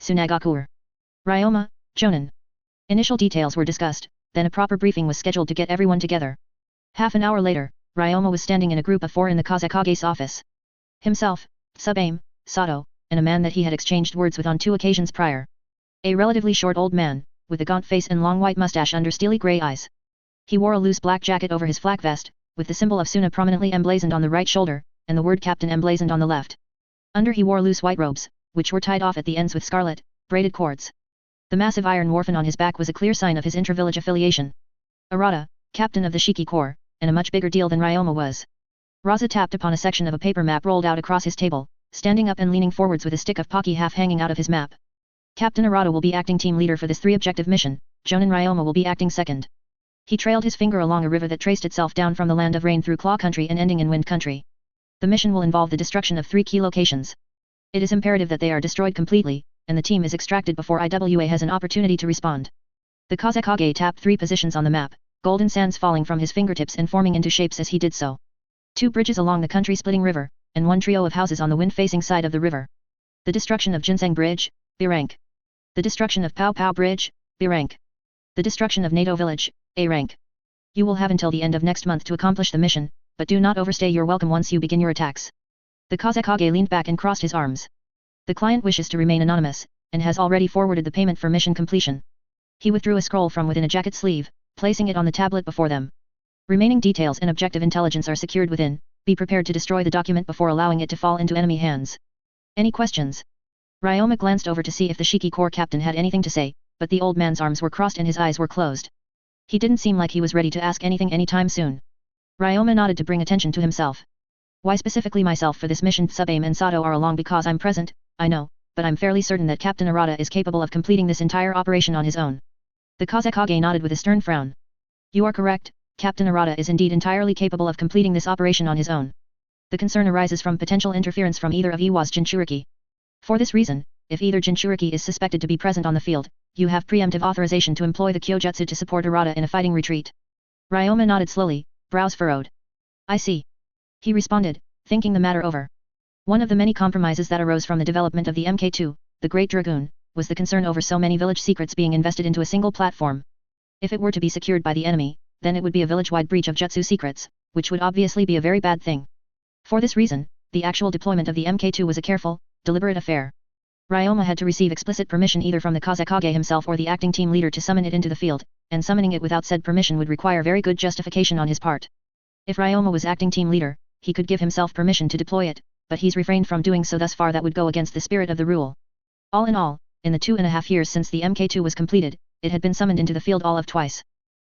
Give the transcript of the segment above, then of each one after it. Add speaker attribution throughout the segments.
Speaker 1: Tsunagakur. Ryoma, Jonin. Initial details were discussed, then a proper briefing was scheduled to get everyone together. Half an hour later, Ryoma was standing in a group of 4 in the Kazekage's office. Himself, Sub-Aim, Sato, and a man that he had exchanged words with on 2 occasions prior. A relatively short old man, with a gaunt face and long white mustache under steely grey eyes. He wore a loose black jacket over his flak vest, with the symbol of Suna prominently emblazoned on the right shoulder, and the word Captain emblazoned on the left. Under he wore loose white robes, which were tied off at the ends with scarlet, braided cords. The massive iron wharfen on his back was a clear sign of his inter-village affiliation. Arata, captain of the Shiki Corps, and a much bigger deal than Ryoma was. Raza tapped upon a section of a paper map rolled out across his table, standing up and leaning forwards with a stick of Pocky half hanging out of his map. Captain Arata will be acting team leader for this 3-objective mission, Jonin Ryoma will be acting second. He trailed his finger along a river that traced itself down from the land of rain through Claw Country and ending in Wind Country. The mission will involve the destruction of 3 key locations. It is imperative that they are destroyed completely, and the team is extracted before IWA has an opportunity to respond. The Kazekage tapped 3 positions on the map, golden sands falling from his fingertips and forming into shapes as he did so. 2 bridges along the country-splitting river, and 1 trio of houses on the wind-facing side of the river. The destruction of Ginseng Bridge, B rank. The destruction of Pao Pao Bridge, B rank. The destruction of Nato Village, A rank. You will have until the end of next month to accomplish the mission, but do not overstay your welcome once you begin your attacks. The Kazekage leaned back and crossed his arms. The client wishes to remain anonymous, and has already forwarded the payment for mission completion. He withdrew a scroll from within a jacket sleeve, placing it on the tablet before them. Remaining details and objective intelligence are secured within, be prepared to destroy the document before allowing it to fall into enemy hands. Any questions? Ryoma glanced over to see if the Shiki Corps captain had anything to say, but the old man's arms were crossed and his eyes were closed. He didn't seem like he was ready to ask anything anytime soon. Ryoma nodded to bring attention to himself. Why specifically myself for this mission? Sub-Aim and Sato are along because I'm present, I know, but I'm fairly certain that Captain Arata is capable of completing this entire operation on his own. The Kazekage nodded with a stern frown. You are correct, Captain Arata is indeed entirely capable of completing this operation on his own. The concern arises from potential interference from either of Iwa's Jinchuriki. For this reason, if either Jinchuriki is suspected to be present on the field, you have preemptive authorization to employ the Kyojutsu to support Arata in a fighting retreat. Ryoma nodded slowly, brows furrowed. I see. He responded, thinking the matter over. One of the many compromises that arose from the development of the MK2, the Great Dragoon, was the concern over so many village secrets being invested into a single platform. If it were to be secured by the enemy, then it would be a village-wide breach of Jutsu secrets, which would obviously be a very bad thing. For this reason, the actual deployment of the MK2 was a careful, deliberate affair. Ryoma had to receive explicit permission either from the Kazekage himself or the acting team leader to summon it into the field, and summoning it without said permission would require very good justification on his part. If Ryoma was acting team leader, he could give himself permission to deploy it, but he's refrained from doing so thus far. That would go against the spirit of the rule. All in all, in the 2.5 years since the MK2 was completed, it had been summoned into the field all of twice.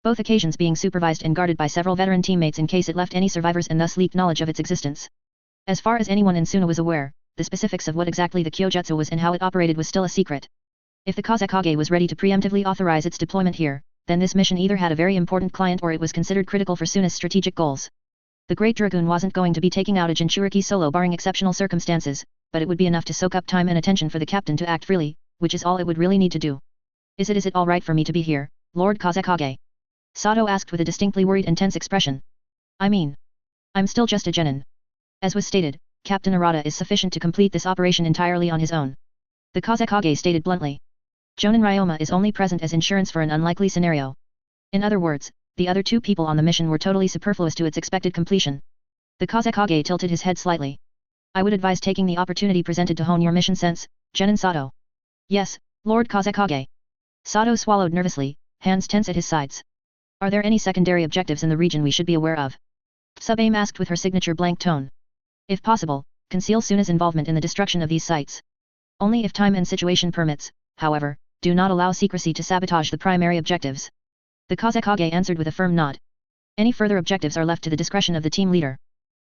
Speaker 1: Both occasions being supervised and guarded by several veteran teammates in case it left any survivors and thus leaked knowledge of its existence. As far as anyone in Suna was aware, the specifics of what exactly the Kyojutsu was and how it operated was still a secret. If the Kazekage was ready to preemptively authorize its deployment here, then this mission either had a very important client or it was considered critical for Suna's strategic goals. The Great Dragoon wasn't going to be taking out a Jinchuriki solo barring exceptional circumstances, but it would be enough to soak up time and attention for the captain to act freely, which is all it would really need to do. Is it all right for me to be here, Lord Kazekage? Sato asked with a distinctly worried and tense expression. I mean, I'm still just a genin. As was stated, Captain Arata is sufficient to complete this operation entirely on his own. The Kazekage stated bluntly. Jonin Ryoma is only present as insurance for an unlikely scenario. In other words, the other 2 people on the mission were totally superfluous to its expected completion. The Kazekage tilted his head slightly. I would advise taking the opportunity presented to hone your mission sense, Genin Sato. Yes, Lord Kazekage. Sato swallowed nervously, hands tense at his sides. Are there any secondary objectives in the region we should be aware of? Sub-Aim asked with her signature blank tone. If possible, conceal Suna's involvement in the destruction of these sites. Only if time and situation permits, however, do not allow secrecy to sabotage the primary objectives. The Kazekage answered with a firm nod. Any further objectives are left to the discretion of the team leader.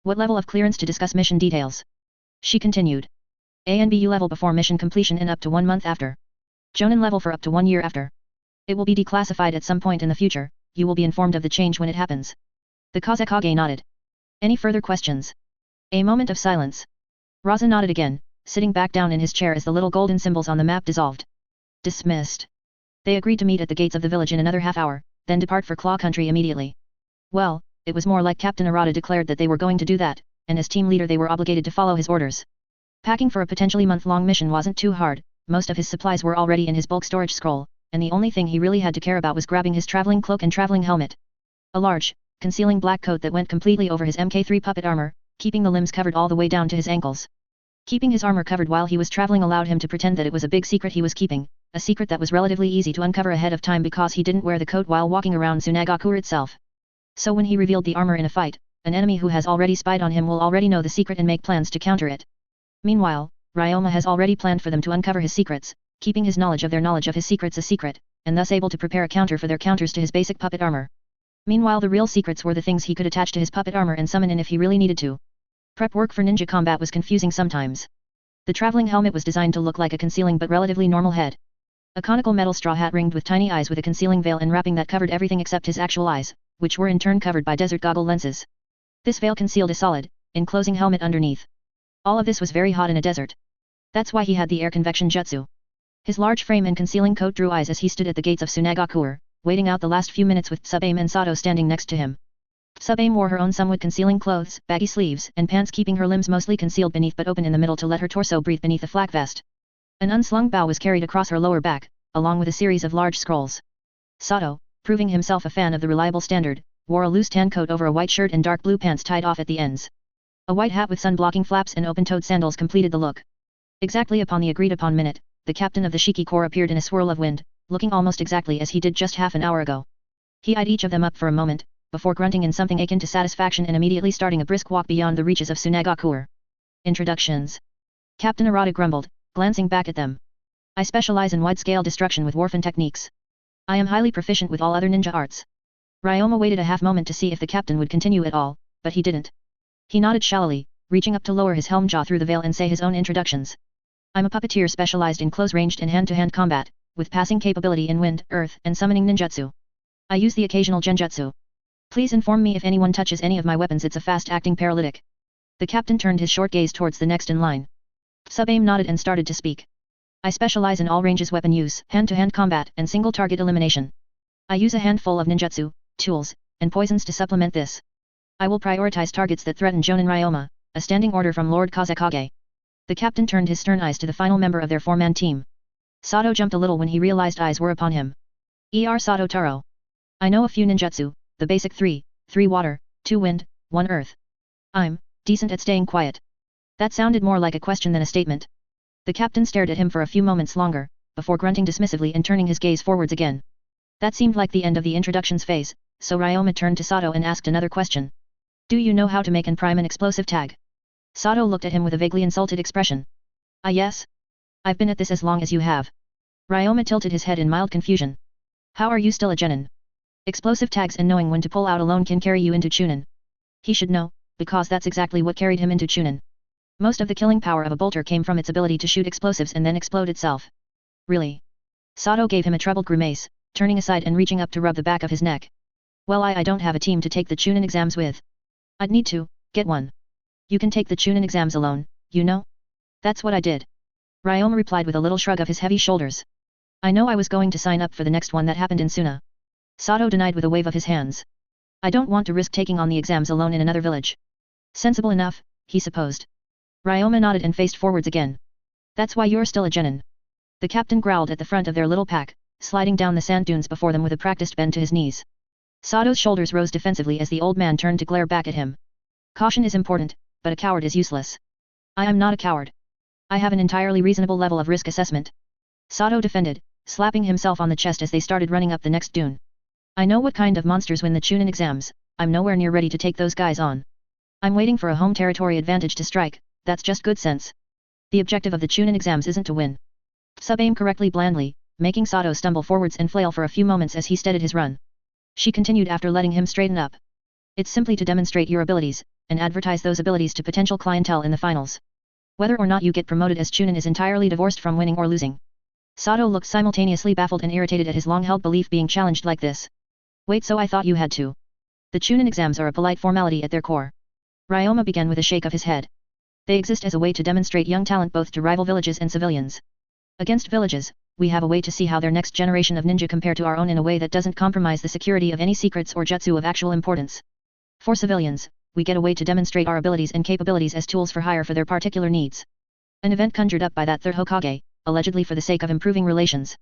Speaker 1: What level of clearance to discuss mission details? She continued. A and BU level before mission completion and up to 1 month after. Jonin level for up to 1 year after. It will be declassified at some point in the future, you will be informed of the change when it happens. The Kazekage nodded. Any further questions? A moment of silence. Raza nodded again, sitting back down in his chair as the little golden symbols on the map dissolved. Dismissed. They agreed to meet at the gates of the village in another half hour, then depart for Claw Country immediately. Well, it was more like Captain Arata declared that they were going to do that, and as team leader they were obligated to follow his orders. Packing for a potentially month-long mission wasn't too hard, most of his supplies were already in his bulk storage scroll, and the only thing he really had to care about was grabbing his traveling cloak and traveling helmet. A large, concealing black coat that went completely over his Mk3 puppet armor, keeping the limbs covered all the way down to his ankles. Keeping his armor covered while he was traveling allowed him to pretend that it was a big secret he was keeping, a secret that was relatively easy to uncover ahead of time because he didn't wear the coat while walking around Tsunagakur itself. So when he revealed the armor in a fight, an enemy who has already spied on him will already know the secret and make plans to counter it. Meanwhile, Ryoma has already planned for them to uncover his secrets, keeping his knowledge of their knowledge of his secrets a secret, and thus able to prepare a counter for their counters to his basic puppet armor. Meanwhile the real secrets were the things he could attach to his puppet armor and summon in if he really needed to. Prep work for ninja combat was confusing sometimes. The traveling helmet was designed to look like a concealing but relatively normal head. A conical metal straw hat ringed with tiny eyes with a concealing veil and wrapping that covered everything except his actual eyes, which were in turn covered by desert goggle lenses. This veil concealed a solid, enclosing helmet underneath. All of this was very hot in a desert. That's why he had the air convection jutsu. His large frame and concealing coat drew eyes as he stood at the gates of Tsunagakur, waiting out the last few minutes with Tsubaime and Sato standing next to him. Tsubaime wore her own somewhat concealing clothes, baggy sleeves, and pants keeping her limbs mostly concealed beneath but open in the middle to let her torso breathe beneath a flak vest. An unslung bow was carried across her lower back, along with a series of large scrolls. Sato, proving himself a fan of the reliable standard, wore a loose tan coat over a white shirt and dark blue pants tied off at the ends. A white hat with sun-blocking flaps and open-toed sandals completed the look. Exactly upon the agreed-upon minute, the captain of the Shiki Corps appeared in a swirl of wind, looking almost exactly as he did just half an hour ago. He eyed each of them up for a moment, before grunting in something akin to satisfaction and immediately starting a brisk walk beyond the reaches of Tsunagakur. Introductions. Captain Arata grumbled, glancing back at them. I specialize in wide-scale destruction with Warfin techniques. I am highly proficient with all other ninja arts. Ryoma waited a half moment to see if the captain would continue at all, but he didn't. He nodded shallowly, reaching up to lower his helm jaw through the veil and say his own introductions. I'm a puppeteer specialized in close-ranged and hand-to-hand combat, with passing capability in wind, earth, and summoning ninjutsu. I use the occasional genjutsu. Please inform me if anyone touches any of my weapons. It's a fast-acting paralytic. The captain turned his short gaze towards the next in line. Tsubaime nodded and started to speak. I specialize in all ranges weapon use, hand-to-hand combat, and single-target elimination. I use a handful of ninjutsu, tools, and poisons to supplement this. I will prioritize targets that threaten Jonin Ryoma, a standing order from Lord Kazekage. The captain turned his stern eyes to the final member of their four-man team. Sato jumped a little when he realized eyes were upon him. Sato Taro. I know a few ninjutsu, the basic 3 water, 2 wind, 1 earth. I'm decent at staying quiet. That sounded more like a question than a statement. The captain stared at him for a few moments longer, before grunting dismissively and turning his gaze forwards again. That seemed like the end of the introductions phase, so Ryoma turned to Sato and asked another question. Do you know how to make and prime an explosive tag? Sato looked at him with a vaguely insulted expression. Ah yes? I've been at this as long as you have. Ryoma tilted his head in mild confusion. How are you still a genin? Explosive tags and knowing when to pull out alone can carry you into Chunin. He should know, because that's exactly what carried him into Chunin. Most of the killing power of a bolter came from its ability to shoot explosives and then explode itself. Really? Sato gave him a troubled grimace, turning aside and reaching up to rub the back of his neck. Well, I don't have a team to take the Chunin exams with. I'd need to get one. You can take the Chunin exams alone, you know? That's what I did. Ryoma replied with a little shrug of his heavy shoulders. I know I was going to sign up for the next one that happened in Suna. Sato denied with a wave of his hands. I don't want to risk taking on the exams alone in another village. Sensible enough, he supposed. Ryoma nodded and faced forwards again. That's why you're still a genin. The captain growled at the front of their little pack, sliding down the sand dunes before them with a practiced bend to his knees. Sato's shoulders rose defensively as the old man turned to glare back at him. Caution is important, but a coward is useless. I am not a coward. I have an entirely reasonable level of risk assessment. Sato defended, slapping himself on the chest as they started running up the next dune. I know what kind of monsters win the Chunin exams. I'm nowhere near ready to take those guys on. I'm waiting for a home territory advantage to strike, that's just good sense. The objective of the Chunin exams isn't to win. Tsubaime correctly blandly, making Sato stumble forwards and flail for a few moments as he steadied his run. She continued after letting him straighten up. It's simply to demonstrate your abilities, and advertise those abilities to potential clientele in the finals. Whether or not you get promoted as Chunin is entirely divorced from winning or losing. Sato looked simultaneously baffled and irritated at his long-held belief being challenged like this. Wait, so I thought you had to. The Chunin exams are a polite formality at their core. Ryoma began with a shake of his head. They exist as a way to demonstrate young talent both to rival villages and civilians. Against villages, we have a way to see how their next generation of ninja compare to our own in a way that doesn't compromise the security of any secrets or jutsu of actual importance. For civilians, we get a way to demonstrate our abilities and capabilities as tools for hire for their particular needs. An event conjured up by that third Hokage, allegedly for the sake of improving relations.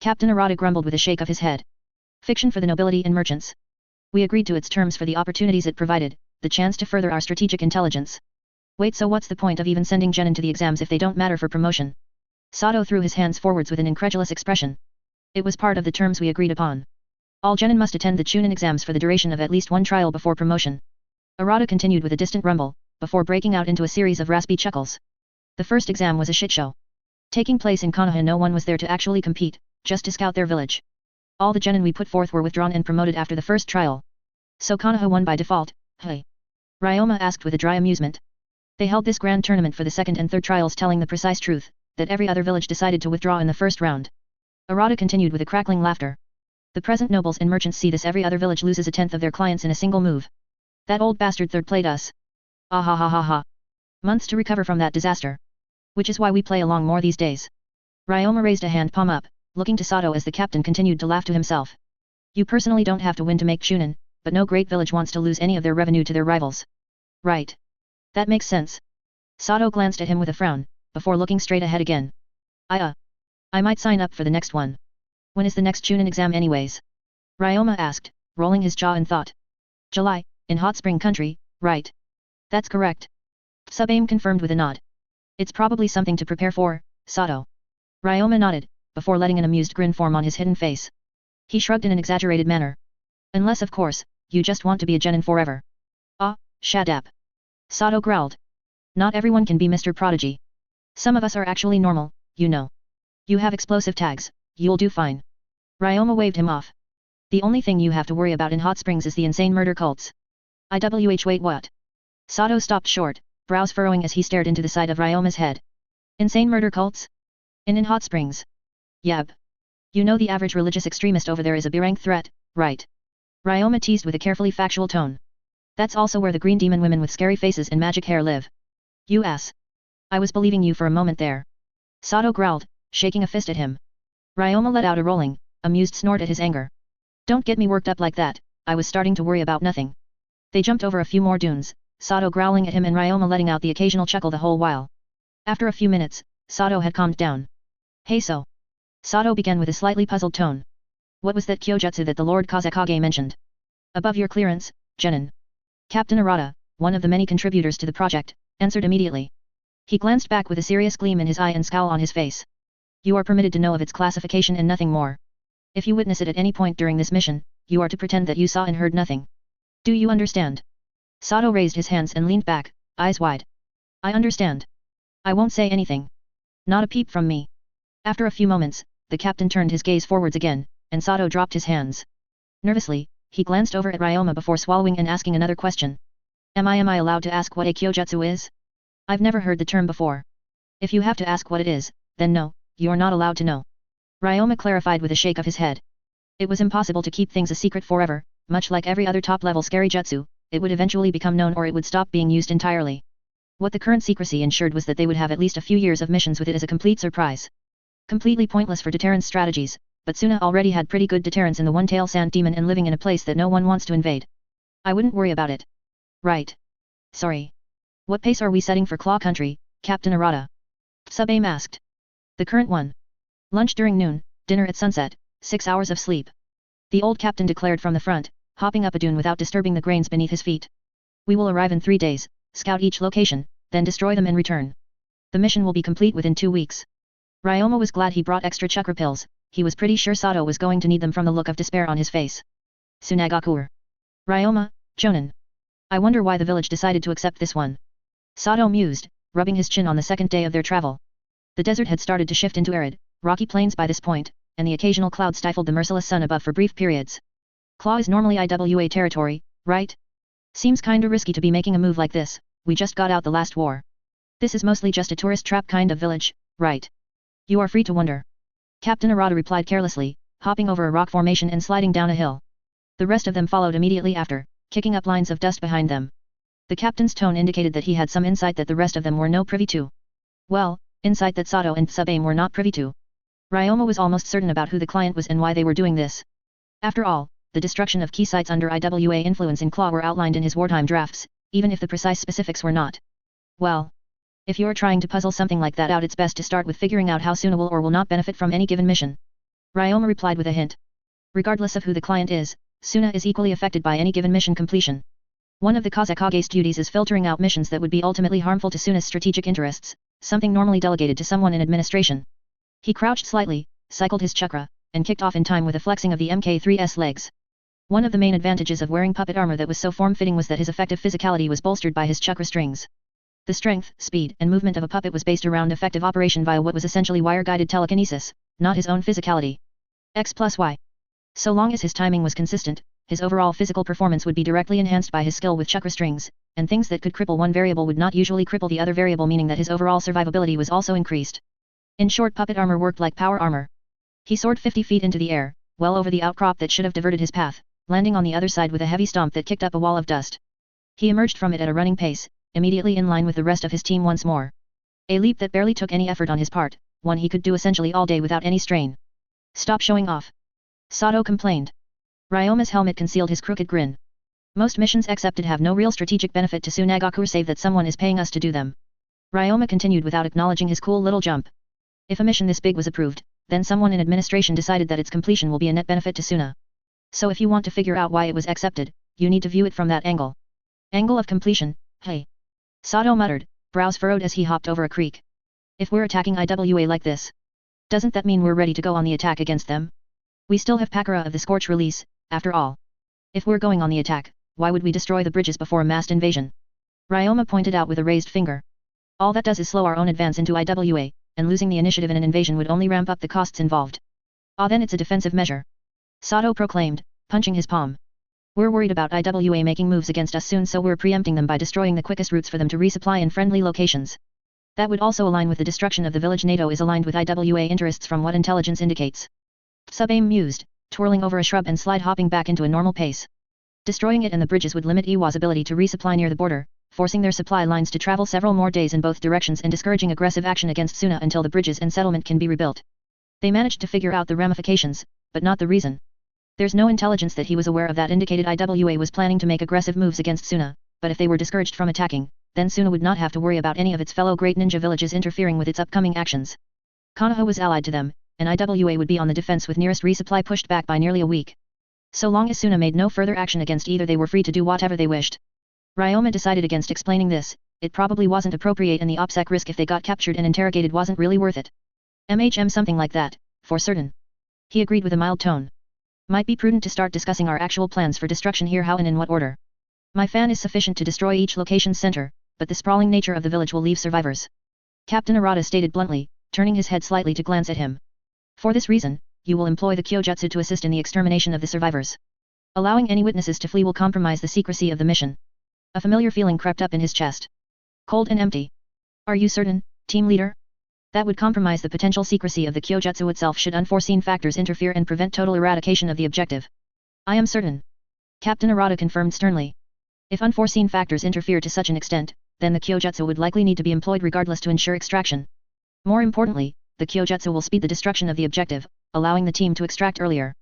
Speaker 1: Captain Arata grumbled with a shake of his head. Fiction for the nobility and merchants. We agreed to its terms for the opportunities it provided, the chance to further our strategic intelligence. Wait, so what's the point of even sending genin to the exams if they don't matter for promotion? Sato threw his hands forwards with an incredulous expression. It was part of the terms we agreed upon. All genin must attend the chunin exams for the duration of at least one trial before promotion. Arata continued with a distant rumble, before breaking out into a series of raspy chuckles. The first exam was a shit show. Taking place in Konoha, no one was there to actually compete, just to scout their village. All the genin we put forth were withdrawn and promoted after the first trial. So Konoha won by default, hey? Ryoma asked with a dry amusement. They held this grand tournament for the second and third trials, telling the precise truth, that every other village decided to withdraw in the first round. Arata continued with a crackling laughter. The present nobles and merchants see this: every other village loses a tenth of their clients in a single move. That old bastard third played us. Ah ha ha ha ha. Months to recover from that disaster. Which is why we play along more these days. Ryoma raised a hand palm up, looking to Sato as the captain continued to laugh to himself. You personally don't have to win to make chunin, but no great village wants to lose any of their revenue to their rivals. Right. That makes sense. Sato glanced at him with a frown, before looking straight ahead again. I might sign up for the next one. When is the next chunin exam anyways? Ryoma asked, rolling his jaw in thought. July, in Hot Spring Country, right? That's correct. Sub-Aim confirmed with a nod. It's probably something to prepare for, Sato. Ryoma nodded, before letting an amused grin form on his hidden face. He shrugged in an exaggerated manner. Unless, of course, you just want to be a genin forever. Ah, shut up. Sato growled. Not everyone can be Mr. Prodigy. Some of us are actually normal, you know. You have explosive tags, you'll do fine. Ryoma waved him off. The only thing you have to worry about in Hot Springs is the insane murder cults. Wait, what? Sato stopped short, brows furrowing as he stared into the side of Ryoma's head. Insane murder cults? In Hot Springs? Yab. You know the average religious extremist over there is a B-rank threat, right? Ryoma teased with a carefully factual tone. That's also where the green demon women with scary faces and magic hair live. You ass. I was believing you for a moment there. Sato growled, shaking a fist at him. Ryoma let out a rolling, amused snort at his anger. Don't get me worked up like that, I was starting to worry about nothing. They jumped over a few more dunes, Sato growling at him and Ryoma letting out the occasional chuckle the whole while. After a few minutes, Sato had calmed down. Hey, so. Sato began with a slightly puzzled tone. What was that kyojutsu that the Lord Kazekage mentioned? Above your clearance, genin. Captain Arata, one of the many contributors to the project, answered immediately. He glanced back with a serious gleam in his eye and scowl on his face. You are permitted to know of its classification and nothing more. If you witness it at any point during this mission, you are to pretend that you saw and heard nothing. Do you understand? Sato raised his hands and leaned back, eyes wide. I understand. I won't say anything. Not a peep from me. After a few moments, the captain turned his gaze forwards again, and Sato dropped his hands. Nervously, he glanced over at Ryoma before swallowing and asking another question. Am I allowed to ask what a kyojutsu is? I've never heard the term before. If you have to ask what it is, then no, you're not allowed to know. Ryoma clarified with a shake of his head. It was impossible to keep things a secret forever, much like every other top-level scary jutsu, it would eventually become known or it would stop being used entirely. What the current secrecy ensured was that they would have at least a few years of missions with it as a complete surprise. Completely pointless for deterrence strategies, but Suna already had pretty good deterrence in the one-tail sand demon and living in a place that no one wants to invade. I wouldn't worry about it. Right. Sorry. What pace are we setting for Claw Country, Captain Arata? Sub-Aim asked. The current one. Lunch during noon, dinner at sunset, 6 hours of sleep. The old captain declared from the front, hopping up a dune without disturbing the grains beneath his feet. We will arrive in 3 days, scout each location, then destroy them and return. The mission will be complete within 2 weeks. Ryoma was glad he brought extra chakra pills, he was pretty sure Sato was going to need them from the look of despair on his face. Tsunagakur. Ryoma, Jonin. I wonder why the village decided to accept this one. Sato mused, rubbing his chin on the second day of their travel. The desert had started to shift into arid, rocky plains by this point, and the occasional cloud stifled the merciless sun above for brief periods. Claw is normally IWA territory, right? Seems kinda risky to be making a move like this, we just got out the last war. This is mostly just a tourist trap kind of village, right? You are free to wonder. Captain Arata replied carelessly, hopping over a rock formation and sliding down a hill. The rest of them followed immediately after, kicking up lines of dust behind them. The captain's tone indicated that he had some insight that the rest of them were no privy to. Well, insight that Sato and Sub-Aim were not privy to. Ryoma was almost certain about who the client was and why they were doing this. After all, the destruction of key sites under IWA influence in Claw were outlined in his wartime drafts, even if the precise specifics were not. Well, If you're trying to puzzle something like that out, it's best to start with figuring out how Suna will or will not benefit from any given mission. Ryoma replied with a hint. Regardless of who the client is, Suna is equally affected by any given mission completion. One of the Kazekage's duties is filtering out missions that would be ultimately harmful to Suna's strategic interests, something normally delegated to someone in administration. He crouched slightly, cycled his chakra, and kicked off in time with a flexing of the Mk3's legs. One of the main advantages of wearing puppet armor that was so form-fitting was that his effective physicality was bolstered by his chakra strings. The strength, speed, and movement of a puppet was based around effective operation via what was essentially wire-guided telekinesis, not his own physicality. X plus Y. So long as his timing was consistent, his overall physical performance would be directly enhanced by his skill with chakra strings, and things that could cripple one variable would not usually cripple the other variable, meaning that his overall survivability was also increased. In short, puppet armor worked like power armor. He soared 50 feet into the air, well over the outcrop that should have diverted his path, landing on the other side with a heavy stomp that kicked up a wall of dust. He emerged from it at a running pace, immediately in line with the rest of his team once more. A leap that barely took any effort on his part, one he could do essentially all day without any strain. Stop showing off. Sato complained. Ryoma's helmet concealed his crooked grin. Most missions accepted have no real strategic benefit to Tsunagaku save that someone is paying us to do them. Ryoma continued without acknowledging his cool little jump. If a mission this big was approved, then someone in administration decided that its completion will be a net benefit to Suna. So if you want to figure out why it was accepted, you need to view it from that angle. Angle of completion, hey. Sato muttered, brows furrowed as he hopped over a creek. If we're attacking IWA like this, doesn't that mean we're ready to go on the attack against them? We still have Pakara of the Scorch release, after all. If we're going on the attack, why would we destroy the bridges before a massed invasion? Ryoma pointed out with a raised finger. All that does is slow our own advance into IWA, and losing the initiative in an invasion would only ramp up the costs involved. Ah, then it's a defensive measure. Sato proclaimed, punching his palm. We're worried about IWA making moves against us soon, so we're preempting them by destroying the quickest routes for them to resupply in friendly locations. That would also align with the destruction of the village. NATO is aligned with IWA interests from what intelligence indicates. Sub-Aim mused, twirling over a shrub and slide hopping back into a normal pace. Destroying it and the bridges would limit Iwa's ability to resupply near the border, forcing their supply lines to travel several more days in both directions and discouraging aggressive action against Suna until the bridges and settlement can be rebuilt. They managed to figure out the ramifications, but not the reason. There's no intelligence that he was aware of that indicated IWA was planning to make aggressive moves against Suna, but if they were discouraged from attacking, then Suna would not have to worry about any of its fellow great ninja villages interfering with its upcoming actions. Konoha was allied to them, and IWA would be on the defense with nearest resupply pushed back by nearly a week. So long as Suna made no further action against either, they were free to do whatever they wished. Ryoma decided against explaining this. It probably wasn't appropriate, and the OPSEC risk if they got captured and interrogated wasn't really worth it. Something like that, for certain. He agreed with a mild tone. Might be prudent to start discussing our actual plans for destruction here, how and in what order. My fan is sufficient to destroy each location's center, but the sprawling nature of the village will leave survivors. Captain Arata stated bluntly, turning his head slightly to glance at him. For this reason, you will employ the Kyojutsu to assist in the extermination of the survivors. Allowing any witnesses to flee will compromise the secrecy of the mission. A familiar feeling crept up in his chest. Cold and empty. Are you certain, team leader? That would compromise the potential secrecy of the Kyojutsu itself should unforeseen factors interfere and prevent total eradication of the objective. I am certain. Captain Arata confirmed sternly. If unforeseen factors interfere to such an extent, then the Kyojutsu would likely need to be employed regardless to ensure extraction. More importantly, the Kyojutsu will speed the destruction of the objective, allowing the team to extract earlier.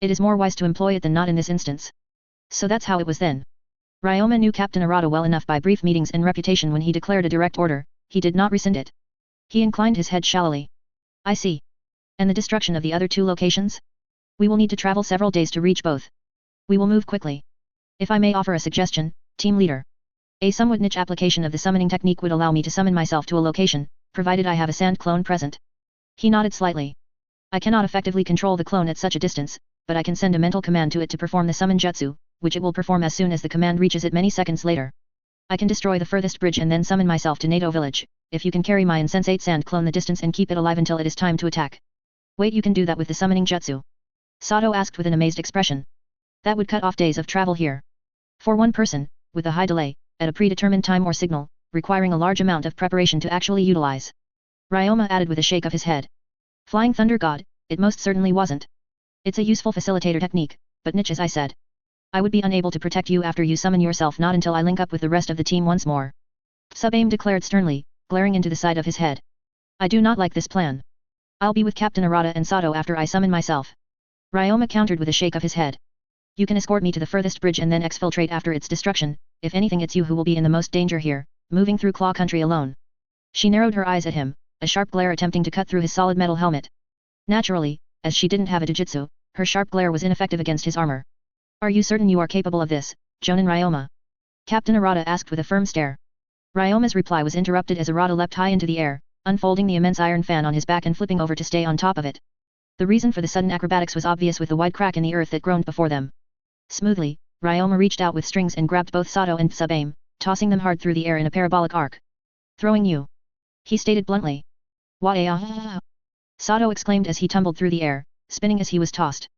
Speaker 1: It is more wise to employ it than not in this instance. So that's how it was then. Ryoma knew Captain Arata well enough by brief meetings and reputation. When he declared a direct order, he did not rescind it. He inclined his head shallowly. I see. And the destruction of the other two locations? We will need to travel several days to reach both. We will move quickly. If I may offer a suggestion, team leader. A somewhat niche application of the summoning technique would allow me to summon myself to a location, provided I have a sand clone present. He nodded slightly. I cannot effectively control the clone at such a distance, but I can send a mental command to it to perform the summon jutsu, which it will perform as soon as the command reaches it many seconds later. I can destroy the furthest bridge and then summon myself to Nato village, if you can carry my insensate sand clone the distance and keep it alive until it is time to attack. Wait, you can do that with the summoning jutsu? Sato asked with an amazed expression. That would cut off days of travel here. For one person, with a high delay, at a predetermined time or signal, requiring a large amount of preparation to actually utilize. Ryoma added with a shake of his head. Flying Thunder God, it most certainly wasn't. It's a useful facilitator technique, but niche as I said. I would be unable to protect you after you summon yourself, not until I link up with the rest of the team once more. Sub-Aim declared sternly, glaring into the side of his head. I do not like this plan. I'll be with Captain Arata and Sato after I summon myself. Ryoma countered with a shake of his head. You can escort me to the furthest bridge and then exfiltrate after its destruction. If anything, it's you who will be in the most danger here, moving through Claw Country alone. She narrowed her eyes at him, a sharp glare attempting to cut through his solid metal helmet. Naturally, as she didn't have a jujutsu, her sharp glare was ineffective against his armor. Are you certain you are capable of this, Jonin Ryoma? Captain Arata asked with a firm stare. Ryoma's reply was interrupted as Arata leapt high into the air, unfolding the immense iron fan on his back and flipping over to stay on top of it. The reason for the sudden acrobatics was obvious with the wide crack in the earth that groaned before them. Smoothly, Ryoma reached out with strings and grabbed both Sato and Tsubame, tossing them hard through the air in a parabolic arc. Throwing you. He stated bluntly. Wah-ah! Sato exclaimed as he tumbled through the air, spinning as he was tossed.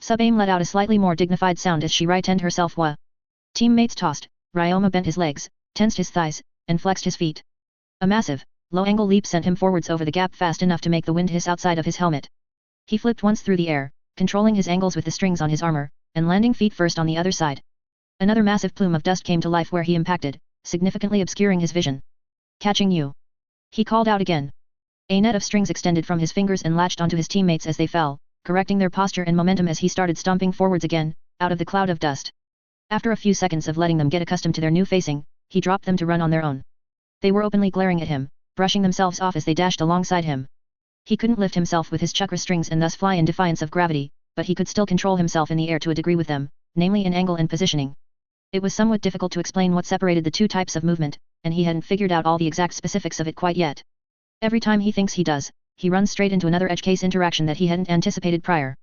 Speaker 1: Tsubame let out a slightly more dignified sound as she right-ended herself. Wah. Teammates tossed, Ryoma bent his legs, tensed his thighs, and flexed his feet. A massive, low-angle leap sent him forwards over the gap fast enough to make the wind hiss outside of his helmet. He flipped once through the air, controlling his angles with the strings on his armor, and landing feet first on the other side. Another massive plume of dust came to life where he impacted, significantly obscuring his vision. Catching you. He called out again. A net of strings extended from his fingers and latched onto his teammates as they fell, correcting their posture and momentum as he started stomping forwards again, out of the cloud of dust. After a few seconds of letting them get accustomed to their new facing, he dropped them to run on their own. They were openly glaring at him, brushing themselves off as they dashed alongside him. He couldn't lift himself with his chakra strings and thus fly in defiance of gravity, but he could still control himself in the air to a degree with them, namely in angle and positioning. It was somewhat difficult to explain what separated the two types of movement, and he hadn't figured out all the exact specifics of it quite yet. Every time he thinks he does, he runs straight into another edge case interaction that he hadn't anticipated prior.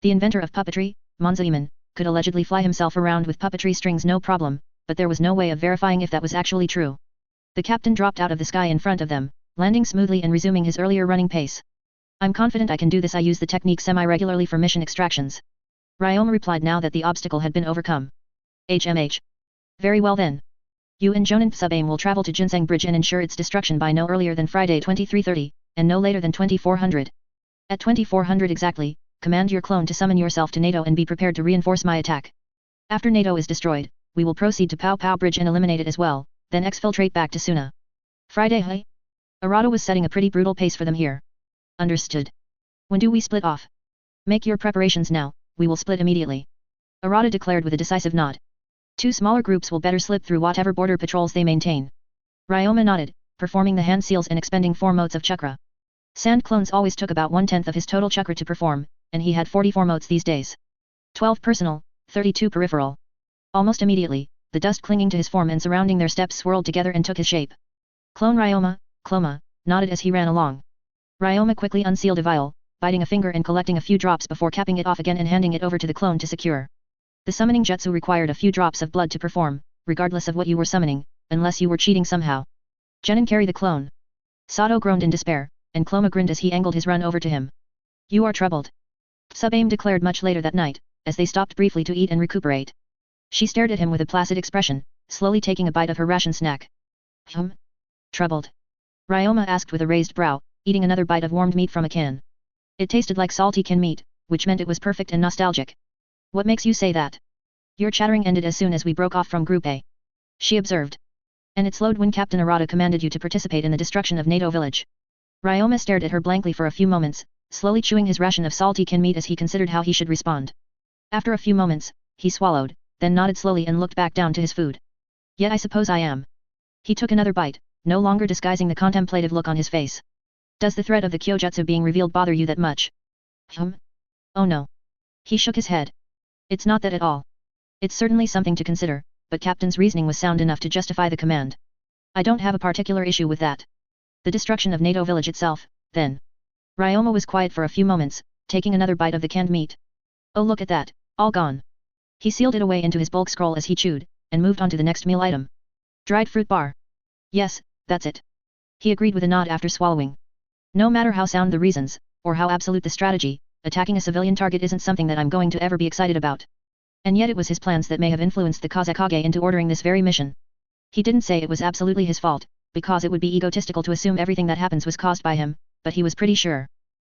Speaker 1: The inventor of puppetry, Monzaemon, could allegedly fly himself around with puppetry strings no problem, but there was no way of verifying if that was actually true. The captain dropped out of the sky in front of them, landing smoothly and resuming his earlier running pace. I'm confident I can do this. I use the technique semi-regularly for mission extractions. Ryoma replied now that the obstacle had been overcome. HMH. Very well then. You and Jonin Tsubame will travel to Ginseng Bridge and ensure its destruction by no earlier than Friday 23:30, and no later than 2400. At 2400 exactly, command your clone to summon yourself to NATO and be prepared to reinforce my attack. After NATO is destroyed, we will proceed to Pao Pao Bridge and eliminate it as well, then exfiltrate back to Suna. Friday hey? Arata was setting a pretty brutal pace for them here. Understood. When do we split off? Make your preparations now, we will split immediately. Arata declared with a decisive nod. Two smaller groups will better slip through whatever border patrols they maintain. Ryoma nodded, performing the hand seals and expending 4 motes of chakra. Sand clones always took about 1/10 of his total chakra to perform, and he had 44 motes these days. 12 personal, 32 peripheral. Almost immediately, the dust clinging to his form and surrounding their steps swirled together and took his shape. Clone Ryoma, Cloma, nodded as he ran along. Ryoma quickly unsealed a vial, biting a finger and collecting a few drops before capping it off again and handing it over to the clone to secure. The summoning jutsu required a few drops of blood to perform, regardless of what you were summoning, unless you were cheating somehow. Genin carry the clone. Sato groaned in despair, and Cloma grinned as he angled his run over to him. You are troubled. Tsubame declared much later that night, as they stopped briefly to eat and recuperate. She stared at him with a placid expression, slowly taking a bite of her ration snack. Troubled? Ryoma asked with a raised brow, eating another bite of warmed meat from a can. It tasted like salty can meat, which meant it was perfect and nostalgic. What makes you say that? Your chattering ended as soon as we broke off from Group A. She observed. And it slowed when Captain Arata commanded you to participate in the destruction of NATO village. Ryoma stared at her blankly for a few moments, slowly chewing his ration of salty can meat as he considered how he should respond. After a few moments, he swallowed, then nodded slowly and looked back down to his food. Yet I suppose I am. He took another bite, no longer disguising the contemplative look on his face. Does the threat of the Kyojutsu being revealed bother you that much? Oh no. He shook his head. It's not that at all. It's certainly something to consider, but Captain's reasoning was sound enough to justify the command. I don't have a particular issue with that. The destruction of NATO village itself, then. Ryoma was quiet for a few moments, taking another bite of the canned meat. Oh look at that, all gone. He sealed it away into his bulk scroll as he chewed, and moved on to the next meal item. Dried fruit bar. Yes, that's it. He agreed with a nod after swallowing. No matter how sound the reasons, or how absolute the strategy, attacking a civilian target isn't something that I'm going to ever be excited about. And yet it was his plans that may have influenced the Kazekage into ordering this very mission. He didn't say it was absolutely his fault, because it would be egotistical to assume everything that happens was caused by him, but he was pretty sure.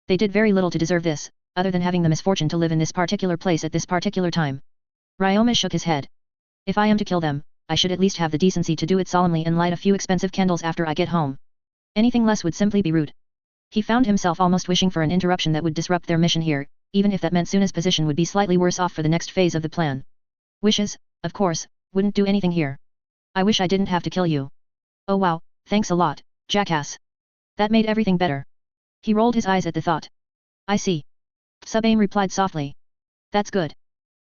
Speaker 1: They did very little to deserve this, other than having the misfortune to live in this particular place at this particular time. Ryoma shook his head. If I am to kill them, I should at least have the decency to do it solemnly and light a few expensive candles after I get home. Anything less would simply be rude. He found himself almost wishing for an interruption that would disrupt their mission here, even if that meant Suna's position would be slightly worse off for the next phase of the plan. Wishes, of course, wouldn't do anything here. I wish I didn't have to kill you. Oh wow, thanks a lot, Jackass. That made everything better. He rolled his eyes at the thought. I see. Sub-Aim replied softly. That's good.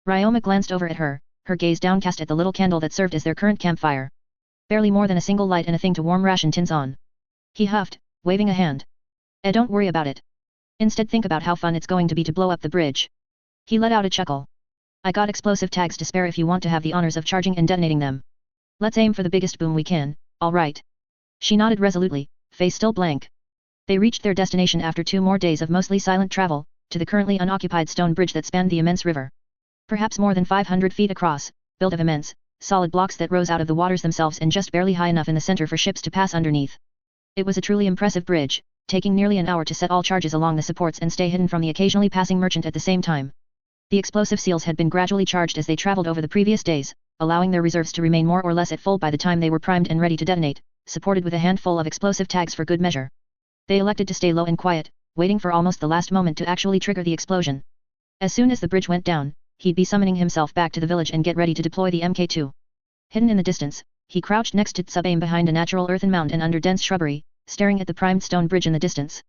Speaker 1: Ryoma glanced over at her, her gaze downcast at the little candle that served as their current campfire. Barely more than a single light and a thing to warm ration tins on. He huffed, waving a hand. Don't worry about it. Instead think about how fun it's going to be to blow up the bridge. He let out a chuckle. I got explosive tags to spare if you want to have the honors of charging and detonating them. Let's aim for the biggest boom we can, alright. She nodded resolutely, face still blank. They reached their destination after 2 more days of mostly silent travel, to the currently unoccupied stone bridge that spanned the immense river. Perhaps more than 500 feet across, built of immense, solid blocks that rose out of the waters themselves and just barely high enough in the center for ships to pass underneath. It was a truly impressive bridge, taking nearly an hour to set all charges along the supports and stay hidden from the occasionally passing merchant at the same time. The explosive seals had been gradually charged as they traveled over the previous days, allowing their reserves to remain more or less at full by the time they were primed and ready to detonate, supported with a handful of explosive tags for good measure. They elected to stay low and quiet, waiting for almost the last moment to actually trigger the explosion. As soon as the bridge went down, he'd be summoning himself back to the village and get ready to deploy the Mk2. Hidden in the distance, he crouched next to Sub-Aim behind a natural earthen mound and under dense shrubbery, staring at the primed stone bridge in the distance.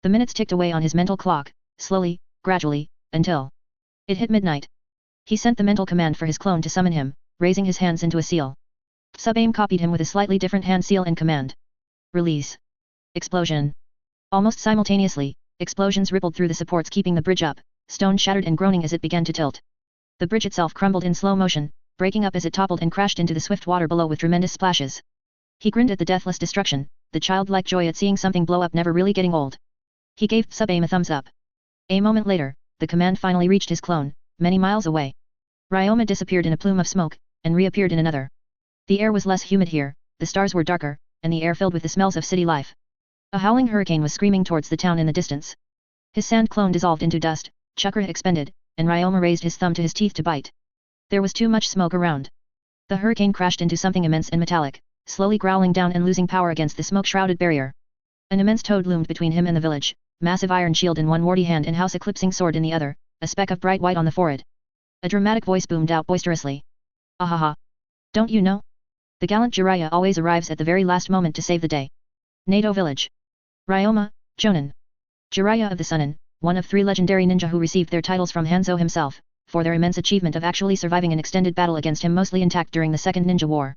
Speaker 1: The minutes ticked away on his mental clock, slowly, gradually, until it hit midnight. He sent the mental command for his clone to summon him, raising his hands into a seal. Sub-Aim copied him with a slightly different hand seal and command. Release. Explosion. Almost simultaneously, explosions rippled through the supports keeping the bridge up, stone shattered and groaning as it began to tilt. The bridge itself crumbled in slow motion, breaking up as it toppled and crashed into the swift water below with tremendous splashes. He grinned at the deathless destruction, the childlike joy at seeing something blow up never really getting old. He gave Sub-Aim a thumbs up. A moment later, the command finally reached his clone, many miles away. Ryoma disappeared in a plume of smoke, and reappeared in another. The air was less humid here, the stars were darker, and the air filled with the smells of city life. A howling hurricane was screaming towards the town in the distance. His sand clone dissolved into dust, chakra expended, and Ryoma raised his thumb to his teeth to bite. There was too much smoke around. The hurricane crashed into something immense and metallic, slowly growling down and losing power against the smoke-shrouded barrier. An immense toad loomed between him and the village, massive iron shield in one warty hand and house-eclipsing sword in the other, a speck of bright white on the forehead. A dramatic voice boomed out boisterously. Ahaha! Don't you know? The gallant Jiraiya always arrives at the very last moment to save the day. Nato Village. Ryoma, Jonin. Jiraiya of the Sunin, one of 3 legendary ninja who received their titles from Hanzo himself, for their immense achievement of actually surviving an extended battle against him mostly intact during the Second Ninja War.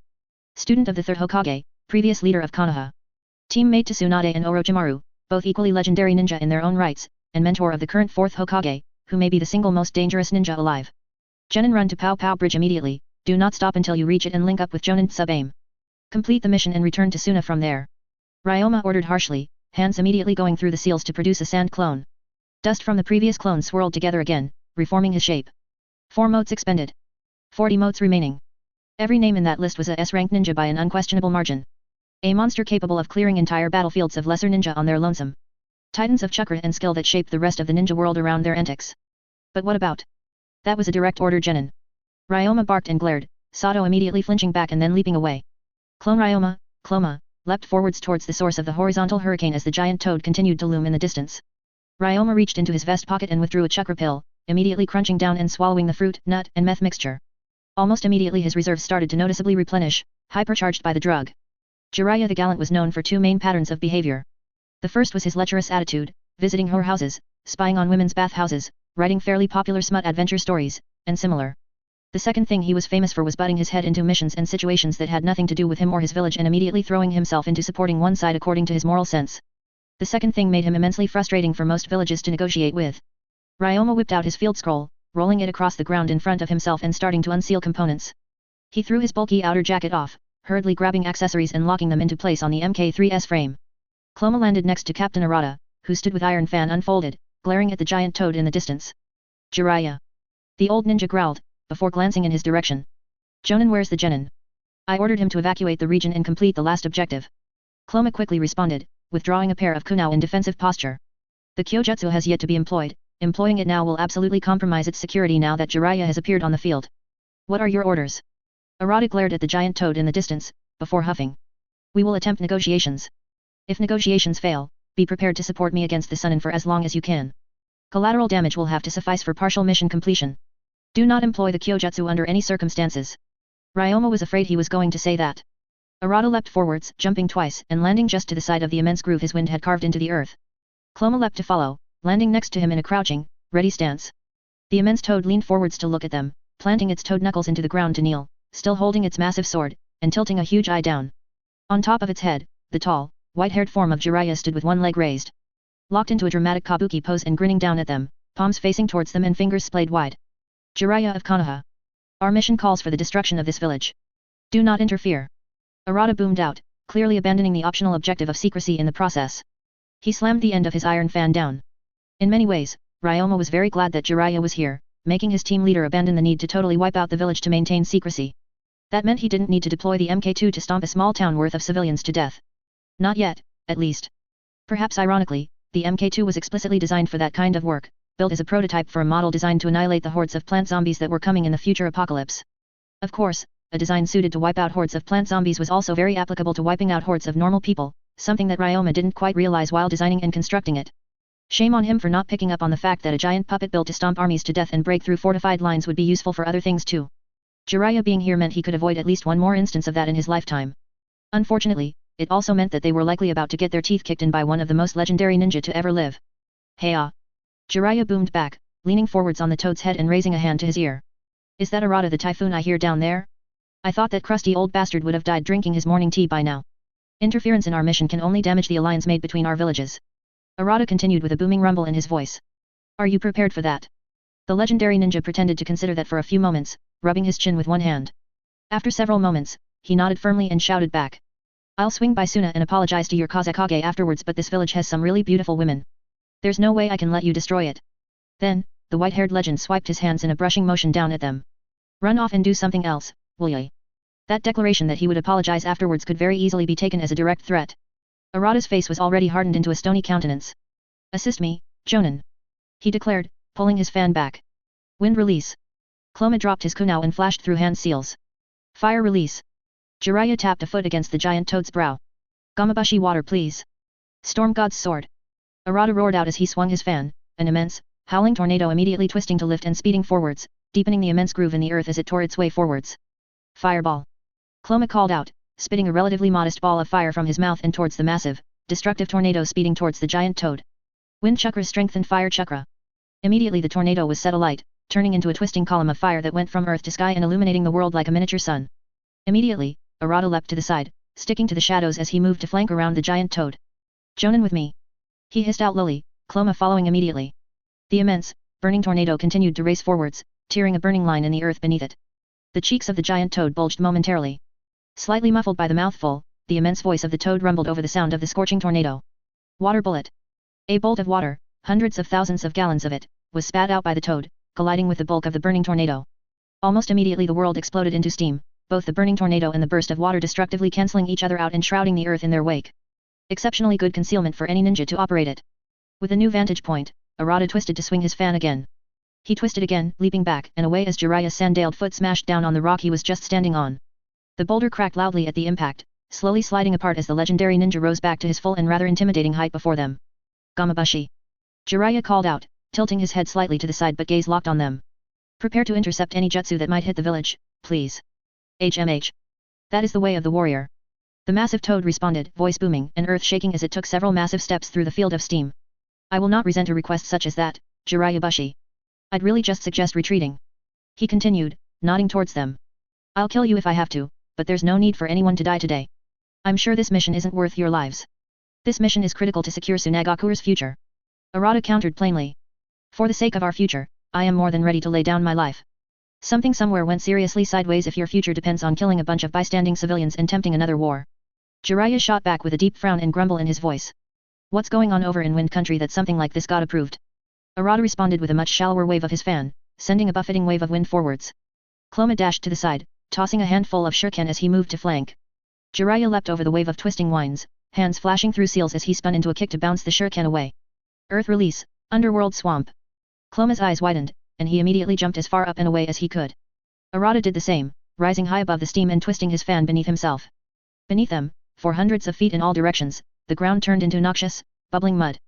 Speaker 1: Student of the 3rd Hokage, previous leader of Konoha. Teammate to Tsunade and Orochimaru, both equally legendary ninja in their own rights, and mentor of the current 4th Hokage, who may be the single most dangerous ninja alive. Jonin, run to Pow Pow Bridge immediately, do not stop until you reach it and link up with Jonin Sub-Aim. Complete the mission and return to Suna from there. Ryoma ordered harshly, hands immediately going through the seals to produce a sand clone. Dust from the previous clone swirled together again, reforming his shape. 4 motes expended. 40 motes remaining. Every name in that list was a S-rank ninja by an unquestionable margin. A monster capable of clearing entire battlefields of lesser ninja on their lonesome. Titans of chakra and skill that shaped the rest of the ninja world around their antics. But what about? That was a direct order, Jonin. Ryoma barked and glared, Sato immediately flinching back and then leaping away. Clone Ryoma, Cloma, leapt forwards towards the source of the horizontal hurricane as the giant toad continued to loom in the distance. Ryoma reached into his vest pocket and withdrew a chakra pill, immediately crunching down and swallowing the fruit, nut, and meth mixture. Almost immediately his reserves started to noticeably replenish, hypercharged by the drug. Jiraiya the Gallant was known for 2 main patterns of behavior. The first was his lecherous attitude, visiting whorehouses, spying on women's bathhouses, writing fairly popular smut adventure stories, and similar. The second thing he was famous for was butting his head into missions and situations that had nothing to do with him or his village and immediately throwing himself into supporting one side according to his moral sense. The second thing made him immensely frustrating for most villages to negotiate with. Ryoma whipped out his field scroll, rolling it across the ground in front of himself and starting to unseal components. He threw his bulky outer jacket off, hurriedly grabbing accessories and locking them into place on the Mk3's frame. Cloma landed next to Captain Arata, who stood with iron fan unfolded, glaring at the giant toad in the distance. Jiraiya. The old ninja growled, before glancing in his direction. Jonin, where's the genin? I ordered him to evacuate the region and complete the last objective. Cloma quickly responded, withdrawing a pair of kunao in defensive posture. The kyojutsu has yet to be employed, employing it now will absolutely compromise its security now that Jiraiya has appeared on the field. What are your orders? Arata glared at the giant toad in the distance, before huffing. We will attempt negotiations. If negotiations fail, be prepared to support me against the Sunin for as long as you can. Collateral damage will have to suffice for partial mission completion. Do not employ the kyojutsu under any circumstances. Ryoma was afraid he was going to say that. Arata leapt forwards, jumping twice, and landing just to the side of the immense groove his wind had carved into the earth. Cloma leapt to follow, landing next to him in a crouching, ready stance. The immense toad leaned forwards to look at them, planting its toed knuckles into the ground to kneel, still holding its massive sword, and tilting a huge eye down. On top of its head, the tall, white-haired form of Jiraiya stood with one leg raised, locked into a dramatic kabuki pose and grinning down at them, palms facing towards them and fingers splayed wide. Jiraiya of Konoha. Our mission calls for the destruction of this village. Do not interfere. Arata boomed out, clearly abandoning the optional objective of secrecy in the process. He slammed the end of his iron fan down. In many ways, Ryoma was very glad that Jiraiya was here, making his team leader abandon the need to totally wipe out the village to maintain secrecy. That meant he didn't need to deploy the Mk2 to stomp a small town worth of civilians to death. Not yet, at least. Perhaps ironically, the Mk2 was explicitly designed for that kind of work, built as a prototype for a model designed to annihilate the hordes of plant zombies that were coming in the future apocalypse. Of course, a design suited to wipe out hordes of plant zombies was also very applicable to wiping out hordes of normal people, something that Ryoma didn't quite realize while designing and constructing it. Shame on him for not picking up on the fact that a giant puppet built to stomp armies to death and break through fortified lines would be useful for other things too. Jiraiya being here meant he could avoid at least one more instance of that in his lifetime. Unfortunately, it also meant that they were likely about to get their teeth kicked in by one of the most legendary ninja to ever live. Hey-ah! Jiraiya boomed back, leaning forwards on the toad's head and raising a hand to his ear. Is that Arata the typhoon I hear down there? I thought that crusty old bastard would have died drinking his morning tea by now. Interference in our mission can only damage the alliance made between our villages. Arata continued with a booming rumble in his voice. Are you prepared for that? The legendary ninja pretended to consider that for a few moments, rubbing his chin with one hand. After several moments, he nodded firmly and shouted back. I'll swing by Suna and apologize to your Kazekage afterwards, but this village has some really beautiful women. There's no way I can let you destroy it. Then, the white-haired legend swiped his hands in a brushing motion down at them. Run off and do something else, will ya? That declaration that he would apologize afterwards could very easily be taken as a direct threat. Arata's face was already hardened into a stony countenance. Assist me, Jonin. He declared, pulling his fan back. Wind release. Cloma dropped his kunao and flashed through hand seals. Fire release. Jiraiya tapped a foot against the giant toad's brow. Gamabushi water please. Storm God's sword. Arata roared out as he swung his fan, an immense, howling tornado immediately twisting to lift and speeding forwards, deepening the immense groove in the earth as it tore its way forwards. Fireball. Cloma called out, spitting a relatively modest ball of fire from his mouth and towards the massive, destructive tornado speeding towards the giant toad. Wind chakra strengthened fire chakra. Immediately the tornado was set alight, turning into a twisting column of fire that went from earth to sky and illuminating the world like a miniature sun. Immediately, Arata leapt to the side, sticking to the shadows as he moved to flank around the giant toad. Jonin with me. He hissed out lowly, Cloma following immediately. The immense, burning tornado continued to race forwards, tearing a burning line in the earth beneath it. The cheeks of the giant toad bulged momentarily. Slightly muffled by the mouthful, the immense voice of the toad rumbled over the sound of the scorching tornado. Water bullet. A bolt of water, hundreds of thousands of gallons of it, was spat out by the toad, colliding with the bulk of the burning tornado. Almost immediately the world exploded into steam, both the burning tornado and the burst of water destructively cancelling each other out and shrouding the earth in their wake. Exceptionally good concealment for any ninja to operate it. With a new vantage point, Arata twisted to swing his fan again. He twisted again, leaping back and away as Jiraiya's sandaled foot smashed down on the rock he was just standing on. The boulder cracked loudly at the impact, slowly sliding apart as the legendary ninja rose back to his full and rather intimidating height before them. Gamabushi. Jiraiya called out, tilting his head slightly to the side but gaze locked on them. Prepare to intercept any jutsu that might hit the village, please. HMH. That is the way of the warrior. The massive toad responded, voice booming and earth shaking as it took several massive steps through the field of steam. I will not resent a request such as that, Jiraiya Bushi. I'd really just suggest retreating. He continued, nodding towards them. I'll kill you if I have to, but there's no need for anyone to die today. I'm sure this mission isn't worth your lives. This mission is critical to secure Tsunagakure's future. Arata countered plainly. For the sake of our future, I am more than ready to lay down my life. Something somewhere went seriously sideways if your future depends on killing a bunch of bystanding civilians and tempting another war. Jiraiya shot back with a deep frown and grumble in his voice. What's going on over in Wind Country that something like this got approved? Arata responded with a much shallower wave of his fan, sending a buffeting wave of wind forwards. Cloma dashed to the side, tossing a handful of shuriken as he moved to flank. Jiraiya leapt over the wave of twisting winds, hands flashing through seals as he spun into a kick to bounce the shuriken away. Earth release, underworld swamp. Cloma's eyes widened, and he immediately jumped as far up and away as he could. Arata did the same, rising high above the steam and twisting his fan beneath himself. Beneath them, for hundreds of feet in all directions, the ground turned into noxious, bubbling mud.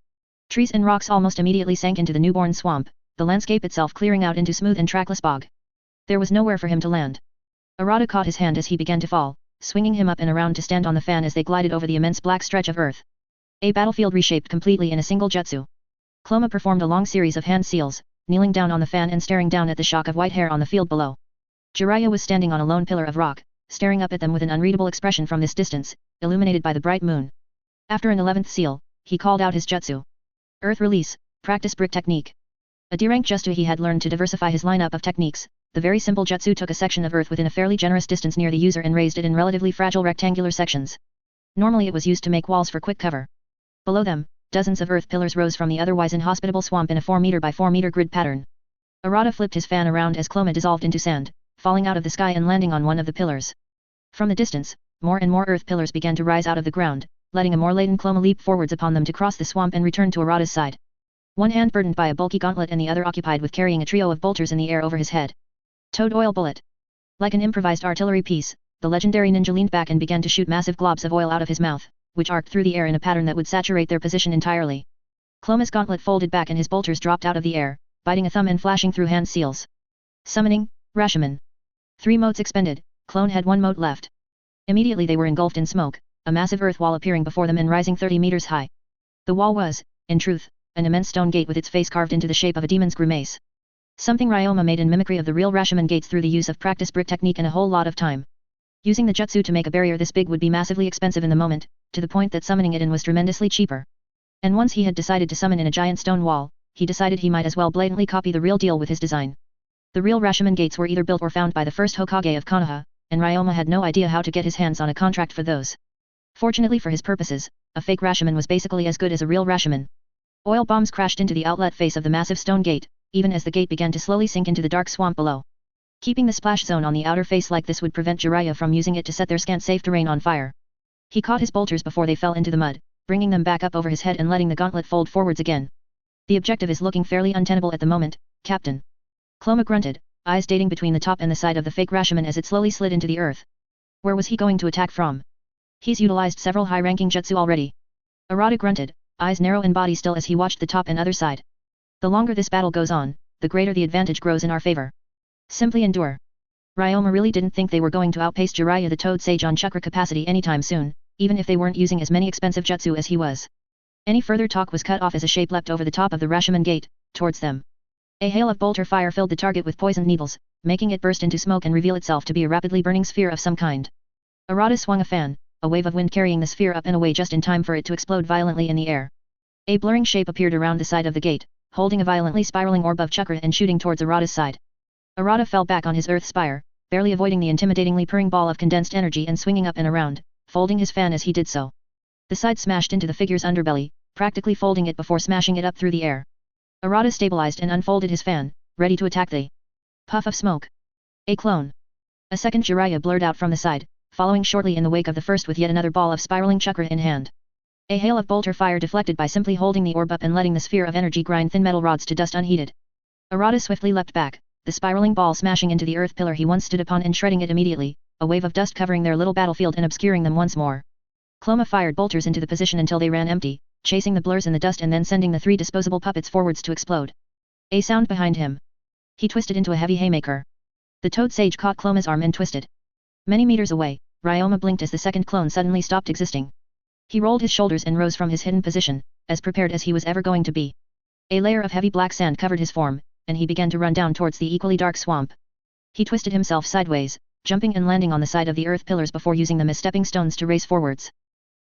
Speaker 1: Trees and rocks almost immediately sank into the newborn swamp, the landscape itself clearing out into smooth and trackless bog. There was nowhere for him to land. Arata caught his hand as he began to fall, swinging him up and around to stand on the fan as they glided over the immense black stretch of earth. A battlefield reshaped completely in a single jutsu. Cloma performed a long series of hand seals, kneeling down on the fan and staring down at the shock of white hair on the field below. Jiraiya was standing on a lone pillar of rock, staring up at them with an unreadable expression from this distance, illuminated by the bright moon. After an 11th seal, he called out his jutsu. Earth Release, Practice Brick Technique. A D-rank jutsu he had learned to diversify his lineup of techniques. The very simple jutsu took a section of earth within a fairly generous distance near the user and raised it in relatively fragile rectangular sections. Normally it was used to make walls for quick cover. Below them, dozens of earth pillars rose from the otherwise inhospitable swamp in a 4 meter by 4 meter grid pattern. Arata flipped his fan around as Cloma dissolved into sand, falling out of the sky and landing on one of the pillars. From the distance, more and more earth pillars began to rise out of the ground, letting a more laden Cloma leap forwards upon them to cross the swamp and return to Arata's side. One hand burdened by a bulky gauntlet and the other occupied with carrying a trio of bolters in the air over his head. Toad oil bullet. Like an improvised artillery piece, the legendary ninja leaned back and began to shoot massive globs of oil out of his mouth, which arced through the air in a pattern that would saturate their position entirely. Cloma's gauntlet folded back and his bolters dropped out of the air, biting a thumb and flashing through hand seals. Summoning, Rashomon. 3 motes expended, Clone had 1 mote left. Immediately they were engulfed in smoke, a massive earth wall appearing before them and rising 30 meters high. The wall was, in truth, an immense stone gate with its face carved into the shape of a demon's grimace. Something Ryoma made in mimicry of the real Rashomon gates through the use of practice brick technique and a whole lot of time. Using the jutsu to make a barrier this big would be massively expensive in the moment, to the point that summoning it in was tremendously cheaper. And once he had decided to summon in a giant stone wall, he decided he might as well blatantly copy the real deal with his design. The real Rashomon gates were either built or found by the first Hokage of Konoha, and Ryoma had no idea how to get his hands on a contract for those. Fortunately for his purposes, a fake Rashomon was basically as good as a real Rashomon. Oil bombs crashed into the outlet face of the massive stone gate, even as the gate began to slowly sink into the dark swamp below. Keeping the splash zone on the outer face like this would prevent Jiraiya from using it to set their scant safe terrain on fire. He caught his bolters before they fell into the mud, bringing them back up over his head and letting the gauntlet fold forwards again. The objective is looking fairly untenable at the moment, Captain. Cloma grunted, eyes dating between the top and the side of the fake Rashomon as it slowly slid into the earth. Where was he going to attack from? He's utilized several high-ranking jutsu already. Arata grunted, eyes narrow and body still as he watched the top and other side. The longer this battle goes on, the greater the advantage grows in our favor. Simply endure. Ryoma really didn't think they were going to outpace Jiraiya the Toad Sage on chakra capacity anytime soon, even if they weren't using as many expensive jutsu as he was. Any further talk was cut off as a shape leapt over the top of the Rashomon gate, towards them. A hail of bolter fire filled the target with poisoned needles, making it burst into smoke and reveal itself to be a rapidly burning sphere of some kind. Arata swung a fan, a wave of wind carrying the sphere up and away just in time for it to explode violently in the air. A blurring shape appeared around the side of the gate, holding a violently spiraling orb of chakra and shooting towards Arata's side. Arata fell back on his earth spire, barely avoiding the intimidatingly purring ball of condensed energy and swinging up and around, folding his fan as he did so. The side smashed into the figure's underbelly, practically folding it before smashing it up through the air. Arata stabilized and unfolded his fan, ready to attack the puff of smoke. A clone. A second Jiraiya blurred out from the side, following shortly in the wake of the first with yet another ball of spiraling chakra in hand. A hail of bolter fire deflected by simply holding the orb up and letting the sphere of energy grind thin metal rods to dust unheeded. Arata swiftly leapt back, the spiraling ball smashing into the earth pillar he once stood upon and shredding it immediately, a wave of dust covering their little battlefield and obscuring them once more. Cloma fired bolters into the position until they ran empty, chasing the blurs in the dust and then sending the 3 disposable puppets forwards to explode. A sound behind him. He twisted into a heavy haymaker. The Toad Sage caught Cloma's arm and twisted. Many meters away, Ryoma blinked as the second clone suddenly stopped existing. He rolled his shoulders and rose from his hidden position, as prepared as he was ever going to be. A layer of heavy black sand covered his form, and he began to run down towards the equally dark swamp. He twisted himself sideways, jumping and landing on the side of the earth pillars before using them as stepping stones to race forwards.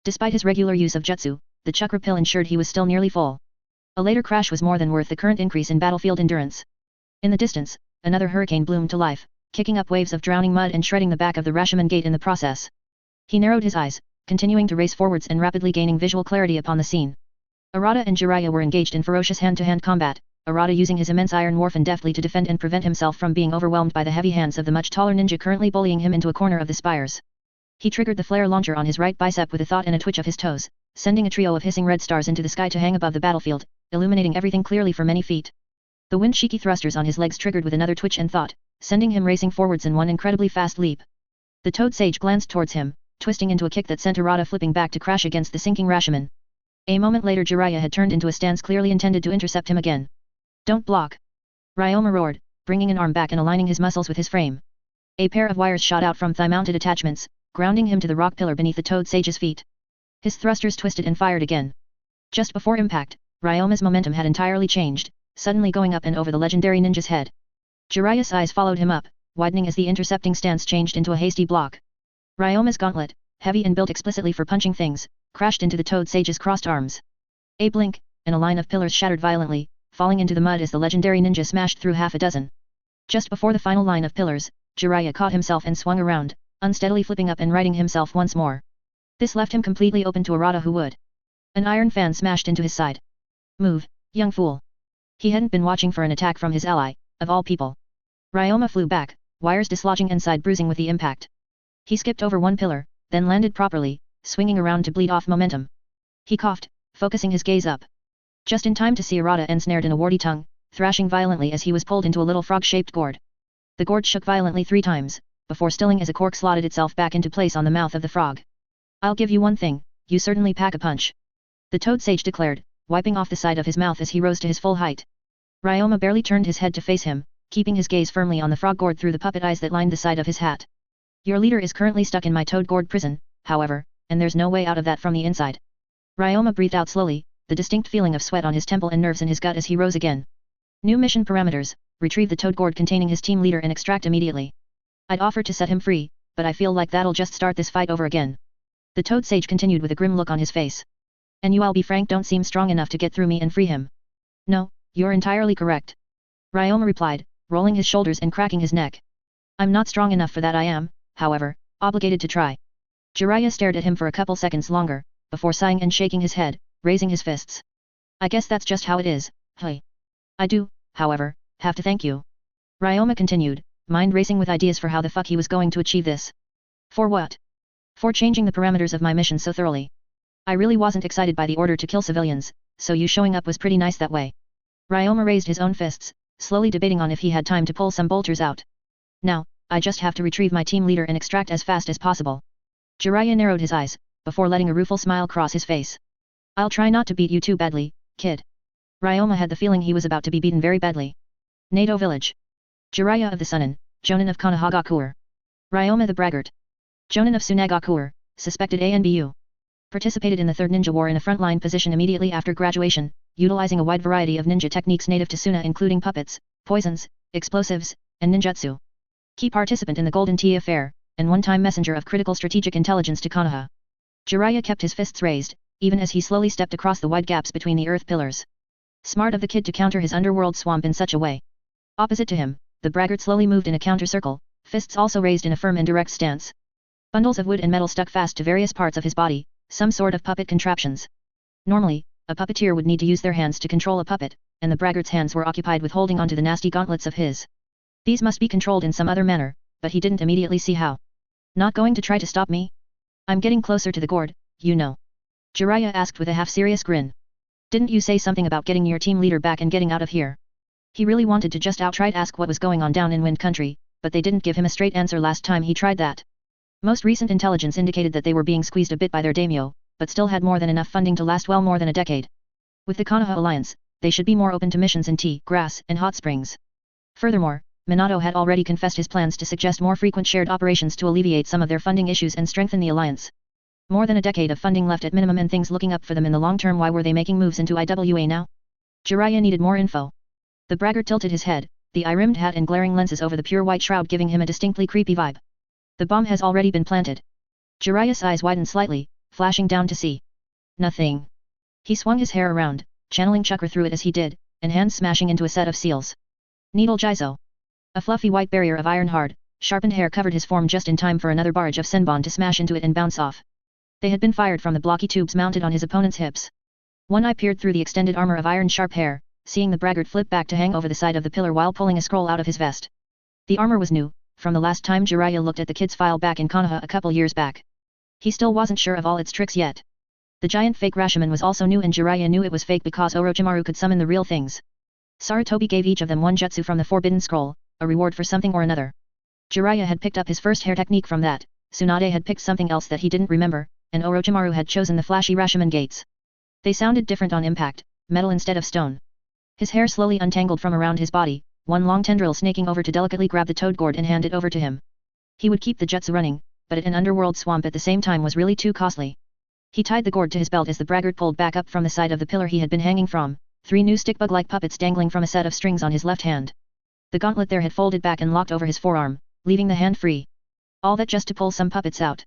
Speaker 1: Despite his regular use of jutsu, the chakra pill ensured he was still nearly full. A later crash was more than worth the current increase in battlefield endurance. In the distance, another hurricane bloomed to life, kicking up waves of drowning mud and shredding the back of the Rashomon gate in the process. He narrowed his eyes, continuing to race forwards and rapidly gaining visual clarity upon the scene. Arata and Jiraiya were engaged in ferocious hand-to-hand combat, Arata using his immense iron warfan deftly to defend and prevent himself from being overwhelmed by the heavy hands of the much taller ninja currently bullying him into a corner of the spires. He triggered the flare launcher on his right bicep with a thought and a twitch of his toes, sending a trio of hissing red stars into the sky to hang above the battlefield, illuminating everything clearly for many feet. The wind shiki thrusters on his legs triggered with another twitch and thought, sending him racing forwards in one incredibly fast leap. The Toad Sage glanced towards him, twisting into a kick that sent Arata flipping back to crash against the sinking Rashomon. A moment later Jiraiya had turned into a stance clearly intended to intercept him again. Don't block! Ryoma roared, bringing an arm back and aligning his muscles with his frame. A pair of wires shot out from thigh-mounted attachments, grounding him to the rock pillar beneath the Toad Sage's feet. His thrusters twisted and fired again. Just before impact, Ryoma's momentum had entirely changed, suddenly going up and over the legendary ninja's head. Jiraiya's eyes followed him up, widening as the intercepting stance changed into a hasty block. Ryoma's gauntlet, heavy and built explicitly for punching things, crashed into the Toad Sage's crossed arms. A blink, and a line of pillars shattered violently, falling into the mud as the legendary ninja smashed through half a dozen. Just before the final line of pillars, Jiraiya caught himself and swung around, unsteadily flipping up and righting himself once more. This left him completely open to Arata who would. An iron fan smashed into his side. Move, young fool. He hadn't been watching for an attack from his ally, of all people. Ryoma flew back, wires dislodging and side bruising with the impact. He skipped over one pillar, then landed properly, swinging around to bleed off momentum. He coughed, focusing his gaze up. Just in time to see Arata ensnared in a warty tongue, thrashing violently as he was pulled into a little frog-shaped gourd. The gourd shook violently 3 times, before stilling as a cork slotted itself back into place on the mouth of the frog. I'll give you one thing, you certainly pack a punch. The Toad Sage declared, wiping off the side of his mouth as he rose to his full height. Ryoma barely turned his head to face him, keeping his gaze firmly on the frog gourd through the puppet eyes that lined the side of his hat. Your leader is currently stuck in my toad gourd prison, however, and there's no way out of that from the inside. Ryoma breathed out slowly, the distinct feeling of sweat on his temple and nerves in his gut as he rose again. New mission parameters, retrieve the toad gourd containing his team leader and extract immediately. I'd offer to set him free, but I feel like that'll just start this fight over again. The Toad Sage continued with a grim look on his face. And you, I'll be frank, don't seem strong enough to get through me and free him. No, you're entirely correct. Ryoma replied, rolling his shoulders and cracking his neck. I'm not strong enough for that. I am, however, obligated to try. Jiraiya stared at him for a couple seconds longer, before sighing and shaking his head, raising his fists. I guess that's just how it is, hey. I do, however, have to thank you. Ryoma continued, mind racing with ideas for how the fuck he was going to achieve this. For what? For changing the parameters of my mission so thoroughly. I really wasn't excited by the order to kill civilians, so you showing up was pretty nice that way. Ryoma raised his own fists, slowly debating on if he had time to pull some bolters out. Now, I just have to retrieve my team leader and extract as fast as possible. Jiraiya narrowed his eyes, before letting a rueful smile cross his face. I'll try not to beat you too badly, kid. Ryoma had the feeling he was about to be beaten very badly. Nato Village. Jiraiya of the Sunin, Jonin of Konohagakuer. Ryoma the Braggart. Jonin of Sunagakuer, suspected ANBU. Participated in the Third Ninja War in a frontline position immediately after graduation, utilizing a wide variety of ninja techniques native to Suna including puppets, poisons, explosives, and ninjutsu. Key participant in the Golden Tea Affair, and one-time messenger of critical strategic intelligence to Konoha. Jiraiya kept his fists raised, even as he slowly stepped across the wide gaps between the earth pillars. Smart of the kid to counter his underworld swamp in such a way. Opposite to him, the braggart slowly moved in a counter-circle, fists also raised in a firm and direct stance. Bundles of wood and metal stuck fast to various parts of his body, some sort of puppet contraptions. Normally, a puppeteer would need to use their hands to control a puppet, and the braggart's hands were occupied with holding onto the nasty gauntlets of his. These must be controlled in some other manner, but he didn't immediately see how. Not going to try to stop me? I'm getting closer to the gourd, you know. Jiraiya asked with a half-serious grin. Didn't you say something about getting your team leader back and getting out of here? He really wanted to just outright ask what was going on down in Wind Country, but they didn't give him a straight answer last time he tried that. Most recent intelligence indicated that they were being squeezed a bit by their daimyo, but still had more than enough funding to last well more than a decade. With the Konoha alliance, they should be more open to missions in tea, grass, and hot springs. Furthermore, Minato had already confessed his plans to suggest more frequent shared operations to alleviate some of their funding issues and strengthen the alliance. More than a decade of funding left at minimum and things looking up for them in the long term. Why were they making moves into IWA now? Jiraiya needed more info. The braggart tilted his head, the eye-rimmed hat and glaring lenses over the pure white shroud giving him a distinctly creepy vibe. The bomb has already been planted. Jiraiya's eyes widened slightly, flashing down to see. Nothing. He swung his hair around, channeling chakra through it as he did, and hands smashing into a set of seals. Needle Jizo. A fluffy white barrier of iron hard, sharpened hair covered his form just in time for another barge of Senbon to smash into it and bounce off. They had been fired from the blocky tubes mounted on his opponent's hips. One eye peered through the extended armor of iron-sharp hair, seeing the braggart flip back to hang over the side of the pillar while pulling a scroll out of his vest. The armor was new, from the last time Jiraiya looked at the kid's file back in Konoha a couple years back. He still wasn't sure of all its tricks yet. The giant fake Rashomon was also new and Jiraiya knew it was fake because Orochimaru could summon the real things. Sarutobi gave each of them one jutsu from the Forbidden Scroll, a reward for something or another. Jiraiya had picked up his first hair technique from that, Tsunade had picked something else that he didn't remember, and Orochimaru had chosen the flashy Rashomon gates. They sounded different on impact, metal instead of stone. His hair slowly untangled from around his body, one long tendril snaking over to delicately grab the toad gourd and hand it over to him. He would keep the jutsu running, but an underworld swamp at the same time was really too costly. He tied the gourd to his belt as the braggart pulled back up from the side of the pillar he had been hanging from, 3 new stickbug-like puppets dangling from a set of strings on his left hand. The gauntlet there had folded back and locked over his forearm, leaving the hand free. All that just to pull some puppets out.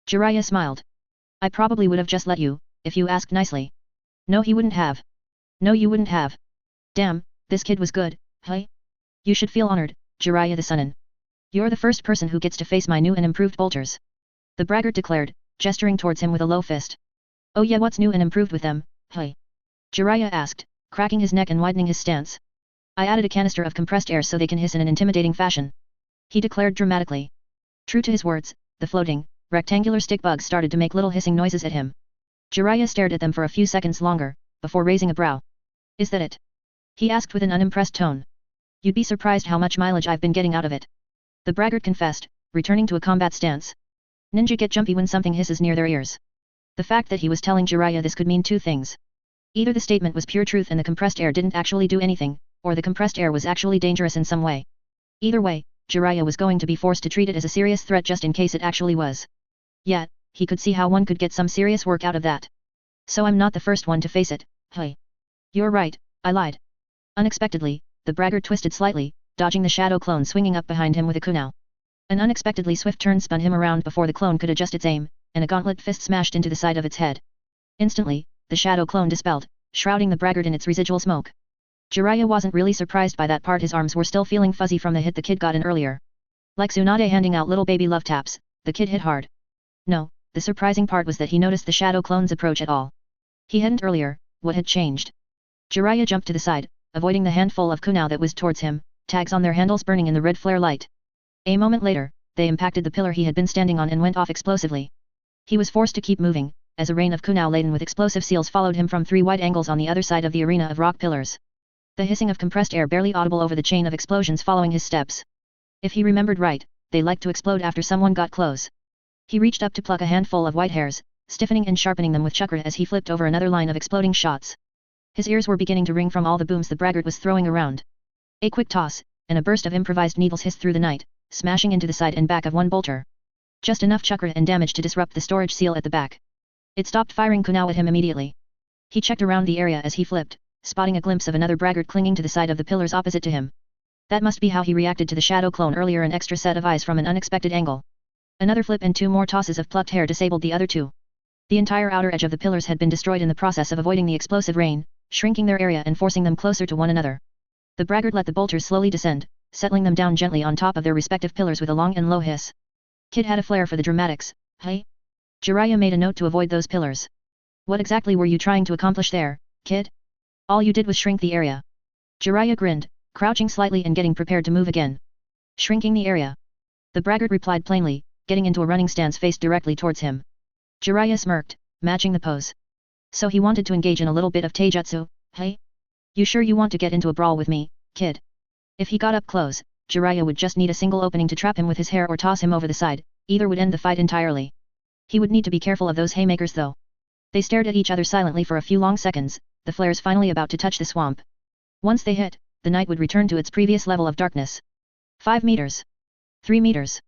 Speaker 1: Jiraiya smiled. I probably would have just let you, if you asked nicely. No, he wouldn't have. No, you wouldn't have. Damn, this kid was good, hey? You should feel honored, Jiraiya the Sunin. You're the first person who gets to face my new and improved bolters. The braggart declared, gesturing towards him with a low fist. Oh yeah, what's new and improved with them, hey? Jiraiya asked, cracking his neck and widening his stance. I added a canister of compressed air so they can hiss in an intimidating fashion. He declared dramatically. True to his words, the floating, rectangular stick bugs started to make little hissing noises at him. Jiraiya stared at them for a few seconds longer, before raising a brow. Is that it? He asked with an unimpressed tone. You'd be surprised how much mileage I've been getting out of it. The braggart confessed, returning to a combat stance. Ninja get jumpy when something hisses near their ears. The fact that he was telling Jiraiya this could mean 2 things. Either the statement was pure truth and the compressed air didn't actually do anything, or the compressed air was actually dangerous in some way. Either way, Jiraiya was going to be forced to treat it as a serious threat just in case it actually was. Yet, he could see how one could get some serious work out of that. So I'm not the first one to face it, hey. You're right, I lied. Unexpectedly, the braggart twisted slightly, dodging the shadow clone swinging up behind him with a kunai. An unexpectedly swift turn spun him around before the clone could adjust its aim, and a gauntlet fist smashed into the side of its head. Instantly, the shadow clone dispelled, shrouding the braggart in its residual smoke. Jiraiya wasn't really surprised by that part. His arms were still feeling fuzzy from the hit the kid got in earlier. Like Tsunade handing out little baby love taps, the kid hit hard. No, the surprising part was that he noticed the shadow clone's approach at all. He hadn't earlier. What had changed? Jiraiya jumped to the side, avoiding the handful of kunai that whizzed towards him, tags on their handles burning in the red flare light. A moment later, they impacted the pillar he had been standing on and went off explosively. He was forced to keep moving, as a rain of kunai laden with explosive seals followed him from 3 wide angles on the other side of the arena of rock pillars. The hissing of compressed air barely audible over the chain of explosions following his steps. If he remembered right, they liked to explode after someone got close. He reached up to pluck a handful of white hairs, stiffening and sharpening them with chakra as he flipped over another line of exploding shots. His ears were beginning to ring from all the booms the braggart was throwing around. A quick toss, and a burst of improvised needles hissed through the night, smashing into the side and back of one bolter. Just enough chakra and damage to disrupt the storage seal at the back. It stopped firing kunai at him immediately. He checked around the area as he flipped, spotting a glimpse of another braggart clinging to the side of the pillars opposite to him. That must be how he reacted to the shadow clone earlier, an extra set of eyes from an unexpected angle. Another flip and 2 more tosses of plucked hair disabled the other 2. The entire outer edge of the pillars had been destroyed in the process of avoiding the explosive rain, shrinking their area and forcing them closer to one another. The braggart let the bolters slowly descend, settling them down gently on top of their respective pillars with a long and low hiss. Kid had a flair for the dramatics, hey? Jiraiya made a note to avoid those pillars. What exactly were you trying to accomplish there, kid? All you did was shrink the area. Jiraiya grinned, crouching slightly and getting prepared to move again. Shrinking the area. The braggart replied plainly, getting into a running stance faced directly towards him. Jiraiya smirked, matching the pose. So he wanted to engage in a little bit of taijutsu, hey? You sure you want to get into a brawl with me, kid? If he got up close, Jiraiya would just need a single opening to trap him with his hair or toss him over the side, either would end the fight entirely. He would need to be careful of those haymakers though. They stared at each other silently for a few long seconds, the flares finally about to touch the swamp. Once they hit, the night would return to its previous level of darkness. 5 meters. 3 meters.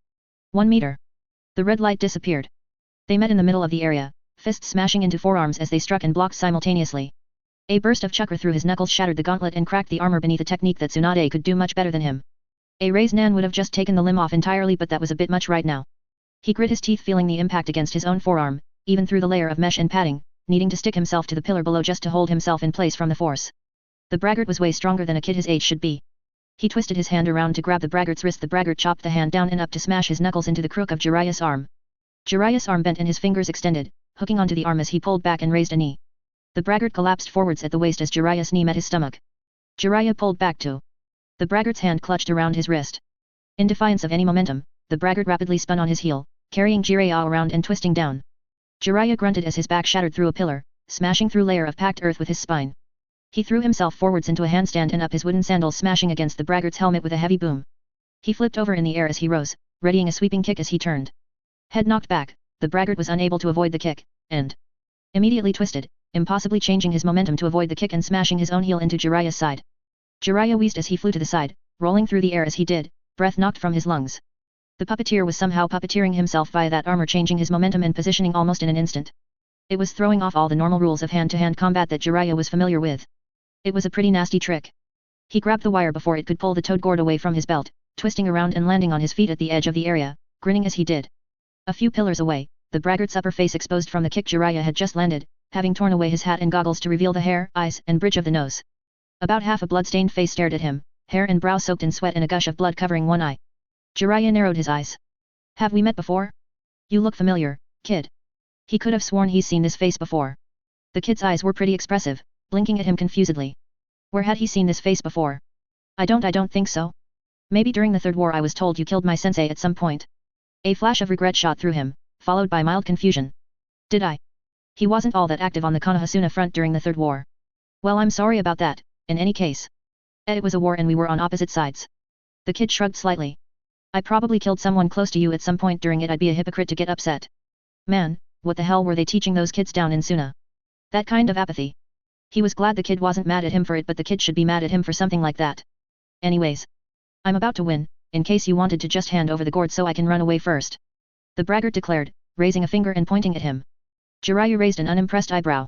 Speaker 1: 1 meter. The red light disappeared. They met in the middle of the area, fists smashing into forearms as they struck and blocked simultaneously. A burst of chakra through his knuckles shattered the gauntlet and cracked the armor beneath, a technique that Tsunade could do much better than him. A raised Nan would have just taken the limb off entirely, but that was a bit much right now. He grit his teeth, feeling the impact against his own forearm, even through the layer of mesh and padding, needing to stick himself to the pillar below just to hold himself in place from the force. The braggart was way stronger than a kid his age should be. He twisted his hand around to grab the braggart's wrist. The braggart chopped the hand down and up to smash his knuckles into the crook of Jiraiya's arm. Jiraiya's arm bent and his fingers extended, hooking onto the arm as he pulled back and raised a knee. The braggart collapsed forwards at the waist as Jiraiya's knee met his stomach. Jiraiya pulled back too. The braggart's hand clutched around his wrist. In defiance of any momentum, the braggart rapidly spun on his heel, carrying Jiraiya around and twisting down. Jiraiya grunted as his back shattered through a pillar, smashing through layer of packed earth with his spine. He threw himself forwards into a handstand and up his wooden sandals, smashing against the braggart's helmet with a heavy boom. He flipped over in the air as he rose, readying a sweeping kick as he turned. Head knocked back, the braggart was unable to avoid the kick, and immediately twisted, impossibly changing his momentum to avoid the kick and smashing his own heel into Jiraiya's side. Jiraiya wheezed as he flew to the side, rolling through the air as he did, breath knocked from his lungs. The puppeteer was somehow puppeteering himself via that armor, changing his momentum and positioning almost in an instant. It was throwing off all the normal rules of hand-to-hand combat that Jiraiya was familiar with. It was a pretty nasty trick. He grabbed the wire before it could pull the toad gourd away from his belt, twisting around and landing on his feet at the edge of the area, grinning as he did. A few pillars away, the braggart's upper face exposed from the kick Jiraiya had just landed, having torn away his hat and goggles to reveal the hair, eyes, and bridge of the nose. About half a blood-stained face stared at him, hair and brow soaked in sweat and a gush of blood covering one eye. Jiraiya narrowed his eyes. Have we met before? You look familiar, kid. He could have sworn he's seen this face before. The kid's eyes were pretty expressive, blinking at him confusedly. Where had he seen this face before? I don't think so. Maybe during the Third War I was told you killed my sensei at some point. A flash of regret shot through him, followed by mild confusion. Did I? He wasn't all that active on the Konohasuna front during the Third War. Well, I'm sorry about that, in any case. It was a war and we were on opposite sides. The kid shrugged slightly. I probably killed someone close to you at some point during it. I'd be a hypocrite to get upset. Man, what the hell were they teaching those kids down in Suna? That kind of apathy. He was glad the kid wasn't mad at him for it, but the kid should be mad at him for something like that. Anyways. I'm about to win, in case you wanted to just hand over the gourd so I can run away first. The braggart declared, raising a finger and pointing at him. Jiraiya raised an unimpressed eyebrow.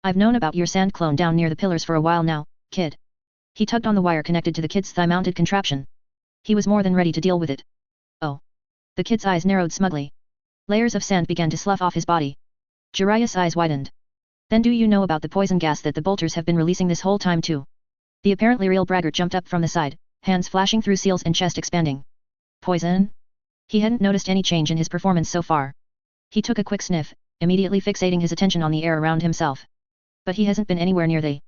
Speaker 1: I've known about your sand clone down near the pillars for a while now, kid. He tugged on the wire connected to the kid's thigh-mounted contraption. He was more than ready to deal with it. Oh. The kid's eyes narrowed smugly. Layers of sand began to slough off his body. Jiraiya's eyes widened. Then do you know about the poison gas that the bolters have been releasing this whole time too? The apparently real braggart jumped up from the side, hands flashing through seals and chest expanding. Poison? He hadn't noticed any change in his performance so far. He took a quick sniff, immediately fixating his attention on the air around himself. But he hasn't been anywhere near the...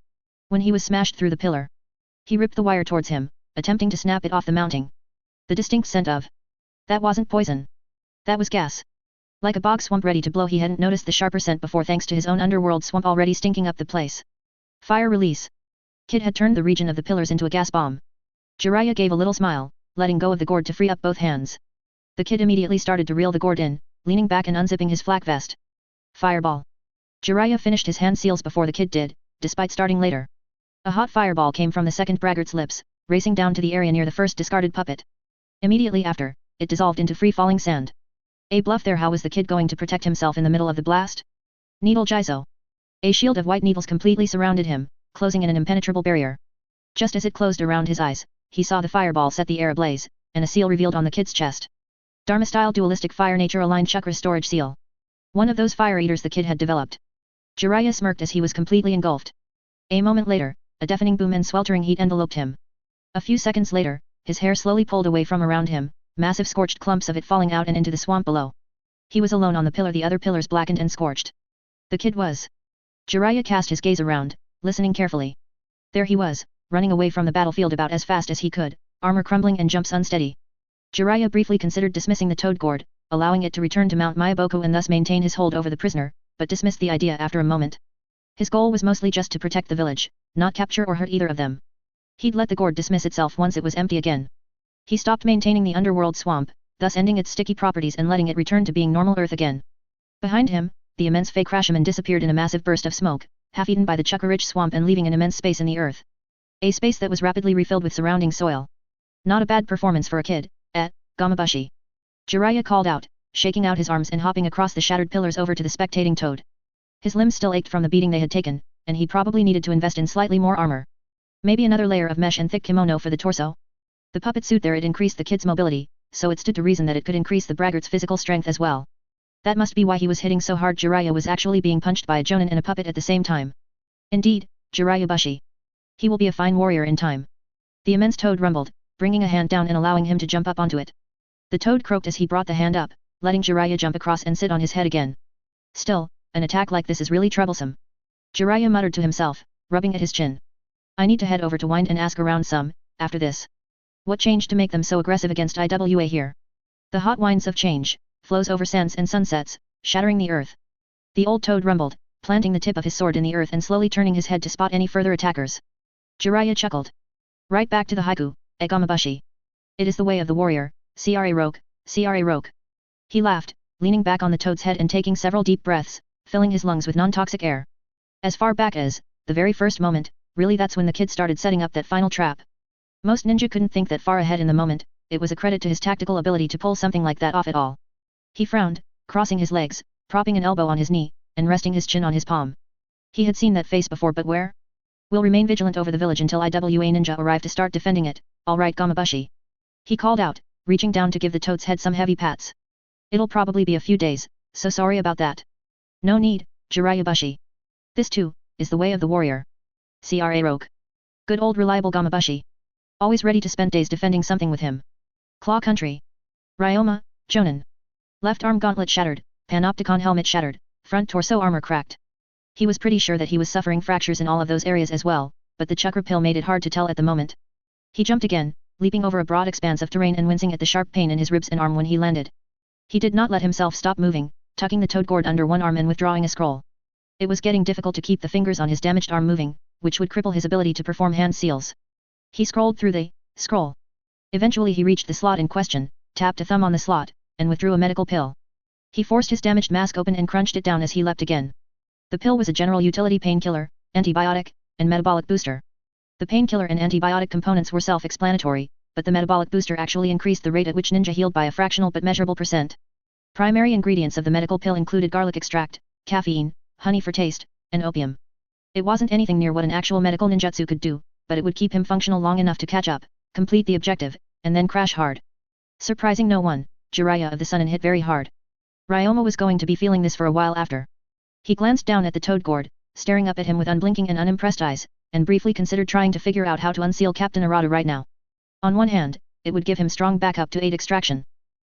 Speaker 1: When he was smashed through the pillar. He ripped the wire towards him, attempting to snap it off the mounting. The distinct scent of... That wasn't poison. That was gas. Like a bog swamp ready to blow, he hadn't noticed the sharper scent before thanks to his own underworld swamp already stinking up the place. Fire release. Kid had turned the region of the pillars into a gas bomb. Jiraiya gave a little smile, letting go of the gourd to free up both hands. The kid immediately started to reel the gourd in, leaning back and unzipping his flak vest. Fireball. Jiraiya finished his hand seals before the kid did, despite starting later. A hot fireball came from the second braggart's lips, racing down to the area near the first discarded puppet. Immediately after, it dissolved into free-falling sand. A bluff there. How was the kid going to protect himself in the middle of the blast? Needle Jizo. A shield of white needles completely surrounded him, closing in an impenetrable barrier. Just as it closed around his eyes, he saw the fireball set the air ablaze, and a seal revealed on the kid's chest. Dharma-style dualistic fire nature-aligned chakra storage seal. One of those fire eaters the kid had developed. Jiraiya smirked as he was completely engulfed. A moment later, a deafening boom and sweltering heat enveloped him. A few seconds later, his hair slowly pulled away from around him, massive scorched clumps of it falling out and into the swamp below. He was alone on the pillar, the other pillars blackened and scorched. The kid was. Jiraiya cast his gaze around, listening carefully. There he was, running away from the battlefield about as fast as he could, armor crumbling and jumps unsteady. Jiraiya briefly considered dismissing the toad gourd, allowing it to return to Mount Myaboku and thus maintain his hold over the prisoner, but dismissed the idea after a moment. His goal was mostly just to protect the village, not capture or hurt either of them. He'd let the gourd dismiss itself once it was empty again. He stopped maintaining the underworld swamp, thus ending its sticky properties and letting it return to being normal earth again. Behind him, the immense fake Rashomon disappeared in a massive burst of smoke, half-eaten by the chakra-rich swamp and leaving an immense space in the earth. A space that was rapidly refilled with surrounding soil. Not a bad performance for a kid, Gamabushi. Jiraiya called out, shaking out his arms and hopping across the shattered pillars over to the spectating toad. His limbs still ached from the beating they had taken, and he probably needed to invest in slightly more armor. Maybe another layer of mesh and thick kimono for the torso? The puppet suit there, it increased the kid's mobility, so it stood to reason that it could increase the braggart's physical strength as well. That must be why he was hitting so hard. Jiraiya was actually being punched by a jonin and a puppet at the same time. Indeed, Jiraiya Bushi. He will be a fine warrior in time. The immense toad rumbled, bringing a hand down and allowing him to jump up onto it. The toad croaked as he brought the hand up, letting Jiraiya jump across and sit on his head again. Still, an attack like this is really troublesome. Jiraiya muttered to himself, rubbing at his chin. I need to head over to Wind and ask around some, after this. What changed to make them so aggressive against IWA here? The hot winds of change, flows over sands and sunsets, shattering the earth. The old toad rumbled, planting the tip of his sword in the earth and slowly turning his head to spot any further attackers. Jiraiya chuckled. Right back to the haiku, Egamabushi. It is the way of the warrior, Cra Roke, Cra Roke. He laughed, leaning back on the toad's head and taking several deep breaths, filling his lungs with non-toxic air. As far back as, the very first moment, really that's when the kid started setting up that final trap. Most ninja couldn't think that far ahead in the moment, it was a credit to his tactical ability to pull something like that off at all. He frowned, crossing his legs, propping an elbow on his knee, and resting his chin on his palm. He had seen that face before, but where? We'll remain vigilant over the village until IWA Ninja arrive to start defending it, alright Gamabushi. He called out, reaching down to give the toad's head some heavy pats. It'll probably be a few days, so sorry about that. No need, Jiraiyabushi. This too, is the way of the warrior. CRA Rogue. Good old reliable Gamabushi. Always ready to spend days defending something with him. Claw Country. Ryoma, Jonin. Left arm gauntlet shattered, panopticon helmet shattered, front torso armor cracked. He was pretty sure that he was suffering fractures in all of those areas as well, but the chakra pill made it hard to tell at the moment. He jumped again, leaping over a broad expanse of terrain and wincing at the sharp pain in his ribs and arm when he landed. He did not let himself stop moving, tucking the toad gourd under one arm and withdrawing a scroll. It was getting difficult to keep the fingers on his damaged arm moving, which would cripple his ability to perform hand seals. He scrolled through the scroll. Eventually he reached the slot in question, tapped a thumb on the slot, and withdrew a medical pill. He forced his damaged mask open and crunched it down as he leapt again. The pill was a general utility painkiller, antibiotic, and metabolic booster. The painkiller and antibiotic components were self-explanatory, but the metabolic booster actually increased the rate at which Ninja healed by a fractional but measurable percent. Primary ingredients of the medical pill included garlic extract, caffeine, honey for taste, and opium. It wasn't anything near what an actual medical ninjutsu could do, but it would keep him functional long enough to catch up, complete the objective, and then crash hard. Surprising no one, Jiraiya of the Sun hit very hard. Ryoma was going to be feeling this for a while after. He glanced down at the toad gourd, staring up at him with unblinking and unimpressed eyes, and briefly considered trying to figure out how to unseal Captain Arata right now. On one hand, it would give him strong backup to aid extraction.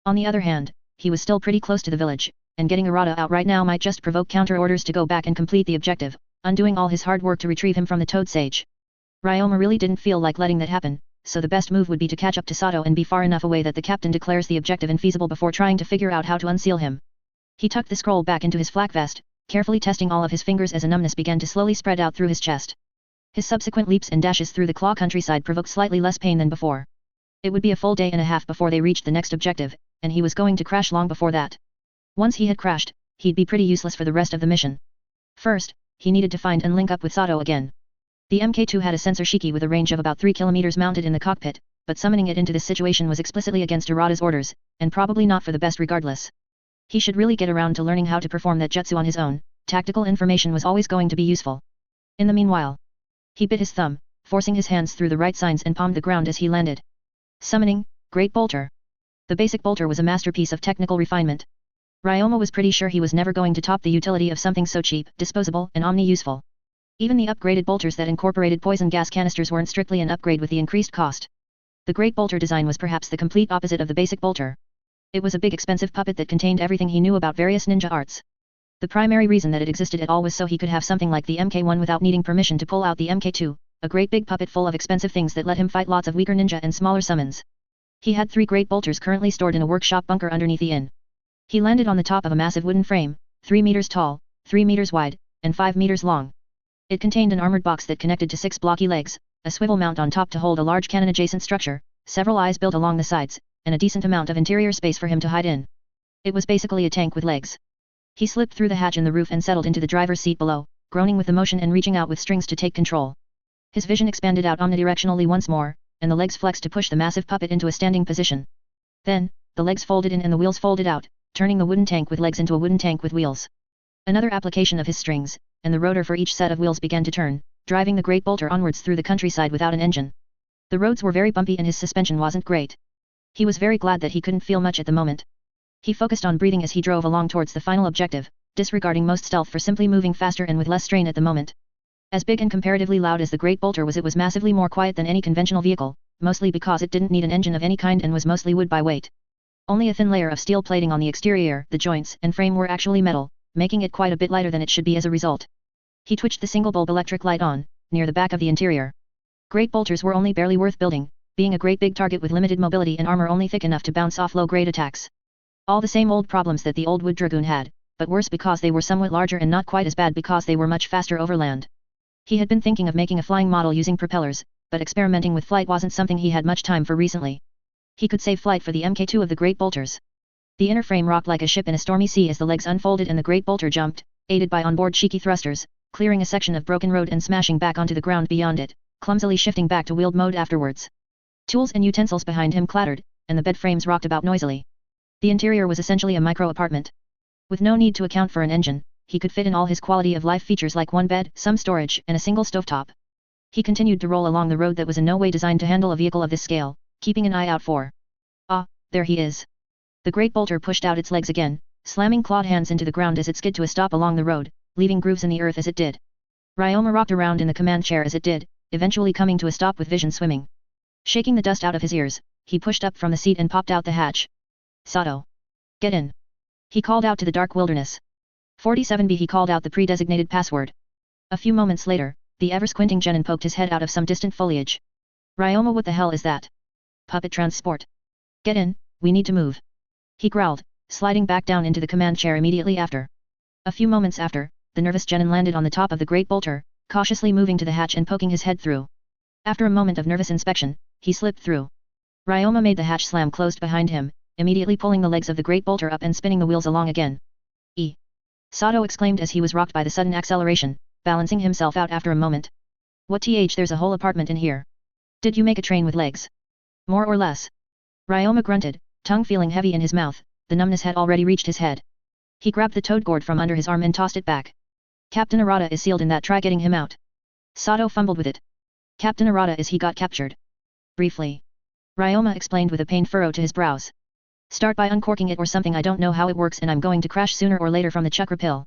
Speaker 1: On the other hand, he was still pretty close to the village, and getting Arata out right now might just provoke counter orders to go back and complete the objective, undoing all his hard work to retrieve him from the toad sage. Ryoma really didn't feel like letting that happen, so the best move would be to catch up to Sato and be far enough away that the captain declares the objective infeasible before trying to figure out how to unseal him. He tucked the scroll back into his flak vest, carefully testing all of his fingers as a numbness began to slowly spread out through his chest. His subsequent leaps and dashes through the claw countryside provoked slightly less pain than before. It would be a full day and a half before they reached the next objective, and he was going to crash long before that. Once he had crashed, he'd be pretty useless for the rest of the mission. First, he needed to find and link up with Sato again. The MK2 had a sensor shiki with a range of about 3 kilometers mounted in the cockpit, but summoning it into this situation was explicitly against Arata's orders, and probably not for the best regardless. He should really get around to learning how to perform that jutsu on his own. Tactical information was always going to be useful. In the meanwhile, he bit his thumb, forcing his hands through the right signs and palmed the ground as he landed. Summoning, Great Bolter. The basic bolter was a masterpiece of technical refinement. Ryoma was pretty sure he was never going to top the utility of something so cheap, disposable, and omni-useful. Even the upgraded bolters that incorporated poison gas canisters weren't strictly an upgrade with the increased cost. The Great Bolter design was perhaps the complete opposite of the basic bolter. It was a big expensive puppet that contained everything he knew about various ninja arts. The primary reason that it existed at all was so he could have something like the MK1 without needing permission to pull out the MK2, a great big puppet full of expensive things that let him fight lots of weaker ninja and smaller summons. He had 3 great bolters currently stored in a workshop bunker underneath the inn. He landed on the top of a massive wooden frame, 3 meters tall, 3 meters wide, and 5 meters long. It contained an armored box that connected to 6 blocky legs, a swivel mount on top to hold a large cannon-adjacent structure, several eyes built along the sides, and a decent amount of interior space for him to hide in. It was basically a tank with legs. He slipped through the hatch in the roof and settled into the driver's seat below, groaning with emotion and reaching out with strings to take control. His vision expanded out omnidirectionally once more, and the legs flexed to push the massive puppet into a standing position. Then, the legs folded in and the wheels folded out, turning the wooden tank with legs into a wooden tank with wheels. Another application of his strings, and the rotor for each set of wheels began to turn, driving the Great Bolter onwards through the countryside without an engine. The roads were very bumpy and his suspension wasn't great. He was very glad that he couldn't feel much at the moment. He focused on breathing as he drove along towards the final objective, disregarding most stealth for simply moving faster and with less strain at the moment. As big and comparatively loud as the Great Bolter was, it was massively more quiet than any conventional vehicle, mostly because it didn't need an engine of any kind and was mostly wood by weight. Only a thin layer of steel plating on the exterior, the joints and frame were actually metal, making it quite a bit lighter than it should be as a result. He twitched the single bulb electric light on, near the back of the interior. Great Bolters were only barely worth building, being a great big target with limited mobility and armor only thick enough to bounce off low-grade attacks. All the same old problems that the old Wood Dragoon had, but worse because they were somewhat larger and not quite as bad because they were much faster over land. He had been thinking of making a flying model using propellers, but experimenting with flight wasn't something he had much time for recently. He could save flight for the MK2 of the Great Bolters. The inner frame rocked like a ship in a stormy sea as the legs unfolded and the Great Bolter jumped, aided by onboard shiki thrusters, clearing a section of broken road and smashing back onto the ground beyond it, clumsily shifting back to wheeled mode afterwards. Tools and utensils behind him clattered, and the bed frames rocked about noisily. The interior was essentially a micro-apartment. With no need to account for an engine, he could fit in all his quality-of-life features like one bed, some storage, and a single stovetop. He continued to roll along the road that was in no way designed to handle a vehicle of this scale, keeping an eye out for. Ah, there he is. The great bolter pushed out its legs again, slamming clawed hands into the ground as it skid to a stop along the road, leaving grooves in the earth as it did. Ryoma rocked around in the command chair as it did, eventually coming to a stop with vision swimming. Shaking the dust out of his ears, he pushed up from the seat and popped out the hatch. Sato. Get in. He called out to the dark wilderness. 47B. He called out the pre-designated password. A few moments later, the ever-squinting genin poked his head out of some distant foliage. Ryoma, what the hell is that? Puppet transport. Get in, we need to move. He growled, sliding back down into the command chair immediately after. A few moments after, the nervous genin landed on the top of the great bolter, cautiously moving to the hatch and poking his head through. After a moment of nervous inspection, he slipped through. Ryoma made the hatch slam closed behind him, immediately pulling the legs of the great bolter up and spinning the wheels along again. Sato exclaimed as he was rocked by the sudden acceleration, balancing himself out after a moment. What there's a whole apartment in here. Did you make a train with legs? More or less. Ryoma grunted, tongue feeling heavy in his mouth, the numbness had already reached his head. He grabbed the toad gourd from under his arm and tossed it back. Captain Arata is sealed in that, try getting him out. Sato fumbled with it. Captain Arata is he got captured. Briefly. Ryoma explained with a pained furrow to his brows. Start by uncorking it or something, I don't know how it works and I'm going to crash sooner or later from the chakra pill.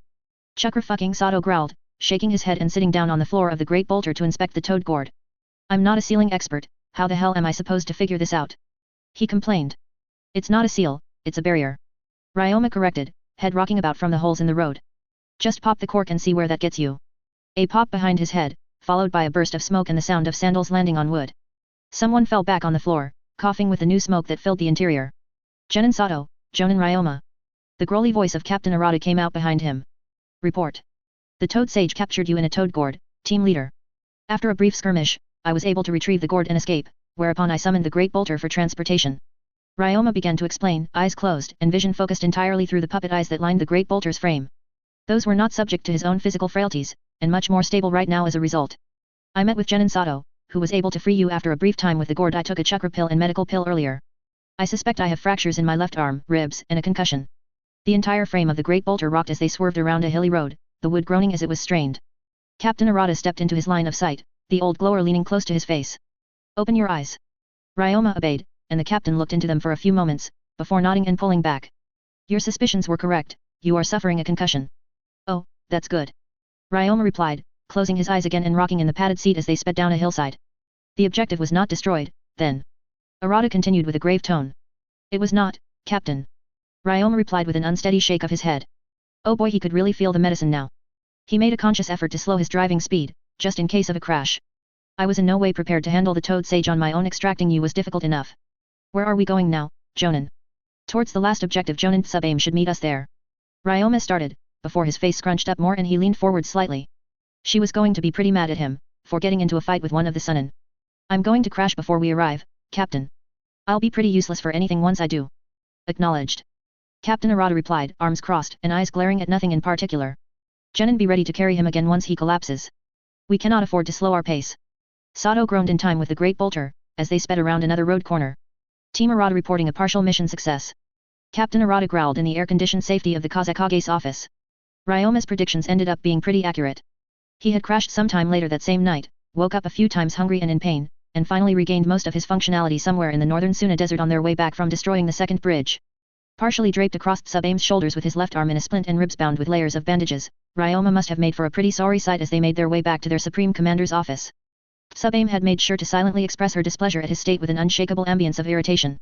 Speaker 1: Chakra fucking, Sato growled, shaking his head and sitting down on the floor of the great bolter to inspect the toad gourd. I'm not a sealing expert, how the hell am I supposed to figure this out? He complained. It's not a seal, it's a barrier. Ryoma corrected, head rocking about from the holes in the road. Just pop the cork and see where that gets you. A pop behind his head, followed by a burst of smoke and the sound of sandals landing on wood. Someone fell back on the floor, coughing with the new smoke that filled the interior. Genin Sato, Jonin Ryoma. The growly voice of Captain Arata came out behind him. Report. The Toad Sage captured you in a toad gourd, team leader. After a brief skirmish, I was able to retrieve the gourd and escape, whereupon I summoned the great bolter for transportation. Ryoma began to explain, eyes closed and vision focused entirely through the puppet eyes that lined the great bolter's frame. Those were not subject to his own physical frailties, and much more stable right now as a result. I met with Genin Sato, who was able to free you after a brief time with the gourd. I took a chakra pill and medical pill earlier. I suspect I have fractures in my left arm, ribs, and a concussion. The entire frame of the great bolter rocked as they swerved around a hilly road, the wood groaning as it was strained. Captain Arata stepped into his line of sight, the old glower leaning close to his face. Open your eyes. Ryoma obeyed, and the captain looked into them for a few moments, before nodding and pulling back. Your suspicions were correct, you are suffering a concussion. Oh, that's good. Ryoma replied, closing his eyes again and rocking in the padded seat as they sped down a hillside. The objective was not destroyed, then. Arata continued with a grave tone. It was not, Captain. Ryoma replied with an unsteady shake of his head. Oh boy, he could really feel the medicine now. He made a conscious effort to slow his driving speed, just in case of a crash. I was in no way prepared to handle the Toad Sage on my own. Extracting you was difficult enough. Where are we going now, Jonin? Towards the last objective. Jonin sub-aim should meet us there. Ryoma started, before his face scrunched up more and he leaned forward slightly. She was going to be pretty mad at him, for getting into a fight with one of the Sunin. I'm going to crash before we arrive, Captain. I'll be pretty useless for anything once I do. Acknowledged. Captain Arata replied, arms crossed and eyes glaring at nothing in particular. Genin, be ready to carry him again once he collapses. We cannot afford to slow our pace. Sato groaned in time with the great bolter, as they sped around another road corner. Team Arata reporting a partial mission success. Captain Arata growled in the air-conditioned safety of the Kazekage's office. Ryoma's predictions ended up being pretty accurate. He had crashed sometime later that same night, woke up a few times hungry and in pain, and finally regained most of his functionality somewhere in the northern Suna Desert on their way back from destroying the second bridge. Partially draped across Sub-Aim's shoulders with his left arm in a splint and ribs bound with layers of bandages, Ryoma must have made for a pretty sorry sight as they made their way back to their Supreme Commander's office. Sub-Aim had made sure to silently express her displeasure at his state with an unshakable ambience of irritation.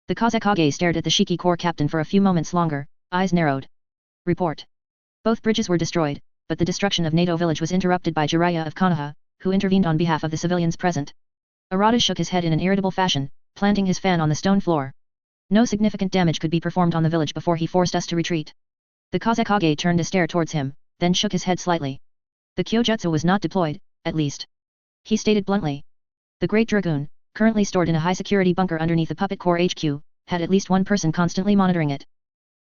Speaker 1: The Kazekage stared at the Shiki Corps captain for a few moments longer, eyes narrowed. Report. Both bridges were destroyed, but the destruction of Nato village was interrupted by Jiraiya of Konoha, who intervened on behalf of the civilians present. Arata shook his head in an irritable fashion, planting his fan on the stone floor. No significant damage could be performed on the village before he forced us to retreat. The Kazekage turned to stare towards him, then shook his head slightly. The Kyojutsu was not deployed, at least. He stated bluntly. The Great Dragoon, currently stored in a high-security bunker underneath the Puppet Corps HQ, had at least one person constantly monitoring it.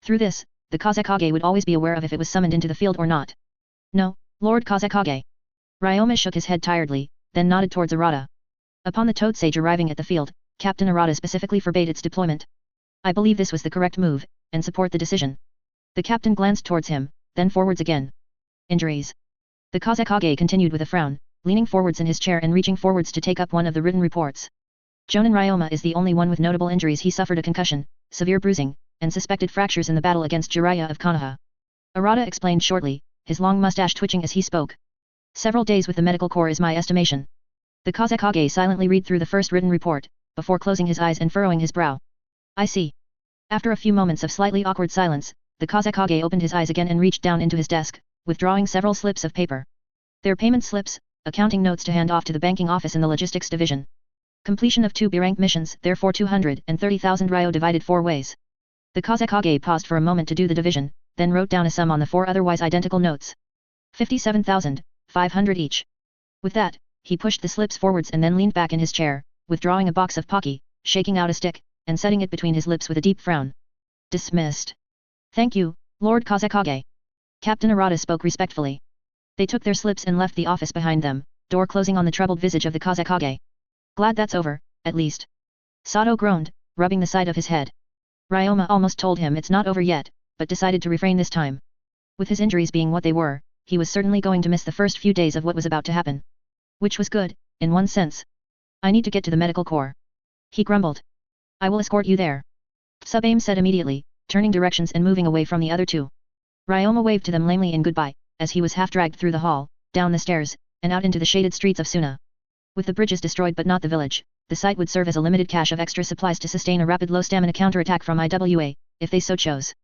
Speaker 1: Through this, the Kazekage would always be aware of if it was summoned into the field or not. No, Lord Kazekage. Ryoma shook his head tiredly, then nodded towards Arata. Upon the Toad Sage arriving at the field, Captain Arata specifically forbade its deployment. I believe this was the correct move, and support the decision. The captain glanced towards him, then forwards again. Injuries. The Kazekage continued with a frown, leaning forwards in his chair and reaching forwards to take up one of the written reports. Jonin Ryoma is the only one with notable injuries. He suffered a concussion, severe bruising, and suspected fractures in the battle against Jiraiya of Konoha. Arata explained shortly, his long mustache twitching as he spoke. Several days with the medical corps is my estimation. The Kazekage silently read through the first written report, before closing his eyes and furrowing his brow. I see. After a few moments of slightly awkward silence, the Kazekage opened his eyes again and reached down into his desk, withdrawing several slips of paper. They're payment slips, accounting notes to hand off to the banking office in the logistics division. Completion of 2 B-rank missions, therefore 230,000 ryo divided 4 ways. The Kazekage paused for a moment to do the division, then wrote down a sum on the 4 otherwise identical notes. 57,500 each. With that, he pushed the slips forwards and then leaned back in his chair, withdrawing a box of Pocky, shaking out a stick, and setting it between his lips with a deep frown. Dismissed. Thank you, Lord Kazekage. Captain Arata spoke respectfully. They took their slips and left the office behind them, door closing on the troubled visage of the Kazekage. Glad that's over, at least. Sato groaned, rubbing the side of his head. Ryoma almost told him it's not over yet, but decided to refrain this time. With his injuries being what they were, he was certainly going to miss the first few days of what was about to happen. Which was good, in one sense. I need to get to the medical corps. He grumbled. I will escort you there. Sub-Aim said immediately, turning directions and moving away from the other two. Ryoma waved to them lamely in goodbye, as he was half-dragged through the hall, down the stairs, and out into the shaded streets of Suna. With the bridges destroyed but not the village, the site would serve as a limited cache of extra supplies to sustain a rapid low-stamina counterattack from IWA, if they so chose.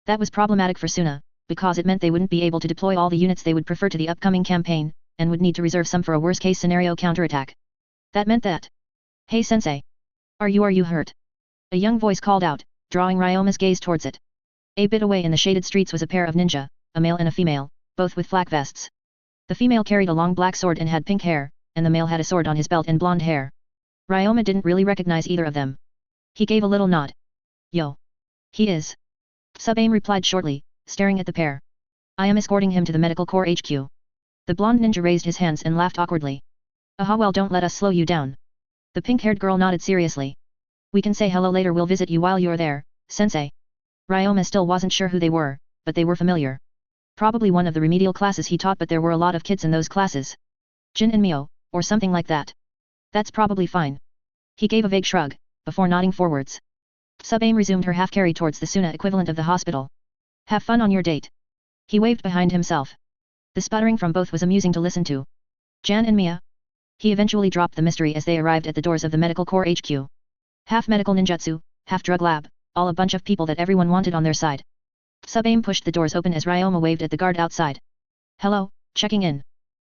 Speaker 1: That was problematic for Suna, because it meant they wouldn't be able to deploy all the units they would prefer to the upcoming campaign, and would need to reserve some for a worst-case scenario counterattack. That meant that. Hey sensei! Are you hurt? A young voice called out, drawing Ryoma's gaze towards it. A bit away in the shaded streets was a pair of ninja, a male and a female, both with flak vests. The female carried a long black sword and had pink hair, and the male had a sword on his belt and blonde hair. Ryoma didn't really recognize either of them. He gave a little nod. Yo. He is. Sub-Aim replied shortly, staring at the pair. I am escorting him to the medical corps HQ. The blonde ninja raised his hands and laughed awkwardly. Aha, well, don't let us slow you down. The pink-haired girl nodded seriously. We can say hello later. We'll visit you while you're there, sensei. Ryoma still wasn't sure who they were, but they were familiar. Probably one of the remedial classes he taught, but there were a lot of kids in those classes. Jin and Mio, or something like that. That's probably fine. He gave a vague shrug, before nodding forwards. Sub-Aim resumed her half-carry towards the Suna equivalent of the hospital. Have fun on your date. He waved behind himself. The sputtering from both was amusing to listen to. Jan and Mia. He eventually dropped the mystery as they arrived at the doors of the medical corps HQ. Half medical ninjutsu, half drug lab, all a bunch of people that everyone wanted on their side. Sub-Aim pushed the doors open as Ryoma waved at the guard outside. Hello, checking in.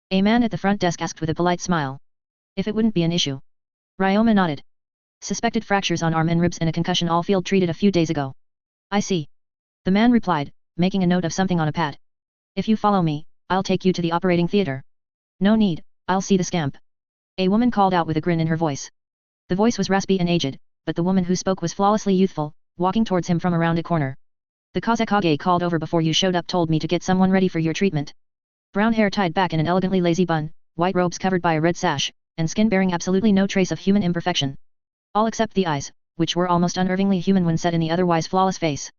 Speaker 1: A man at the front desk asked with a polite smile. If it wouldn't be an issue. Ryoma nodded. Suspected fractures on arm and ribs and a concussion, all field treated a few days ago. I see. The man replied, making a note of something on a pad. If you follow me, I'll take you to the operating theater. No need, I'll see the scamp. A woman called out with a grin in her voice. The voice was raspy and aged, but the woman who spoke was flawlessly youthful, walking towards him from around a corner. The Kazekage called over before you showed up told me to get someone ready for your treatment. Brown hair tied back in an elegantly lazy bun, white robes covered by a red sash, and skin bearing absolutely no trace of human imperfection. All except the eyes, which were almost unnervingly human when set in the otherwise flawless face.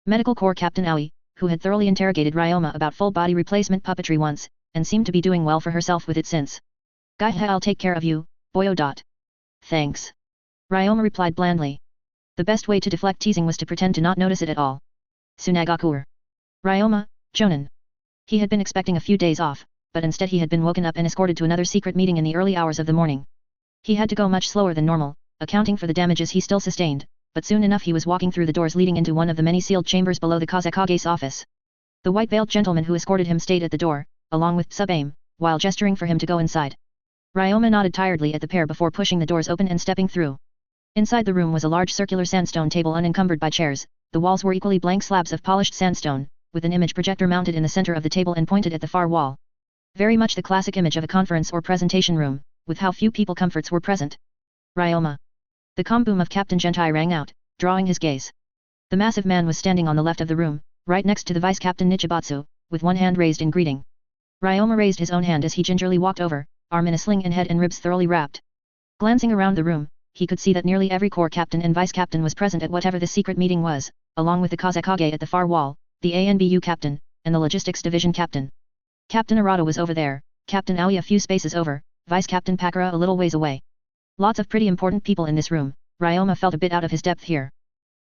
Speaker 1: Medical Corps Captain Aoi, who had thoroughly interrogated Ryoma about full-body replacement puppetry once, and seemed to be doing well for herself with it since. Gaiha, I'll take care of you, boyo. Thanks. Ryoma replied blandly. The best way to deflect teasing was to pretend to not notice it at all. Tsunagakur. Ryoma, Jonin. He had been expecting a few days off, but instead he had been woken up and escorted to another secret meeting in the early hours of the morning. He had to go much slower than normal, accounting for the damages he still sustained, but soon enough he was walking through the doors leading into one of the many sealed chambers below the Kazekage's office. The white-veiled gentleman who escorted him stayed at the door, along with Sub-Aim, while gesturing for him to go inside. Ryoma nodded tiredly at the pair before pushing the doors open and stepping through. Inside the room was a large circular sandstone table unencumbered by chairs. The walls were equally blank slabs of polished sandstone, with an image projector mounted in the center of the table and pointed at the far wall. Very much the classic image of a conference or presentation room, with how few people comforts were present. Ryoma. The calm boom of Captain Gentai rang out, drawing his gaze. The massive man was standing on the left of the room, right next to the Vice Captain Nichibatsu, with one hand raised in greeting. Ryoma raised his own hand as he gingerly walked over, arm in a sling and head and ribs thoroughly wrapped. Glancing around the room, he could see that nearly every corps captain and vice captain was present at whatever the secret meeting was, along with the Kazekage at the far wall, the ANBU captain, and the logistics division captain. Captain Arata was over there, Captain Aoi a few spaces over, Vice Captain Pakura a little ways away. Lots of pretty important people in this room. Ryoma felt a bit out of his depth here.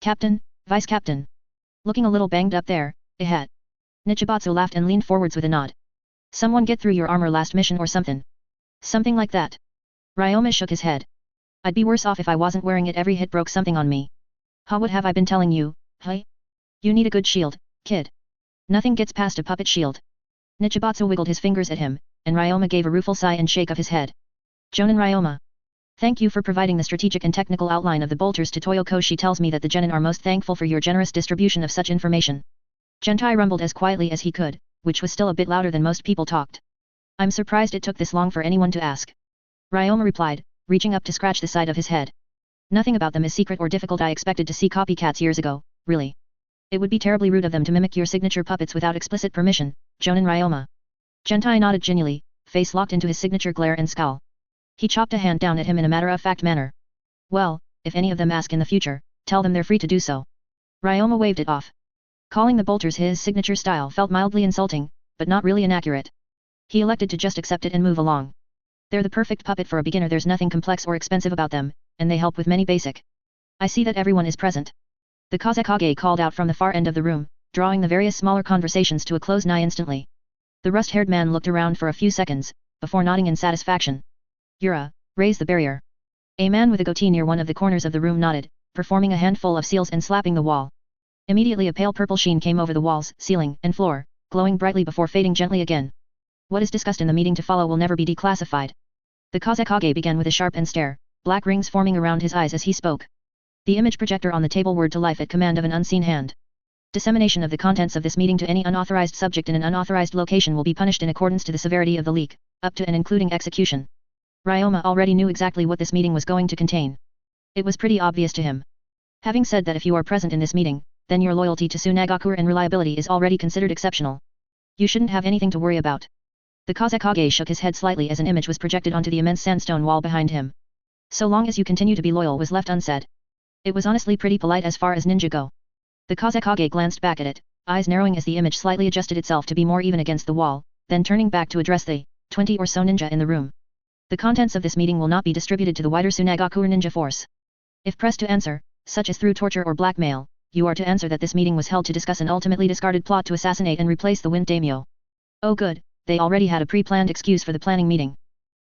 Speaker 1: Captain, Vice Captain. Looking a little banged up there, ahead. Nichibatsu laughed and leaned forwards with a nod. Someone get through your armor last mission or something. Something like that. Ryoma shook his head. I'd be worse off if I wasn't wearing it. Every hit broke something on me. How what have I been telling you, hey? You need a good shield, kid. Nothing gets past a puppet shield. Nichibatsu wiggled his fingers at him, and Ryoma gave a rueful sigh and shake of his head. Jonin Ryoma. Thank you for providing the strategic and technical outline of the bolters to Toyoko. She tells me that the genin are most thankful for your generous distribution of such information. Gentai rumbled as quietly as he could, which was still a bit louder than most people talked. I'm surprised it took this long for anyone to ask. Ryoma replied, reaching up to scratch the side of his head. Nothing about them is secret or difficult. I expected to see copycats years ago, really. It would be terribly rude of them to mimic your signature puppets without explicit permission, Jonin Ryoma. Gentai nodded genially, face locked into his signature glare and scowl. He chopped a hand down at him in a matter-of-fact manner. Well, if any of them ask in the future, tell them they're free to do so. Ryoma waved it off. Calling the bolters his signature style felt mildly insulting, but not really inaccurate. He elected to just accept it and move along. They're the perfect puppet for a beginner. There's nothing complex or expensive about them, and they help with many basic. I see that everyone is present. The Kazekage called out from the far end of the room, drawing the various smaller conversations to a close nigh instantly. The rust-haired man looked around for a few seconds, before nodding in satisfaction. Yura, raise the barrier. A man with a goatee near one of the corners of the room nodded, performing a handful of seals and slapping the wall. Immediately a pale purple sheen came over the walls, ceiling, and floor, glowing brightly before fading gently again. What is discussed in the meeting to follow will never be declassified. The Kazekage began with a sharp and stare, black rings forming around his eyes as he spoke. The image projector on the table whirred to life at command of an unseen hand. Dissemination of the contents of this meeting to any unauthorized subject in an unauthorized location will be punished in accordance to the severity of the leak, up to and including execution. Ryoma already knew exactly what this meeting was going to contain. It was pretty obvious to him. Having said that, if you are present in this meeting, then your loyalty to Tsunagakure and reliability is already considered exceptional. You shouldn't have anything to worry about. The Kazekage shook his head slightly as an image was projected onto the immense sandstone wall behind him. So long as you continue to be loyal was left unsaid. It was honestly pretty polite as far as ninja go. The Kazekage glanced back at it, eyes narrowing as the image slightly adjusted itself to be more even against the wall, then turning back to address the 20 or so ninja in the room. The contents of this meeting will not be distributed to the wider Tsunagakure ninja force. If pressed to answer, such as through torture or blackmail, you are to answer that this meeting was held to discuss an ultimately discarded plot to assassinate and replace the Wind Daimyo. Oh good, they already had a pre-planned excuse for the planning meeting.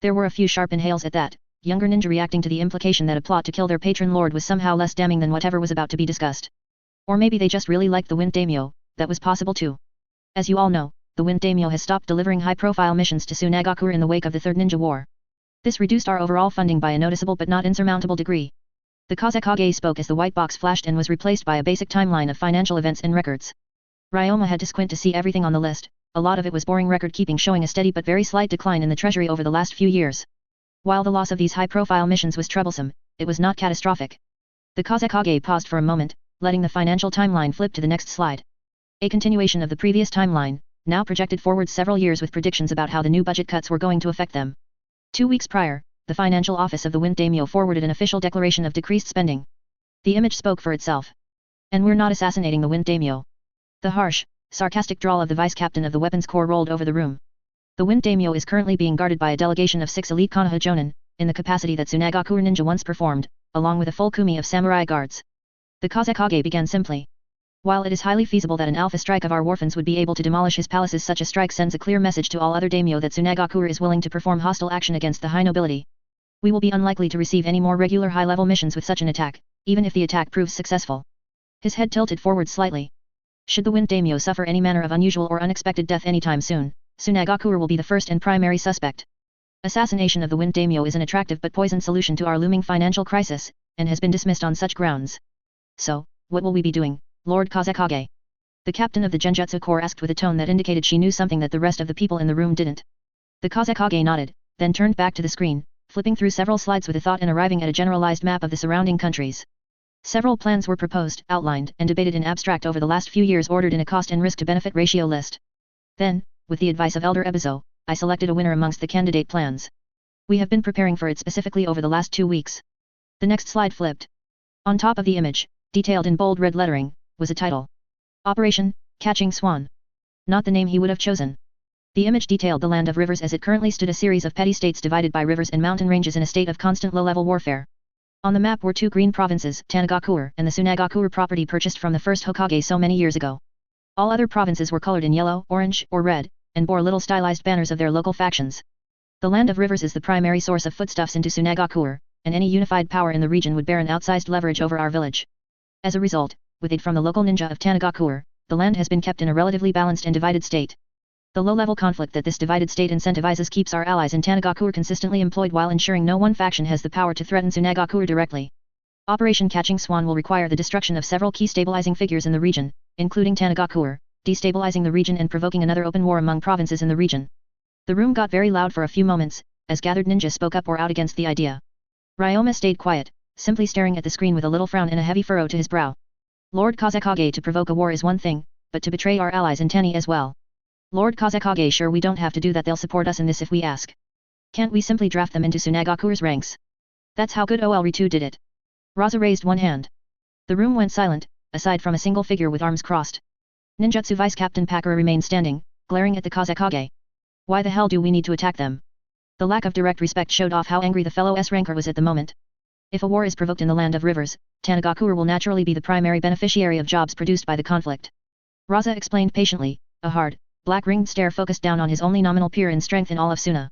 Speaker 1: There were a few sharp inhales at that, younger ninja reacting to the implication that a plot to kill their patron lord was somehow less damning than whatever was about to be discussed. Or maybe they just really liked the Wind Daimyo, that was possible too. As you all know, the Wind Daimyo has stopped delivering high-profile missions to Tsunagakure in the wake of the Third Ninja War. This reduced our overall funding by a noticeable but not insurmountable degree. The Kazekage spoke as the white box flashed and was replaced by a basic timeline of financial events and records. Ryoma had to squint to see everything on the list, a lot of it was boring record-keeping showing a steady but very slight decline in the treasury over the last few years. While the loss of these high-profile missions was troublesome, it was not catastrophic. The Kazekage paused for a moment, letting the financial timeline flip to the next slide. A continuation of the previous timeline, now projected forward several years with predictions about how the new budget cuts were going to affect them. 2 weeks prior, the financial office of the Wind Daimyo forwarded an official declaration of decreased spending. The image spoke for itself. And we're not assassinating the Wind Daimyo. The harsh, sarcastic drawl of the vice captain of the weapons corps rolled over the room. The Wind Daimyo is currently being guarded by a delegation of 6 elite Konoha Jonin, in the capacity that Tsunagakure ninja once performed, along with a full kumi of samurai guards. The Kazekage began simply. While it is highly feasible that an alpha strike of our Warfens would be able to demolish his palaces, such a strike sends a clear message to all other daimyo that Tsunagakure is willing to perform hostile action against the high nobility. We will be unlikely to receive any more regular high-level missions with such an attack, even if the attack proves successful. His head tilted forward slightly. Should the Wind Daimyo suffer any manner of unusual or unexpected death anytime soon, Tsunagakure will be the first and primary suspect. Assassination of the Wind Daimyo is an attractive but poisoned solution to our looming financial crisis, and has been dismissed on such grounds. So, what will we be doing, Lord Kazekage? The captain of the Genjutsu Corps asked with a tone that indicated she knew something that the rest of the people in the room didn't. The Kazekage nodded, then turned back to the screen, flipping through several slides with a thought and arriving at a generalized map of the surrounding countries. Several plans were proposed, outlined, and debated in abstract over the last few years, ordered in a cost and risk to benefit ratio list. Then, with the advice of Elder Ebizo, I selected a winner amongst the candidate plans. We have been preparing for it specifically over the last 2 weeks. The next slide flipped. On top of the image, detailed in bold red lettering, was a title. Operation, Catching Swan. Not the name he would have chosen. The image detailed the land of rivers as it currently stood, a series of petty states divided by rivers and mountain ranges in a state of constant low-level warfare. On the map were two green provinces, Tanagakuer and the Tsunagakuer property purchased from the first Hokage so many years ago. All other provinces were colored in yellow, orange, or red, and bore little stylized banners of their local factions. The land of rivers is the primary source of foodstuffs into Tsunagakuer, and any unified power in the region would bear an outsized leverage over our village. As a result, with aid from the local ninja of Tanagakuer, the land has been kept in a relatively balanced and divided state. The low-level conflict that this divided state incentivizes keeps our allies in Tanagakuer consistently employed while ensuring no one faction has the power to threaten Tsunagakuer directly. Operation Catching Swan will require the destruction of several key stabilizing figures in the region, including Tanagakuer, destabilizing the region and provoking another open war among provinces in the region. The room got very loud for a few moments, as gathered ninjas spoke up or out against the idea. Ryoma stayed quiet, simply staring at the screen with a little frown and a heavy furrow to his brow. Lord Kazekage, to provoke a war is one thing, but to betray our allies in Tani as well. Lord Kazekage, sure, we don't have to do that, they'll support us in this if we ask. Can't we simply draft them into Tsunagakuer's ranks? That's how good ol Ritu did it. Raza raised one hand. The room went silent, aside from a single figure with arms crossed. Ninjutsu Vice Captain Pakura remained standing, glaring at the Kazekage. Why the hell do we need to attack them? The lack of direct respect showed off how angry the fellow S-ranker was at the moment. If a war is provoked in the land of rivers, Tanagakuer will naturally be the primary beneficiary of jobs produced by the conflict. Raza explained patiently, a hard, black-ringed stare focused down on his only nominal peer in strength in all of Suna.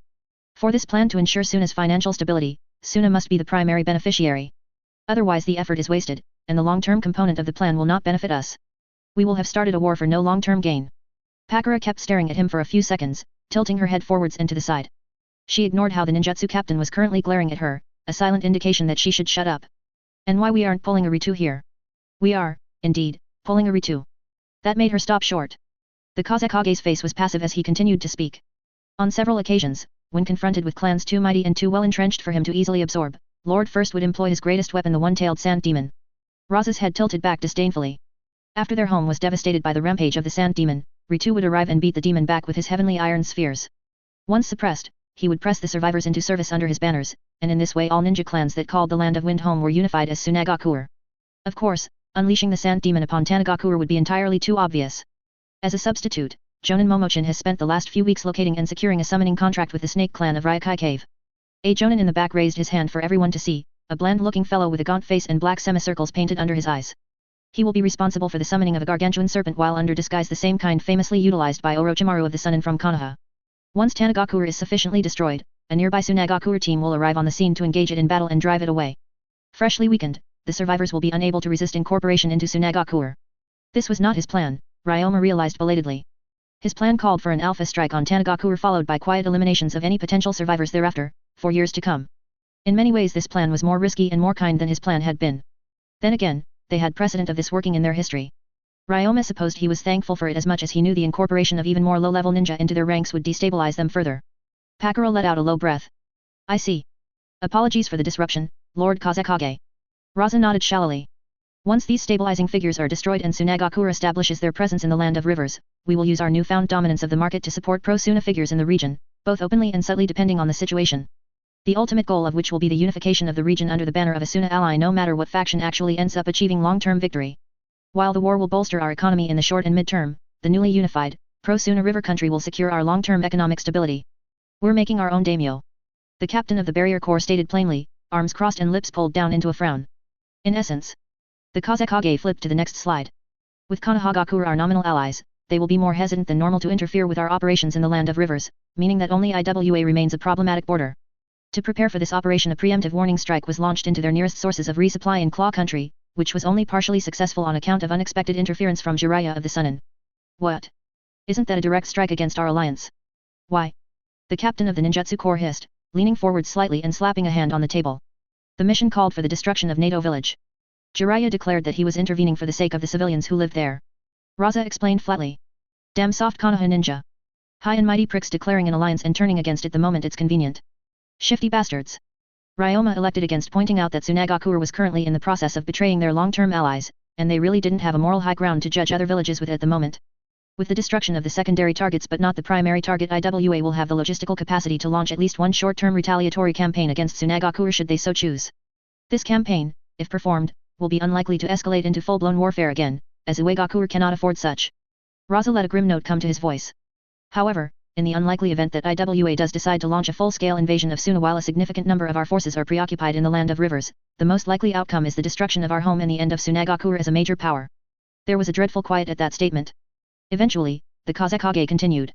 Speaker 1: For this plan to ensure Suna's financial stability, Suna must be the primary beneficiary. Otherwise the effort is wasted, and the long-term component of the plan will not benefit us. We will have started a war for no long-term gain. Pakura kept staring at him for a few seconds, tilting her head forwards and to the side. She ignored how the ninjutsu captain was currently glaring at her, a silent indication that she should shut up. And why we aren't pulling a Ritu here? We are, indeed, pulling a Ritu. That made her stop short. The Kazekage's face was passive as he continued to speak. On several occasions, when confronted with clans too mighty and too well entrenched for him to easily absorb, Lord First would employ his greatest weapon, the one-tailed sand demon. Raza's head tilted back disdainfully. After their home was devastated by the rampage of the sand demon, Ritu would arrive and beat the demon back with his heavenly iron spheres. Once suppressed, he would press the survivors into service under his banners, and in this way all ninja clans that called the Land of Wind home were unified as Tsunagakuer. Of course, unleashing the sand demon upon Tanagakuer would be entirely too obvious. As a substitute, Jonin Momochan has spent the last few weeks locating and securing a summoning contract with the snake clan of Ryokai Cave. A Jonin in the back raised his hand for everyone to see, a bland-looking fellow with a gaunt face and black semicircles painted under his eyes. He will be responsible for the summoning of a gargantuan serpent while under disguise, the same kind famously utilized by Orochimaru of the Sun and from Konoha. Once Tanagakuer is sufficiently destroyed, a nearby Tsunagakuer team will arrive on the scene to engage it in battle and drive it away. Freshly weakened, the survivors will be unable to resist incorporation into Tsunagakuer. This was not his plan, Ryoma realized belatedly. His plan called for an alpha strike on Tanagakuer followed by quiet eliminations of any potential survivors thereafter, for years to come. In many ways this plan was more risky and more kind than his plan had been. Then again, they had precedent of this working in their history. Ryoma supposed he was thankful for it as much as he knew the incorporation of even more low-level ninja into their ranks would destabilize them further. Pakura let out a low breath. I see. Apologies for the disruption, Lord Kazekage. Raza nodded shallowly. Once these stabilizing figures are destroyed and Tsunagakuer establishes their presence in the land of rivers, we will use our newfound dominance of the market to support pro-Suna figures in the region, both openly and subtly depending on the situation. The ultimate goal of which will be the unification of the region under the banner of a Suna ally, no matter what faction actually ends up achieving long-term victory. While the war will bolster our economy in the short and mid-term, the newly unified, pro-Suna river country will secure our long-term economic stability. We're making our own daimyo. The captain of the barrier corps stated plainly, arms crossed and lips pulled down into a frown. In essence, the Kazekage flipped to the next slide. With Konohagakuer our nominal allies, they will be more hesitant than normal to interfere with our operations in the land of rivers, meaning that only IWA remains a problematic border. To prepare for this operation, a preemptive warning strike was launched into their nearest sources of resupply in Claw Country, which was only partially successful on account of unexpected interference from Jiraiya of the Sunin. What? Isn't that a direct strike against our alliance? Why? The captain of the ninjutsu corps hissed, leaning forward slightly and slapping a hand on the table. The mission called for the destruction of Nato village. Jiraiya declared that he was intervening for the sake of the civilians who lived there. Raza explained flatly. Damn soft Konoha ninja. High and mighty pricks declaring an alliance and turning against it the moment it's convenient. Shifty bastards. Ryoma elected against pointing out that Tsunagakuer was currently in the process of betraying their long-term allies, and they really didn't have a moral high ground to judge other villages with at the moment. With the destruction of the secondary targets but not the primary target, IWA will have the logistical capacity to launch at least one short-term retaliatory campaign against Tsunagakuer should they so choose. This campaign, if performed, will be unlikely to escalate into full-blown warfare again, as Uegakuer cannot afford such. Raza let a grim note come to his voice. However, in the unlikely event that IWA does decide to launch a full-scale invasion of Suna while a significant number of our forces are preoccupied in the land of rivers, the most likely outcome is the destruction of our home and the end of Tsunagakuer as a major power. There was a dreadful quiet at that statement. Eventually, the Kazekage continued.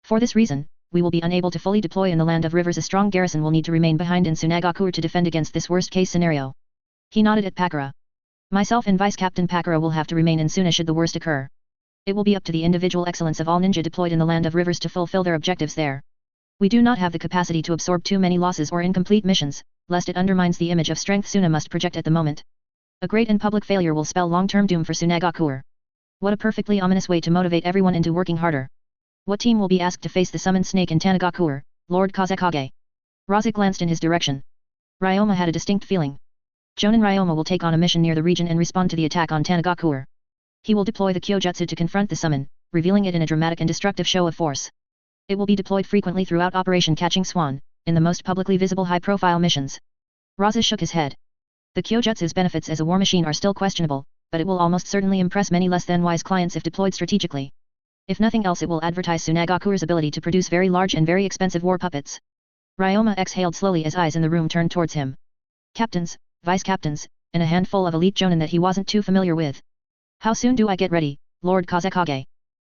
Speaker 1: For this reason, we will be unable to fully deploy in the land of rivers. A strong garrison will need to remain behind in Tsunagakuer to defend against this worst-case scenario. He nodded at Pakura. Myself and Vice Captain Pakura will have to remain in Suna should the worst occur. It will be up to the individual excellence of all ninja deployed in the land of rivers to fulfill their objectives there. We do not have the capacity to absorb too many losses or incomplete missions, lest it undermines the image of strength Suna must project at the moment. A great and public failure will spell long-term doom for Tsunagakuer. What a perfectly ominous way to motivate everyone into working harder. What team will be asked to face the summoned snake in Tanagakuer, Lord Kazekage? Raza glanced in his direction. Ryoma had a distinct feeling. Jonin Ryoma will take on a mission near the region and respond to the attack on Tanagakuer. He will deploy the Kyojutsu to confront the summon, revealing it in a dramatic and destructive show of force. It will be deployed frequently throughout Operation Catching Swan, in the most publicly visible high-profile missions. Raza shook his head. The Kyojutsu's benefits as a war machine are still questionable, but it will almost certainly impress many less than wise clients if deployed strategically. If nothing else, it will advertise Tsunagakuer's ability to produce very large and very expensive war puppets. Ryoma exhaled slowly as eyes in the room turned towards him. Captains, vice-captains, and a handful of elite jonin that he wasn't too familiar with. How soon do I get ready, Lord Kazekage?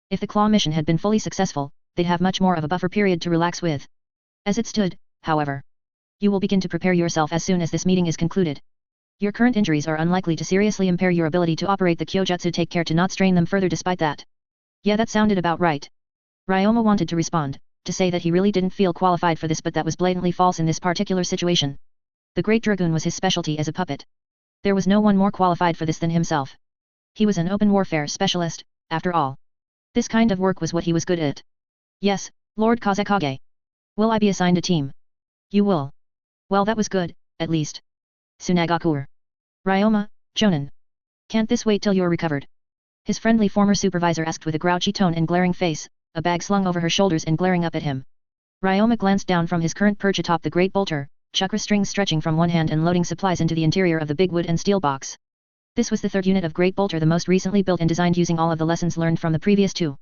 Speaker 1: If the claw mission had been fully successful, they'd have much more of a buffer period to relax with. As it stood, however, you will begin to prepare yourself as soon as this meeting is concluded. Your current injuries are unlikely to seriously impair your ability to operate the Kyojutsu. Take care to not strain them further despite that. Yeah, that sounded about right. Ryoma wanted to respond, to say that he really didn't feel qualified for this, but that was blatantly false in this particular situation. The Great Dragoon was his specialty as a puppet. There was no one more qualified for this than himself. He was an open warfare specialist, after all. This kind of work was what he was good at. Yes, Lord Kazekage. Will I be assigned a team? You will. Well, that was good, at least. Tsunagakuer. Ryoma, Jonin. Can't this wait till you're recovered? His friendly former supervisor asked with a grouchy tone and glaring face, a bag slung over her shoulders and glaring up at him. Ryoma glanced down from his current perch atop the great bolter, chakra strings stretching from one hand and loading supplies into the interior of the big wood and steel box. This was the third unit of Great Bolter, the most recently built and designed using all of the lessons learned from the previous two.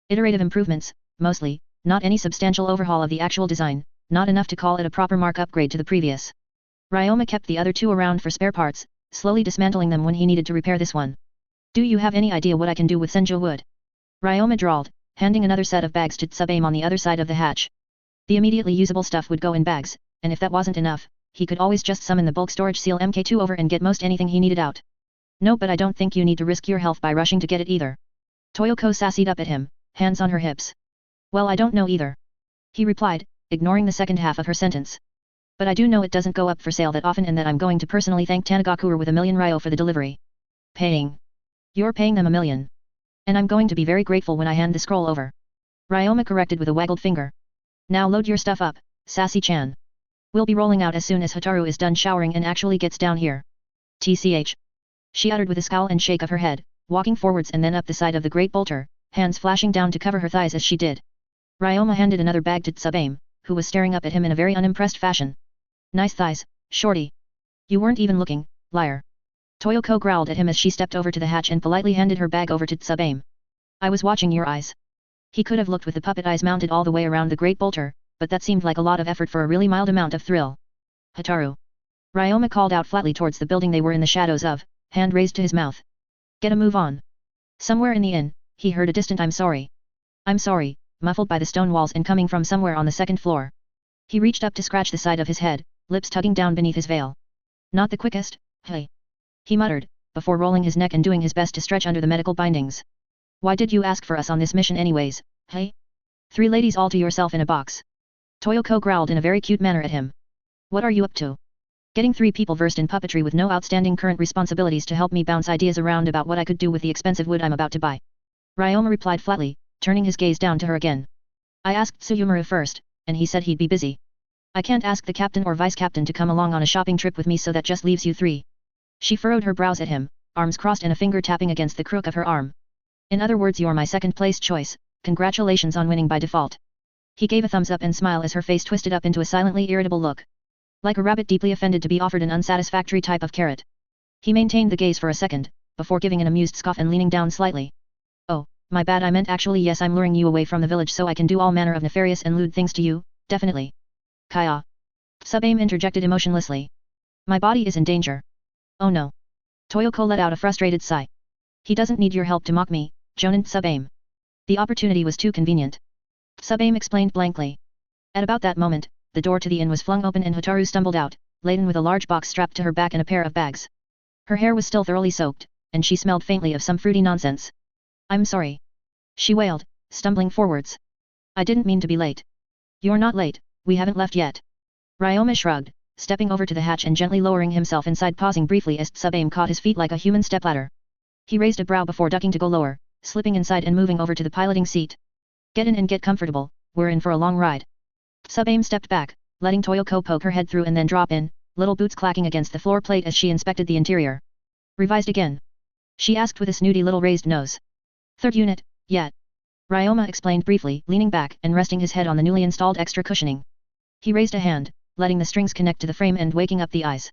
Speaker 1: Iterative improvements, mostly, not any substantial overhaul of the actual design, not enough to call it a proper mark upgrade to the previous. Ryoma kept the other two around for spare parts, slowly dismantling them when he needed to repair this one. Do you have any idea what I can do with Senjo wood? Ryoma drawled, handing another set of bags to Tsubame on the other side of the hatch. The immediately usable stuff would go in bags, and if that wasn't enough, he could always just summon the bulk storage seal MK2 over and get most anything he needed out. No, but I don't think you need to risk your health by rushing to get it either. Toyoko sassied up at him, hands on her hips. Well, I don't know either. He replied, ignoring the second half of her sentence. But I do know it doesn't go up for sale that often and that I'm going to personally thank Tanagakuer with 1,000,000 ryo for the delivery. Paying. You're paying them 1,000,000. And I'm going to be very grateful when I hand the scroll over. Ryoma corrected with a waggled finger. Now load your stuff up, Sassy-chan. We'll be rolling out as soon as Hataru is done showering and actually gets down here. TCH. She uttered with a scowl and shake of her head, walking forwards and then up the side of the great bolter, hands flashing down to cover her thighs as she did. Ryoma handed another bag to Tsubame, who was staring up at him in a very unimpressed fashion. Nice thighs, shorty. You weren't even looking, liar. Toyoko growled at him as she stepped over to the hatch and politely handed her bag over to Tsubame. I was watching your eyes. He could have looked with the puppet eyes mounted all the way around the great bolter, but that seemed like a lot of effort for a really mild amount of thrill. Hataru. Ryoma called out flatly towards the building they were in the shadows of, hand raised to his mouth. Get a move on. Somewhere in the inn, he heard a distant I'm sorry. I'm sorry, muffled by the stone walls and coming from somewhere on the second floor. He reached up to scratch the side of his head, lips tugging down beneath his veil. Not the quickest, hey. He muttered, before rolling his neck and doing his best to stretch under the medical bindings. Why did you ask for us on this mission anyways, hey? 3 ladies all to yourself in a box. Toyoko growled in a very cute manner at him. What are you up to? Getting 3 people versed in puppetry with no outstanding current responsibilities to help me bounce ideas around about what I could do with the expensive wood I'm about to buy. Ryoma replied flatly, turning his gaze down to her again. I asked Tsuyumaru first, and he said he'd be busy. I can't ask the captain or vice-captain to come along on a shopping trip with me, so that just leaves you 3. She furrowed her brows at him, arms crossed and a finger tapping against the crook of her arm. In other words, you're my second-place choice, congratulations on winning by default. He gave a thumbs up and smile as her face twisted up into a silently irritable look. Like a rabbit deeply offended to be offered an unsatisfactory type of carrot. He maintained the gaze for a second, before giving an amused scoff and leaning down slightly. Oh, my bad, I meant actually yes, I'm luring you away from the village so I can do all manner of nefarious and lewd things to you, definitely. Kaya. Sub-Aim interjected emotionlessly. My body is in danger. Oh no. Toyoko let out a frustrated sigh. He doesn't need your help to mock me, Jonan. Sub-Aim. The opportunity was too convenient. Sub-Aim explained blankly. At about that moment, the door to the inn was flung open and Hotaru stumbled out, laden with a large box strapped to her back and a pair of bags. Her hair was still thoroughly soaked, and she smelled faintly of some fruity nonsense. I'm sorry. She wailed, stumbling forwards. I didn't mean to be late. You're not late, we haven't left yet. Ryoma shrugged, stepping over to the hatch and gently lowering himself inside, pausing briefly as Sub-Aim caught his feet like a human stepladder. He raised a brow before ducking to go lower, slipping inside and moving over to the piloting seat. Get in and get comfortable, we're in for a long ride. Sub-Aim stepped back, letting Toyoko poke her head through and then drop in, little boots clacking against the floor plate as she inspected the interior. Revised again? She asked with a snooty little raised nose. Third unit, yet. Ryoma explained briefly, leaning back and resting his head on the newly installed extra cushioning. He raised a hand, letting the strings connect to the frame and waking up the eyes.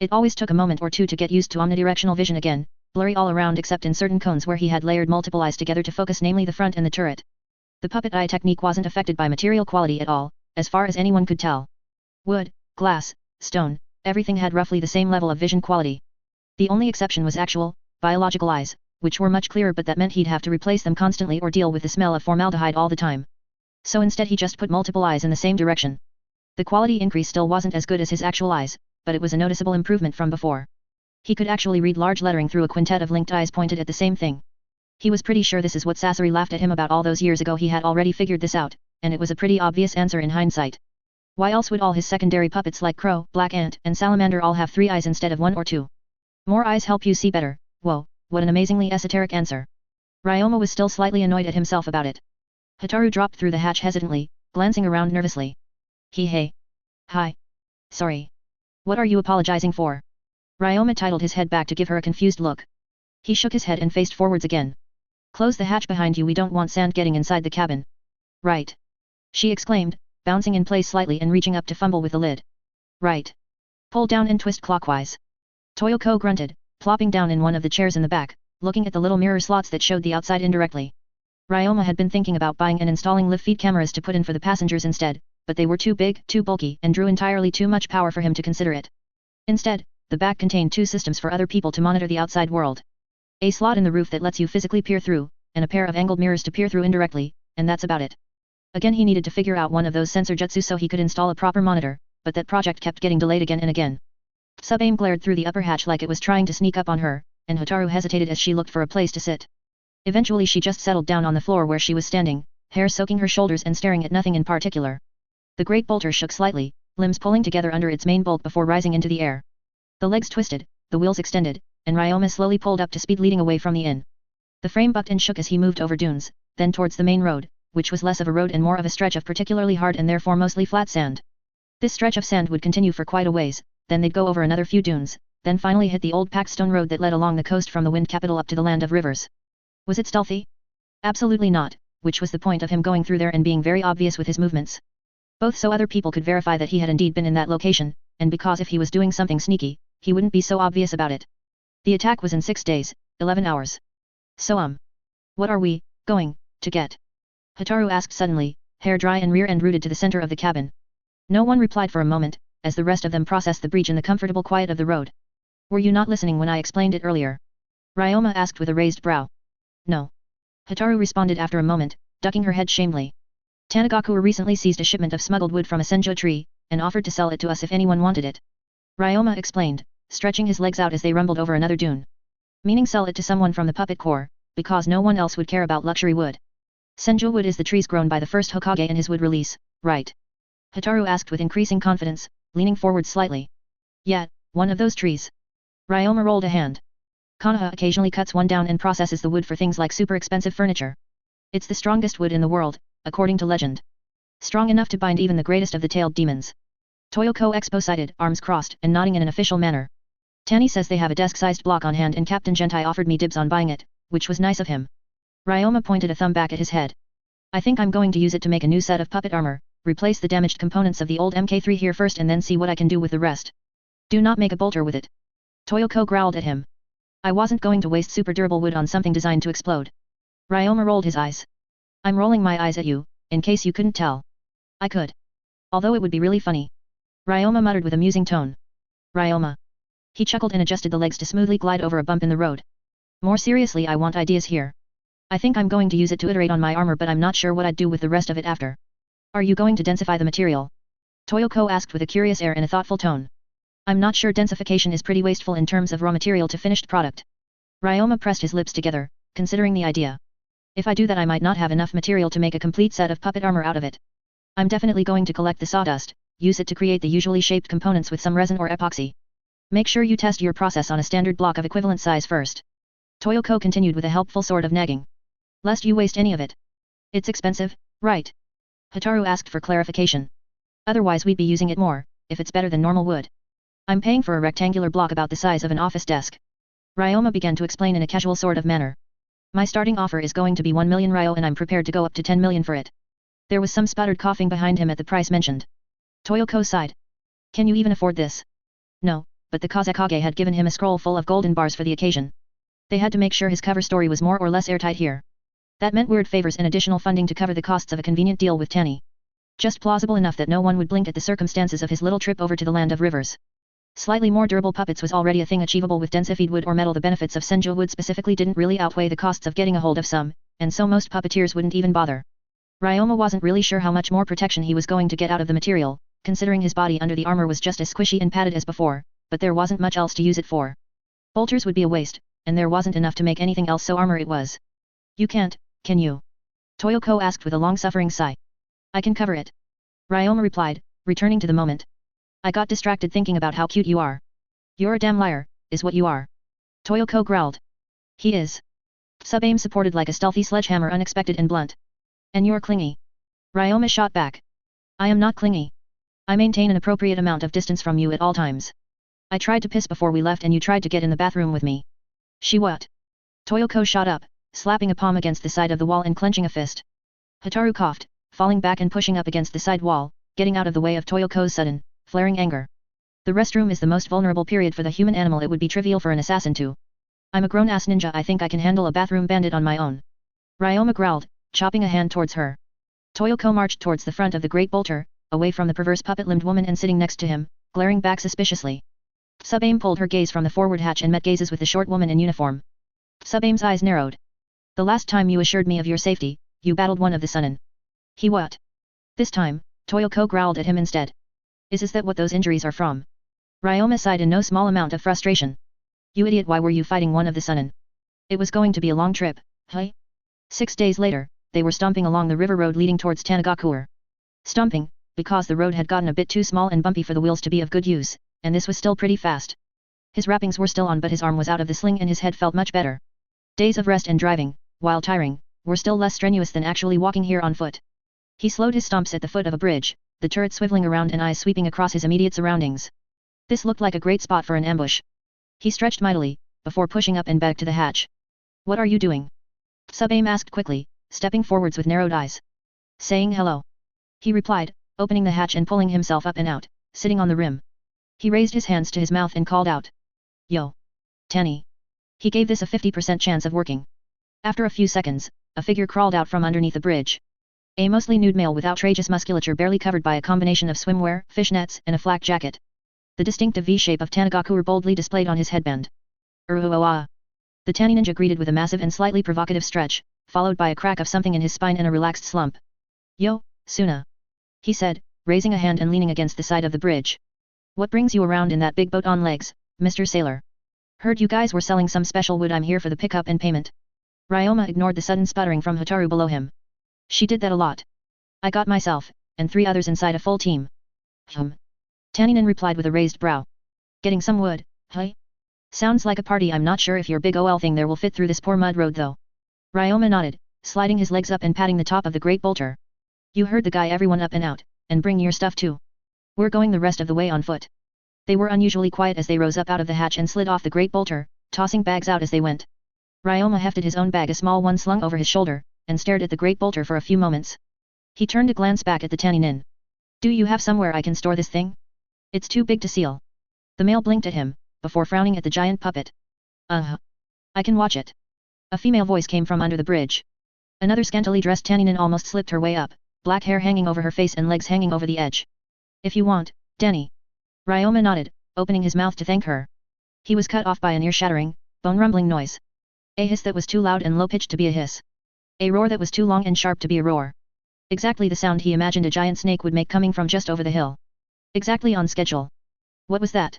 Speaker 1: It always took a moment or two to get used to omnidirectional vision again, blurry all around except in certain cones where he had layered multiple eyes together to focus, namely the front and the turret. The puppet eye technique wasn't affected by material quality at all, as far as anyone could tell. Wood, glass, stone, everything had roughly the same level of vision quality. The only exception was actual, biological eyes, which were much clearer, but that meant he'd have to replace them constantly or deal with the smell of formaldehyde all the time. So instead he just put multiple eyes in the same direction. The quality increase still wasn't as good as his actual eyes, but it was a noticeable improvement from before. He could actually read large lettering through a quintet of linked eyes pointed at the same thing. He was pretty sure this is what Sasori laughed at him about all those years ago. He had already figured this out, and it was a pretty obvious answer in hindsight. Why else would all his secondary puppets like Crow, Black Ant, and Salamander all have 3 eyes instead of 1 or 2? More eyes help you see better. Whoa, what an amazingly esoteric answer. Ryoma was still slightly annoyed at himself about it. Hotaru dropped through the hatch hesitantly, glancing around nervously. Hey. Hi. Sorry. What are you apologizing for? Ryoma tilted his head back to give her a confused look. He shook his head and faced forwards again. Close the hatch behind you, we don't want sand getting inside the cabin. Right. She exclaimed, bouncing in place slightly and reaching up to fumble with the lid. Right. Pull down and twist clockwise. Toyoko grunted, plopping down in one of the chairs in the back, looking at the little mirror slots that showed the outside indirectly. Ryoma had been thinking about buying and installing live feed cameras to put in for the passengers instead, but they were too big, too bulky, and drew entirely too much power for him to consider it. Instead, the back contained 2 systems for other people to monitor the outside world. A slot in the roof that lets you physically peer through, and a pair of angled mirrors to peer through indirectly, and that's about it. Again, he needed to figure out one of those sensor jutsu so he could install a proper monitor, but that project kept getting delayed again and again. Sub-Aim glared through the upper hatch like it was trying to sneak up on her, and Hotaru hesitated as she looked for a place to sit. Eventually she just settled down on the floor where she was standing, hair soaking her shoulders and staring at nothing in particular. The great bolter shook slightly, limbs pulling together under its main bulk before rising into the air. The legs twisted, the wheels extended, and Ryoma slowly pulled up to speed, leading away from the inn. The frame bucked and shook as he moved over dunes, then towards the main road, which was less of a road and more of a stretch of particularly hard and therefore mostly flat sand. This stretch of sand would continue for quite a ways, then they'd go over another few dunes, then finally hit the old packed stone road that led along the coast from the wind capital up to the land of rivers. Was it stealthy? Absolutely not, which was the point of him going through there and being very obvious with his movements. Both so other people could verify that he had indeed been in that location, and because if he was doing something sneaky, he wouldn't be so obvious about it. The attack was in 6 days, 11 hours. So what are we going to get? Hotaru asked suddenly, hair dry and rear end rooted to the center of the cabin. No one replied for a moment, as the rest of them processed the breach in the comfortable quiet of the road. Were you not listening when I explained it earlier? Ryoma asked with a raised brow. No. Hotaru responded after a moment, ducking her head shamefully. Tanagaku recently seized a shipment of smuggled wood from a senjo tree, and offered to sell it to us if anyone wanted it. Ryoma explained, stretching his legs out as they rumbled over another dune. Meaning sell it to someone from the puppet corps, because no one else would care about luxury wood. Senjo wood is the trees grown by the first Hokage and his wood release, right? Hotaru asked with increasing confidence, leaning forward slightly. Yeah, one of those trees. Ryoma rolled a hand. Konoha occasionally cuts one down and processes the wood for things like super expensive furniture. It's the strongest wood in the world, according to legend. Strong enough to bind even the greatest of the tailed demons. Toyoko exposited, arms crossed, and nodding in an official manner. Tanny says they have a desk-sized block on hand and Captain Gentai offered me dibs on buying it, which was nice of him. Ryoma pointed a thumb back at his head. I think I'm going to use it to make a new set of puppet armor, replace the damaged components of the old Mk3 here first and then see what I can do with the rest. Do not make a bolter with it. Toyoko growled at him. I wasn't going to waste super durable wood on something designed to explode. Ryoma rolled his eyes. I'm rolling my eyes at you, in case you couldn't tell. I could. Although it would be really funny. Ryoma muttered with amusing tone. Ryoma. He chuckled and adjusted the legs to smoothly glide over a bump in the road. More seriously, I want ideas here. I think I'm going to use it to iterate on my armor, but I'm not sure what I'd do with the rest of it after. Are you going to densify the material? Toyoko asked with a curious air and a thoughtful tone. I'm not sure, densification is pretty wasteful in terms of raw material to finished product. Ryoma pressed his lips together, considering the idea. If I do that, I might not have enough material to make a complete set of puppet armor out of it. I'm definitely going to collect the sawdust, use it to create the usually shaped components with some resin or epoxy. Make sure you test your process on a standard block of equivalent size first. Toyoko continued with a helpful sort of nagging. Lest you waste any of it. It's expensive, right? Hotaru asked for clarification. Otherwise we'd be using it more, if it's better than normal wood. I'm paying for a rectangular block about the size of an office desk. Ryoma began to explain in a casual sort of manner. My starting offer is going to be 1 million ryo and I'm prepared to go up to 10 million for it. There was some sputtered coughing behind him at the price mentioned. Toyoko sighed. Can you even afford this? No, but the Kazekage had given him a scroll full of golden bars for the occasion. They had to make sure his cover story was more or less airtight here. That meant weird favors and additional funding to cover the costs of a convenient deal with Tanny. Just plausible enough that no one would blink at the circumstances of his little trip over to the land of rivers. Slightly more durable puppets was already a thing achievable with densified wood or metal. The benefits of Senju wood specifically didn't really outweigh the costs of getting a hold of some, and so most puppeteers wouldn't even bother. Ryoma wasn't really sure how much more protection he was going to get out of the material, considering his body under the armor was just as squishy and padded as before, but there wasn't much else to use it for. Bolters would be a waste, and there wasn't enough to make anything else, so armor it was. You can't, can you? Toyoko asked with a long-suffering sigh. I can cover it. Ryoma replied, returning to the moment. I got distracted thinking about how cute you are. You're a damn liar, is what you are. Toyoko growled. He is. Sub-aim supported like a stealthy sledgehammer, unexpected and blunt. And you're clingy. Ryoma shot back. I am not clingy. I maintain an appropriate amount of distance from you at all times. I tried to piss before we left and you tried to get in the bathroom with me. She what? Toyoko shot up, slapping a palm against the side of the wall and clenching a fist. Hotaru coughed, falling back and pushing up against the side wall, getting out of the way of Toyoko's sudden, flaring anger. The restroom is the most vulnerable period for the human animal. It would be trivial for an assassin to. I'm a grown-ass ninja. I think I can handle a bathroom bandit on my own. Ryoma growled, chopping a hand towards her. Toyoko marched towards the front of the great bolter, away from the perverse puppet-limbed woman and sitting next to him, glaring back suspiciously. Sub-aim pulled her gaze from the forward hatch and met gazes with the short woman in uniform. Sub-aim's eyes narrowed. The last time you assured me of your safety, you battled one of the Sunin. He what? This time, Toyoko growled at him instead. Is that what those injuries are from? Ryoma sighed in no small amount of frustration. You idiot, why were you fighting one of the Sunin? It was going to be a long trip, hey? 6 days later, they were stomping along the river road leading towards Tanagakuer. Stomping, because the road had gotten a bit too small and bumpy for the wheels to be of good use, and this was still pretty fast. His wrappings were still on but his arm was out of the sling and his head felt much better. Days of rest and driving, while tiring, were still less strenuous than actually walking here on foot. He slowed his stomps at the foot of a bridge, the turret swiveling around and eyes sweeping across his immediate surroundings. This looked like a great spot for an ambush. He stretched mightily, before pushing up and back to the hatch. What are you doing? Sub-aim asked quickly, stepping forwards with narrowed eyes. Saying hello. He replied, opening the hatch and pulling himself up and out, sitting on the rim. He raised his hands to his mouth and called out. Yo. Tanny. He gave this a 50% chance of working. After a few seconds, a figure crawled out from underneath the bridge. A mostly nude male with outrageous musculature barely covered by a combination of swimwear, fishnets, and a flak jacket. The distinctive V-shape of Tanagaku were boldly displayed on his headband. The Tanny ninja greeted with a massive and slightly provocative stretch, followed by a crack of something in his spine and a relaxed slump. Yo, Suna. He said, raising a hand and leaning against the side of the bridge. What brings you around in that big boat on legs, Mr. Sailor? Heard you guys were selling some special wood. I'm here for the pickup and payment. Ryoma ignored the sudden sputtering from Hotaru below him. She did that a lot. I got myself, and 3 others inside a full team. Tanninen replied with a raised brow. Getting some wood, hey? Sounds like a party. I'm not sure if your big OL thing there will fit through this poor mud road though. Ryoma nodded, sliding his legs up and patting the top of the great bolter. You heard the guy, everyone up and out, and bring your stuff too. We're going the rest of the way on foot. They were unusually quiet as they rose up out of the hatch and slid off the great bolter, tossing bags out as they went. Ryoma hefted his own bag, a small one slung over his shoulder, and stared at the great bolter for a few moments. He turned to glance back at the Tanninen. Do you have somewhere I can store this thing? It's too big to seal. The male blinked at him, before frowning at the giant puppet. I can watch it. A female voice came from under the bridge. Another scantily dressed Taninin almost slipped her way up, black hair hanging over her face and legs hanging over the edge. If you want, Danny. Ryoma nodded, opening his mouth to thank her. He was cut off by an ear-shattering, bone-rumbling noise. A hiss that was too loud and low-pitched to be a hiss. A roar that was too long and sharp to be a roar. Exactly the sound he imagined a giant snake would make coming from just over the hill. Exactly on schedule. What was that?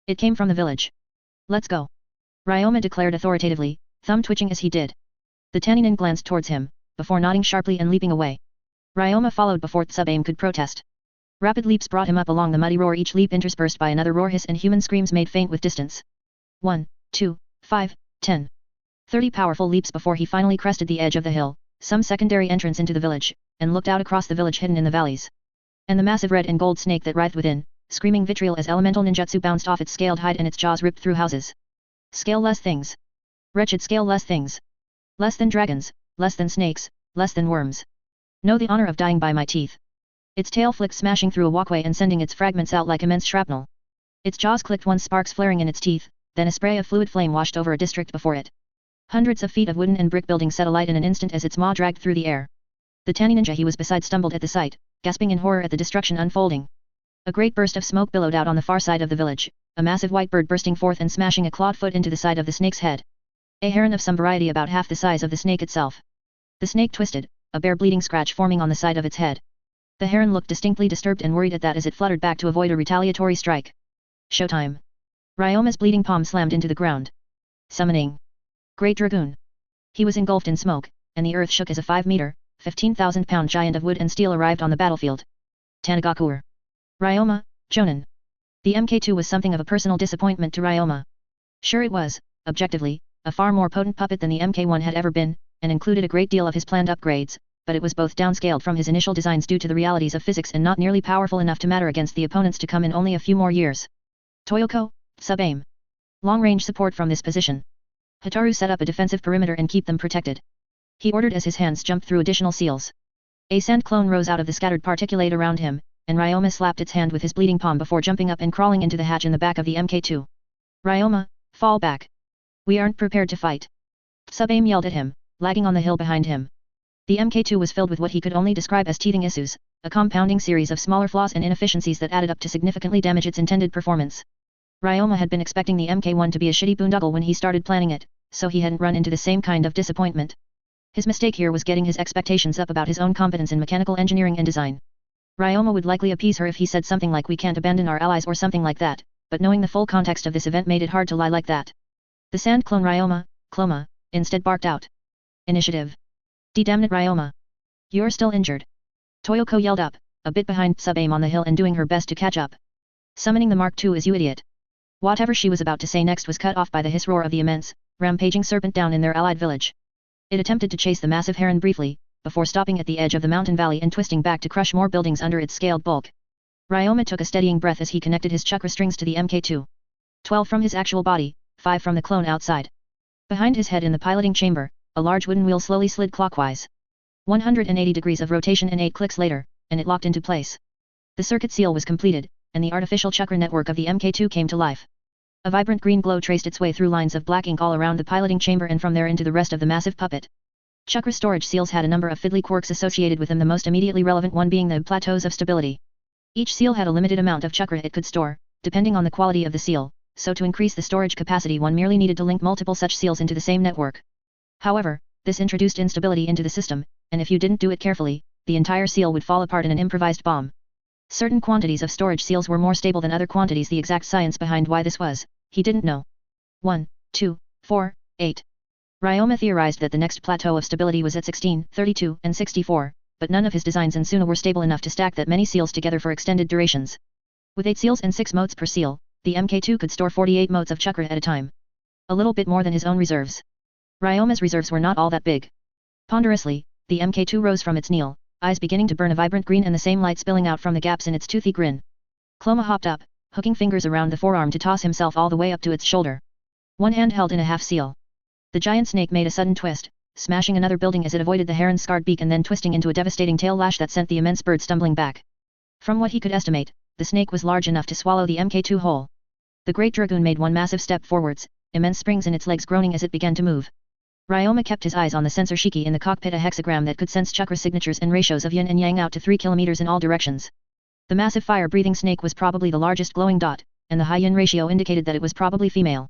Speaker 1: It came from the village. Let's go. Ryoma declared authoritatively, thumb twitching as he did. The Taninin glanced towards him, before nodding sharply and leaping away. Ryoma followed before Tsubame could protest. Rapid leaps brought him up along the muddy roar, each leap interspersed by another roar, hiss and human screams made faint with distance. 1, 2, 5, 10. 30 powerful leaps before he finally crested the edge of the hill, some secondary entrance into the village, and looked out across the village hidden in the valleys. And the massive red and gold snake that writhed within, screaming vitriol as elemental ninjutsu bounced off its scaled hide and its jaws ripped through houses. Scale-less things. Wretched scale-less things. Less than dragons, less than snakes, less than worms. Know the honor of dying by my teeth. Its tail flicked, smashing through a walkway and sending its fragments out like immense shrapnel. Its jaws clicked once, sparks flaring in its teeth, then a spray of fluid flame washed over a district before it. Hundreds of feet of wooden and brick buildings set alight in an instant as its maw dragged through the air. The tiny ninja he was beside stumbled at the sight, gasping in horror at the destruction unfolding. A great burst of smoke billowed out on the far side of the village, a massive white bird bursting forth and smashing a clawed foot into the side of the snake's head. A heron of some variety about half the size of the snake itself. The snake twisted, a bare bleeding scratch forming on the side of its head. The heron looked distinctly disturbed and worried at that as it fluttered back to avoid a retaliatory strike. Showtime. Ryoma's bleeding palm slammed into the ground. Summoning. Great Dragoon. He was engulfed in smoke, and the earth shook as a 5-meter, 15,000-pound giant of wood and steel arrived on the battlefield. Tanagakuer. Ryoma, Jonin. The MK2 was something of a personal disappointment to Ryoma. Sure it was, objectively, a far more potent puppet than the MK1 had ever been, and included a great deal of his planned upgrades, but it was both downscaled from his initial designs due to the realities of physics and not nearly powerful enough to matter against the opponents to come in only a few more years. Toyoko, sub-aim. Long-range support from this position. Hataru set up a defensive perimeter and keep them protected. He ordered as his hands jumped through additional seals. A sand clone rose out of the scattered particulate around him, and Ryoma slapped its hand with his bleeding palm before jumping up and crawling into the hatch in the back of the MK2. Ryoma, fall back. We aren't prepared to fight. Sub-aim yelled at him, lagging on the hill behind him. The MK2 was filled with what he could only describe as teething issues, a compounding series of smaller flaws and inefficiencies that added up to significantly damage its intended performance. Ryoma had been expecting the MK1 to be a shitty boondoggle when he started planning it, so he hadn't run into the same kind of disappointment. His mistake here was getting his expectations up about his own competence in mechanical engineering and design. Ryoma would likely appease her if he said something like "we can't abandon our allies" or something like that, but knowing the full context of this event made it hard to lie like that. The sand clone Ryoma, Cloma, instead barked out. Initiative. Damn it Ryoma. You're still injured. Toyoko yelled up, a bit behind sub-aim on the hill and doing her best to catch up. Summoning the Mark II is you idiot. Whatever she was about to say next was cut off by the hiss roar of the immense, rampaging serpent down in their allied village. It attempted to chase the massive heron briefly, before stopping at the edge of the mountain valley and twisting back to crush more buildings under its scaled bulk. Ryoma took a steadying breath as he connected his chakra strings to the MK2. 12 from his actual body, 5 from the clone outside. Behind his head in the piloting chamber, a large wooden wheel slowly slid clockwise. 180 degrees of rotation and 8 clicks later, and it locked into place. The circuit seal was completed, and the artificial chakra network of the MK2 came to life. A vibrant green glow traced its way through lines of black ink all around the piloting chamber and from there into the rest of the massive puppet. Chakra storage seals had a number of fiddly quirks associated with them, the most immediately relevant one being the plateaus of stability. Each seal had a limited amount of chakra it could store, depending on the quality of the seal, so to increase the storage capacity one merely needed to link multiple such seals into the same network. However, this introduced instability into the system, and if you didn't do it carefully, the entire seal would fall apart in an improvised bomb. Certain quantities of storage seals were more stable than other quantities. The exact science behind why this was, he didn't know. 1, 2, 4, 8. Ryoma theorized that the next plateau of stability was at 16, 32, and 64, but none of his designs in Suna were stable enough to stack that many seals together for extended durations. With 8 seals and 6 motes per seal, the MK2 could store 48 motes of chakra at a time. A little bit more than his own reserves. Ryoma's reserves were not all that big. Ponderously, the MK2 rose from its kneel, eyes beginning to burn a vibrant green and the same light spilling out from the gaps in its toothy grin. Cloma hopped up, hooking fingers around the forearm to toss himself all the way up to its shoulder. One hand held in a half seal. The giant snake made a sudden twist, smashing another building as it avoided the heron's scarred beak and then twisting into a devastating tail lash that sent the immense bird stumbling back. From what he could estimate, the snake was large enough to swallow the Mk2 whole. The Great Dragoon made one massive step forwards, immense springs in its legs groaning as it began to move. Ryoma kept his eyes on the sensor shiki in the cockpit, a hexagram that could sense chakra signatures and ratios of yin and yang out to 3 kilometers in all directions. The massive fire-breathing snake was probably the largest glowing dot, and the high yin ratio indicated that it was probably female.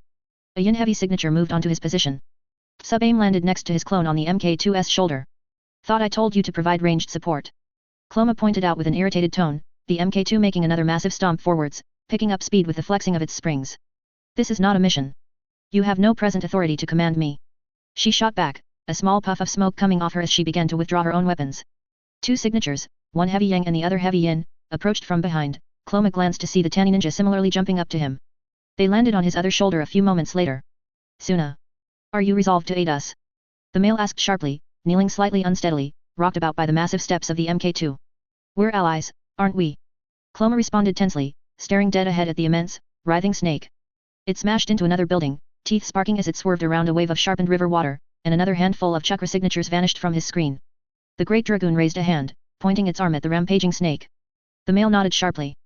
Speaker 1: A yin-heavy signature moved onto his position. Sub-aim landed next to his clone on the Mk2's shoulder. Thought I told you to provide ranged support. Cloma pointed out with an irritated tone, the Mk2 making another massive stomp forwards, picking up speed with the flexing of its springs. This is not a mission. You have no present authority to command me. She shot back, a small puff of smoke coming off her as she began to withdraw her own weapons. Two signatures, one heavy yang and the other heavy yin, approached from behind. Cloma glanced to see the Tani ninja similarly jumping up to him. They landed on his other shoulder a few moments later. Suna. Are you resolved to aid us? The male asked sharply, kneeling slightly unsteadily, rocked about by the massive steps of the Mk2. We're allies, aren't we? Cloma responded tensely, staring dead ahead at the immense, writhing snake. It smashed into another building, teeth sparking as it swerved around a wave of sharpened river water, and another handful of chakra signatures vanished from his screen. The Great Dragoon raised a hand, pointing its arm at the rampaging snake. The male nodded sharply.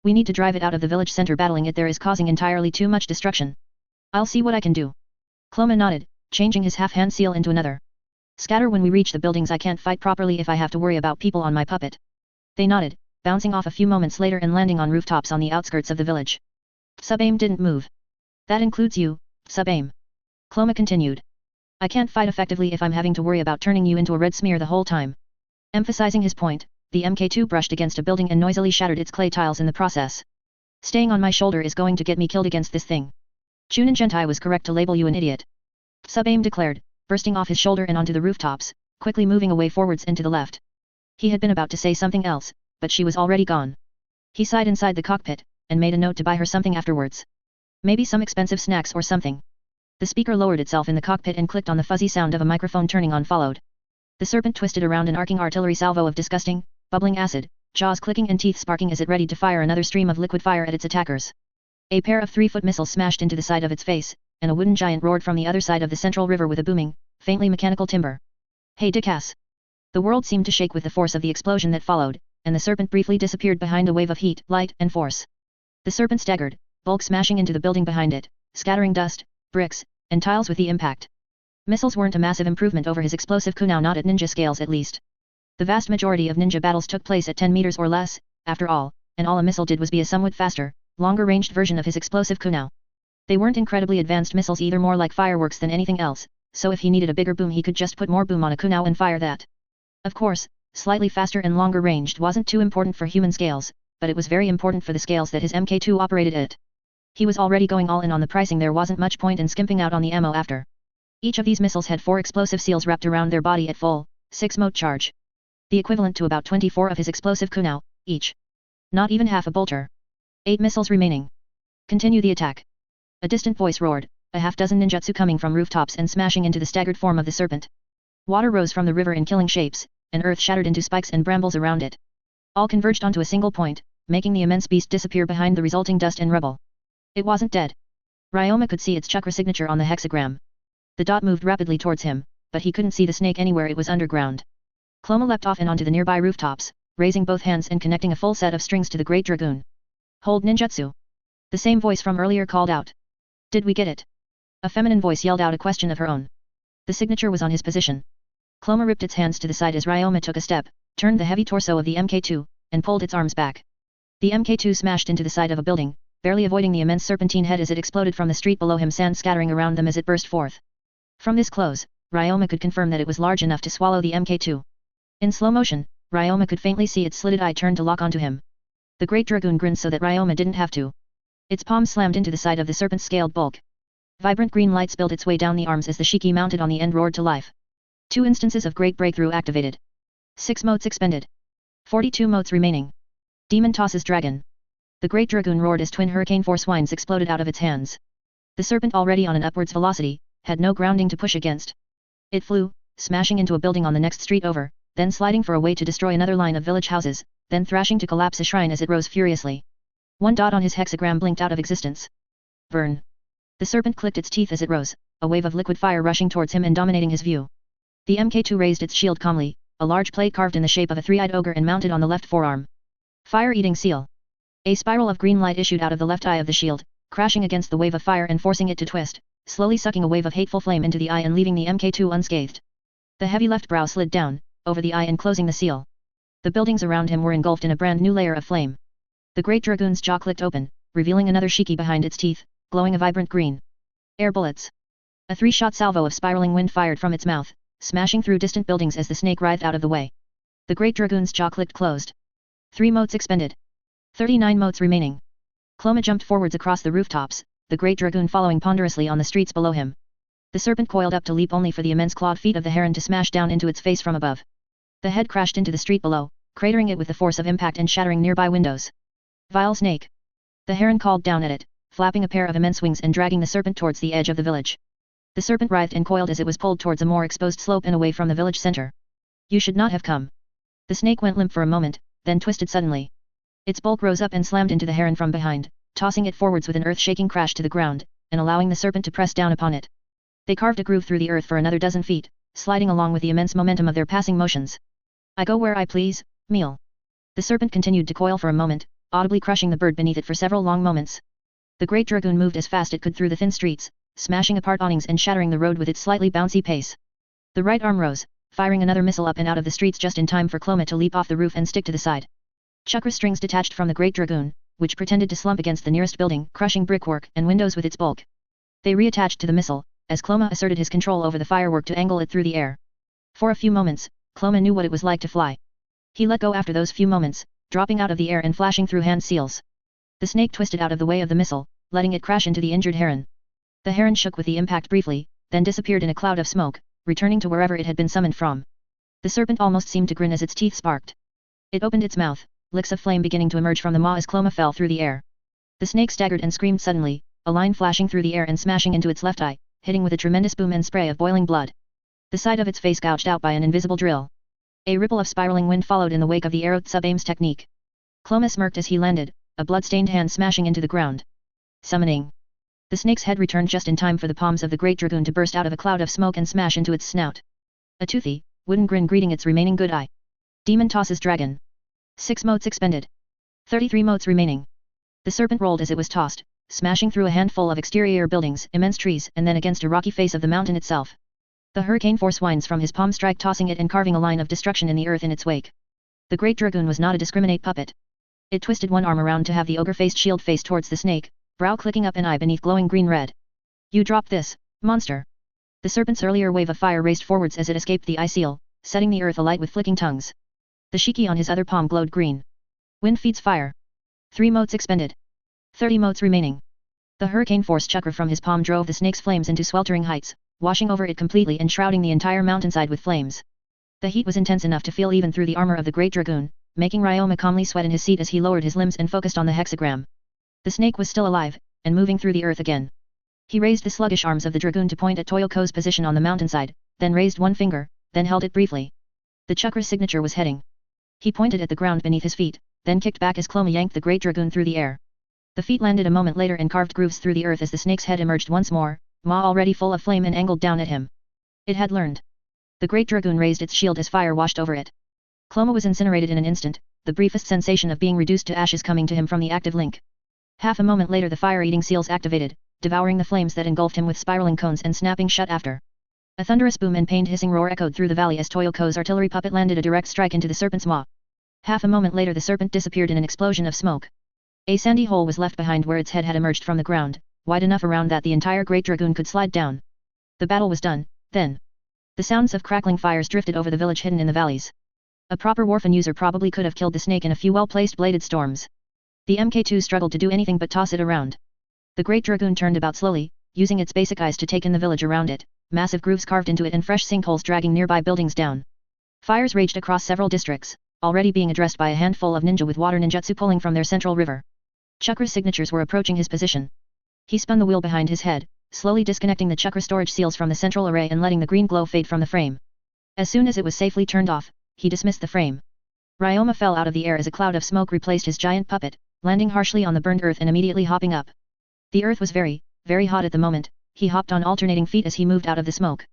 Speaker 1: We need to drive it out of the village center. Battling it there is causing entirely too much destruction. I'll see what I can do. Cloma nodded, changing his half-hand seal into another. Scatter when we reach the buildings. I can't fight properly if I have to worry about people on my puppet. They nodded, bouncing off a few moments later and landing on rooftops on the outskirts of the village. Sub-aim didn't move. That includes you, Sub-aim. Cloma continued. I can't fight effectively if I'm having to worry about turning you into a red smear the whole time. Emphasizing his point, the Mk2 brushed against a building and noisily shattered its clay tiles in the process. Staying on my shoulder is going to get me killed against this thing. Chunin Gentai was correct to label you an idiot. Sub-aim declared, bursting off his shoulder and onto the rooftops, quickly moving away forwards and to the left. He had been about to say something else, but she was already gone. He sighed inside the cockpit, and made a note to buy her something afterwards. Maybe some expensive snacks or something. The speaker lowered itself in the cockpit and clicked on the fuzzy sound of a microphone turning on followed. The serpent twisted around an arcing artillery salvo of disgusting, bubbling acid, jaws clicking and teeth sparking as it readied to fire another stream of liquid fire at its attackers. A pair of 3-foot missiles smashed into the side of its face, and a wooden giant roared from the other side of the central river with a booming, faintly mechanical timbre. Hey Dickass! The world seemed to shake with the force of the explosion that followed, and the serpent briefly disappeared behind a wave of heat, light, and force. The serpent staggered, bulk smashing into the building behind it, scattering dust, bricks, and tiles with the impact. Missiles weren't a massive improvement over his explosive kunai, not at ninja scales at least. The vast majority of ninja battles took place at 10 meters or less, after all, and all a missile did was be a somewhat faster, longer-ranged version of his explosive kunai. They weren't incredibly advanced missiles either, more like fireworks than anything else, so if he needed a bigger boom he could just put more boom on a kunai and fire that. Of course, slightly faster and longer ranged wasn't too important for human scales, but it was very important for the scales that his Mk2 operated at. He was already going all in on the pricing, there wasn't much point in skimping out on the ammo after. Each of these missiles had 4 explosive seals wrapped around their body at full, 6-mode charge. The equivalent to about 24 of his explosive kunai, each. Not even half a bolter. 8 missiles remaining. Continue the attack. A distant voice roared, a half-dozen ninjutsu coming from rooftops and smashing into the staggered form of the serpent. Water rose from the river in killing shapes, and earth shattered into spikes and brambles around it. All converged onto a single point, making the immense beast disappear behind the resulting dust and rubble. It wasn't dead. Ryoma could see its chakra signature on the hexagram. The dot moved rapidly towards him, but he couldn't see the snake anywhere, it was underground. Cloma leapt off and onto the nearby rooftops, raising both hands and connecting a full set of strings to the Great Dragoon. Hold ninjutsu! The same voice from earlier called out. Did we get it? A feminine voice yelled out a question of her own. The signature was on his position. Cloma ripped its hands to the side as Ryoma took a step, turned the heavy torso of the Mk2, and pulled its arms back. The Mk2 smashed into the side of a building, barely avoiding the immense serpentine head as it exploded from the street below him, sand scattering around them as it burst forth. From this close, Ryoma could confirm that it was large enough to swallow the Mk2. In slow motion, Ryoma could faintly see its slitted eye turn to lock onto him. The Great Dragoon grinned so that Ryoma didn't have to. Its palm slammed into the side of the serpent's scaled bulk. Vibrant green light spilled its way down the arms as the shiki mounted on the end roared to life. 2 instances of Great Breakthrough activated. 6 motes expended. 42 motes remaining. Demon tosses dragon. The Great Dragoon roared as twin hurricane force winds exploded out of its hands. The serpent, already on an upwards velocity, had no grounding to push against. It flew, smashing into a building on the next street over, then sliding for a way to destroy another line of village houses, then thrashing to collapse a shrine as it rose furiously. 1 dot on his hexagram blinked out of existence. Burn. The serpent clicked its teeth as it rose, a wave of liquid fire rushing towards him and dominating his view. The Mk2 raised its shield calmly, a large plate carved in the shape of a 3-eyed ogre and mounted on the left forearm. Fire-eating seal. A spiral of green light issued out of the left eye of the shield, crashing against the wave of fire and forcing it to twist, slowly sucking a wave of hateful flame into the eye and leaving the Mk2 unscathed. The heavy left brow slid down, over the eye and closing the seal. The buildings around him were engulfed in a brand new layer of flame. The great dragoon's jaw clicked open, revealing another shiki behind its teeth, glowing a vibrant green. Air bullets. A 3-shot salvo of spiraling wind fired from its mouth, smashing through distant buildings as the snake writhed out of the way. The great dragoon's jaw clicked closed. 3 motes expended. 39 motes remaining. Cloma jumped forwards across the rooftops, the great dragoon following ponderously on the streets below him. The serpent coiled up to leap only for the immense clawed feet of the heron to smash down into its face from above. The head crashed into the street below, cratering it with the force of impact and shattering nearby windows. Vile snake! The heron called down at it, flapping a pair of immense wings and dragging the serpent towards the edge of the village. The serpent writhed and coiled as it was pulled towards a more exposed slope and away from the village center. You should not have come. The snake went limp for a moment, then twisted suddenly. Its bulk rose up and slammed into the heron from behind, tossing it forwards with an earth-shaking crash to the ground, and allowing the serpent to press down upon it. They carved a groove through the earth for another dozen feet, sliding along with the immense momentum of their passing motions. I go where I please, meal. The serpent continued to coil for a moment, audibly crushing the bird beneath it for several long moments. The great dragoon moved as fast it could through the thin streets, smashing apart awnings and shattering the road with its slightly bouncy pace. The right arm rose, firing another missile up and out of the streets just in time for Cloma to leap off the roof and stick to the side. Chakra strings detached from the great dragoon, which pretended to slump against the nearest building, crushing brickwork and windows with its bulk. They reattached to the missile, as Cloma asserted his control over the firework to angle it through the air. For a few moments, Cloma knew what it was like to fly. He let go after those few moments, dropping out of the air and flashing through hand seals. The snake twisted out of the way of the missile, letting it crash into the injured heron. The heron shook with the impact briefly, then disappeared in a cloud of smoke, returning to wherever it had been summoned from. The serpent almost seemed to grin as its teeth sparked. It opened its mouth, licks of flame beginning to emerge from the maw as Cloma fell through the air. The snake staggered and screamed suddenly, a line flashing through the air and smashing into its left eye, hitting with a tremendous boom and spray of boiling blood. The side of its face gouged out by an invisible drill. A ripple of spiraling wind followed in the wake of the arrowed sub-aims technique. Cloma smirked as he landed, a blood-stained hand smashing into the ground. Summoning. The snake's head returned just in time for the palms of the great dragoon to burst out of a cloud of smoke and smash into its snout. A toothy, wooden grin greeting its remaining good eye. Demon tosses dragon. 6 motes expended. 33 motes remaining. The serpent rolled as it was tossed, smashing through a handful of exterior buildings, immense trees, and then against a rocky face of the mountain itself. The hurricane force winds from his palm strike tossing it and carving a line of destruction in the earth in its wake. The great dragoon was not a discriminate puppet. It twisted one arm around to have the ogre-faced shield face towards the snake, brow clicking up an eye beneath glowing green-red. You drop this, monster. The serpent's earlier wave of fire raced forwards as it escaped the eye seal, setting the earth alight with flicking tongues. The shiki on his other palm glowed green. Wind feeds fire. 3 motes expended. 30 motes remaining. The hurricane force chakra from his palm drove the snake's flames into sweltering heights, washing over it completely and shrouding the entire mountainside with flames. The heat was intense enough to feel even through the armor of the great dragoon, making Ryoma calmly sweat in his seat as he lowered his limbs and focused on the hexagram. The snake was still alive, and moving through the earth again. He raised the sluggish arms of the dragoon to point at Toyoko's position on the mountainside, then raised one finger, then held it briefly. The chakra's signature was heading. He pointed at the ground beneath his feet, then kicked back as Cloma yanked the great dragoon through the air. The feet landed a moment later and carved grooves through the earth as the snake's head emerged once more, maw already full of flame and angled down at him. It had learned. The great dragoon raised its shield as fire washed over it. Cloma was incinerated in an instant, the briefest sensation of being reduced to ashes coming to him from the active link. Half a moment later the fire-eating seals activated, devouring the flames that engulfed him with spiraling cones and snapping shut after. A thunderous boom and pained hissing roar echoed through the valley as Toyoko's artillery puppet landed a direct strike into the serpent's maw. Half a moment later the serpent disappeared in an explosion of smoke. A sandy hole was left behind where its head had emerged from the ground, wide enough around that the entire great dragoon could slide down. The battle was done, then. The sounds of crackling fires drifted over the village hidden in the valleys. A proper Warfan user probably could have killed the snake in a few well-placed bladed storms. The Mk2 struggled to do anything but toss it around. The great dragoon turned about slowly, using its basic eyes to take in the village around it, massive grooves carved into it and fresh sinkholes dragging nearby buildings down. Fires raged across several districts, already being addressed by a handful of ninja with water ninjutsu pulling from their central river. Chakra's signatures were approaching his position. He spun the wheel behind his head, slowly disconnecting the chakra storage seals from the central array and letting the green glow fade from the frame. As soon as it was safely turned off, he dismissed the frame. Ryoma fell out of the air as a cloud of smoke replaced his giant puppet, landing harshly on the burned earth and immediately hopping up. The earth was very, very hot at the moment. He hopped on alternating feet as he moved out of the smoke.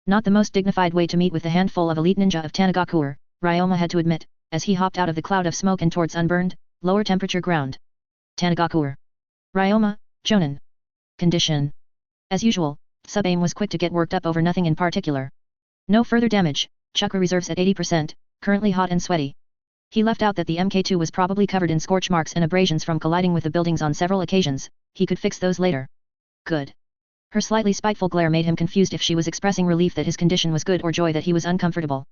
Speaker 1: Not the most dignified way to meet with the handful of elite ninja of Tanagakuer, Ryoma had to admit, as he hopped out of the cloud of smoke and towards unburned, lower temperature ground. Tanagakur. Ryoma, Jonin. Condition. As usual, Sub-Aim was quick to get worked up over nothing in particular. No further damage, chakra reserves at 80%, currently hot and sweaty. He left out that the MK2 was probably covered in scorch marks and abrasions from colliding with the buildings on several occasions, he could fix those later. Good. Her slightly spiteful glare made him confused if she was expressing relief that his condition was good or joy that he was uncomfortable.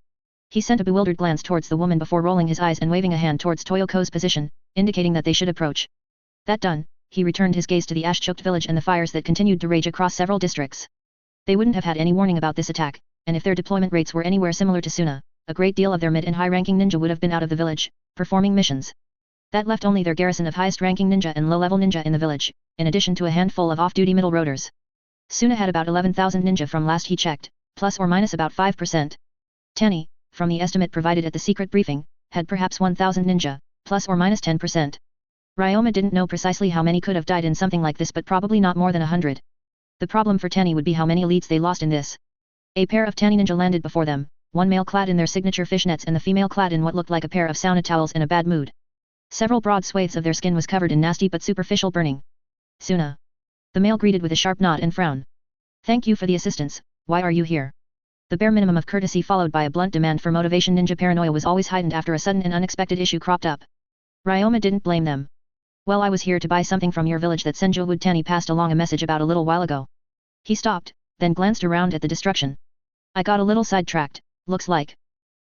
Speaker 1: He sent a bewildered glance towards the woman before rolling his eyes and waving a hand towards Toyoko's position, indicating that they should approach. That done, he returned his gaze to the ash-choked village and the fires that continued to rage across several districts. They wouldn't have had any warning about this attack, and if their deployment rates were anywhere similar to Suna, a great deal of their mid and high-ranking ninja would have been out of the village, performing missions. That left only their garrison of highest-ranking ninja and low-level ninja in the village, in addition to a handful of off-duty middle roaders. Suna had about 11,000 ninja from last he checked, plus or minus about 5%. Tanny, from the estimate provided at the secret briefing, had perhaps 1,000 ninja, plus or minus 10%. Ryoma didn't know precisely how many could have died in something like this, but probably not more than 100. The problem for Tanny would be how many elites they lost in this. A pair of Tanny ninja landed before them, one male clad in their signature fishnets and the female clad in what looked like a pair of sauna towels in a bad mood. Several broad swathes of their skin was covered in nasty but superficial burning. Suna. The male greeted with a sharp nod and frown. Thank you for the assistance, why are you here? The bare minimum of courtesy followed by a blunt demand for motivation. Ninja paranoia was always heightened after a sudden and unexpected issue cropped up. Ryoma didn't blame them. Well, I was here to buy something from your village that Senjo Wood Tanny passed along a message about a little while ago. He stopped, then glanced around at the destruction. I got a little sidetracked, looks like.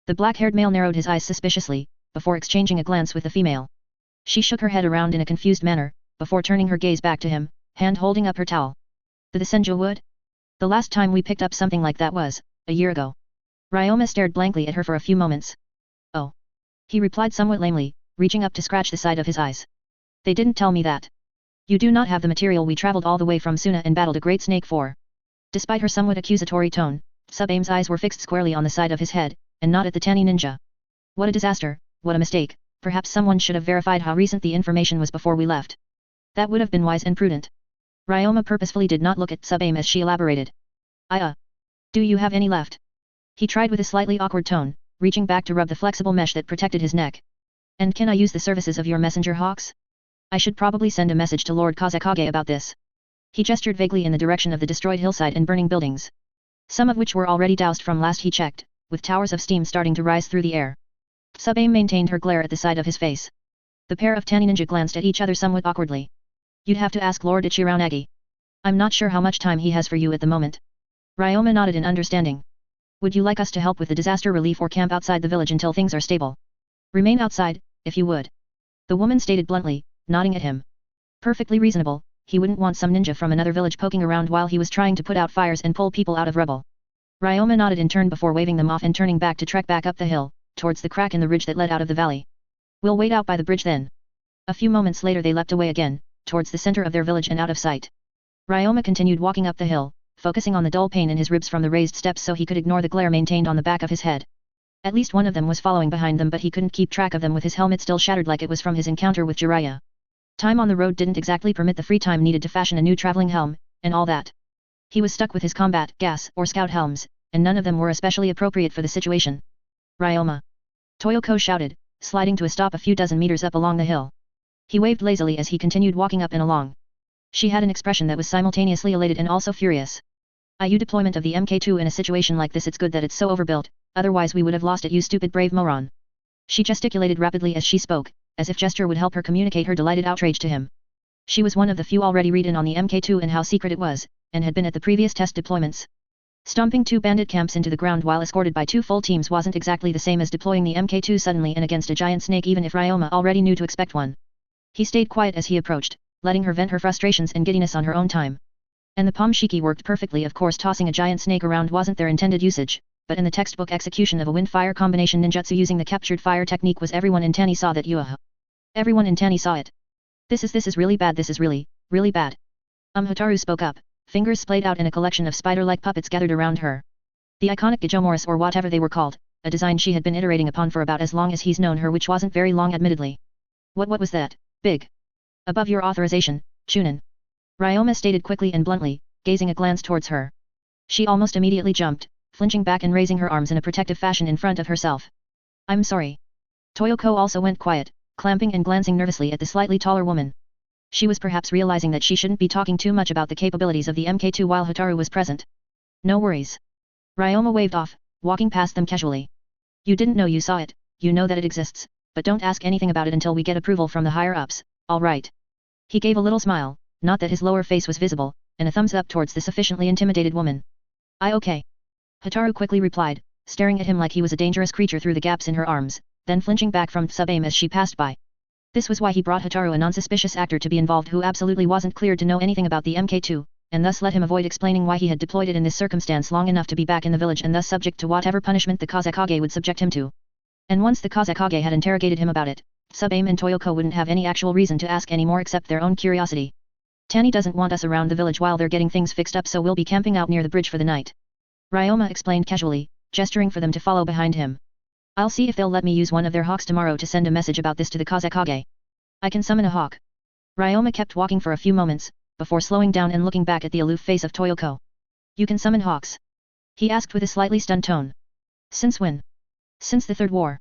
Speaker 1: The black-haired male narrowed his eyes suspiciously, before exchanging a glance with the female. She shook her head around in a confused manner, before turning her gaze back to him, hand holding up her towel. The Senjo Wood? The last time we picked up something like that was, a year ago. Ryoma stared blankly at her for a few moments. Oh. He replied somewhat lamely, reaching up to scratch the side of his eyes. They didn't tell me that. You do not have the material we traveled all the way from Suna and battled a great snake for. Despite her somewhat accusatory tone, Sub-Aim's eyes were fixed squarely on the side of his head, and not at the Tanny ninja. What a disaster, what a mistake, perhaps someone should have verified how recent the information was before we left. That would have been wise and prudent. Ryoma purposefully did not look at Sub-Aim as she elaborated. Do you have any left? He tried with a slightly awkward tone, reaching back to rub the flexible mesh that protected his neck. And can I use the services of your messenger hawks? I should probably send a message to Lord Kazekage about this. He gestured vaguely in the direction of the destroyed hillside and burning buildings. Some of which were already doused from last he checked, with towers of steam starting to rise through the air. Sub-Aim maintained her glare at the side of his face. The pair of Tanny ninja glanced at each other somewhat awkwardly. You'd have to ask Lord Ichiranagi. I'm not sure how much time he has for you at the moment. Ryoma nodded in understanding. Would you like us to help with the disaster relief or camp outside the village until things are stable? Remain outside, if you would. The woman stated bluntly, nodding at him. Perfectly reasonable, he wouldn't want some ninja from another village poking around while he was trying to put out fires and pull people out of rubble. Ryoma nodded in turn before waving them off and turning back to trek back up the hill, towards the crack in the ridge that led out of the valley. We'll wait out by the bridge then. A few moments later they leapt away again, towards the center of their village and out of sight. Ryoma continued walking up the hill, focusing on the dull pain in his ribs from the raised steps so he could ignore the glare maintained on the back of his head. At least one of them was following behind them, but he couldn't keep track of them with his helmet still shattered like it was from his encounter with Jiraiya. Time on the road didn't exactly permit the free time needed to fashion a new traveling helm, and all that. He was stuck with his combat, gas, or scout helms, and none of them were especially appropriate for the situation. Ryoma! Toyoko shouted, sliding to a stop a few dozen meters up along the hill. He waved lazily as he continued walking up and along. She had an expression that was simultaneously elated and also furious. IU deployment of the MK2 in a situation like this, it's good that it's so overbuilt, otherwise we would have lost it, you stupid brave moron. She gesticulated rapidly as she spoke, as if gesture would help her communicate her delighted outrage to him. She was one of the few already read in on the MK2 and how secret it was, and had been at the previous test deployments. Stomping 2 bandit camps into the ground while escorted by 2 full teams wasn't exactly the same as deploying the MK2 suddenly and against a giant snake, even if Ryoma already knew to expect one. He stayed quiet as he approached, letting her vent her frustrations and giddiness on her own time. And the Pomshiki worked perfectly. Of course, tossing a giant snake around wasn't their intended usage, but in the textbook execution of a wind-fire combination ninjutsu using the captured fire technique was everyone in Tanny saw that. Everyone in Tanny saw it. This is really bad, this is really bad. Hotaru spoke up, fingers splayed out in a collection of spider-like puppets gathered around her. The iconic Gijomoris or whatever they were called, a design she had been iterating upon for about as long as he's known her, which wasn't very long admittedly. What was that? Big. Above your authorization, Chunin. Ryoma stated quickly and bluntly, gazing a glance towards her. She almost immediately jumped, flinching back and raising her arms in a protective fashion in front of herself. I'm sorry. Toyoko also went quiet, clamping and glancing nervously at the slightly taller woman. She was perhaps realizing that she shouldn't be talking too much about the capabilities of the MK2 while Hotaru was present. No worries. Ryoma waved off, walking past them casually. You didn't know you saw it, you know that it exists, but don't ask anything about it until we get approval from the higher-ups, alright. He gave a little smile, not that his lower face was visible, and a thumbs up towards the sufficiently intimidated woman. Okay. Hotaru quickly replied, staring at him like he was a dangerous creature through the gaps in her arms, then flinching back from sub-aim as she passed by. This was why he brought Hotaru, a non-suspicious actor, to be involved who absolutely wasn't cleared to know anything about the MK2, and thus let him avoid explaining why he had deployed it in this circumstance long enough to be back in the village and thus subject to whatever punishment the Kazekage would subject him to. And once the Kazekage had interrogated him about it, Sub-Aim and Toyoko wouldn't have any actual reason to ask any more except their own curiosity. Tanny doesn't want us around the village while they're getting things fixed up, so we'll be camping out near the bridge for the night. Ryoma explained casually, gesturing for them to follow behind him. I'll see if they'll let me use one of their hawks tomorrow to send a message about this to the Kazekage. I can summon a hawk. Ryoma kept walking for a few moments, before slowing down and looking back at the aloof face of Toyoko. You can summon hawks? He asked with a slightly stunned tone. Since when? Since the Third War.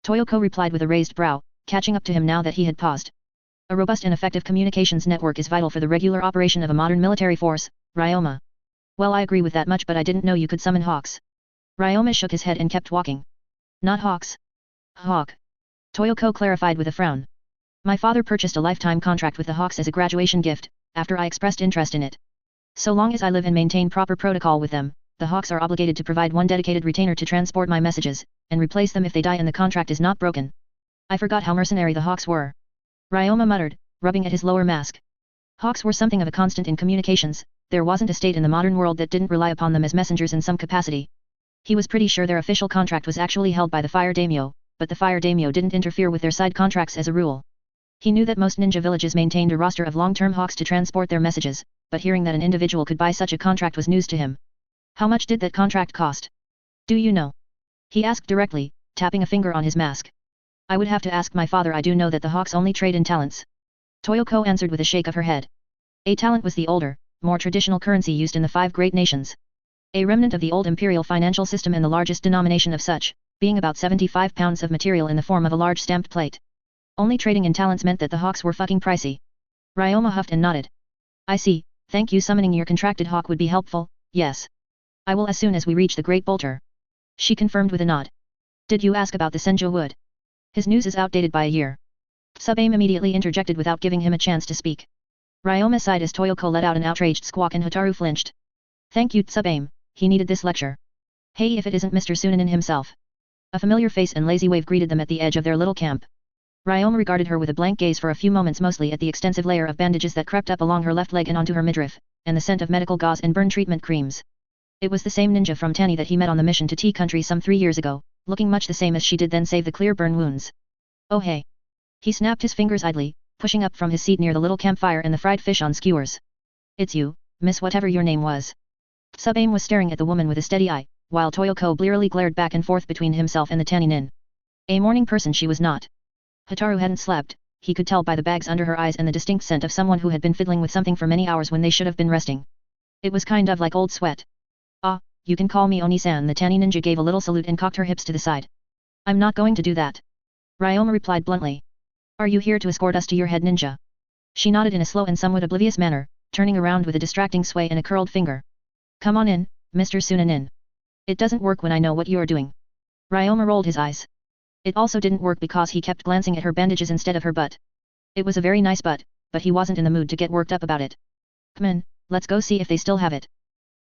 Speaker 1: Toyoko replied with a raised brow, catching up to him now that he had paused. A robust and effective communications network is vital for the regular operation of a modern military force, Ryoma. Well, I agree with that much, but I didn't know you could summon hawks. Ryoma shook his head and kept walking. Not hawks. Hawk. Toyoko clarified with a frown. My father purchased a lifetime contract with the hawks as a graduation gift, after I expressed interest in it. So long as I live and maintain proper protocol with them, the hawks are obligated to provide one dedicated retainer to transport my messages, and replace them if they die and the contract is not broken. I forgot how mercenary the hawks were. Ryoma muttered, rubbing at his lower mask. Hawks were something of a constant in communications, there wasn't a state in the modern world that didn't rely upon them as messengers in some capacity. He was pretty sure their official contract was actually held by the Fire Daimyo, but the Fire Daimyo didn't interfere with their side contracts as a rule. He knew that most ninja villages maintained a roster of long-term hawks to transport their messages, but hearing that an individual could buy such a contract was news to him. How much did that contract cost? Do you know? He asked directly, tapping a finger on his mask. I would have to ask my father. I do know that the hawks only trade in talents. Toyoko answered with a shake of her head. A talent was the older, more traditional currency used in the 5 great nations. A remnant of the old imperial financial system and the largest denomination of such, being about 75 pounds of material in the form of a large stamped plate. Only trading in talents meant that the hawks were fucking pricey. Ryoma huffed and nodded. I see, thank you. Summoning your contracted hawk would be helpful, yes. I will as soon as we reach the Great Bolter. She confirmed with a nod. Did you ask about the Senjo wood? His news is outdated by a year. Sub-Aim immediately interjected without giving him a chance to speak. Ryoma sighed as Toyoko let out an outraged squawk and Hotaru flinched. Thank you, Sub-Aim, he needed this lecture. Hey, if it isn't Mr. Sunanin himself. A familiar face and lazy wave greeted them at the edge of their little camp. Ryoma regarded her with a blank gaze for a few moments, mostly at the extensive layer of bandages that crept up along her left leg and onto her midriff, and the scent of medical gauze and burn treatment creams. It was the same ninja from Tanny that he met on the mission to Tea Country some 3 years ago, looking much the same as she did then save the clear burn wounds. Oh hey. He snapped his fingers idly, pushing up from his seat near the little campfire and the fried fish on skewers. It's you, miss whatever your name was. Sub-Aim was staring at the woman with a steady eye, while Toyoko blearily glared back and forth between himself and the Tanny nin. A morning person she was not. Hotaru hadn't slept, he could tell by the bags under her eyes and the distinct scent of someone who had been fiddling with something for many hours when they should have been resting. It was kind of like old sweat. Ah, you can call me Oni-san. The Tanny ninja gave a little salute and cocked her hips to the side. I'm not going to do that. Ryoma replied bluntly. Are you here to escort us to your head ninja? She nodded in a slow and somewhat oblivious manner, turning around with a distracting sway and a curled finger. Come on in, Mr. Sunanin. It doesn't work when I know what you're doing. Ryoma rolled his eyes. It also didn't work because he kept glancing at her bandages instead of her butt. It was a very nice butt, but he wasn't in the mood to get worked up about it. Come in, let's go see if they still have it.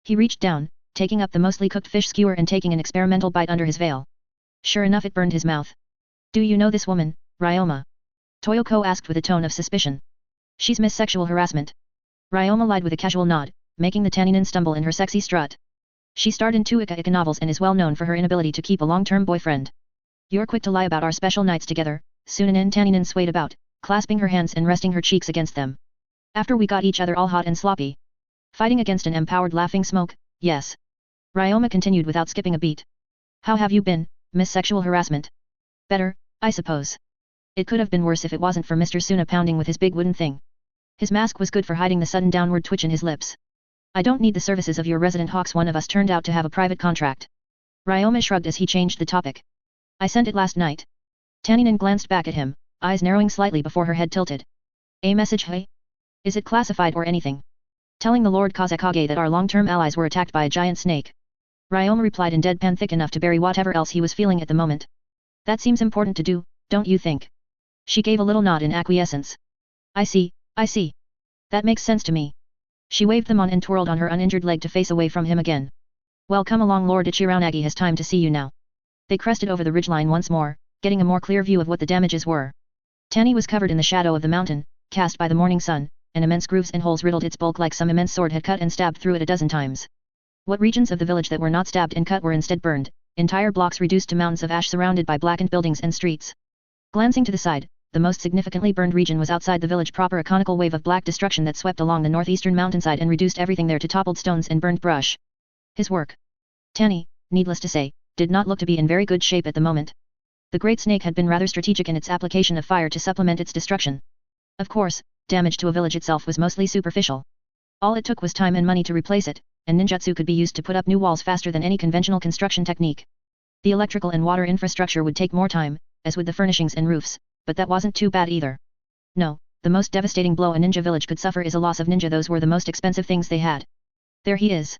Speaker 1: He reached down, taking up the mostly cooked fish skewer and taking an experimental bite under his veil. Sure enough, it burned his mouth. Do you know this woman, Ryoma? Toyoko asked with a tone of suspicion. She's Miss Sexual Harassment. Ryoma lied with a casual nod, making the Tanninin stumble in her sexy strut. She starred in 2 Isekai novels and is well known for her inability to keep a long-term boyfriend. You're quick to lie about our special nights together. Sunanin. Tanninin swayed about, clasping her hands and resting her cheeks against them. After we got each other all hot and sloppy. Fighting against an empowered laughing smoke, yes. Ryoma continued without skipping a beat. How have you been, Miss Sexual Harassment? Better, I suppose. It could have been worse if it wasn't for Mr. Suna pounding with his big wooden thing. His mask was good for hiding the sudden downward twitch in his lips. I don't need the services of your resident hawks. One of us turned out to have a private contract. Ryoma shrugged as he changed the topic. I sent it last night. Taninin glanced back at him, eyes narrowing slightly before her head tilted. A message, hey? Is it classified or anything? Telling the Lord Kazekage that our long-term allies were attacked by a giant snake. Ryoma replied in deadpan thick enough to bury whatever else he was feeling at the moment. That seems important to do, don't you think? She gave a little nod in acquiescence. I see, I see. That makes sense to me. She waved them on and twirled on her uninjured leg to face away from him again. Well, come along, Lord Ichiranagi has time to see you now. They crested over the ridgeline once more, getting a more clear view of what the damages were. Tani was covered in the shadow of the mountain, cast by the morning sun, and immense grooves and holes riddled its bulk like some immense sword had cut and stabbed through it a dozen times. What regions of the village that were not stabbed and cut were instead burned, entire blocks reduced to mountains of ash surrounded by blackened buildings and streets. Glancing to the side, the most significantly burned region was outside the village proper, a conical wave of black destruction that swept along the northeastern mountainside and reduced everything there to toppled stones and burned brush. His work. Tani, needless to say, did not look to be in very good shape at the moment. The great snake had been rather strategic in its application of fire to supplement its destruction. Of course, damage to a village itself was mostly superficial. All it took was time and money to replace it, and ninjutsu could be used to put up new walls faster than any conventional construction technique. The electrical and water infrastructure would take more time, as would the furnishings and roofs, but that wasn't too bad either. No, the most devastating blow a ninja village could suffer is a loss of ninja. Those were the most expensive things they had. There he is.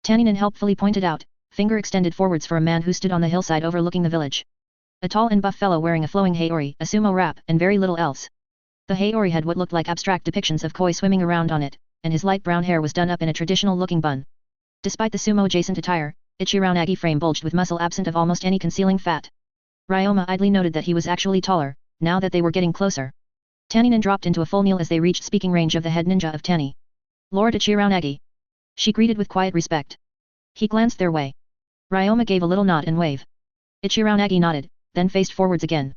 Speaker 1: Taninin helpfully pointed out, finger extended forwards for a man who stood on the hillside overlooking the village. A tall and buff fellow wearing a flowing haori, a sumo wrap, and very little else. The haori had what looked like abstract depictions of koi swimming around on it, and his light brown hair was done up in a traditional-looking bun. Despite the sumo-adjacent attire, Ichiranagi frame bulged with muscle absent of almost any concealing fat. Ryoma idly noted that he was actually taller, now that they were getting closer. Taninin dropped into a full kneel as they reached speaking range of the head ninja of Tani. Lord Ichiranagi. She greeted with quiet respect. He glanced their way. Ryoma gave a little nod and wave. Ichiranagi nodded, then faced forwards again.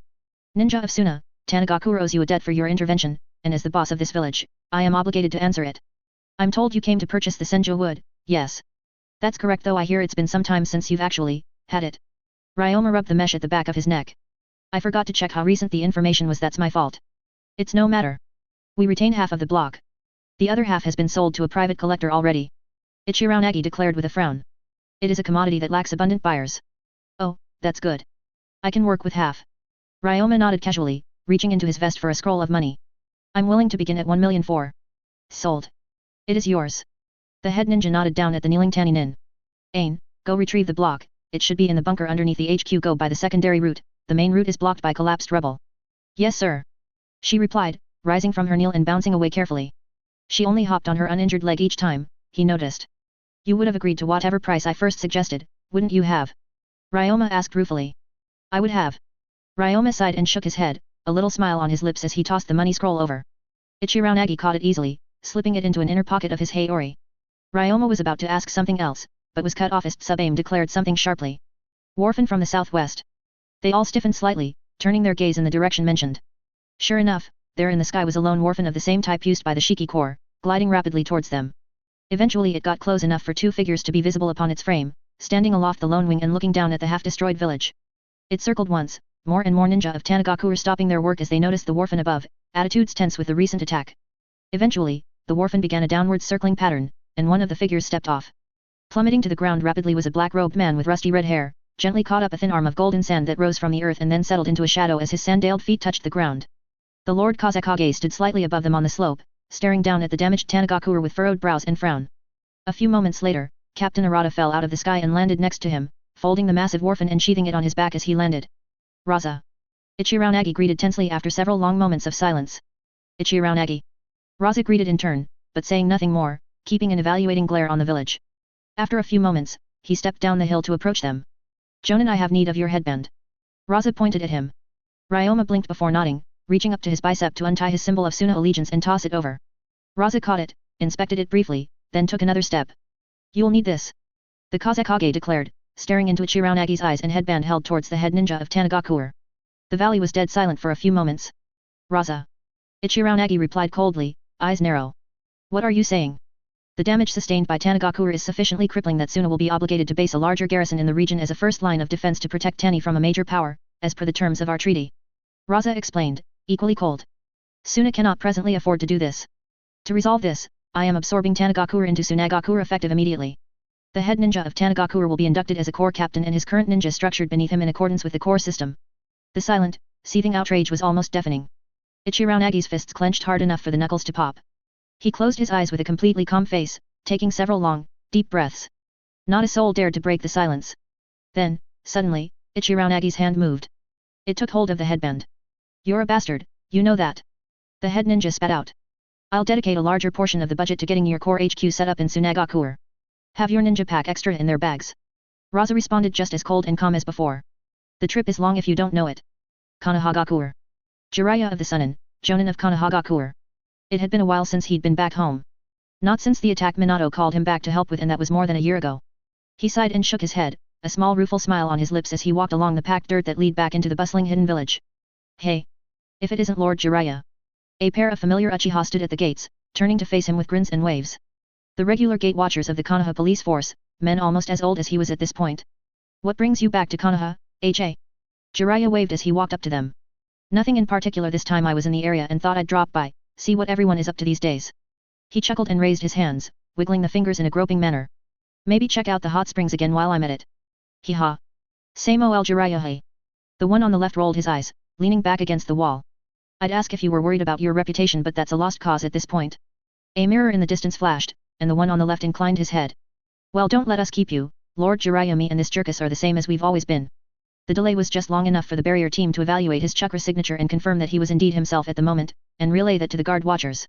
Speaker 1: Ninja of Suna, Tanagakura owes you a debt for your intervention, and as the boss of this village, I am obligated to answer it. I'm told you came to purchase the Senjo wood, yes. That's correct, though I hear it's been some time since you've actually had it. Ryoma rubbed the mesh at the back of his neck. I forgot to check how recent the information was. That's my fault. It's no matter. We retain half of the block. The other half has been sold to a private collector already. Ichiranagi declared with a frown. It is a commodity that lacks abundant buyers. Oh, that's good. I can work with half. Ryoma nodded casually, reaching into his vest for a scroll of money. I'm willing to begin at 1 million for. Sold. It is yours. The head ninja nodded down at the kneeling Taninin. Ain, go retrieve the block, it should be in the bunker underneath the HQ. Go by the secondary route, the main route is blocked by collapsed rubble. Yes sir. She replied, rising from her kneel and bouncing away carefully. She only hopped on her uninjured leg each time, he noticed. You would have agreed to whatever price I first suggested, wouldn't you have? Ryoma asked ruefully. I would have. Ryoma sighed and shook his head, a little smile on his lips as he tossed the money scroll over. Ichiranagi caught it easily, slipping it into an inner pocket of his haori. Ryoma was about to ask something else, but was cut off as Sub-Aim declared something sharply. Wharfen from the southwest. They all stiffened slightly, turning their gaze in the direction mentioned. Sure enough, there in the sky was a lone wharfen of the same type used by the Shiki Corps, gliding rapidly towards them. Eventually it got close enough for two figures to be visible upon its frame, standing aloft the lone wing and looking down at the half-destroyed village. It circled once, more and more ninja of Tanagaku were stopping their work as they noticed the wharfen above, attitudes tense with the recent attack. Eventually, the wharfen began a downward circling pattern, and one of the figures stepped off. Plummeting to the ground rapidly was a black-robed man with rusty red hair, gently caught up a thin arm of golden sand that rose from the earth and then settled into a shadow as his sandaled feet touched the ground. The Lord Kazekage stood slightly above them on the slope, staring down at the damaged Tanagaku with furrowed brows and frown. A few moments later, Captain Arata fell out of the sky and landed next to him, folding the massive wharfen and sheathing it on his back as he landed. Raza. Ichiranagi greeted tensely after several long moments of silence. Ichiranagi. Raza greeted in turn, but saying nothing more, keeping an evaluating glare on the village. After a few moments, he stepped down the hill to approach them. Jonin, I have need of your headband. Raza pointed at him. Ryoma blinked before nodding, reaching up to his bicep to untie his symbol of Suna allegiance and toss it over. Raza caught it, inspected it briefly, then took another step. You'll need this. The Kazekage declared, staring into Ichiranagi's eyes and headband held towards the head ninja of Tanagaku. The valley was dead silent for a few moments. Raza. Ichiranagi replied coldly, eyes narrow. What are you saying? The damage sustained by Tanagaku is sufficiently crippling that Suna will be obligated to base a larger garrison in the region as a first line of defense to protect Tani from a major power, as per the terms of our treaty. Raza explained, equally cold. Suna cannot presently afford to do this. To resolve this, I am absorbing Tanagaku into Sunagaku effective immediately. The head ninja of Tanagaku will be inducted as a corps captain and his current ninja structured beneath him in accordance with the corps system. The silent, seething outrage was almost deafening. Ichiraonagi's fists clenched hard enough for the knuckles to pop. He closed his eyes with a completely calm face, taking several long, deep breaths. Not a soul dared to break the silence. Then, suddenly, Ichiraonagi's hand moved. It took hold of the headband. "You're a bastard, you know that." The head ninja spat out. "I'll dedicate a larger portion of the budget to getting your core HQ set up in Tsunagakure. Have your ninja pack extra in their bags." Raza responded just as cold and calm as before. "The trip is long if you don't know it." Konohagakure. Jiraiya of the Sunin, Jonin of Konohagakure. It had been a while since he'd been back home. Not since the attack Minato called him back to help with, and that was more than a year ago. He sighed and shook his head, a small rueful smile on his lips as he walked along the packed dirt that lead back into the bustling hidden village. "Hey! If it isn't Lord Jiraiya." A pair of familiar Uchiha stood at the gates, turning to face him with grins and waves. The regular gate watchers of the Konoha police force, men almost as old as he was at this point. "What brings you back to Konoha, H.A.?" Jiraiya waved as he walked up to them. "Nothing in particular, this time I was in the area and thought I'd drop by, see what everyone is up to these days." He chuckled and raised his hands, wiggling the fingers in a groping manner. "Maybe check out the hot springs again while I'm at it." "Hee ha. Same ol Jiraiya hey." The one on the left rolled his eyes, leaning back against the wall. "I'd ask if you were worried about your reputation, but that's a lost cause at this point." A mirror in the distance flashed, and the one on the left inclined his head. "Well, don't let us keep you, Lord Jiraiya. Me and this Jerkus are the same as we've always been." The delay was just long enough for the barrier team to evaluate his chakra signature and confirm that he was indeed himself at the moment, and relay that to the guard watchers.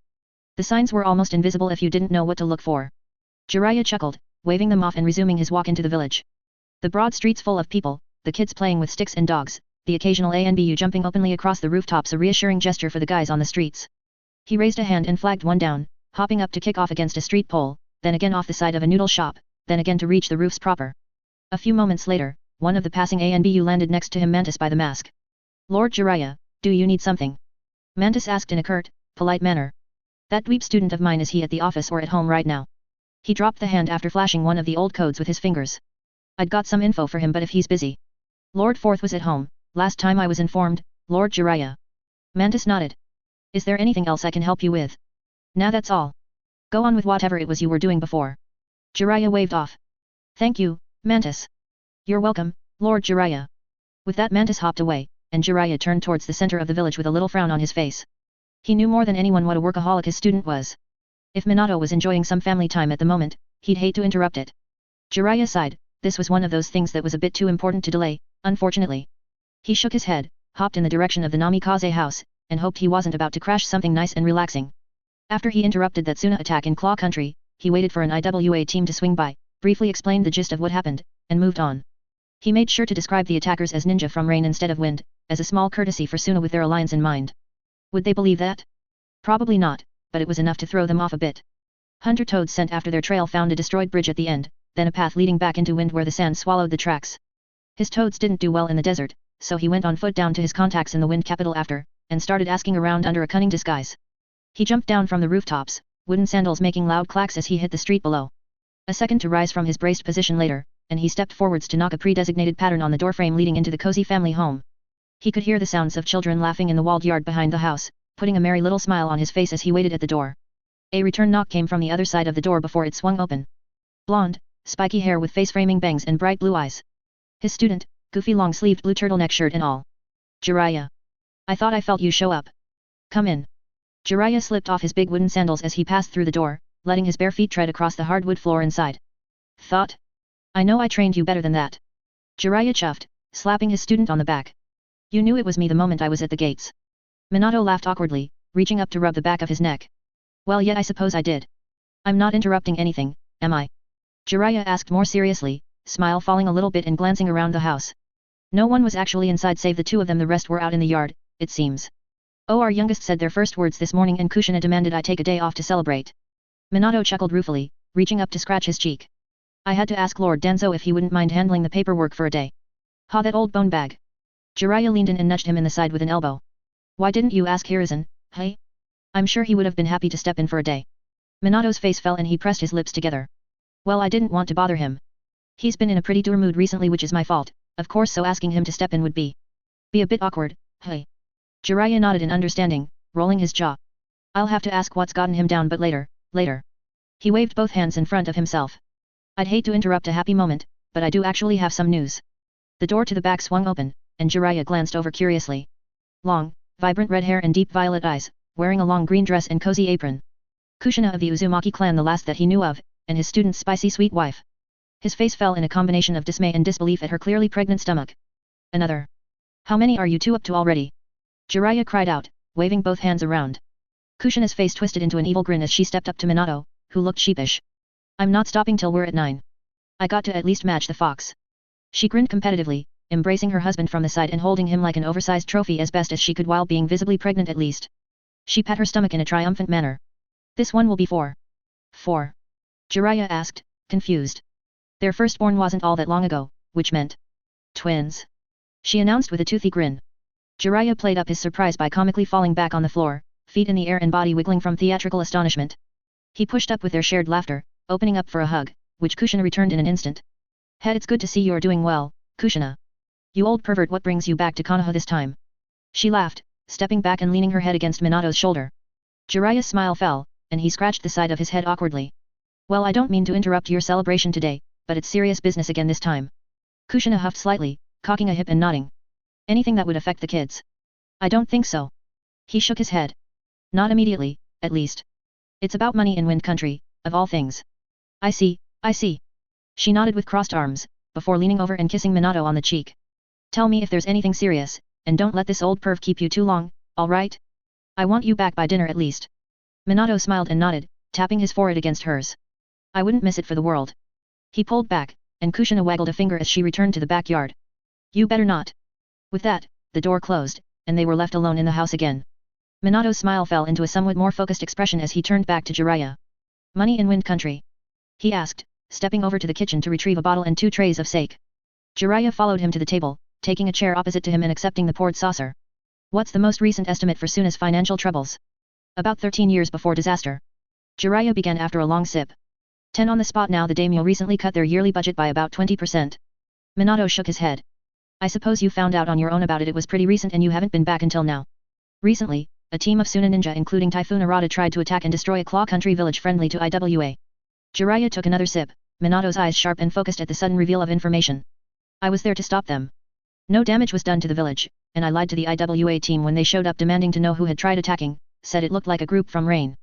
Speaker 1: The signs were almost invisible if you didn't know what to look for. Jiraiya chuckled, waving them off and resuming his walk into the village. The broad streets full of people, the kids playing with sticks and dogs, the occasional ANBU jumping openly across the rooftops, a reassuring gesture for the guys on the streets. He raised a hand and flagged one down, hopping up to kick off against a street pole, then again off the side of a noodle shop, then again to reach the roofs proper. A few moments later, one of the passing ANBU landed next to him, Mantis by the mask. "Lord Jiraiya, do you need something?" Mantis asked in a curt, polite manner. "That dweeb student of mine, is he at the office or at home right now?" He dropped the hand after flashing one of the old codes with his fingers. "I'd got some info for him, but if he's busy." "Lord Fourth was at home, last time I was informed, Lord Jiraiya." Mantis nodded. "Is there anything else I can help you with?" "Nah, that's all. Go on with whatever it was you were doing before." Jiraiya waved off. "Thank you, Mantis." "You're welcome, Lord Jiraiya." With that, Mantis hopped away, and Jiraiya turned towards the center of the village with a little frown on his face. He knew more than anyone what a workaholic his student was. If Minato was enjoying some family time at the moment, he'd hate to interrupt it. Jiraiya sighed. This was one of those things that was a bit too important to delay, unfortunately. He shook his head, hopped in the direction of the Namikaze house, and hoped he wasn't about to crash something nice and relaxing. After he interrupted that Tsuna attack in Claw Country, he waited for an IWA team to swing by, briefly explained the gist of what happened, and moved on. He made sure to describe the attackers as ninja from rain instead of wind, as a small courtesy for Tsuna with their alliance in mind. Would they believe that? Probably not, but it was enough to throw them off a bit. Hunter Toads sent after their trail found a destroyed bridge at the end, then a path leading back into wind where the sand swallowed the tracks. His toads didn't do well in the desert, so he went on foot down to his contacts in the wind capital after, and started asking around under a cunning disguise. He jumped down from the rooftops, wooden sandals making loud clacks as he hit the street below. A second to rise from his braced position later, and he stepped forwards to knock a pre-designated pattern on the doorframe leading into the cozy family home. He could hear the sounds of children laughing in the walled yard behind the house, putting a merry little smile on his face as he waited at the door. A return knock came from the other side of the door before it swung open. Blonde, spiky hair with face-framing bangs and bright blue eyes. His student, goofy long-sleeved blue turtleneck shirt and all. "Jiraiya. I thought I felt you show up. Come in." Jiraiya slipped off his big wooden sandals as he passed through the door, letting his bare feet tread across the hardwood floor inside. "Thought? I know I trained you better than that." Jiraiya chuffed, slapping his student on the back. "You knew it was me the moment I was at the gates." Minato laughed awkwardly, reaching up to rub the back of his neck. "Well, yeah, I suppose I did. I'm not interrupting anything, am I?" Jiraiya asked more seriously, smile falling a little bit and glancing around the house. No one was actually inside save the two of them, the rest were out in the yard, it seems. "Oh, our youngest said their first words this morning and Kushina demanded I take a day off to celebrate." Minato chuckled ruefully, reaching up to scratch his cheek. "I had to ask Lord Danzo if he wouldn't mind handling the paperwork for a day." "Ha, that old bone bag." Jiraiya leaned in and nudged him in the side with an elbow. "Why didn't you ask Hiruzen, hey? I'm sure he would have been happy to step in for a day." Minato's face fell and he pressed his lips together. "Well, I didn't want to bother him. He's been in a pretty dour mood recently, which is my fault, of course, so asking him to step in would be a bit awkward, hey?" Jiraiya nodded in understanding, rolling his jaw. "I'll have to ask what's gotten him down, but later. He waved both hands in front of himself. "I'd hate to interrupt a happy moment, but I do actually have some news." The door to the back swung open, and Jiraiya glanced over curiously. long, vibrant red hair and deep violet eyes, wearing a long green dress and cozy apron. Kushina of the Uzumaki clan, the last that he knew of, and his student's spicy sweet wife. His face fell in a combination of dismay and disbelief at her clearly pregnant stomach. Another. How many are you two up to already? Jiraiya cried out, waving both hands around. Kushina's face twisted into an evil grin as she stepped up to Minato, who looked sheepish. I'm not stopping till we're at 9. I got to at least match the fox. She grinned competitively, embracing her husband from the side and holding him like an oversized trophy as best as she could while being visibly pregnant at least. She pat her stomach in a triumphant manner. This one will be 4. 4. Jiraiya asked, confused. Their firstborn wasn't all that long ago, which meant twins. She announced with a toothy grin. Jiraiya played up his surprise by comically falling back on the floor, feet in the air and body wiggling from theatrical astonishment. He pushed up with their shared laughter, opening up for a hug, which Kushina returned in an instant. Head, it's good to see you're doing well, Kushina. You old pervert, what brings you back to Konoha this time? She laughed, stepping back and leaning her head against Minato's shoulder. Jiraiya's smile fell, and he scratched the side of his head awkwardly. Well, I don't mean to interrupt your celebration today, but it's serious business again this time. Kushina huffed slightly, cocking a hip and nodding. Anything that would affect the kids? I don't think so. He shook his head. Not immediately, at least. It's about money in Wind Country, of all things. I see, I see. She nodded with crossed arms, before leaning over and kissing Minato on the cheek. Tell me if there's anything serious, and don't let this old perv keep you too long, alright? I want you back by dinner at least. Minato smiled and nodded, tapping his forehead against hers. I wouldn't miss it for the world. He pulled back, and Kushina waggled a finger as she returned to the backyard. You better not. With that, the door closed, and they were left alone in the house again. Minato's smile fell into a somewhat more focused expression as he turned back to Jiraiya. Money in Wind Country? He asked, stepping over to the kitchen to retrieve a bottle and 2 trays of sake. Jiraiya followed him to the table, taking a chair opposite to him and accepting the poured saucer. What's the most recent estimate for Suna's financial troubles? About 13 years before disaster. Jiraiya began after a long sip. 10 on the spot now. The daimyo recently cut their yearly budget by about 20%. Minato shook his head. I suppose you found out on your own about it. It was pretty recent and you haven't been back until now. Recently, a team of Suna ninja including Typhoon Arata tried to attack and destroy a Claw Country village friendly to IWA. Jiraiya took another sip, Minato's eyes sharp and focused at the sudden reveal of information. I was there to stop them. No damage was done to the village, and I lied to the IWA team when they showed up demanding to know who had tried attacking, said it looked like a group from Rain.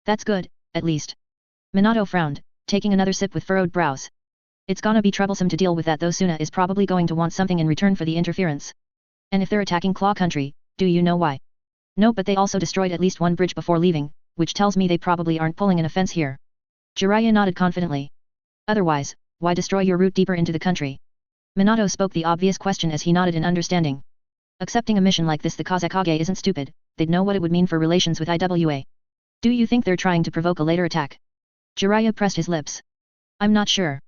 Speaker 1: That's good, at least. Minato frowned, taking another sip with furrowed brows. It's gonna be troublesome to deal with that though. Suna is probably going to want something in return for the interference. And if they're attacking Claw Country, do you know why? No, but they also destroyed at least one bridge before leaving, which tells me they probably aren't pulling an offense here. Jiraiya nodded confidently. Otherwise, why destroy your route deeper into the country? Minato spoke the obvious question as he nodded in understanding. Accepting a mission like this, the Kazekage isn't stupid, they'd know what it would mean for relations with IWA. Do you think they're trying to provoke a later attack? Jiraiya pressed his lips. I'm not sure.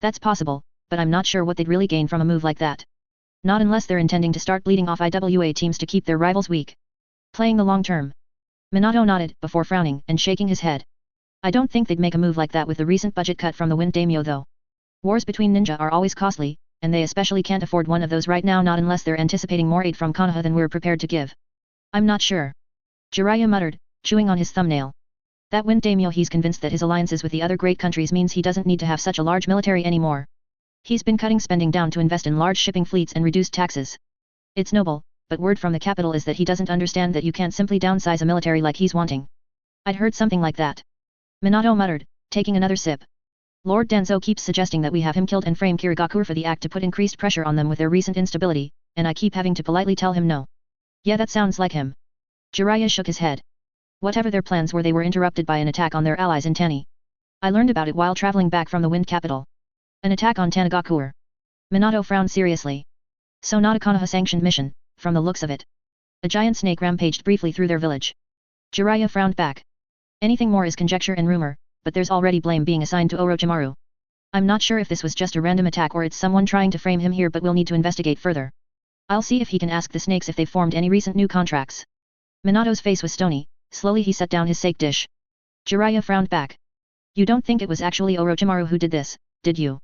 Speaker 1: That's possible, but I'm not sure what they'd really gain from a move like that. Not unless they're intending to start bleeding off IWA teams to keep their rivals weak. Playing the long term. Minato nodded, before frowning and shaking his head. I don't think they'd make a move like that with the recent budget cut from the Wind Daimyo though. Wars between ninja are always costly, and they especially can't afford one of those right now, not unless they're anticipating more aid from Konoha than we're prepared to give. I'm not sure. Jiraiya muttered, chewing on his thumbnail. That Wind Daimyo, he's convinced that his alliances with the other great countries means he doesn't need to have such a large military anymore. He's been cutting spending down to invest in large shipping fleets and reduced taxes. It's noble, but word from the capital is that he doesn't understand that you can't simply downsize a military like he's wanting. I'd heard something like that. Minato muttered, taking another sip. Lord Danzo keeps suggesting that we have him killed and frame Kirigakure for the act to put increased pressure on them with their recent instability, and I keep having to politely tell him no. Yeah, that sounds like him. Jiraiya shook his head. Whatever their plans were, they were interrupted by an attack on their allies in Tani. I learned about it while traveling back from the Wind Capital. An attack on Tanagakure. Minato frowned seriously. So not a Konoha-sanctioned mission, from the looks of it. A giant snake rampaged briefly through their village. Jiraiya frowned back. Anything more is conjecture and rumor, but there's already blame being assigned to Orochimaru. I'm not sure if this was just a random attack or it's someone trying to frame him here, but we'll need to investigate further. I'll see if he can ask the snakes if they've formed any recent new contracts. Minato's face was stony, slowly he set down his sake dish. Jiraiya frowned back. You don't think it was actually Orochimaru who did this, did you?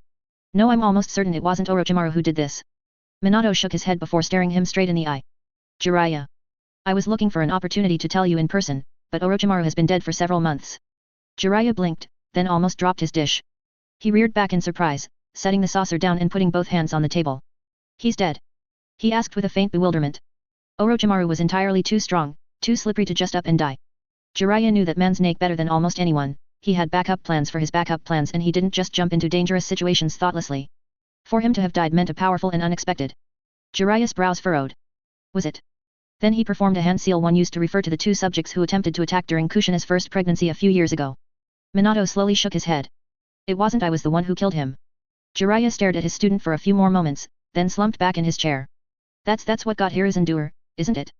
Speaker 1: No, I'm almost certain it wasn't Orochimaru who did this. Minato shook his head before staring him straight in the eye. Jiraiya. I was looking for an opportunity to tell you in person, but Orochimaru has been dead for several months. Jiraiya blinked, then almost dropped his dish. He reared back in surprise, setting the saucer down and putting both hands on the table. He's dead? He asked with a faint bewilderment. Orochimaru was entirely too strong, too slippery to just up and die. Jiraiya knew that man's snake better than almost anyone, he had backup plans for his backup plans and he didn't just jump into dangerous situations thoughtlessly. For him to have died meant a powerful and unexpected. Jiraiya's brows furrowed. Was it? Then he performed a hand seal one used to refer to the two subjects who attempted to attack during Kushina's first pregnancy a few years ago. Minato slowly shook his head. It wasn't I was the one who killed him. Jiraiya stared at his student for a few more moments, then slumped back in his chair. That's what got Hiruzen doer, isn't it?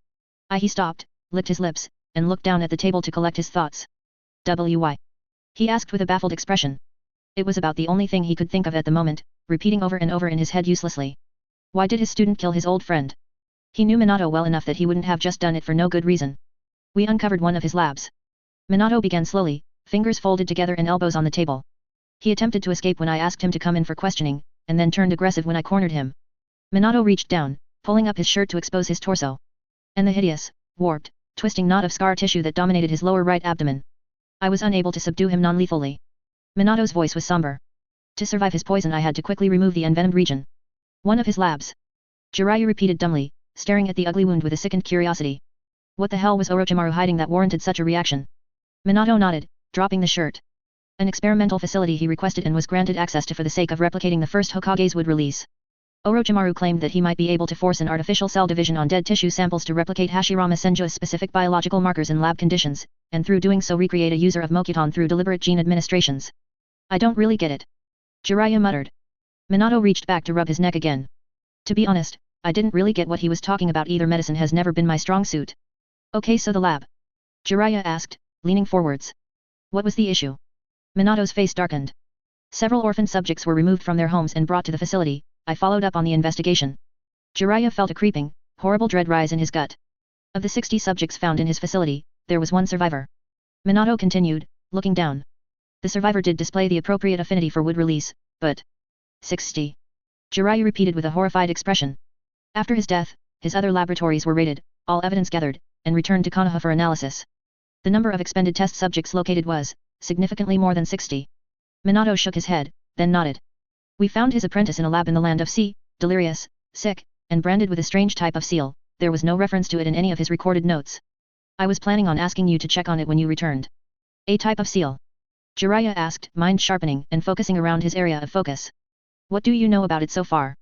Speaker 1: He stopped, licked his lips, and looked down at the table to collect his thoughts. Why? He asked with a baffled expression. It was about the only thing he could think of at the moment, repeating over and over in his head uselessly. Why did his student kill his old friend? He knew Minato well enough that he wouldn't have just done it for no good reason. We uncovered one of his labs. Minato began slowly, fingers folded together and elbows on the table. He attempted to escape when I asked him to come in for questioning, and then turned aggressive when I cornered him. Minato reached down, pulling up his shirt to expose his torso. And the hideous, warped, twisting knot of scar tissue that dominated his lower right abdomen. I was unable to subdue him non-lethally. Minato's voice was somber. To survive his poison I had to quickly remove the envenomed region. One of his labs. Jiraiya repeated dumbly, staring at the ugly wound with a sickened curiosity. What the hell was Orochimaru hiding that warranted such a reaction? Minato nodded, dropping the shirt. An experimental facility he requested and was granted access to for the sake of replicating the first Hokage's would release. Orochimaru claimed that he might be able to force an artificial cell division on dead tissue samples to replicate Hashirama Senju's specific biological markers in lab conditions, and through doing so recreate a user of Mokuton through deliberate gene administrations. I don't really get it. Jiraiya muttered. Minato reached back to rub his neck again. To be honest, I didn't really get what he was talking about either. Medicine has never been my strong suit. Okay, so the lab? Jiraiya asked, leaning forwards. What was the issue? Minato's face darkened. Several orphan subjects were removed from their homes and brought to the facility. I followed up on the investigation. Jiraiya felt a creeping, horrible dread rise in his gut. Of the 60 subjects found in his facility, there was one survivor. Minato continued, looking down. The survivor did display the appropriate affinity for wood release, but... 60. Jiraiya repeated with a horrified expression. After his death, his other laboratories were raided, all evidence gathered, and returned to Konoha for analysis. The number of expended test subjects located was, significantly more than 60. Minato shook his head, then nodded. We found his apprentice in a lab in the land of sea, delirious, sick, and branded with a strange type of seal. There was no reference to it in any of his recorded notes. I was planning on asking you to check on it when you returned. A type of seal? Jiraiya asked, mind sharpening and focusing around his area of focus. What do you know about it so far?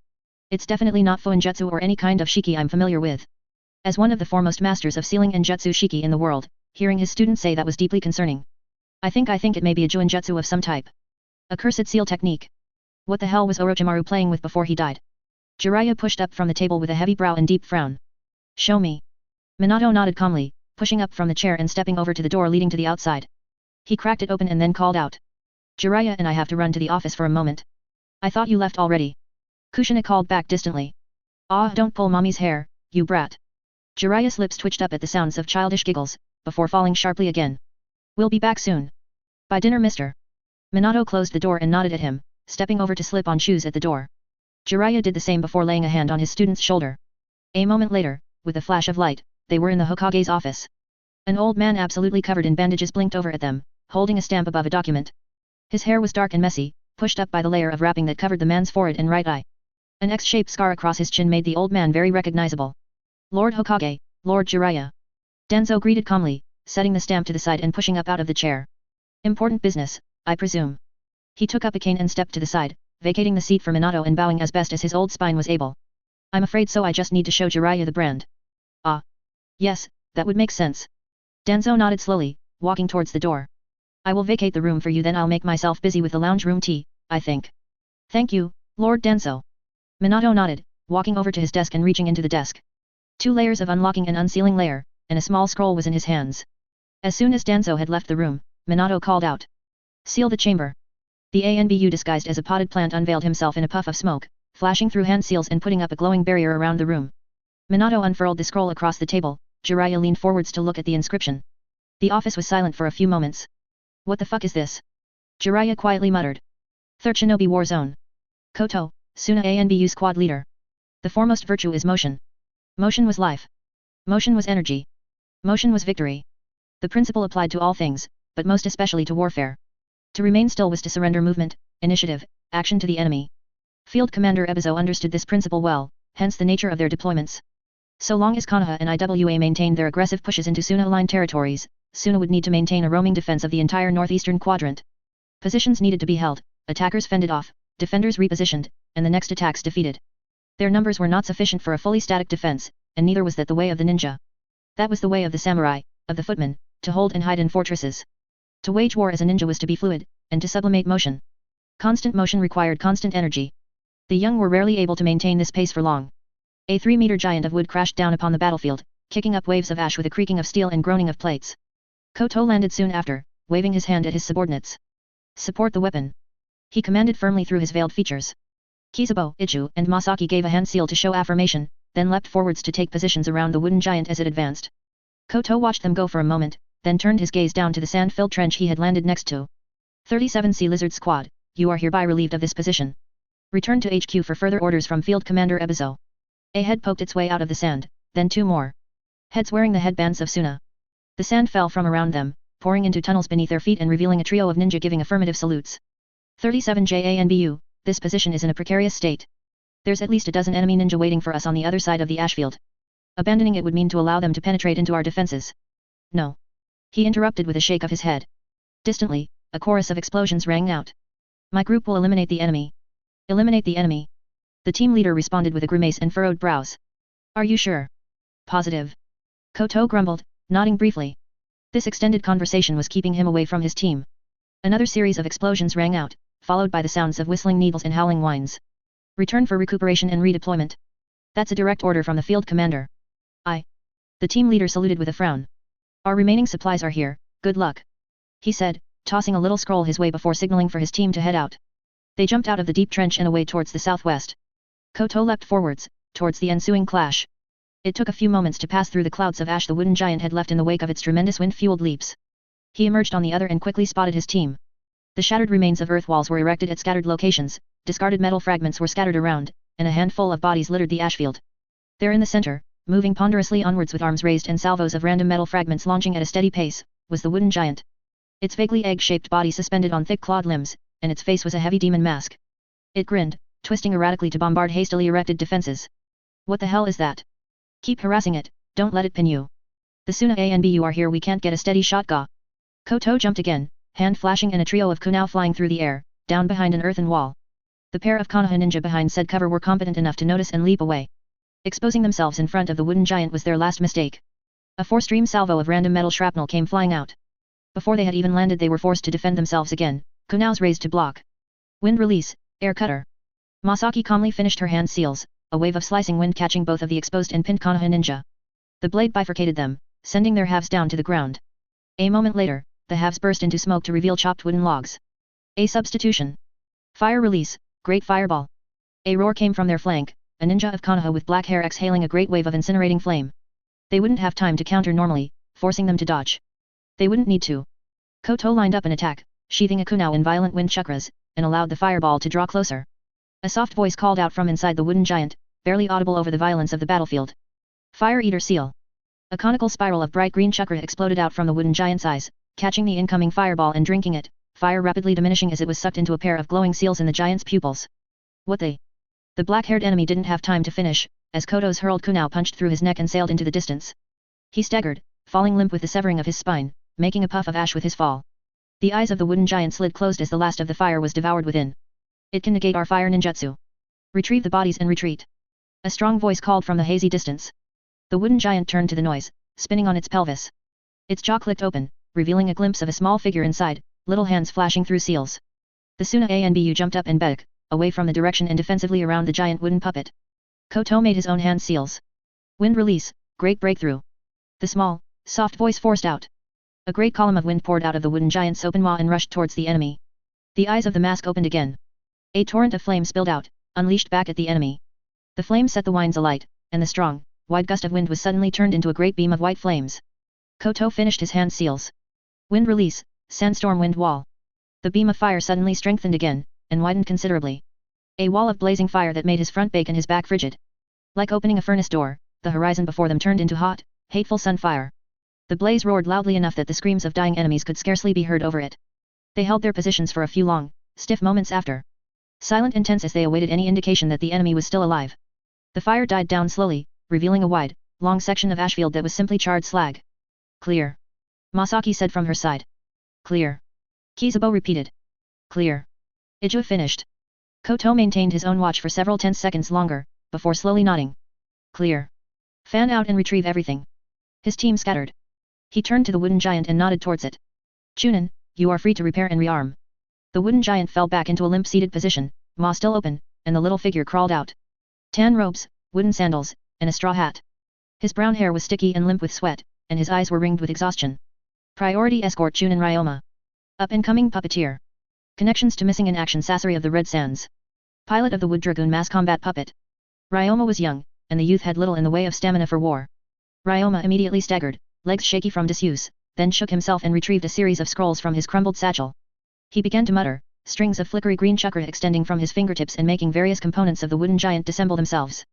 Speaker 1: It's definitely not Fuinjutsu or any kind of shiki I'm familiar with. As one of the foremost masters of sealing and jutsu shiki in the world, hearing his students say that was deeply concerning. I think it may be a Juinjutsu of some type. A cursed seal technique. What the hell was Orochimaru playing with before he died? Jiraiya pushed up from the table with a heavy brow and deep frown. Show me. Minato nodded calmly, pushing up from the chair and stepping over to the door leading to the outside. He cracked it open and then called out. Jiraiya and I have to run to the office for a moment. I thought you left already. Kushina called back distantly. Ah, don't pull mommy's hair, you brat. Jiraiya's lips twitched up at the sounds of childish giggles, before falling sharply again. We'll be back soon. By dinner, mister. Minato closed the door and nodded at him, stepping over to slip on shoes at the door. Jiraiya did the same before laying a hand on his student's shoulder. A moment later, with a flash of light, they were in the Hokage's office. An old man absolutely covered in bandages blinked over at them, holding a stamp above a document. His hair was dark and messy, pushed up by the layer of wrapping that covered the man's forehead and right eye. An X-shaped scar across his chin made the old man very recognizable. Lord Hokage, Lord Jiraiya. Danzo greeted calmly, setting the stamp to the side and pushing up out of the chair. Important business, I presume. He took up a cane and stepped to the side, vacating the seat for Minato and bowing as best as his old spine was able. I'm afraid so. I just need to show Jiraiya the brand. Ah. Yes, that would make sense. Danzo nodded slowly, walking towards the door. I will vacate the room for you, then I'll make myself busy with the lounge room tea, I think. Thank you, Lord Danzo. Minato nodded, walking over to his desk and reaching into the desk. 2 layers of unlocking and unsealing layer, and a small scroll was in his hands. As soon as Danzo had left the room, Minato called out. Seal the chamber. The ANBU disguised as a potted plant unveiled himself in a puff of smoke, flashing through hand seals and putting up a glowing barrier around the room. Minato unfurled the scroll across the table. Jiraiya leaned forwards to look at the inscription. The office was silent for a few moments. What the fuck is this? Jiraiya quietly muttered. 3rd Shinobi War Zone. Koto, Suna ANBU squad leader. The foremost virtue is motion. Motion was life. Motion was energy. Motion was victory. The principle applied to all things, but most especially to warfare. To remain still was to surrender movement, initiative, action to the enemy. Field Commander Ebizo understood this principle well, hence the nature of their deployments. So long as Konoha and IWA maintained their aggressive pushes into Suna-aligned territories, Suna would need to maintain a roaming defense of the entire northeastern quadrant. Positions needed to be held, attackers fended off, defenders repositioned, and the next attacks defeated. Their numbers were not sufficient for a fully static defense, and neither was that the way of the ninja. That was the way of the samurai, of the footman, to hold and hide in fortresses. To wage war as a ninja was to be fluid, and to sublimate motion. Constant motion required constant energy. The young were rarely able to maintain this pace for long. A 3-meter giant of wood crashed down upon the battlefield, kicking up waves of ash with a creaking of steel and groaning of plates. Koto landed soon after, waving his hand at his subordinates. Support the weapon. He commanded firmly through his veiled features. Kizubo, Ichu, and Masaki gave a hand seal to show affirmation, then leapt forwards to take positions around the wooden giant as it advanced. Koto watched them go for a moment, then turned his gaze down to the sand-filled trench he had landed next to. 37 Sea Lizard Squad, you are hereby relieved of this position. Return to HQ for further orders from Field Commander Ebizo. A head poked its way out of the sand, then 2 more. Heads wearing the headbands of Suna. The sand fell from around them, pouring into tunnels beneath their feet and revealing a trio of ninja giving affirmative salutes. 37 JANBU, this position is in a precarious state. There's at least a dozen enemy ninja waiting for us on the other side of the ashfield. Abandoning it would mean to allow them to penetrate into our defenses. No. He interrupted with a shake of his head. Distantly, a chorus of explosions rang out. My group will eliminate the enemy. Eliminate the enemy. The team leader responded with a grimace and furrowed brows. Are you sure? Positive. Koto grumbled, nodding briefly. This extended conversation was keeping him away from his team. Another series of explosions rang out, followed by the sounds of whistling needles and howling whines. Return for recuperation and redeployment. That's a direct order from the field commander. The team leader saluted with a frown. Our remaining supplies are here, good luck. He said, tossing a little scroll his way before signaling for his team to head out. They jumped out of the deep trench and away towards the southwest. Koto leapt forwards, towards the ensuing clash. It took a few moments to pass through the clouds of ash the wooden giant had left in the wake of its tremendous wind-fueled leaps. He emerged on the other and quickly spotted his team. The shattered remains of earth walls were erected at scattered locations, discarded metal fragments were scattered around, and a handful of bodies littered the ashfield. There in the center, moving ponderously onwards with arms raised and salvos of random metal fragments launching at a steady pace, was the wooden giant. Its vaguely egg-shaped body suspended on thick clawed limbs, and its face was a heavy demon mask. It grinned, twisting erratically to bombard hastily erected defenses. What the hell is that? Keep harassing it, don't let it pin you. The Suna ANBU are here, we can't get a steady shot ga. Koto jumped again, hand flashing and a trio of kunao flying through the air, down behind an earthen wall. The pair of Konoha ninja behind said cover were competent enough to notice and leap away. Exposing themselves in front of the wooden giant was their last mistake. A 4-stream salvo of random metal shrapnel came flying out. Before they had even landed they were forced to defend themselves again, kunaos raised to block. Wind release, air cutter. Masaki calmly finished her hand seals, a wave of slicing wind catching both of the exposed and pinned Konoha ninja. The blade bifurcated them, sending their halves down to the ground. A moment later, the halves burst into smoke to reveal chopped wooden logs. A substitution. Fire release, great fireball. A roar came from their flank, a ninja of Konoha with black hair exhaling a great wave of incinerating flame. They wouldn't have time to counter normally, forcing them to dodge. They wouldn't need to. Koto lined up an attack, sheathing a kunao in violent wind chakras, and allowed the fireball to draw closer. A soft voice called out from inside the wooden giant, barely audible over the violence of the battlefield. Fire Eater Seal. A conical spiral of bright green chakra exploded out from the wooden giant's eyes, catching the incoming fireball and drinking it, fire rapidly diminishing as it was sucked into a pair of glowing seals in the giant's pupils. What the black-haired enemy didn't have time to finish, as Koto's hurled kunao punched through his neck and sailed into the distance. He staggered, falling limp with the severing of his spine, making a puff of ash with his fall. The eyes of the wooden giant slid closed as the last of the fire was devoured within. It can negate our fire ninjutsu. Retrieve the bodies and retreat. A strong voice called from the hazy distance. The wooden giant turned to the noise, spinning on its pelvis. Its jaw clicked open, revealing a glimpse of a small figure inside, little hands flashing through seals. The Suna ANBU jumped up and back, away from the direction and defensively around the giant wooden puppet. Koto made his own hand seals. Wind release, great breakthrough. The small, soft voice forced out. A great column of wind poured out of the wooden giant's open maw and rushed towards the enemy. The eyes of the mask opened again. A torrent of flame spilled out, unleashed back at the enemy. The flame set the winds alight, and the strong, wide gust of wind was suddenly turned into a great beam of white flames. Koto finished his hand seals. Wind release, sandstorm wind wall. The beam of fire suddenly strengthened again, and widened considerably. A wall of blazing fire that made his front bake and his back frigid. Like opening a furnace door, the horizon before them turned into hot, hateful sunfire. The blaze roared loudly enough that the screams of dying enemies could scarcely be heard over it. They held their positions for a few long, stiff moments after. Silent and tense as they awaited any indication that the enemy was still alive. The fire died down slowly, revealing a wide, long section of ashfield that was simply charred slag. Clear. Masaki said from her side. Clear. Kizubo repeated. Clear. Ijo finished. Koto maintained his own watch for several tense seconds longer, before slowly nodding. Clear. Fan out and retrieve everything. His team scattered. He turned to the wooden giant and nodded towards it. Chunin, you are free to repair and rearm. The wooden giant fell back into a limp-seated position, maw still open, and the little figure crawled out. Tan robes, wooden sandals, and a straw hat. His brown hair was sticky and limp with sweat, and his eyes were ringed with exhaustion. Priority escort Chunin Ryoma. Up-and-coming puppeteer. Connections to missing in action Sasori of the Red Sands. Pilot of the Wood Dragoon mass combat puppet. Ryoma was young, and the youth had little in the way of stamina for war. Ryoma immediately staggered, legs shaky from disuse, then shook himself and retrieved a series of scrolls from his crumbled satchel. He began to mutter, strings of flickery green chakra extending from his fingertips and making various components of the wooden giant dissemble themselves.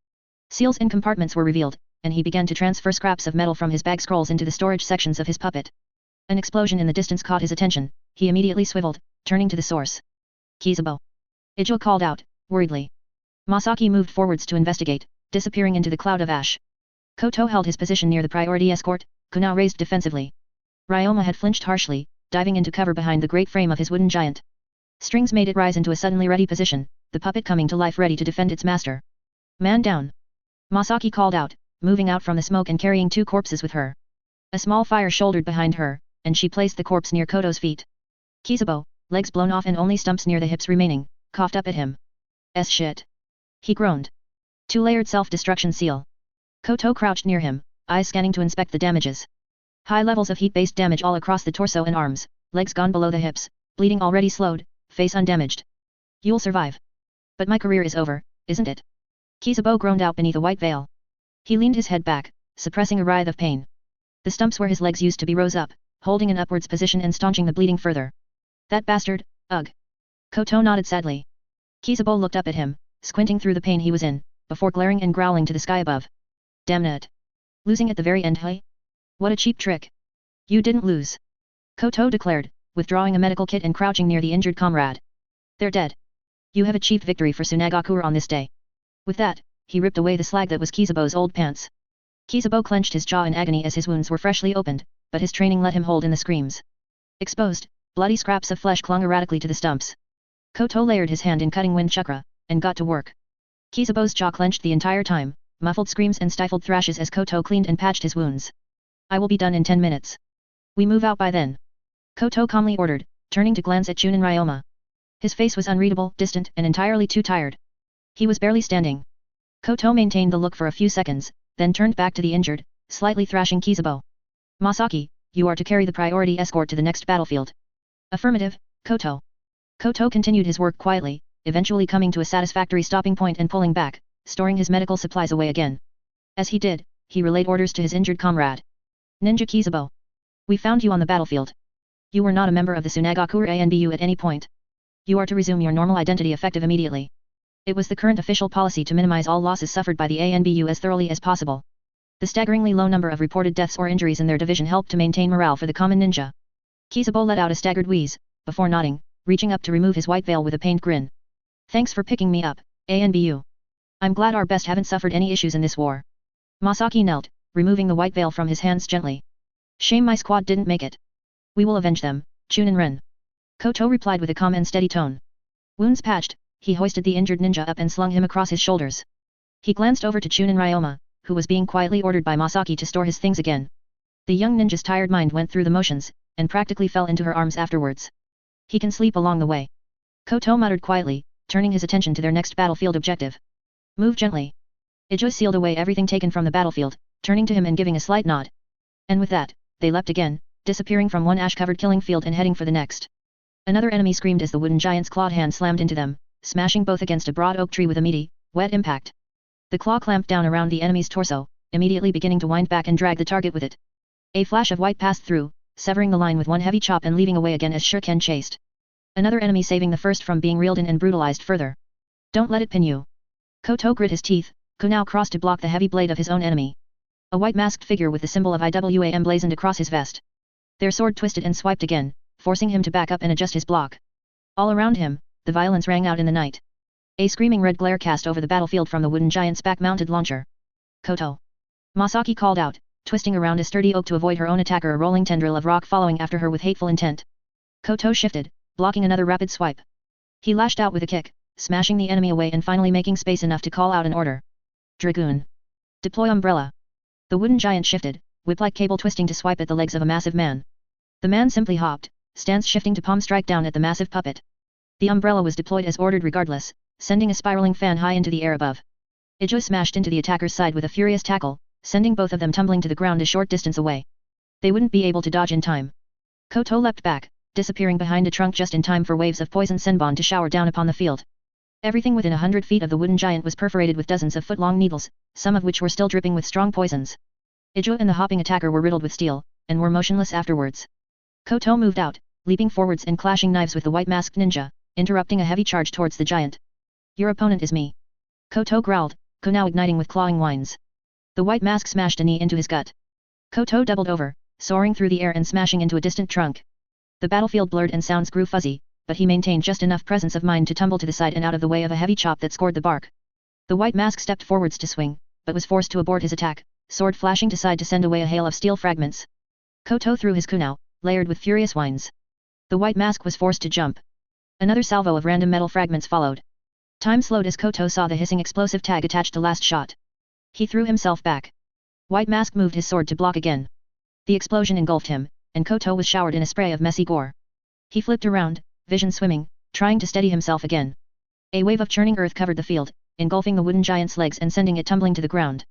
Speaker 1: Seals and compartments were revealed, and he began to transfer scraps of metal from his bag scrolls into the storage sections of his puppet. An explosion in the distance caught his attention. He immediately swiveled, turning to the source. Kizubo. Ijo called out, worriedly. Masaki moved forwards to investigate, disappearing into the cloud of ash. Koto held his position near the priority escort, Kunao raised defensively. Ryoma had flinched harshly, diving into cover behind the great frame of his wooden giant. Strings made it rise into a suddenly ready position, the puppet coming to life ready to defend its master. Man down. Masaki called out, moving out from the smoke and carrying 2 corpses with her. A small fire shouldered behind her, and she placed the corpse near Koto's feet. Kizubo, legs blown off and only stumps near the hips remaining, coughed up at him. Shit. He groaned. 2-layered self-destruction seal. Koto crouched near him, eyes scanning to inspect the damages. High levels of heat-based damage all across the torso and arms, legs gone below the hips, bleeding already slowed, face undamaged. You'll survive. But my career is over, isn't it? Kizubo groaned out beneath a white veil. He leaned his head back, suppressing a writhe of pain. The stumps where his legs used to be rose up, holding an upwards position and staunching the bleeding further. That bastard, ugh. Koto nodded sadly. Kizubo looked up at him, squinting through the pain he was in, before glaring and growling to the sky above. Damn it. Losing at the very end, hey? What a cheap trick. You didn't lose. Koto declared, withdrawing a medical kit and crouching near the injured comrade. They're dead. You have achieved victory for Tsunagakura on this day. With that, he ripped away the slag that was Kizubo's old pants. Kizubo clenched his jaw in agony as his wounds were freshly opened, but his training let him hold in the screams. Exposed, bloody scraps of flesh clung erratically to the stumps. Koto layered his hand in cutting wind chakra, and got to work. Kizubo's jaw clenched the entire time, muffled screams and stifled thrashes as Koto cleaned and patched his wounds. I will be done in 10 minutes. We move out by then. Koto calmly ordered, turning to glance at Chunin Ryoma. His face was unreadable, distant, and entirely too tired. He was barely standing. Koto maintained the look for a few seconds, then turned back to the injured, slightly thrashing Kizubo. Masaki, you are to carry the priority escort to the next battlefield. Affirmative, Koto. Koto continued his work quietly, eventually coming to a satisfactory stopping point and pulling back, storing his medical supplies away again. As he did, he relayed orders to his injured comrade. Ninja Kizubo. We found you on the battlefield. You were not a member of the Tsunagakura ANBU at any point. You are to resume your normal identity effective immediately. It was the current official policy to minimize all losses suffered by the ANBU as thoroughly as possible. The staggeringly low number of reported deaths or injuries in their division helped to maintain morale for the common ninja. Kizubo let out a staggered wheeze, before nodding, reaching up to remove his white veil with a pained grin. Thanks for picking me up, ANBU. I'm glad our best haven't suffered any issues in this war. Masaki knelt, removing the white veil from his hands gently. Shame my squad didn't make it. We will avenge them, Chunin Ren. Koto replied with a calm and steady tone. Wounds patched, he hoisted the injured ninja up and slung him across his shoulders. He glanced over to Chunin Ryoma, who was being quietly ordered by Masaki to store his things again. The young ninja's tired mind went through the motions, and practically fell into her arms afterwards. He can sleep along the way. Koto muttered quietly, turning his attention to their next battlefield objective. Move gently. Ijo sealed away everything taken from the battlefield, turning to him and giving a slight nod. And with that, they leapt again, disappearing from one ash-covered killing field and heading for the next. Another enemy screamed as the wooden giant's clawed hand slammed into them, smashing both against a broad oak tree with a meaty, wet impact. The claw clamped down around the enemy's torso, immediately beginning to wind back and drag the target with it. A flash of white passed through, severing the line with one heavy chop and leaving away again as Shuriken chased. Another enemy saving the first from being reeled in and brutalized further. Don't let it pin you. Koto grit his teeth, Kunao crossed to block the heavy blade of his own enemy. A white masked figure with the symbol of IWA emblazoned across his vest. Their sword twisted and swiped again, forcing him to back up and adjust his block. All around him, the violence rang out in the night. A screaming red glare cast over the battlefield from the wooden giant's back-mounted launcher. Koto. Masaki called out, twisting around a sturdy oak to avoid her own attacker, a rolling tendril of rock following after her with hateful intent. Koto shifted, blocking another rapid swipe. He lashed out with a kick, smashing the enemy away and finally making space enough to call out an order. Dragoon. Deploy umbrella. The wooden giant shifted, whip-like cable twisting to swipe at the legs of a massive man. The man simply hopped, stance shifting to palm strike down at the massive puppet. The umbrella was deployed as ordered regardless, sending a spiraling fan high into the air above. Ijo smashed into the attacker's side with a furious tackle, sending both of them tumbling to the ground a short distance away. They wouldn't be able to dodge in time. Koto leapt back, disappearing behind a trunk just in time for waves of poison senbon to shower down upon the field. Everything within 100 feet of the wooden giant was perforated with dozens of foot-long needles, some of which were still dripping with strong poisons. Ijo and the hopping attacker were riddled with steel, and were motionless afterwards. Koto moved out, leaping forwards and clashing knives with the white-masked ninja, interrupting a heavy charge towards the giant. Your opponent is me. Koto growled, now igniting with clawing whines. The white mask smashed a knee into his gut. Koto doubled over, soaring through the air and smashing into a distant trunk. The battlefield blurred and sounds grew fuzzy, but he maintained just enough presence of mind to tumble to the side and out of the way of a heavy chop that scored the bark. The white mask stepped forwards to swing, but was forced to abort his attack, sword flashing to side to send away a hail of steel fragments. Koto threw his kunao, layered with furious whines. The white mask was forced to jump. Another salvo of random metal fragments followed. Time slowed as Koto saw the hissing explosive tag attached to last shot. He threw himself back. White mask moved his sword to block again. The explosion engulfed him, and Koto was showered in a spray of messy gore. He flipped around, vision swimming, trying to steady himself again. A wave of churning earth covered the field, engulfing the wooden giant's legs and sending it tumbling to the ground.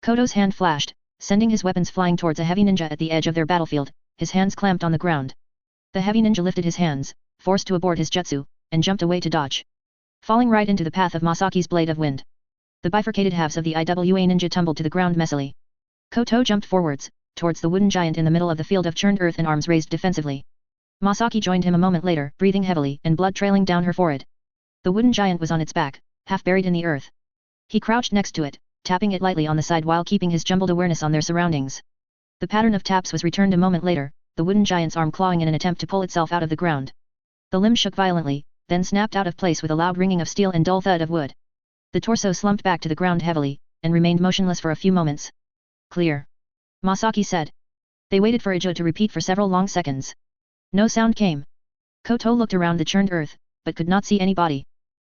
Speaker 1: Koto's hand flashed, sending his weapons flying towards a heavy ninja at the edge of their battlefield, his hands clamped on the ground. The heavy ninja lifted his hands, forced to abort his jutsu, and jumped away to dodge. Falling right into the path of Masaki's blade of wind. The bifurcated halves of the IWA ninja tumbled to the ground messily. Koto jumped forwards, towards the wooden giant in the middle of the field of churned earth and arms raised defensively. Masaki joined him a moment later, breathing heavily and blood trailing down her forehead. The wooden giant was on its back, half buried in the earth. He crouched next to it, tapping it lightly on the side while keeping his jumbled awareness on their surroundings. The pattern of taps was returned a moment later, the wooden giant's arm clawing in an attempt to pull itself out of the ground. The limb shook violently, then snapped out of place with a loud ringing of steel and dull thud of wood. The torso slumped back to the ground heavily, and remained motionless for a few moments. Clear. Masaki said. They waited for Ijo to repeat for several long seconds. No sound came. Koto looked around the churned earth, but could not see any body.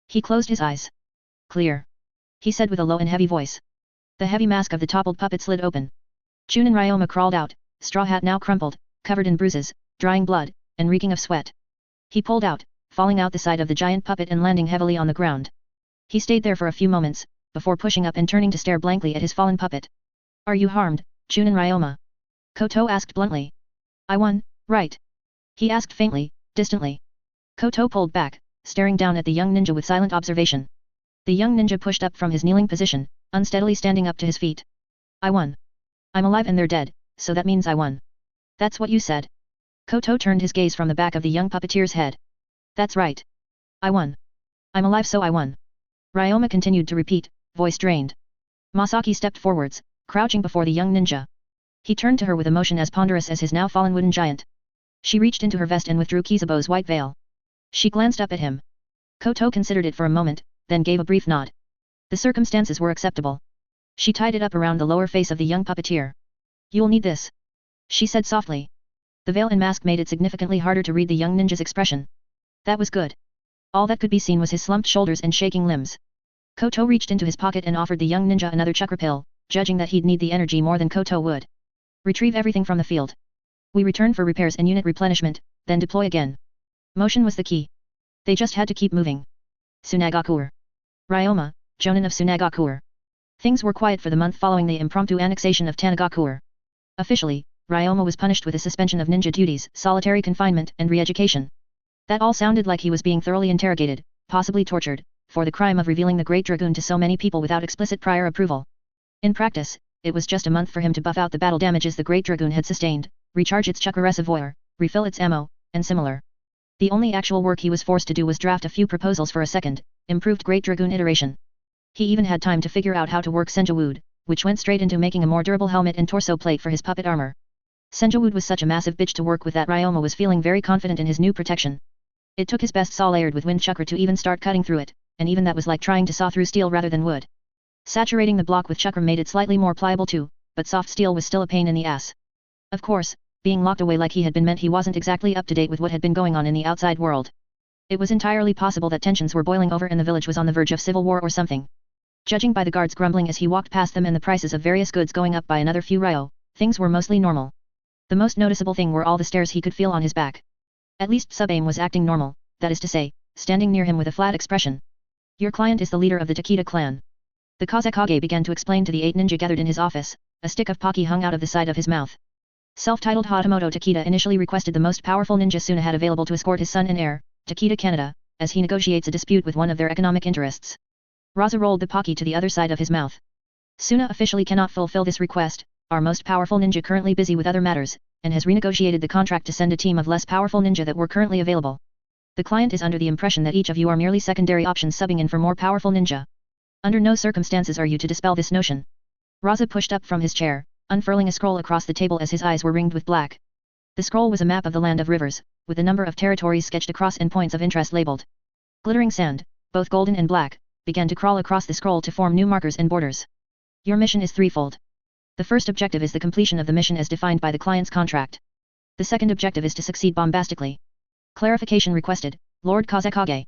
Speaker 1: He closed his eyes. Clear. He said with a low and heavy voice. The heavy mask of the toppled puppet slid open. Chunin Ryoma crawled out, straw hat now crumpled, covered in bruises, drying blood, and reeking of sweat. He pulled out, falling out the side of the giant puppet and landing heavily on the ground. He stayed there for a few moments, before pushing up and turning to stare blankly at his fallen puppet. Are you harmed, Chunin Ryoma? Koto asked bluntly. I won, right? He asked faintly, distantly. Koto pulled back, staring down at the young ninja with silent observation. The young ninja pushed up from his kneeling position, unsteadily standing up to his feet. I won. I'm alive and they're dead, so that means I won. That's what you said. Koto turned his gaze from the back of the young puppeteer's head. That's right. I won. I'm alive so I won. Ryoma continued to repeat, voice drained. Masaki stepped forwards, crouching before the young ninja. He turned to her with a motion as ponderous as his now fallen wooden giant. She reached into her vest and withdrew Kizabo's white veil. She glanced up at him. Koto considered it for a moment, then gave a brief nod. The circumstances were acceptable. She tied it up around the lower face of the young puppeteer. You'll need this. She said softly. The veil and mask made it significantly harder to read the young ninja's expression. That was good. All that could be seen was his slumped shoulders and shaking limbs. Koto reached into his pocket and offered the young ninja another chakra pill, judging that he'd need the energy more than Koto would. Retrieve everything from the field. We return for repairs and unit replenishment, then deploy again. Motion was the key. They just had to keep moving. Tsunagakuer. Ryoma, Jonin of Tsunagakuer. Things were quiet for the month following the impromptu annexation of Tanagakuer. Officially, Ryoma was punished with a suspension of ninja duties, solitary confinement, and re-education. That all sounded like he was being thoroughly interrogated, possibly tortured, for the crime of revealing the Great Dragoon to so many people without explicit prior approval. In practice, it was just a month for him to buff out the battle damages the Great Dragoon had sustained, recharge its chakra reservoir, refill its ammo, and similar. The only actual work he was forced to do was draft a few proposals for a second, improved Great Dragoon iteration. He even had time to figure out how to work Senjawood, which went straight into making a more durable helmet and torso plate for his puppet armor. Senjawood was such a massive bitch to work with that Ryoma was feeling very confident in his new protection. It took his best saw layered with wind chakra to even start cutting through it, and even that was like trying to saw through steel rather than wood. Saturating the block with chakra made it slightly more pliable too, but soft steel was still a pain in the ass. Of course, being locked away like he had been meant he wasn't exactly up to date with what had been going on in the outside world. It was entirely possible that tensions were boiling over and the village was on the verge of civil war or something. Judging by the guards grumbling as he walked past them and the prices of various goods going up by another few ryo, things were mostly normal. The most noticeable thing were all the stares he could feel on his back. At least Sub-Aim was acting normal, that is to say, standing near him with a flat expression. Your client is the leader of the Takeda clan. The Kazekage began to explain to the 8 ninja gathered in his office. A stick of Pocky hung out of the side of his mouth. Self-titled Hatamoto Takeda initially requested the most powerful ninja Suna had available to escort his son and heir, Takeda Canada, as he negotiates a dispute with one of their economic interests. Raza rolled the Pocky to the other side of his mouth. Suna officially cannot fulfill this request, our most powerful ninja currently busy with other matters, and has renegotiated the contract to send a team of less powerful ninja that were currently available. The client is under the impression that each of you are merely secondary options subbing in for more powerful ninja. Under no circumstances are you to dispel this notion. Raza pushed up from his chair, unfurling a scroll across the table as his eyes were ringed with black. The scroll was a map of the land of rivers, with a number of territories sketched across and points of interest labeled. Glittering sand, both golden and black, began to crawl across the scroll to form new markers and borders. Your mission is threefold. The first objective is the completion of the mission as defined by the client's contract. The second objective is to succeed bombastically. Clarification requested, Lord Kazekage.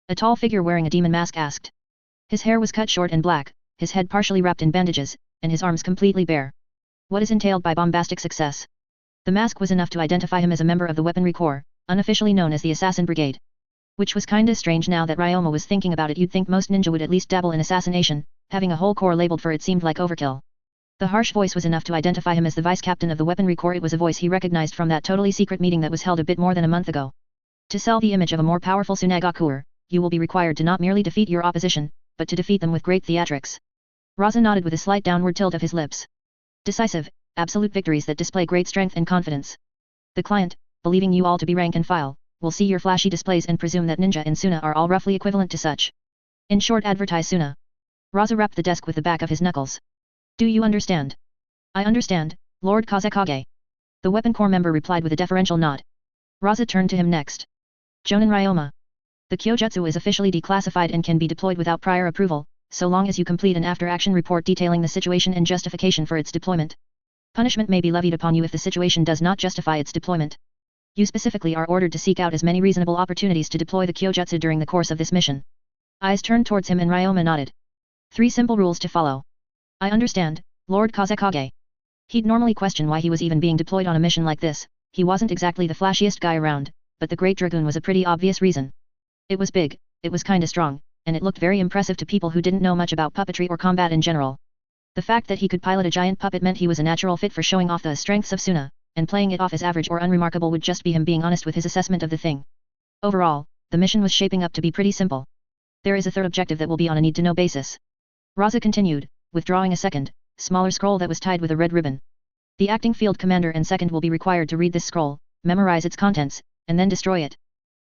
Speaker 1: A tall figure wearing a demon mask asked. His hair was cut short and black, his head partially wrapped in bandages, and his arms completely bare. What is entailed by bombastic success? The mask was enough to identify him as a member of the Weaponry Corps, unofficially known as the Assassin Brigade. Which was kinda strange now that Ryoma was thinking about it. You'd think most ninja would at least dabble in assassination, having a whole corps labeled for it seemed like overkill. The harsh voice was enough to identify him as the vice captain of the Weaponry Corps. It was a voice he recognized from that totally secret meeting that was held a bit more than a month ago. To sell the image of a more powerful Tsunagakuer, you will be required to not merely defeat your opposition, but to defeat them with great theatrics. Raza nodded with a slight downward tilt of his lips. Decisive, absolute victories that display great strength and confidence. The client, believing you all to be rank and file, will see your flashy displays and presume that ninja and Suna are all roughly equivalent to such. In short, advertise Suna. Raza rapped the desk with the back of his knuckles. Do you understand? I understand, Lord Kazekage. The Weapon Corps member replied with a deferential nod. Raza turned to him next. Jonin Ryoma. The Kyojutsu is officially declassified and can be deployed without prior approval, so long as you complete an after-action report detailing the situation and justification for its deployment. Punishment may be levied upon you if the situation does not justify its deployment. You specifically are ordered to seek out as many reasonable opportunities to deploy the Kyojutsu during the course of this mission. Eyes turned towards him and Ryoma nodded. 3 simple rules to follow. I understand, Lord Kazekage. He'd normally question why he was even being deployed on a mission like this. He wasn't exactly the flashiest guy around, but the Great Dragoon was a pretty obvious reason. It was big, it was kinda strong, and it looked very impressive to people who didn't know much about puppetry or combat in general. The fact that he could pilot a giant puppet meant he was a natural fit for showing off the strengths of Suna, and playing it off as average or unremarkable would just be him being honest with his assessment of the thing. Overall, the mission was shaping up to be pretty simple. There is a third objective that will be on a need-to-know basis. Raza continued, withdrawing a second, smaller scroll that was tied with a red ribbon. The acting field commander and second will be required to read this scroll, memorize its contents, and then destroy it.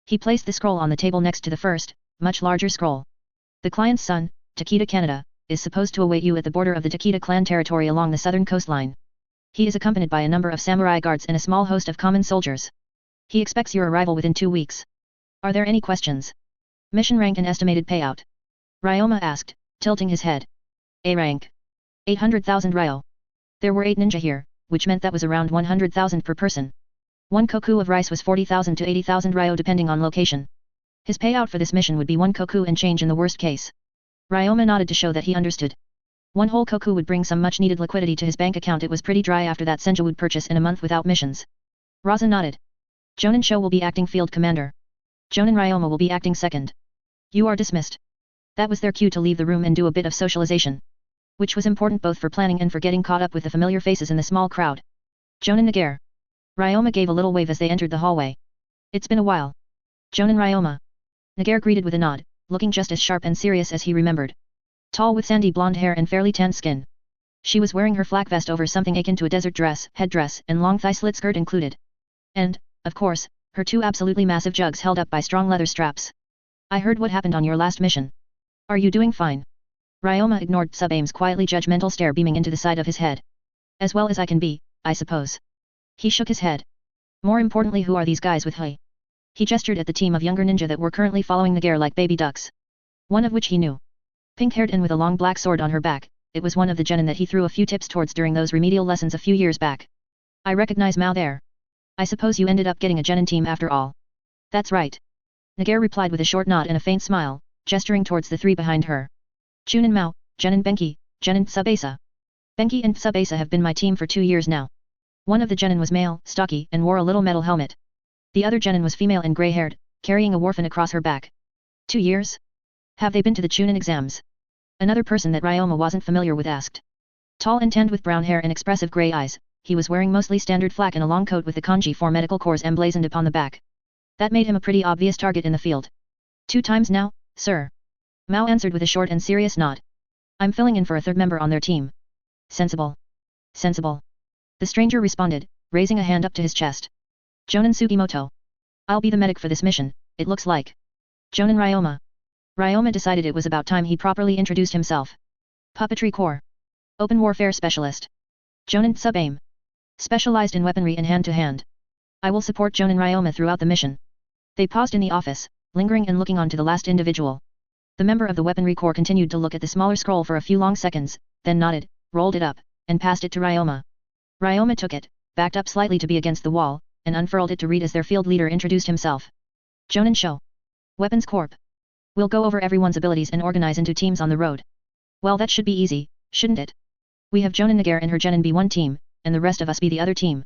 Speaker 1: He placed the scroll on the table next to the first, much larger scroll. The client's son, Takeda Canada, is supposed to await you at the border of the Takeda clan territory along the southern coastline. He is accompanied by a number of samurai guards and a small host of common soldiers. He expects your arrival within 2 weeks. Are there any questions? Mission rank and estimated payout. Ryoma asked, tilting his head. A rank. 800,000 ryo. There were 8 ninja here, which meant that was around 100,000 per person. 1 koku of rice was 40,000 to 80,000 ryo depending on location. His payout for this mission would be 1 koku and change in the worst case. Ryoma nodded to show that he understood. 1 whole koku would bring some much needed liquidity to his bank account. It was pretty dry after that Senja would purchase in a month without missions. Raza nodded. Jonin Sho will be acting field commander. Jonin Ryoma will be acting second. You are dismissed. That was their cue to leave the room and do a bit of socialization. Which was important both for planning and for getting caught up with the familiar faces in the small crowd. Jonin Nagare. Ryoma gave a little wave as they entered the hallway. It's been a while. Jonin Ryoma. Nagare greeted with a nod, looking just as sharp and serious as he remembered. Tall with sandy blonde hair and fairly tanned skin. She was wearing her flak vest over something akin to a desert dress, headdress, and long thigh-slit skirt included. And, of course, her 2 absolutely massive jugs held up by strong leather straps. I heard what happened on your last mission. Are you doing fine? Ryoma ignored Sub-Aim's quietly judgmental stare beaming into the side of his head. As well as I can be, I suppose. He shook his head. More importantly, who are these guys with Hui? He gestured at the team of younger ninja that were currently following Nagare like baby ducks. One of which he knew. Pink-haired and with a long black sword on her back, it was one of the genin that he threw a few tips towards during those remedial lessons a few years back. I recognize Mao there. I suppose you ended up getting a genin team after all. That's right. Nagare replied with a short nod and a faint smile, gesturing towards the three behind her. Chunin Mao, Genin Benki, Genin Tsubasa. Benki and Tsubasa have been my team for 2 years now. One of the genin was male, stocky, and wore a little metal helmet. The other genin was female and grey-haired, carrying a warfin across her back. 2 years? Have they been to the Chunin exams? Another person that Ryoma wasn't familiar with asked. Tall and tanned with brown hair and expressive grey eyes, he was wearing mostly standard flak and a long coat with the kanji for medical corps emblazoned upon the back. That made him a pretty obvious target in the field. 2 times now, sir. Mao answered with a short and serious nod. I'm filling in for a third member on their team. Sensible. Sensible. The stranger responded, raising a hand up to his chest. Jonin Sugimoto. I'll be the medic for this mission, it looks like. Jonin Ryoma. Ryoma decided it was about time he properly introduced himself. Puppetry Corps. Open Warfare Specialist. Jonin Sub-Aim. Specialized in weaponry and hand-to-hand. I will support Jonin Ryoma throughout the mission. They paused in the office, lingering and looking on to the last individual. The member of the weaponry corps continued to look at the smaller scroll for a few long seconds, then nodded, rolled it up, and passed it to Ryoma. Ryoma took it, backed up slightly to be against the wall, and unfurled it to read as their field leader introduced himself. Jonin Sho. Weapons Corp. We'll go over everyone's abilities and organize into teams on the road. Well, that should be easy, shouldn't it? We have Jonin Nagare and her genin be one team, and the rest of us be the other team.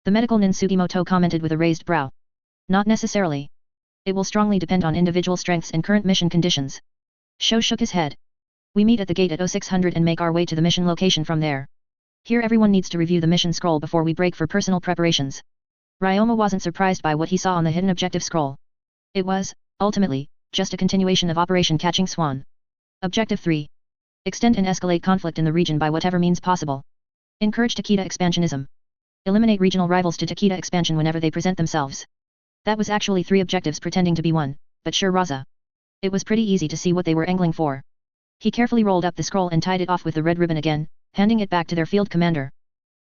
Speaker 1: The medical nin Sugimoto commented with a raised brow. Not necessarily. It will strongly depend on individual strengths and current mission conditions. Sho shook his head. We meet at the gate at 0600 and make our way to the mission location from there. Here everyone needs to review the mission scroll before we break for personal preparations. Ryoma wasn't surprised by what he saw on the hidden objective scroll. It was, ultimately, just a continuation of Operation Catching Swan. Objective 3. Extend and escalate conflict in the region by whatever means possible. Encourage Takeda expansionism. Eliminate regional rivals to Takeda expansion whenever they present themselves. That was actually 3 objectives pretending to be one, but sure Raza. It was pretty easy to see what they were angling for. He carefully rolled up the scroll and tied it off with the red ribbon again, handing it back to their field commander.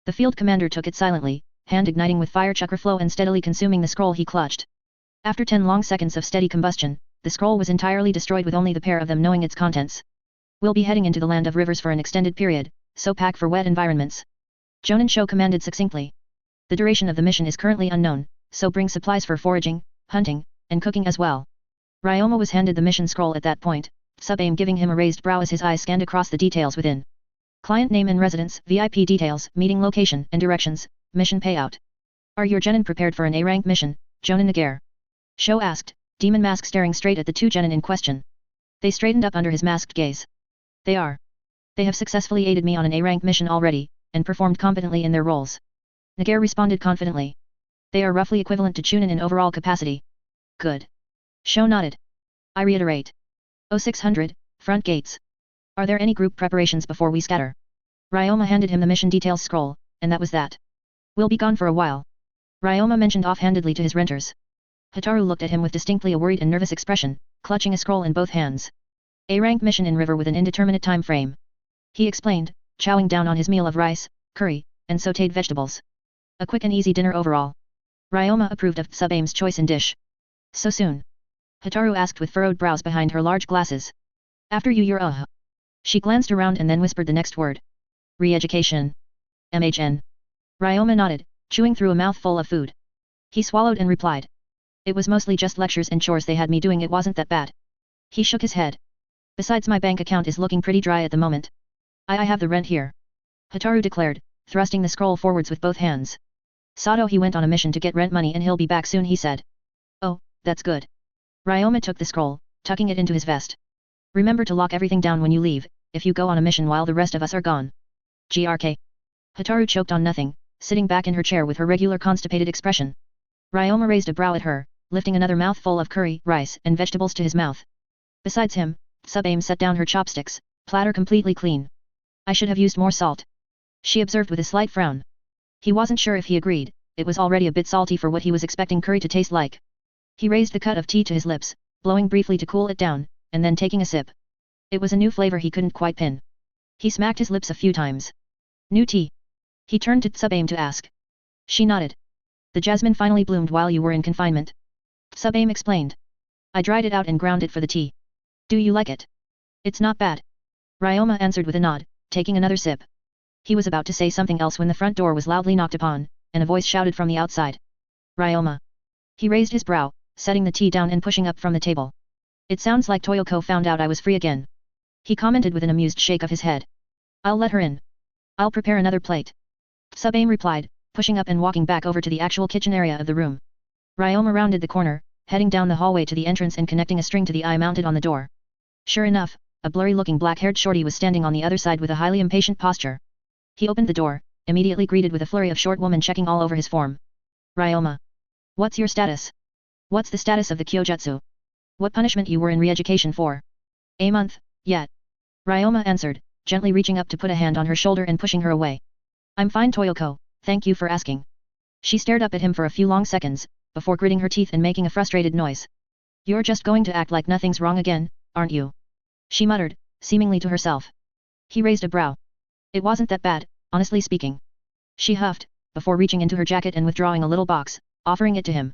Speaker 1: The field commander took it silently, hand igniting with fire chakra flow and steadily consuming the scroll he clutched. After 10 long seconds of steady combustion, the scroll was entirely destroyed with only the pair of them knowing its contents. We'll be heading into the land of rivers for an extended period, so pack for wet environments. Jonin Sho commanded succinctly. The duration of the mission is currently unknown, so bring supplies for foraging, hunting, and cooking as well. Ryoma was handed the mission scroll at that point, Sub-Aim giving him a raised brow as his eyes scanned across the details within. Client name and residence, VIP details, meeting location and directions, mission payout. Are your genin prepared for an A-rank mission, Jonin Nagare? Sho asked, demon mask staring straight at the 2 genin in question. They straightened up under his masked gaze. They are. They have successfully aided me on an A-rank mission already, and performed competently in their roles. Nagare responded confidently. They are roughly equivalent to Chunin in overall capacity. Good. Sho nodded. I reiterate. 0600, front gates. Are there any group preparations before we scatter? Ryoma handed him the mission details scroll, and that was that. We'll be gone for a while. Ryoma mentioned offhandedly to his renters. Hataru looked at him with distinctly a worried and nervous expression, clutching a scroll in both hands. A-rank mission in river with an indeterminate time frame. He explained, chowing down on his meal of rice, curry, and sautéed vegetables. A quick and easy dinner overall. Ryoma approved of Sub-Aim's choice in dish. So soon? Hataru asked with furrowed brows behind her large glasses. After your She glanced around and then whispered the next word. Re-education. MHN. Ryoma nodded, chewing through a mouthful of food. He swallowed and replied. It was mostly just lectures and chores they had me doing, it wasn't that bad. He shook his head. Besides, my bank account is looking pretty dry at the moment. I have the rent here. Hataru declared, thrusting the scroll forwards with both hands. Sato he went on a mission to get rent money and he'll be back soon, he said. Oh, that's good. Ryoma took the scroll, tucking it into his vest. Remember to lock everything down when you leave, if you go on a mission while the rest of us are gone. GRK. Hataru choked on nothing, sitting back in her chair with her regular constipated expression. Ryoma raised a brow at her, lifting another mouthful of curry, rice, and vegetables to his mouth. Besides him, Sub-Aim set down her chopsticks, platter completely clean. I should have used more salt. She observed with a slight frown. He wasn't sure if he agreed, it was already a bit salty for what he was expecting curry to taste like. He raised the cut of tea to his lips, blowing briefly to cool it down, and then taking a sip. It was a new flavor he couldn't quite pin. He smacked his lips a few times. New tea? He turned to Sub-Aim to ask. She nodded. The jasmine finally bloomed while you were in confinement. Sub-Aim explained. I dried it out and ground it for the tea. Do you like it? It's not bad. Ryoma answered with a nod, taking another sip. He was about to say something else when the front door was loudly knocked upon, and a voice shouted from the outside. Ryoma. He raised his brow, setting the tea down and pushing up from the table. It sounds like Toyoko found out I was free again. He commented with an amused shake of his head. I'll let her in. I'll prepare another plate. Sub-Aim replied, pushing up and walking back over to the actual kitchen area of the room. Ryoma rounded the corner, heading down the hallway to the entrance and connecting a string to the eye mounted on the door. Sure enough, a blurry-looking black-haired shorty was standing on the other side with a highly impatient posture. He opened the door, immediately greeted with a flurry of short woman checking all over his form. Ryoma. What's your status? What's the status of the Kyojutsu? What punishment you were in re-education for? A month, yet. Ryoma answered, gently reaching up to put a hand on her shoulder and pushing her away. I'm fine Toyoko, thank you for asking. She stared up at him for a few long seconds, before gritting her teeth and making a frustrated noise. You're just going to act like nothing's wrong again, aren't you? She muttered, seemingly to herself. He raised a brow. It wasn't that bad, honestly speaking. She huffed, before reaching into her jacket and withdrawing a little box, offering it to him.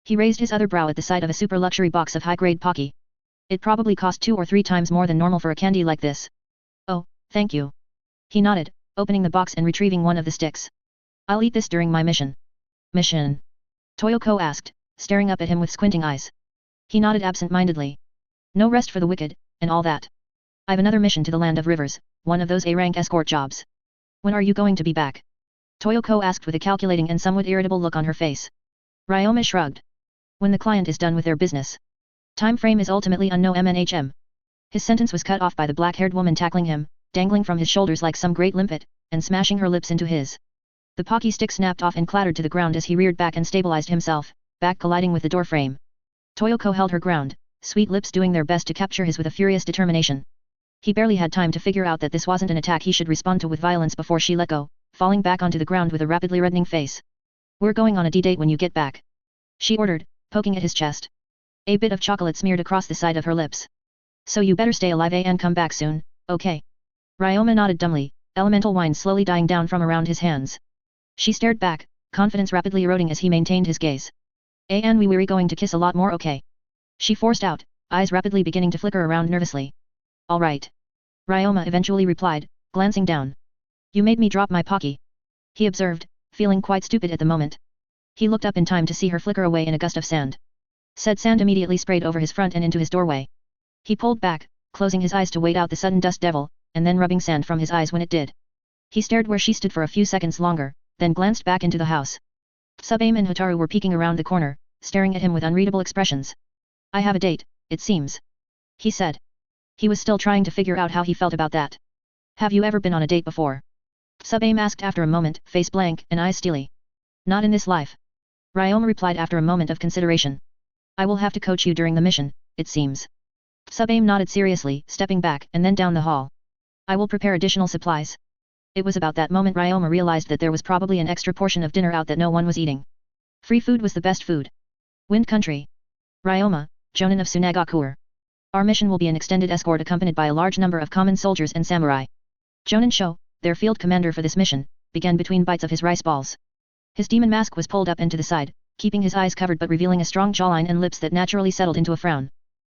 Speaker 1: He raised his other brow at the sight of a super luxury box of high-grade Pocky. It probably cost 2 or 3 times more than normal for a candy like this. Oh, thank you. He nodded, opening the box and retrieving one of the sticks. I'll eat this during my mission. Mission? Toyoko asked, staring up at him with squinting eyes. He nodded absent-mindedly. No rest for the wicked, and all that. I've another mission to the Land of Rivers, one of those A-rank escort jobs. When are you going to be back? Toyoko asked with a calculating and somewhat irritable look on her face. Ryoma shrugged. When the client is done with their business. Time frame is ultimately unknown. His sentence was cut off by the black-haired woman tackling him, dangling from his shoulders like some great limpet, and smashing her lips into his. The Pocky stick snapped off and clattered to the ground as he reared back and stabilized himself, back colliding with the door frame. Toyoko held her ground, sweet lips doing their best to capture his with a furious determination. He barely had time to figure out that this wasn't an attack he should respond to with violence before she let go, falling back onto the ground with a rapidly reddening face. We're going on a D-date when you get back. She ordered, poking at his chest. A bit of chocolate smeared across the side of her lips. So you better stay alive and come back soon, okay? Ryoma nodded dumbly, elemental wine slowly dying down from around his hands. She stared back, confidence rapidly eroding as he maintained his gaze. And we're going to kiss a lot more, okay? She forced out, eyes rapidly beginning to flicker around nervously. All right. Ryoma eventually replied, glancing down. You made me drop my Pocky. He observed, feeling quite stupid at the moment. He looked up in time to see her flicker away in a gust of sand. Said sand immediately sprayed over his front and into his doorway. He pulled back, closing his eyes to wait out the sudden dust devil, and then rubbing sand from his eyes when it did. He stared where she stood for a few seconds longer, then glanced back into the house. Sub-Aim and Hotaru were peeking around the corner, staring at him with unreadable expressions. I have a date, it seems. He said. He was still trying to figure out how he felt about that. Have you ever been on a date before? Sub-Aim asked after a moment, face blank and eyes steely. Not in this life. Ryoma replied after a moment of consideration. I will have to coach you during the mission, it seems. Sub-Aim nodded seriously, stepping back and then down the hall. I will prepare additional supplies. It was about that moment Ryoma realized that there was probably an extra portion of dinner out that no one was eating. Free food was the best food. Wind Country. Ryoma, Jonin of Tsunagakuer. Our mission will be an extended escort accompanied by a large number of common soldiers and samurai. Jonin Sho, their field commander for this mission, began between bites of his rice balls. His demon mask was pulled up and to the side, keeping his eyes covered but revealing a strong jawline and lips that naturally settled into a frown.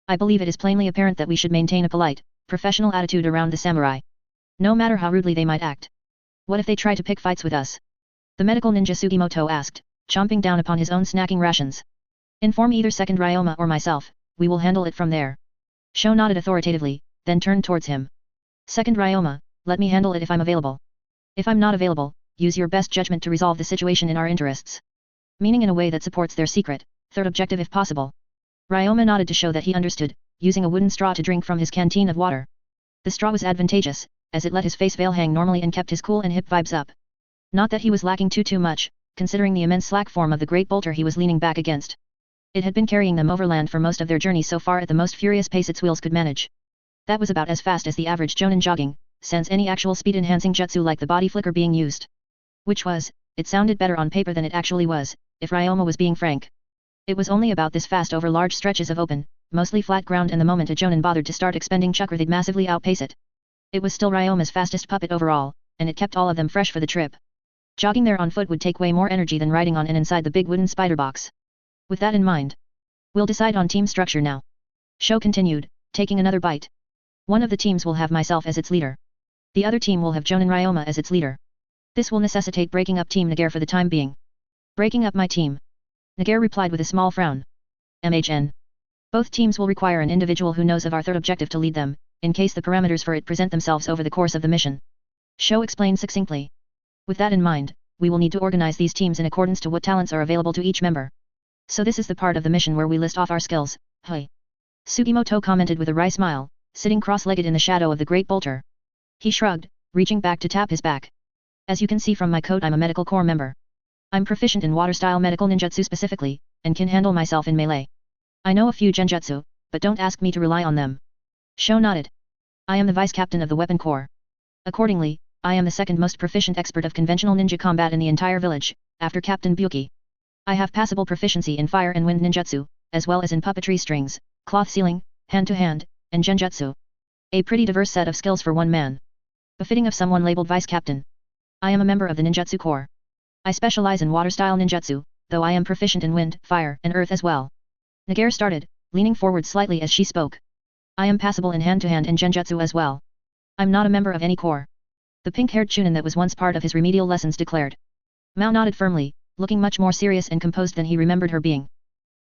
Speaker 1: I believe it is plainly apparent that we should maintain a polite, professional attitude around the samurai. No matter how rudely they might act. What if they try to pick fights with us? The medical ninja Sugimoto asked, chomping down upon his own snacking rations. Inform either second Ryoma or myself, we will handle it from there. Sho nodded authoritatively, then turned towards him. Second Ryoma, let me handle it if I'm available. If I'm not available, use your best judgment to resolve the situation in our interests. Meaning in a way that supports their secret, third objective if possible. Ryoma nodded to show that he understood, using a wooden straw to drink from his canteen of water. The straw was advantageous, as it let his face veil hang normally and kept his cool and hip vibes up. Not that he was lacking too much, considering the immense slack form of the great boulder he was leaning back against. It had been carrying them overland for most of their journey so far at the most furious pace its wheels could manage. That was about as fast as the average Jonin jogging, sans any actual speed-enhancing jutsu like the body flicker being used. Which was, it sounded better on paper than it actually was, if Ryoma was being frank. It was only about this fast over large stretches of open, mostly flat ground and the moment a Jonin bothered to start expending chakra they'd massively outpace it. It was still Ryoma's fastest puppet overall, and it kept all of them fresh for the trip. Jogging there on foot would take way more energy than riding on and inside the big wooden spider box. With that in mind, we'll decide on team structure now. Sho continued, taking another bite. One of the teams will have myself as its leader. The other team will have Jonin Ryoma as its leader. This will necessitate breaking up Team Nagare for the time being. Breaking up my team. Nagare replied with a small frown. MHN. Both teams will require an individual who knows of our third objective to lead them, in case the parameters for it present themselves over the course of the mission. Sho explained succinctly. With that in mind, we will need to organize these teams in accordance to what talents are available to each member. So this is the part of the mission where we list off our skills, Hui. Sugimoto commented with a wry smile, sitting cross-legged in the shadow of the great bolter. He shrugged, reaching back to tap his back. As you can see from my coat, I'm a medical corps member. I'm proficient in water-style medical ninjutsu specifically, and can handle myself in melee. I know a few genjutsu, but don't ask me to rely on them. Sho nodded. I am the vice captain of the weapon corps. Accordingly, I am the second most proficient expert of conventional ninja combat in the entire village, after Captain Buki. I have passable proficiency in fire and wind ninjutsu, as well as in puppetry strings, cloth sealing, hand-to-hand, and genjutsu. A pretty diverse set of skills for one man. Befitting of someone labeled vice captain. I am a member of the ninjutsu corps. I specialize in water-style ninjutsu, though I am proficient in wind, fire, and earth as well. Nagare started, leaning forward slightly as she spoke. I am passable in hand-to-hand and genjutsu as well. I'm not a member of any corps. The pink-haired chunin that was once part of his remedial lessons declared. Mao nodded firmly, looking much more serious and composed than he remembered her being.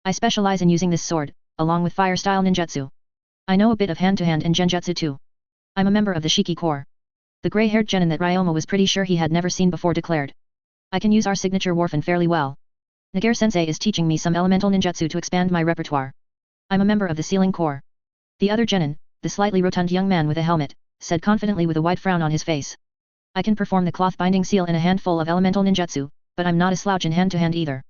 Speaker 1: I specialize in using this sword, along with fire-style ninjutsu. I know a bit of hand-to-hand and genjutsu too. I'm a member of the Shiki corps. The grey-haired genin that Ryoma was pretty sure he had never seen before declared. I can use our signature Warfen fairly well. Nagare-sensei is teaching me some elemental ninjutsu to expand my repertoire. I'm a member of the Sealing Corps. The other genin, the slightly rotund young man with a helmet, said confidently with a wide frown on his face. I can perform the cloth binding seal in a handful of elemental ninjutsu, but I'm not a slouch in hand-to-hand either.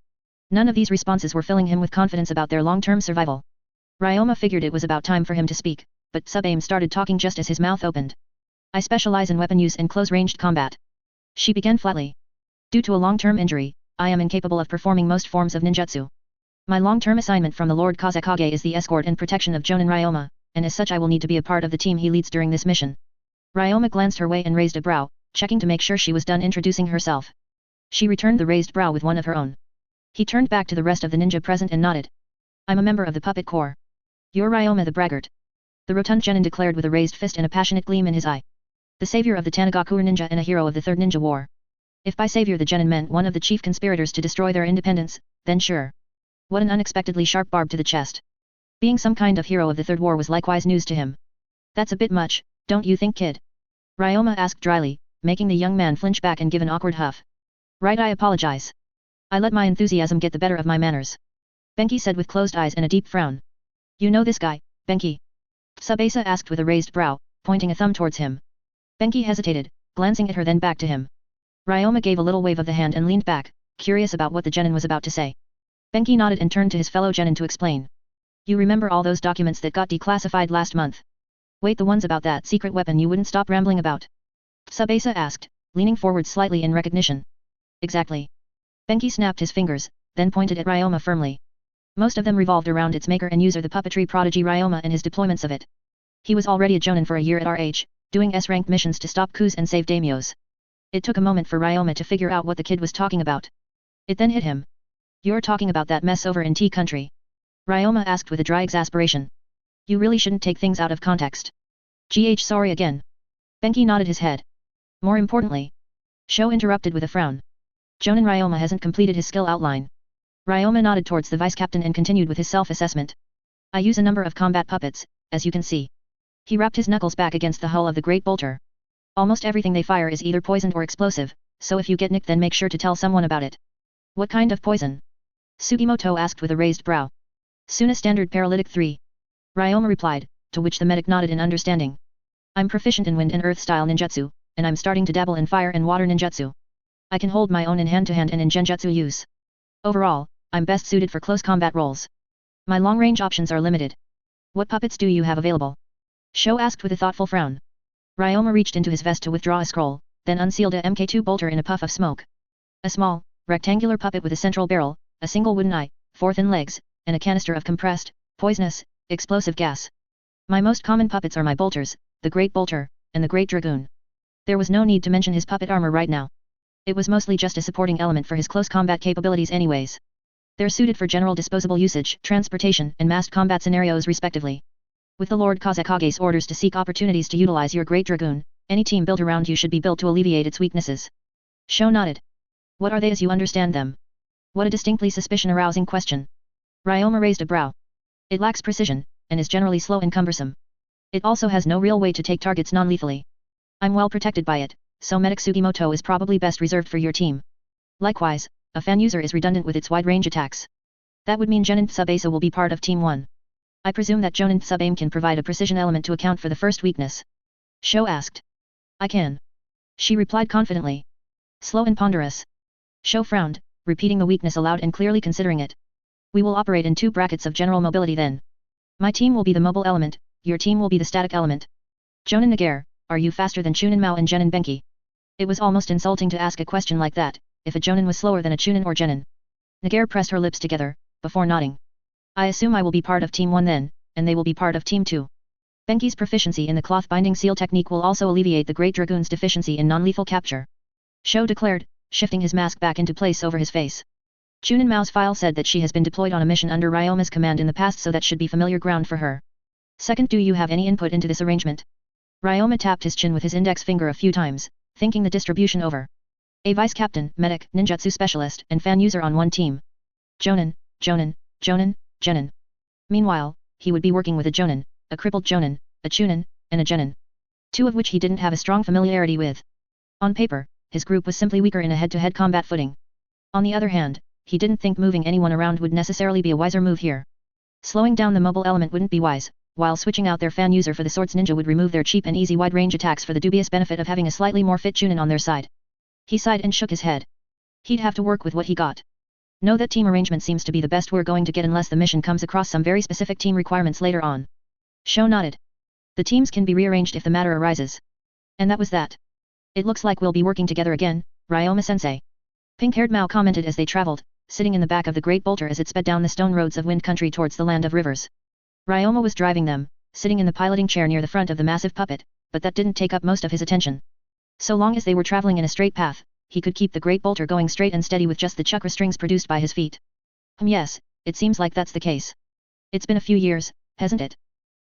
Speaker 1: None of these responses were filling him with confidence about their long-term survival. Ryoma figured it was about time for him to speak, but Sub-Aim started talking just as his mouth opened. I specialize in weapon use and close-ranged combat. She began flatly. Due to a long-term injury, I am incapable of performing most forms of ninjutsu. My long-term assignment from the Lord Kazekage is the escort and protection of Jonin Ryoma, and as such I will need to be a part of the team he leads during this mission. Ryoma glanced her way and raised a brow, checking to make sure she was done introducing herself. She returned the raised brow with one of her own. He turned back to the rest of the ninja present and nodded. I'm a member of the puppet corps. You're Ryoma the braggart. The rotund genin declared with a raised fist and a passionate gleam in his eye. The savior of the Tanagakuer ninja and a hero of the Third Ninja War. If by savior the genin meant one of the chief conspirators to destroy their independence, then sure. What an unexpectedly sharp barb to the chest. Being some kind of hero of the Third War was likewise news to him. That's a bit much, don't you think, kid? Ryoma asked dryly, making the young man flinch back and give an awkward huff. Right, I apologize. I let my enthusiasm get the better of my manners. Benki said with closed eyes and a deep frown. You know this guy, Benki? Subasa asked with a raised brow, pointing a thumb towards him. Benki hesitated, glancing at her then back to him. Ryoma gave a little wave of the hand and leaned back, curious about what the genin was about to say. Benki nodded and turned to his fellow genin to explain. You remember all those documents that got declassified last month? Wait, the ones about that secret weapon you wouldn't stop rambling about? Subasa asked, leaning forward slightly in recognition. Exactly. Benki snapped his fingers, then pointed at Ryoma firmly. Most of them revolved around its maker and user, the puppetry prodigy Ryoma, and his deployments of it. He was already a jonin for a year at our age, doing S-ranked missions to stop coups and save daimyos. It took a moment for Ryoma to figure out what the kid was talking about. It then hit him. You're talking about that mess over in T country? Ryoma asked with a dry exasperation. You really shouldn't take things out of context. Sorry again. Benki nodded his head. More importantly. Sho interrupted with a frown. Jonin Ryoma hasn't completed his skill outline. Ryoma nodded towards the vice-captain and continued with his self-assessment. I use a number of combat puppets, as you can see. He rapped his knuckles back against the hull of the great bolter. Almost everything they fire is either poisoned or explosive, so if you get nicked then make sure to tell someone about it. What kind of poison? Sugimoto asked with a raised brow. Suna standard paralytic 3. Ryoma replied, to which the medic nodded in understanding. I'm proficient in wind and earth style ninjutsu, and I'm starting to dabble in fire and water ninjutsu. I can hold my own in hand-to-hand and in genjutsu use. Overall, I'm best suited for close combat roles. My long-range options are limited. What puppets do you have available? Sho asked with a thoughtful frown. Ryoma reached into his vest to withdraw a scroll, then unsealed a MK2 bolter in a puff of smoke. A small, rectangular puppet with a central barrel, a single wooden eye, 4 thin legs, and a canister of compressed, poisonous, explosive gas. My most common puppets are my bolters, the Great Bolter, and the Great Dragoon. There was no need to mention his puppet armor right now. It was mostly just a supporting element for his close combat capabilities anyways. They're suited for general disposable usage, transportation, and massed combat scenarios respectively. With the Lord Kazekage's orders to seek opportunities to utilize your Great Dragoon, Any team built around you should be built to alleviate its weaknesses. Sho nodded. What are they as you understand them? What a distinctly suspicion-arousing question. Ryoma raised a brow. It lacks precision, and is generally slow and cumbersome. It also has no real way to take targets non-lethally. I'm well protected by it, so Medic Sugimoto is probably best reserved for your team. Likewise, a fan user is redundant with its wide-range attacks. That would mean Jonin Tsubasa will be part of Team 1. I presume that Jonin Tsubame can provide a precision element to account for the first weakness. Sho asked. I can. She replied confidently. Slow and ponderous. Sho frowned, repeating the weakness aloud and clearly considering it. We will operate in 2 brackets of general mobility then. My team will be the mobile element, your team will be the static element. Jonin Nagare, are you faster than Chunin Mao and Genin Benki? It was almost insulting to ask a question like that, if a Jonin was slower than a Chunin or Genin. Nagare pressed her lips together, before nodding. I assume I will be part of Team 1 then, and they will be part of Team 2. Benki's proficiency in the cloth binding seal technique will also alleviate the Great Dragoon's deficiency in non-lethal capture. Sho declared, shifting his mask back into place over his face. Chunin Mao's file said that she has been deployed on a mission under Ryoma's command in the past, so that should be familiar ground for her. Second, do you have any input into this arrangement? Ryoma tapped his chin with his index finger a few times, thinking the distribution over. A vice captain, medic, ninjutsu specialist, and fan user on one team. Jonin, Jonin, Jonin, Genin. Meanwhile, he would be working with a Jonin, a crippled Jonin, a Chunin, and a Genin. 2 of which he didn't have a strong familiarity with. On paper, his group was simply weaker in a head-to-head combat footing. On the other hand, he didn't think moving anyone around would necessarily be a wiser move here. Slowing down the mobile element wouldn't be wise, while switching out their fan user for the Swords Ninja would remove their cheap and easy wide-range attacks for the dubious benefit of having a slightly more fit Chunin on their side. He sighed and shook his head. He'd have to work with what he got. No, that team arrangement seems to be the best we're going to get unless the mission comes across some very specific team requirements later on. Sho nodded. The teams can be rearranged if the matter arises. And that was that. It looks like we'll be working together again, Ryoma-sensei. Pink-haired Mao commented as they traveled, sitting in the back of the great bolter as it sped down the stone roads of Wind Country towards the land of rivers. Ryoma was driving them, sitting in the piloting chair near the front of the massive puppet, but that didn't take up most of his attention. So long as they were traveling in a straight path, he could keep the great bolter going straight and steady with just the chakra strings produced by his feet. Yes, it seems like that's the case. It's been a few years, hasn't it?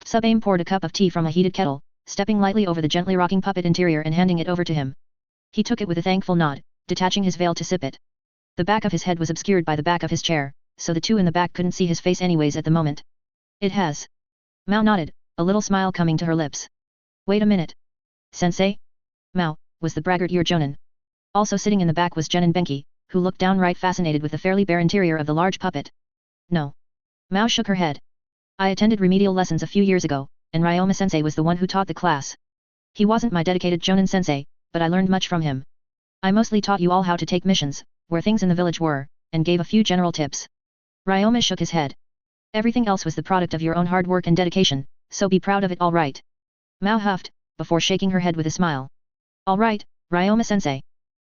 Speaker 1: Tsubame poured a cup of tea from a heated kettle, stepping lightly over the gently rocking puppet interior and handing it over to him. He took it with a thankful nod, detaching his veil to sip it. The back of his head was obscured by the back of his chair, so the 2 in the back couldn't see his face anyways at the moment. It has. Mao nodded, a little smile coming to her lips. Wait a minute. Sensei? Mao, was the braggart your Jonin? Also sitting in the back was Genin Benki, who looked downright fascinated with the fairly bare interior of the large puppet. No. Mao shook her head. I attended remedial lessons a few years ago, and Ryoma-sensei was the one who taught the class. He wasn't my dedicated Jonin-sensei, but I learned much from him. I mostly taught you all how to take missions, where things in the village were, and gave a few general tips. Ryoma shook his head. Everything else was the product of your own hard work and dedication, so be proud of it, all right. Mao huffed, before shaking her head with a smile. All right, Ryoma-sensei.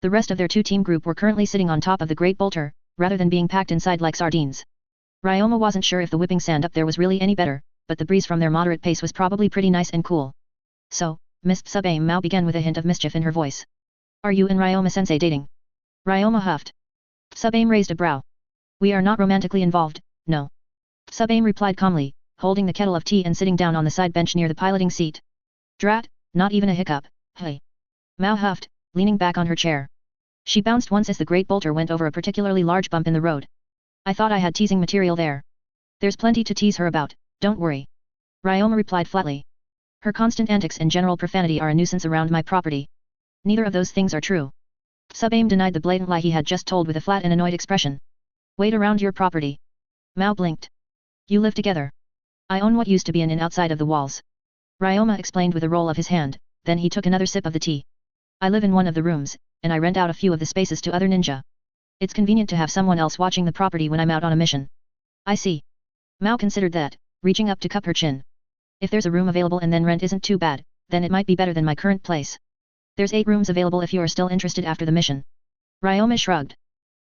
Speaker 1: The rest of their 2-team group were currently sitting on top of the great bolter, rather than being packed inside like sardines. Ryoma wasn't sure if the whipping sand up there was really any better, but the breeze from their moderate pace was probably pretty nice and cool. So, Miss Tsubame, Mao began with a hint of mischief in her voice. Are you and Ryoma-sensei dating? Ryoma huffed. Tsubame raised a brow. We are not romantically involved, no. Tsubame replied calmly, holding the kettle of tea and sitting down on the side bench near the piloting seat. Drat, not even a hiccup, hey. Mao huffed, leaning back on her chair. She bounced once as the great bolter went over a particularly large bump in the road. I thought I had teasing material there. There's plenty to tease her about, don't worry. Ryoma replied flatly. Her constant antics and general profanity are a nuisance around my property. Neither of those things are true. Tsubame denied the blatant lie he had just told with a flat and annoyed expression. Wait around your property. Mao blinked. You live together. I own what used to be an inn outside of the walls. Ryoma explained with a roll of his hand, then he took another sip of the tea. I live in one of the rooms, and I rent out a few of the spaces to other ninja. It's convenient to have someone else watching the property when I'm out on a mission. I see. Mao considered that, reaching up to cup her chin. If there's a room available and then rent isn't too bad, then it might be better than my current place. There's 8 rooms available if you are still interested after the mission. Ryoma shrugged.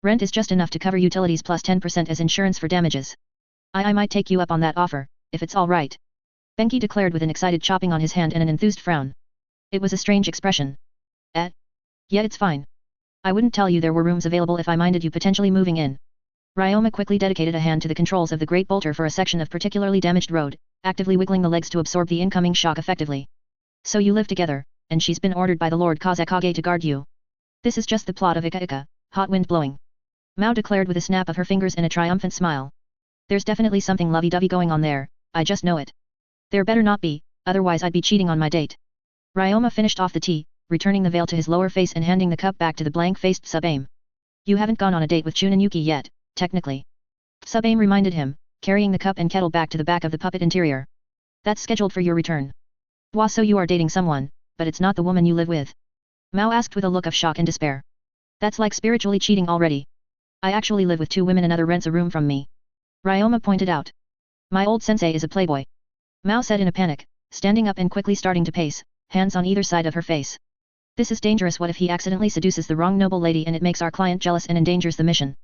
Speaker 1: Rent is just enough to cover utilities plus 10% as insurance for damages. I might take you up on that offer, if it's all right. Benki declared with an excited chopping on his hand and an enthused frown. It was a strange expression. Yeah, it's fine. I wouldn't tell you there were rooms available if I minded you potentially moving in. Ryoma quickly dedicated a hand to the controls of the great bolter for a section of particularly damaged road, actively wiggling the legs to absorb the incoming shock effectively. So you live together, and she's been ordered by the Lord Kazekage to guard you. This is just the plot of Ika Ika, Hot Wind Blowing. Mao declared with a snap of her fingers and a triumphant smile. There's definitely something lovey-dovey going on there, I just know it. There better not be, otherwise I'd be cheating on my date. Ryoma finished off the tea, returning the veil to his lower face and handing the cup back to the blank-faced Sub-Aim. You haven't gone on a date with Chunin Yuki yet, technically. Sub-Aim reminded him, carrying the cup and kettle back to the back of the puppet interior. That's scheduled for your return. Wah, so you are dating someone, but it's not the woman you live with? Mao asked with a look of shock and despair. That's like spiritually cheating already. I actually live with 2 women, another rents a room from me. Ryoma pointed out. My old sensei is a playboy. Mao said in a panic, standing up and quickly starting to pace, hands on either side of her face. This is dangerous. What if he accidentally seduces the wrong noble lady and it makes our client jealous and endangers the mission?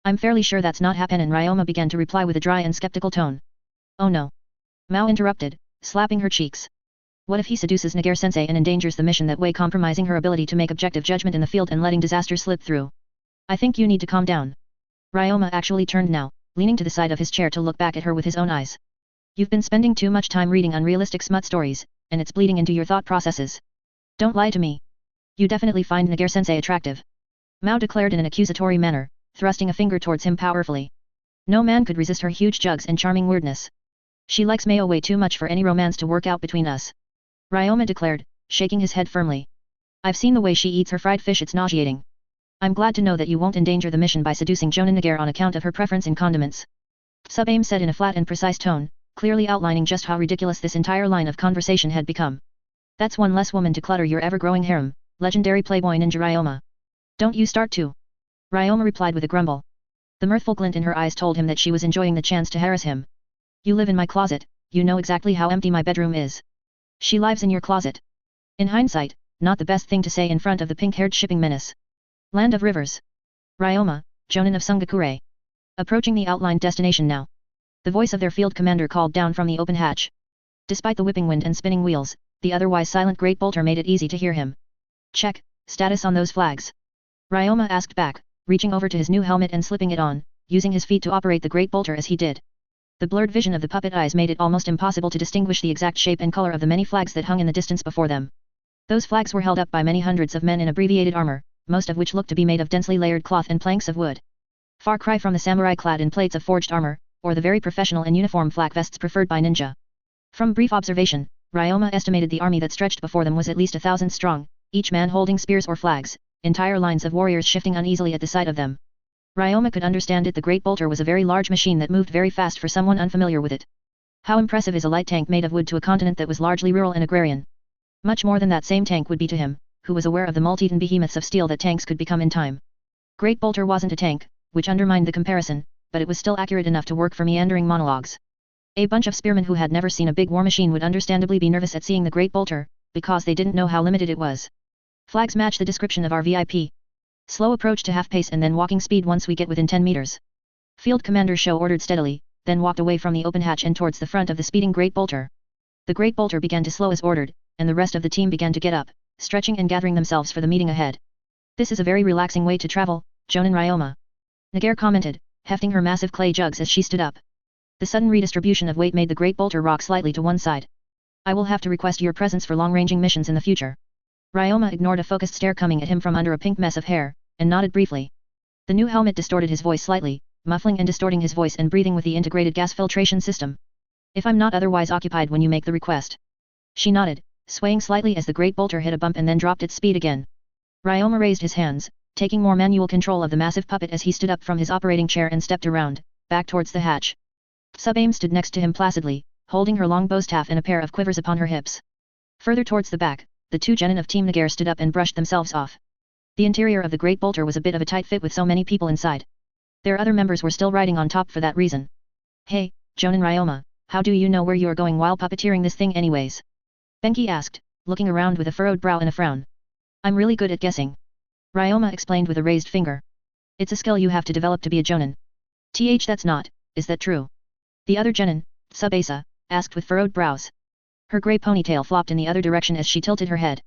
Speaker 1: I'm fairly sure that's not happening. Ryoma began to reply with a dry and skeptical tone. Oh no. Mao interrupted, slapping her cheeks. What if he seduces Nagare-sensei and endangers the mission that way, compromising her ability to make objective judgment in the field and letting disaster slip through? I think you need to calm down. Ryoma actually turned now, leaning to the side of his chair to look back at her with his own eyes. You've been spending too much time reading unrealistic smut stories, and it's bleeding into your thought processes. Don't lie to me. You definitely find Nagare-sensei attractive. Mao declared in an accusatory manner, thrusting a finger towards him powerfully. No man could resist her huge jugs and charming weirdness. She likes Mayo way too much for any romance to work out between us. Ryoma declared, shaking his head firmly. I've seen the way she eats her fried fish, it's nauseating. I'm glad to know that you won't endanger the mission by seducing Jonin Nagare on account of her preference in condiments. Sub-Aim said in a flat and precise tone, clearly outlining just how ridiculous this entire line of conversation had become. That's one less woman to clutter your ever-growing harem, legendary playboy ninja Ryoma. Don't you start to. Ryoma replied with a grumble. The mirthful glint in her eyes told him that she was enjoying the chance to harass him. You live in my closet, you know exactly how empty my bedroom is. She lives in your closet. In hindsight, not the best thing to say in front of the pink-haired shipping menace. Land of Rivers. Ryoma, Jonin of Sungakure. Approaching the outlined destination now. The voice of their field commander called down from the open hatch. Despite the whipping wind and spinning wheels, the otherwise silent great bolter made it easy to hear him. Check, status on those flags. Ryoma asked back, reaching over to his new helmet and slipping it on, using his feet to operate the great bolter as he did. The blurred vision of the puppet eyes made it almost impossible to distinguish the exact shape and color of the many flags that hung in the distance before them. Those flags were held up by many hundreds of men in abbreviated armor, most of which looked to be made of densely layered cloth and planks of wood. Far cry from the samurai clad in plates of forged armor, or the very professional and uniform flak vests preferred by ninja. From brief observation, Ryoma estimated the army that stretched before them was at least 1,000 strong, each man holding spears or flags, entire lines of warriors shifting uneasily at the sight of them. Ryoma could understand it. The great bolter was a very large machine that moved very fast for someone unfamiliar with it. How impressive is a light tank made of wood to a continent that was largely rural and agrarian? Much more than that same tank would be to him, who was aware of the multi-ton behemoths of steel that tanks could become in time. Great bolter wasn't a tank, which undermined the comparison, but it was still accurate enough to work for meandering monologues. A bunch of spearmen who had never seen a big war machine would understandably be nervous at seeing the great bolter, because they didn't know how limited it was. Flags match the description of our VIP. Slow approach to half pace and then walking speed once we get within 10 meters. Field Commander Sho ordered steadily, then walked away from the open hatch and towards the front of the speeding great bolter. The great bolter began to slow as ordered, and the rest of the team began to get up, stretching and gathering themselves for the meeting ahead. This is a very relaxing way to travel, Jonin Ryoma. Nagare commented, hefting her massive clay jugs as she stood up. The sudden redistribution of weight made the great bolter rock slightly to one side. I will have to request your presence for long-ranging missions in the future. Ryoma ignored a focused stare coming at him from under a pink mess of hair, and nodded briefly. The new helmet distorted his voice slightly, muffling and distorting his voice and breathing with the integrated gas filtration system. If I'm not otherwise occupied when you make the request. She nodded, swaying slightly as the great bolter hit a bump and then dropped its speed again. Ryoma raised his hands, taking more manual control of the massive puppet as he stood up from his operating chair and stepped around, back towards the hatch. Sub-Aim stood next to him placidly, holding her long bowstaff and a pair of quivers upon her hips. Further towards the back, the 2 genin of Team Nagare stood up and brushed themselves off. The interior of the great bolter was a bit of a tight fit with so many people inside. Their other members were still riding on top for that reason. Hey, Jonin Ryoma, how do you know where you are going while puppeteering this thing anyways? Benki asked, looking around with a furrowed brow and a frown. I'm really good at guessing. Ryoma explained with a raised finger. It's a skill you have to develop to be a Jonin. That's not, is that true? The other genin, Subasa, asked with furrowed brows. Her grey ponytail flopped in the other direction as she tilted her head.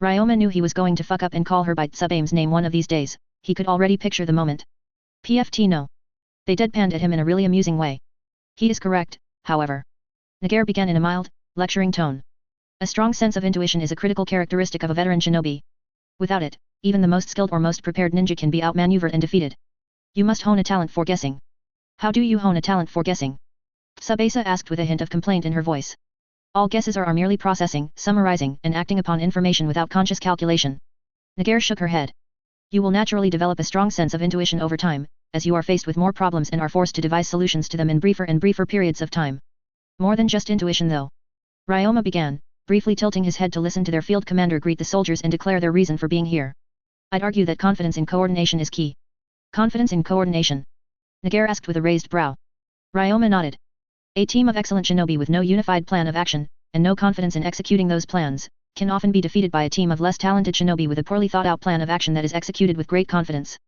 Speaker 1: Ryoma knew he was going to fuck up and call her by Sub-Aim's name one of these days, he could already picture the moment. PFT no. They deadpanned at him in a really amusing way. He is correct, however. Nagare began in a mild, lecturing tone. A strong sense of intuition is a critical characteristic of a veteran shinobi. Without it, even the most skilled or most prepared ninja can be outmaneuvered and defeated. You must hone a talent for guessing. How do you hone a talent for guessing? Tsubasa asked with a hint of complaint in her voice. All guesses are merely processing, summarizing, and acting upon information without conscious calculation. Nagare shook her head. You will naturally develop a strong sense of intuition over time, as you are faced with more problems and are forced to devise solutions to them in briefer and briefer periods of time. More than just intuition though. Ryoma began, briefly tilting his head to listen to their field commander greet the soldiers and declare their reason for being here. I'd argue that confidence in coordination is key. Confidence in coordination? Nagare asked with a raised brow. Ryoma nodded. A team of excellent shinobi with no unified plan of action, and no confidence in executing those plans, can often be defeated by a team of less talented shinobi with a poorly thought out plan of action that is executed with great confidence.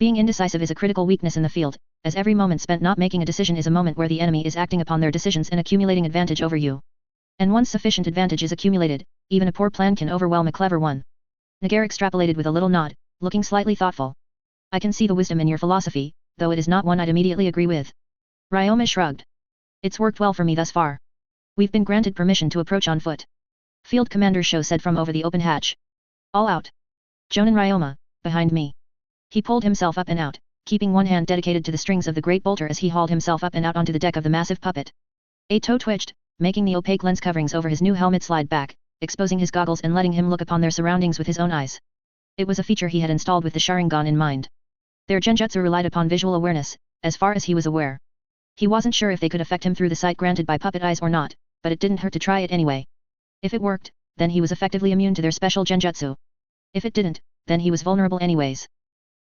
Speaker 1: Being indecisive is a critical weakness in the field, as every moment spent not making a decision is a moment where the enemy is acting upon their decisions and accumulating advantage over you. And once sufficient advantage is accumulated, even a poor plan can overwhelm a clever one. Nagare extrapolated with a little nod, looking slightly thoughtful. I can see the wisdom in your philosophy, though it is not one I'd immediately agree with. Ryoma shrugged. It's worked well for me thus far. We've been granted permission to approach on foot. Field Commander Sho said from over the open hatch. All out. Jonin Ryoma, behind me. He pulled himself up and out, keeping one hand dedicated to the strings of the great bolter as he hauled himself up and out onto the deck of the massive puppet. A toe twitched, making the opaque lens coverings over his new helmet slide back, exposing his goggles and letting him look upon their surroundings with his own eyes. It was a feature he had installed with the Sharingan in mind. Their genjutsu relied upon visual awareness, as far as he was aware. He wasn't sure if they could affect him through the sight granted by puppet eyes or not, but it didn't hurt to try it anyway. If it worked, then he was effectively immune to their special genjutsu. If it didn't, then he was vulnerable anyways.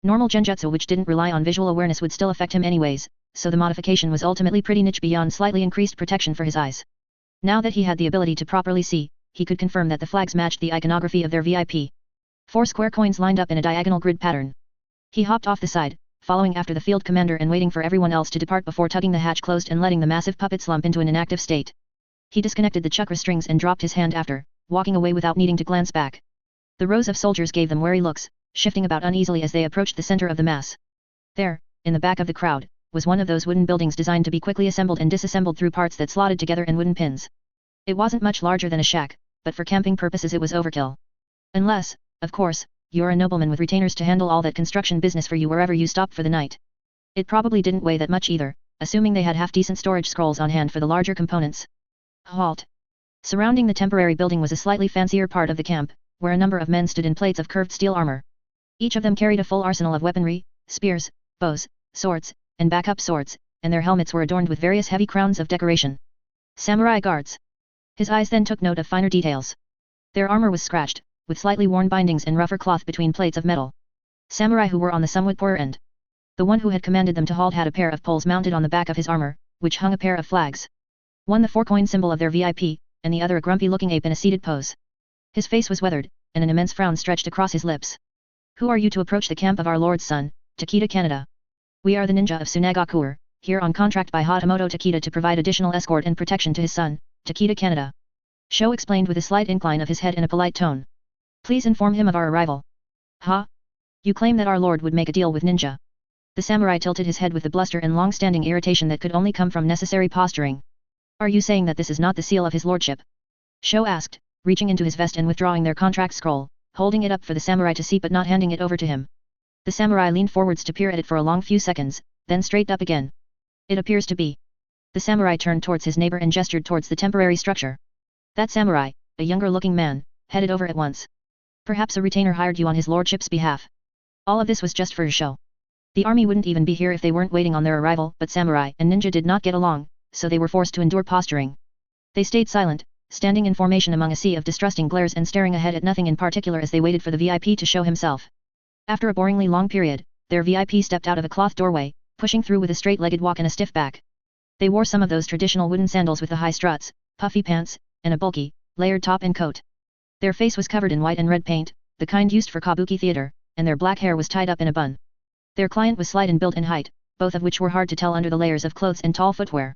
Speaker 1: Normal genjutsu which didn't rely on visual awareness would still affect him anyways, so the modification was ultimately pretty niche beyond slightly increased protection for his eyes. Now that he had the ability to properly see, he could confirm that the flags matched the iconography of their VIP. 4 square coins lined up in a diagonal grid pattern. He hopped off the side, following after the field commander and waiting for everyone else to depart before tugging the hatch closed and letting the massive puppet slump into an inactive state. He disconnected the chakra strings and dropped his hand after, walking away without needing to glance back. The rows of soldiers gave them wary looks, shifting about uneasily as they approached the center of the mass. There, in the back of the crowd, was one of those wooden buildings designed to be quickly assembled and disassembled through parts that slotted together in wooden pins. It wasn't much larger than a shack, but for camping purposes it was overkill. Unless, of course, you're a nobleman with retainers to handle all that construction business for you wherever you stopped for the night. It probably didn't weigh that much either, assuming they had half-decent storage scrolls on hand for the larger components. Halt. Surrounding the temporary building was a slightly fancier part of the camp, where a number of men stood in plates of curved steel armor. Each of them carried a full arsenal of weaponry, spears, bows, swords, and backup swords, and their helmets were adorned with various heavy crowns of decoration. Samurai guards. His eyes then took note of finer details. Their armor was scratched, with slightly worn bindings and rougher cloth between plates of metal. Samurai who were on the somewhat poorer end. The one who had commanded them to halt had a pair of poles mounted on the back of his armor, which hung a pair of flags. One the 4-coin symbol of their VIP, and the other a grumpy-looking ape in a seated pose. His face was weathered, and an immense frown stretched across his lips. Who are you to approach the camp of our Lord's son, Takeda Kaneda? We are the ninja of Tsunagakuer, here on contract by Hatamoto Takeda to provide additional escort and protection to his son, Takeda Kaneda. Sho explained with a slight incline of his head in a polite tone. Please inform him of our arrival. Huh? You claim that our lord would make a deal with ninja. The samurai tilted his head with the bluster and long-standing irritation that could only come from necessary posturing. Are you saying that this is not the seal of his lordship? Sho asked, reaching into his vest and withdrawing their contract scroll, holding it up for the samurai to see but not handing it over to him. The samurai leaned forwards to peer at it for a long few seconds, then straightened up again. It appears to be. The samurai turned towards his neighbor and gestured towards the temporary structure. That samurai, a younger-looking man, headed over at once. Perhaps a retainer hired you on his lordship's behalf. All of this was just for a show. The army wouldn't even be here if they weren't waiting on their arrival, but samurai and ninja did not get along, so they were forced to endure posturing. They stayed silent, standing in formation among a sea of distrusting glares and staring ahead at nothing in particular as they waited for the VIP to show himself. After a boringly long period, their VIP stepped out of a cloth doorway, pushing through with a straight-legged walk and a stiff back. They wore some of those traditional wooden sandals with the high struts, puffy pants, and a bulky, layered top and coat. Their face was covered in white and red paint, the kind used for kabuki theater, and their black hair was tied up in a bun. Their client was slight in build and height, both of which were hard to tell under the layers of clothes and tall footwear.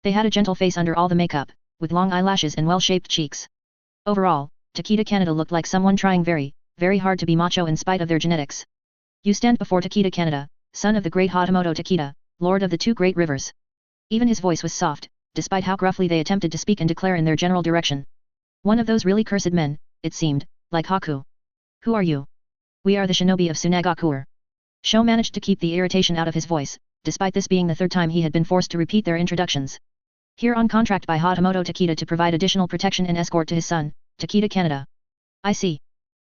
Speaker 1: They had a gentle face under all the makeup, with long eyelashes and well-shaped cheeks. Overall, Takeda Kaneda looked like someone trying very, very hard to be macho in spite of their genetics. You stand before Takeda Kaneda, son of the great Hatamoto Takeda, lord of the 2 great rivers. Even his voice was soft, despite how gruffly they attempted to speak and declare in their general direction. One of those really cursed men, it seemed, like Haku. Who are you? We are the shinobi of Tsunagakuer. Sho managed to keep the irritation out of his voice, despite this being the third time he had been forced to repeat their introductions. Here on contract by Hatamoto Takeda to provide additional protection and escort to his son, Takeda Kaneda. I see.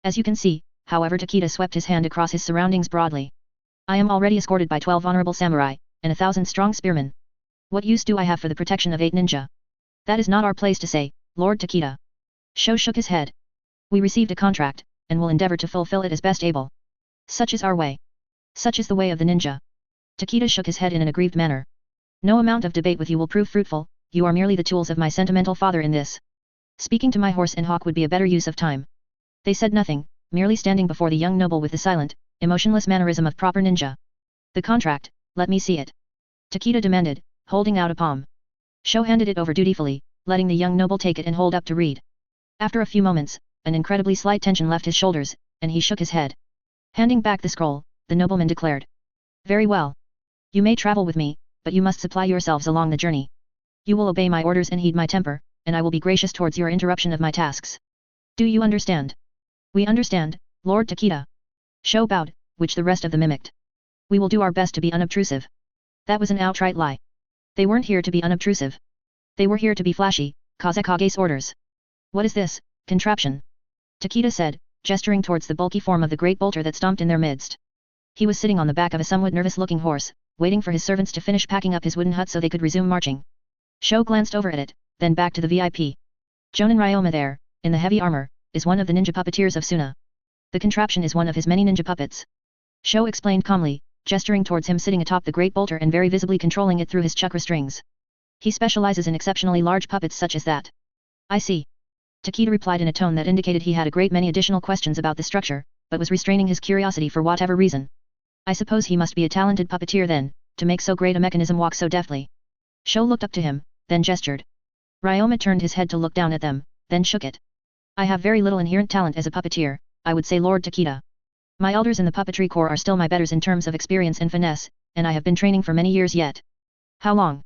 Speaker 1: As you can see, however, Takeda swept his hand across his surroundings broadly. I am already escorted by 12 honorable samurai, and 1,000 strong spearmen. What use do I have for the protection of 8 ninja? That is not our place to say, Lord Takeda. Sho shook his head. We received a contract, and will endeavor to fulfill it as best able. Such is our way. Such is the way of the ninja. Takeda shook his head in an aggrieved manner. No amount of debate with you will prove fruitful, you are merely the tools of my sentimental father in this. Speaking to my horse and hawk would be a better use of time. They said nothing, merely standing before the young noble with the silent, emotionless mannerism of proper ninja. The contract, let me see it. Takeda demanded, holding out a palm. Sho handed it over dutifully, letting the young noble take it and hold up to read. After a few moments, an incredibly slight tension left his shoulders, and he shook his head. Handing back the scroll, the nobleman declared. Very well. You may travel with me, but you must supply yourselves along the journey. You will obey my orders and heed my temper, and I will be gracious towards your interruption of my tasks. Do you understand? We understand, Lord Takeda. Sho bowed, which the rest of them mimicked. We will do our best to be unobtrusive. That was an outright lie. They weren't here to be unobtrusive. They were here to be flashy, Kazekage's orders. What is this, contraption? Takeda said, gesturing towards the bulky form of the great bolter that stomped in their midst. He was sitting on the back of a somewhat nervous-looking horse, waiting for his servants to finish packing up his wooden hut so they could resume marching. Sho glanced over at it, then back to the VIP. Jonin Ryoma there, in the heavy armor, is one of the ninja puppeteers of Suna. The contraption is one of his many ninja puppets. Sho explained calmly, gesturing towards him sitting atop the great bolter and very visibly controlling it through his chakra strings. He specializes in exceptionally large puppets such as that. I see. Takeda replied in a tone that indicated he had a great many additional questions about the structure, but was restraining his curiosity for whatever reason. I suppose he must be a talented puppeteer then, to make so great a mechanism walk so deftly. Sho looked up to him, then gestured. Ryoma turned his head to look down at them, then shook it. I have very little inherent talent as a puppeteer, I would say, Lord Takeda. My elders in the puppetry corps are still my betters in terms of experience and finesse, and I have been training for many years yet. How long?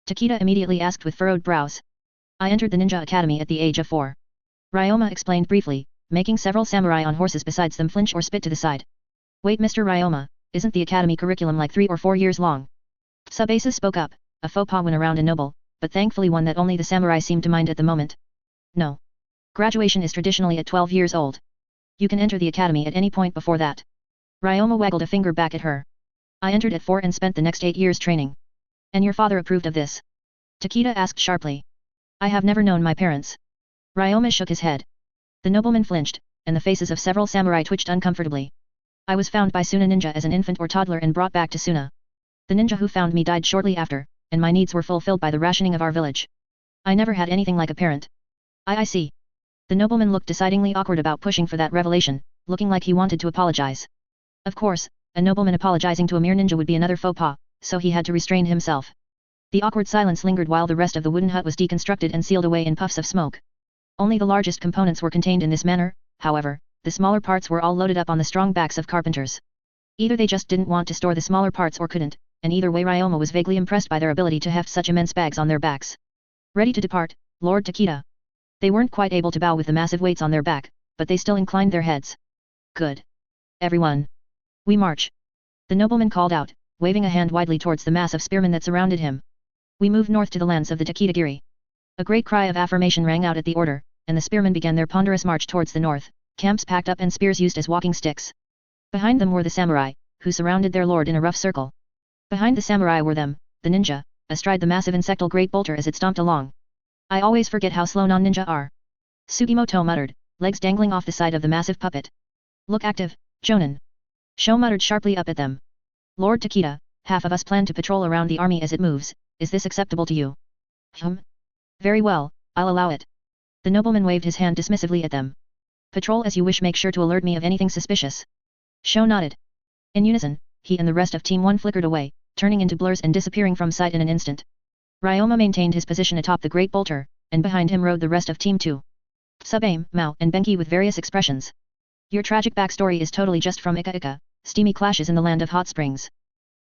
Speaker 1: Takeda immediately asked with furrowed brows. I entered the ninja academy at the age of 4. Ryoma explained briefly, making several samurai on horses besides them flinch or spit to the side. Wait, Mr. Ryoma, isn't the academy curriculum like 3 or 4 years long? Tsubasa spoke up, a faux pas went around a noble, but thankfully one that only the samurai seemed to mind at the moment. No. Graduation is traditionally at 12 years old. You can enter the academy at any point before that. Ryoma waggled a finger back at her. I entered at 4 and spent the next 8 years training. And your father approved of this? Takeda asked sharply. I have never known my parents. Ryoma shook his head. The nobleman flinched, and the faces of several samurai twitched uncomfortably. I was found by Suna ninja as an infant or toddler and brought back to Suna. The ninja who found me died shortly after, and my needs were fulfilled by the rationing of our village. I never had anything like a parent. I see. The nobleman looked decidedly awkward about pushing for that revelation, looking like he wanted to apologize. Of course, a nobleman apologizing to a mere ninja would be another faux pas, so he had to restrain himself. The awkward silence lingered while the rest of the wooden hut was deconstructed and sealed away in puffs of smoke. Only the largest components were contained in this manner, however, the smaller parts were all loaded up on the strong backs of carpenters. Either they just didn't want to store the smaller parts or couldn't, and either way Ryoma was vaguely impressed by their ability to heft such immense bags on their backs. Ready to depart, Lord Takeda. They weren't quite able to bow with the massive weights on their back, but they still inclined their heads. Good. Everyone. We march. The nobleman called out, waving a hand widely towards the mass of spearmen that surrounded him. We moved north to the lands of the Takeda-giri. A great cry of affirmation rang out at the order, and the spearmen began their ponderous march towards the north, camps packed up and spears used as walking sticks. Behind them were the samurai, who surrounded their lord in a rough circle. Behind the samurai were them, the ninja, astride the massive insectal great bolter as it stomped along. I always forget how slow non-ninja are. Sugimoto muttered, legs dangling off the side of the massive puppet. Look active, Jonin. Sho muttered sharply up at them. Lord Takeda, half of us plan to patrol around the army as it moves, is this acceptable to you? Very well, I'll allow it. The nobleman waved his hand dismissively at them. Patrol as you wish, make sure to alert me of anything suspicious. Sho nodded. In unison, he and the rest of Team 1 flickered away, turning into blurs and disappearing from sight in an instant. Ryoma maintained his position atop the great bolter, and behind him rode the rest of Team 2. Tsubame, Mao, and Benki with various expressions. Your tragic backstory is totally just from Ika Ika, steamy clashes in the land of hot springs.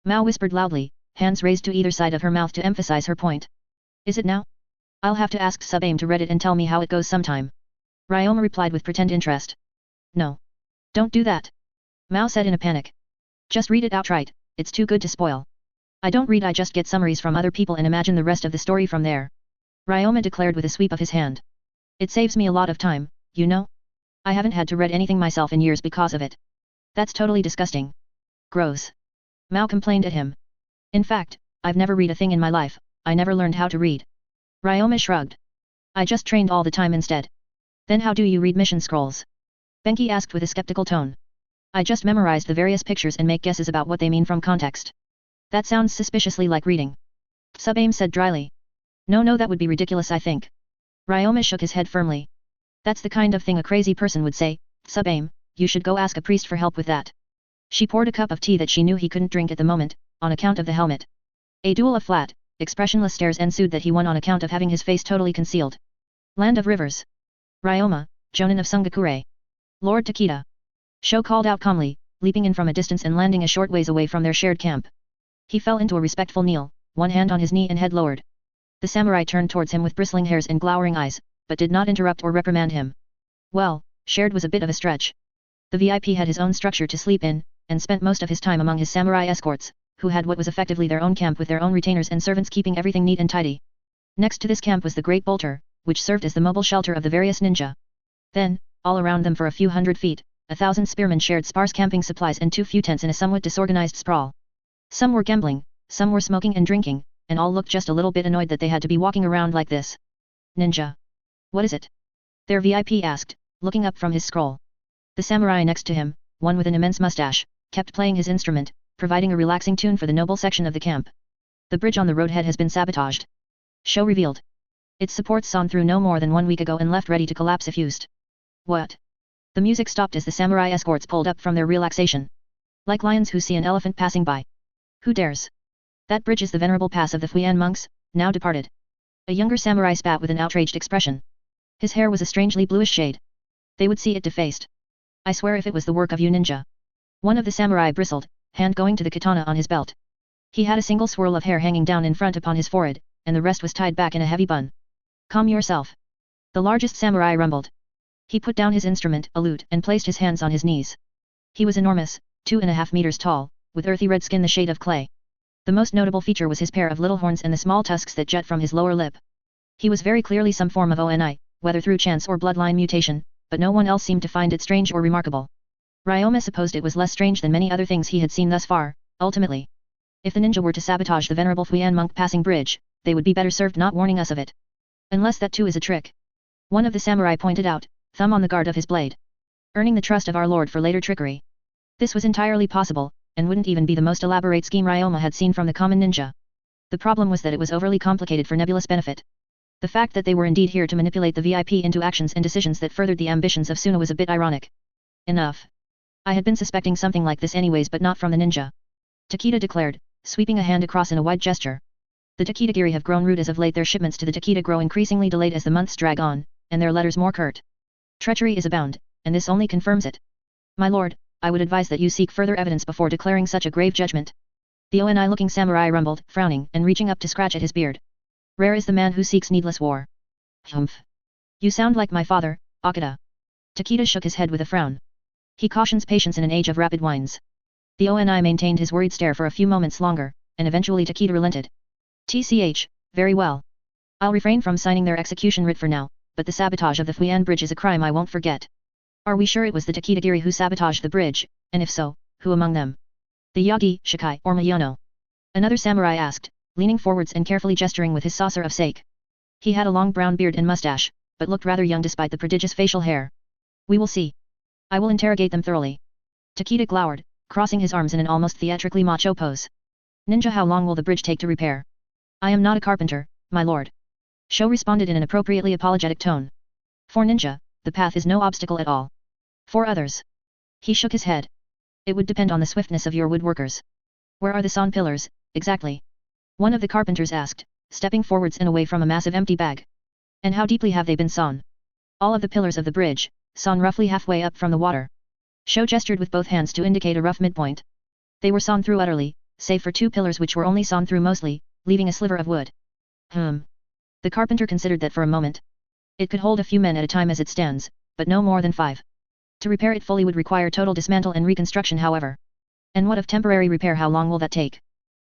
Speaker 1: Mao whispered loudly, hands raised to either side of her mouth to emphasize her point. Is it now? I'll have to ask Tsubame to read it and tell me how it goes sometime. Ryoma replied with pretend interest. No. Don't do that. Mao said in a panic. Just read it outright, it's too good to spoil. I don't read, I just get summaries from other people and imagine the rest of the story from there. Ryoma declared with a sweep of his hand. It saves me a lot of time, you know? I haven't had to read anything myself in years because of it. That's totally disgusting. Gross. Mao complained at him. In fact, I've never read a thing in my life, I never learned how to read. Ryoma shrugged. I just trained all the time instead. Then how do you read mission scrolls? Benki asked with a skeptical tone. I just memorized the various pictures and make guesses about what they mean from context. That sounds suspiciously like reading. Subaim said dryly. No, that would be ridiculous, I think. Ryoma shook his head firmly. That's the kind of thing a crazy person would say. Subaim, you should go ask a priest for help with that. She poured a cup of tea that she knew he couldn't drink at the moment, on account of the helmet. A duel of flat, expressionless stares ensued that he won on account of having his face totally concealed. Land of Rivers. Ryoma, Jonin of Sungakure. Lord Takeda. Sho called out calmly, leaping in from a distance and landing a short ways away from their shared camp. He fell into a respectful kneel, one hand on his knee and head lowered. The samurai turned towards him with bristling hairs and glowering eyes, but did not interrupt or reprimand him. Well, shared was a bit of a stretch. The VIP had his own structure to sleep in, and spent most of his time among his samurai escorts, who had what was effectively their own camp with their own retainers and servants keeping everything neat and tidy. Next to this camp was the Great Bolter, which served as the mobile shelter of the various ninja. Then, all around them for a few hundred feet, 1,000 spearmen shared sparse camping supplies and too few tents in a somewhat disorganized sprawl. Some were gambling, some were smoking and drinking, and all looked just a little bit annoyed that they had to be walking around like this. Ninja. What is it? Their VIP asked, looking up from his scroll. The samurai next to him, one with an immense mustache, kept playing his instrument, providing a relaxing tune for the noble section of the camp. The bridge on the roadhead has been sabotaged. Sho revealed. Its supports sawn through no more than 1 week ago and left ready to collapse if used. What? The music stopped as the samurai escorts pulled up from their relaxation. Like lions who see an elephant passing by. Who dares? That bridge is the venerable pass of the Fuyan monks, now departed. A younger samurai spat with an outraged expression. His hair was a strangely bluish shade. They would see it defaced. I swear if it was the work of you ninja. One of the samurai bristled, hand going to the katana on his belt. He had a single swirl of hair hanging down in front upon his forehead, and the rest was tied back in a heavy bun. Calm yourself. The largest samurai rumbled. He put down his instrument, a lute, and placed his hands on his knees. He was enormous, 2.5 meters tall, with earthy red skin the shade of clay. The most notable feature was his pair of little horns and the small tusks that jut from his lower lip. He was very clearly some form of ONI, whether through chance or bloodline mutation, but no one else seemed to find it strange or remarkable. Ryoma supposed it was less strange than many other things he had seen thus far. Ultimately, if the ninja were to sabotage the venerable Fuyan monk passing bridge, they would be better served not warning us of it. Unless that too is a trick. One of the samurai pointed out, thumb on the guard of his blade. Earning the trust of our lord for later trickery. This was entirely possible, and wouldn't even be the most elaborate scheme Ryoma had seen from the common ninja. The problem was that it was overly complicated for nebulous benefit. The fact that they were indeed here to manipulate the VIP into actions and decisions that furthered the ambitions of Suna was a bit ironic. Enough. I had been suspecting something like this anyways, but not from the ninja. Takeda declared, sweeping a hand across in a wide gesture. The Takeda-giri have grown rude as of late. Their shipments to the Takeda grow increasingly delayed as the months drag on, and their letters more curt. Treachery is abound, and this only confirms it. My lord, I would advise that you seek further evidence before declaring such a grave judgment. The ONI-looking samurai rumbled, frowning and reaching up to scratch at his beard. Rare is the man who seeks needless war. Humph. You sound like my father, Akita. Takeda shook his head with a frown. He cautions patience in an age of rapid wines. The ONI maintained his worried stare for a few moments longer, and eventually Takeda relented. TCH, very well. I'll refrain from signing their execution writ for now, but the sabotage of the Fuyan bridge is a crime I won't forget. Are we sure it was the Takeda-giri who sabotaged the bridge, and if so, who among them? The Yagi, Shikai, or Miyono? Another samurai asked, leaning forwards and carefully gesturing with his saucer of sake. He had a long brown beard and mustache, but looked rather young despite the prodigious facial hair. We will see. I will interrogate them thoroughly. Takeda glowered, crossing his arms in an almost theatrically macho pose. Ninja, how long will the bridge take to repair? I am not a carpenter, my lord. Sho responded in an appropriately apologetic tone. For ninja, the path is no obstacle at all. For others. He shook his head. It would depend on the swiftness of your woodworkers. Where are the sawn pillars, exactly? One of the carpenters asked, stepping forwards and away from a massive empty bag. And how deeply have they been sawn? All of the pillars of the bridge, sawn roughly halfway up from the water. Sho gestured with both hands to indicate a rough midpoint. They were sawn through utterly, save for 2 pillars which were only sawn through mostly, leaving a sliver of wood. The carpenter considered that for a moment. It could hold a few men at a time as it stands, but no more than 5. To repair it fully would require total dismantle and reconstruction however. And what of temporary repair, how long will that take?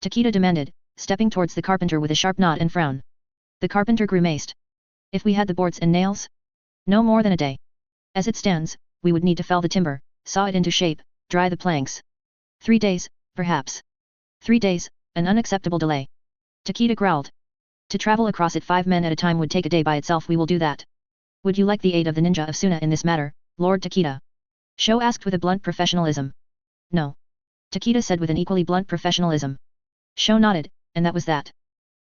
Speaker 1: Takeda demanded, stepping towards the carpenter with a sharp nod and frown. The carpenter grimaced. If we had the boards and nails? No more than a day. As it stands, we would need to fell the timber, saw it into shape, dry the planks. 3 days, perhaps. 3 days, an unacceptable delay. Takeda growled. To travel across it 5 men at a time would take a day by itself. We will do that. Would you like the aid of the ninja of Suna in this matter, Lord Takeda? Sho asked with a blunt professionalism. No. Takeda said with an equally blunt professionalism. Sho nodded, and that was that.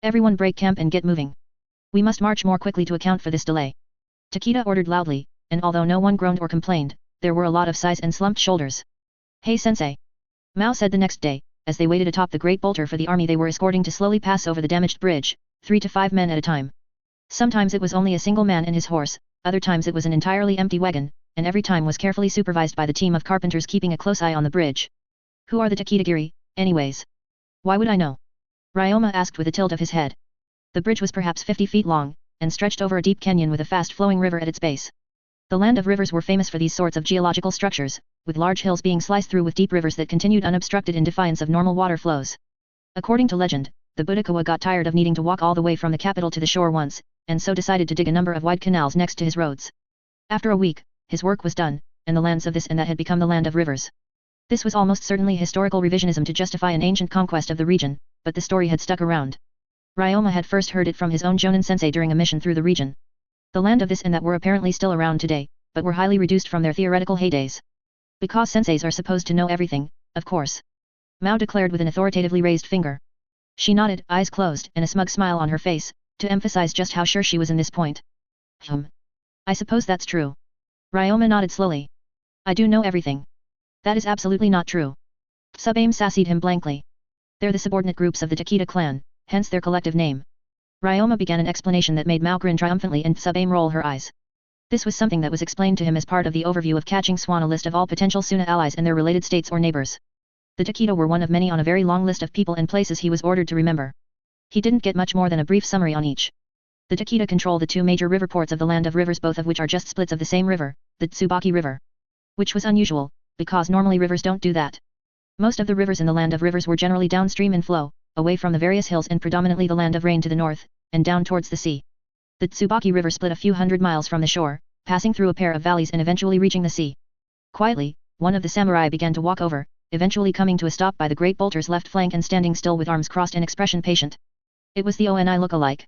Speaker 1: Everyone break camp and get moving. We must march more quickly to account for this delay. Takeda ordered loudly, and although no one groaned or complained, there were a lot of sighs and slumped shoulders. Hey sensei. Mao said the next day, as they waited atop the great boulder for the army they were escorting to slowly pass over the damaged bridge, 3 to 5 men at a time. Sometimes it was only a single man and his horse, other times it was an entirely empty wagon, and every time was carefully supervised by the team of carpenters keeping a close eye on the bridge. Who are the Takeda-giri, anyways? Why would I know? Ryoma asked with a tilt of his head. The bridge was perhaps 50 feet long, and stretched over a deep canyon with a fast-flowing river at its base. The land of rivers were famous for these sorts of geological structures, with large hills being sliced through with deep rivers that continued unobstructed in defiance of normal water flows. According to legend, the Budakawa got tired of needing to walk all the way from the capital to the shore once, and so decided to dig a number of wide canals next to his roads. After a week, his work was done, and the lands of this and that had become the land of rivers. This was almost certainly historical revisionism to justify an ancient conquest of the region, but the story had stuck around. Ryoma had first heard it from his own Jonin sensei during a mission through the region. The land of this and that were apparently still around today, but were highly reduced from their theoretical heydays. Because senseis are supposed to know everything, of course. Mao declared with an authoritatively raised finger. She nodded, eyes closed, and a smug smile on her face, to emphasize just how sure she was in this point. I suppose that's true. Ryoma nodded slowly. I do know everything. That is absolutely not true. Sub-Aim sassied him blankly. They're the subordinate groups of the Takeda clan, hence their collective name. Ryoma began an explanation that made Mao grin triumphantly and Sub-Aim roll her eyes. This was something that was explained to him as part of the overview of Catching Swan, a list of all potential Suna allies and their related states or neighbors. The Takeda were one of many on a very long list of people and places he was ordered to remember. He didn't get much more than a brief summary on each. The Takeda control the 2 major river ports of the land of rivers, both of which are just splits of the same river, the Tsubaki River. Which was unusual, because normally rivers don't do that. Most of the rivers in the land of rivers were generally downstream in flow, away from the various hills and predominantly the land of rain to the north, and down towards the sea. The Tsubaki River split a few hundred miles from the shore, passing through a pair of valleys and eventually reaching the sea. Quietly, one of the samurai began to walk over, eventually coming to a stop by the great boulder's left flank and standing still with arms crossed and expression patient. It was the Oni look-alike.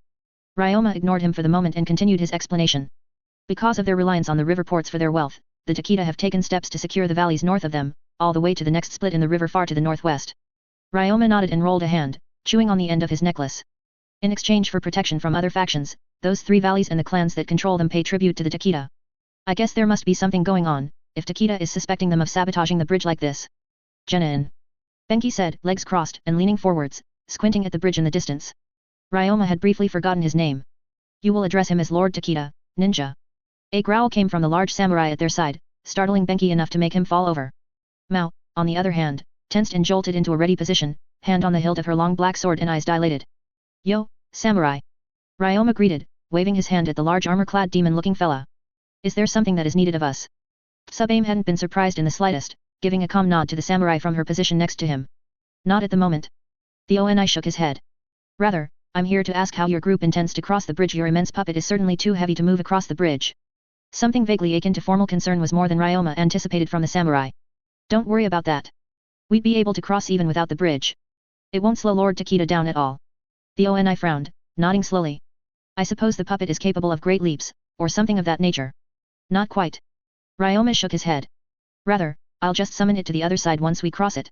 Speaker 1: Ryoma ignored him for the moment and continued his explanation. Because of their reliance on the river ports for their wealth, the Takeda have taken steps to secure the valleys north of them, all the way to the next split in the river far to the northwest. Ryoma nodded and rolled a hand, chewing on the end of his necklace. In exchange for protection from other factions, those 3 valleys and the clans that control them pay tribute to the Takeda. I guess there must be something going on, if Takeda is suspecting them of sabotaging the bridge like this. Genin. Benki said, legs crossed and leaning forwards, squinting at the bridge in the distance. Ryoma had briefly forgotten his name. You will address him as Lord Takeda, ninja. A growl came from the large samurai at their side, startling Benki enough to make him fall over. Mao, on the other hand, tensed and jolted into a ready position, hand on the hilt of her long black sword and eyes dilated. Yo, samurai. Ryoma greeted, waving his hand at the large armor-clad demon-looking fella. Is there something that is needed of us? Sub-Aim hadn't been surprised in the slightest, giving a calm nod to the samurai from her position next to him. Not at the moment. The Oni shook his head. Rather, I'm here to ask how your group intends to cross the bridge. Your immense puppet is certainly too heavy to move across the bridge. Something vaguely akin to formal concern was more than Ryoma anticipated from the samurai. Don't worry about that. We'd be able to cross even without the bridge. It won't slow Lord Takeda down at all. The Oni frowned, nodding slowly. I suppose the puppet is capable of great leaps, or something of that nature. Not quite. Ryoma shook his head. Rather, I'll just summon it to the other side once we cross it.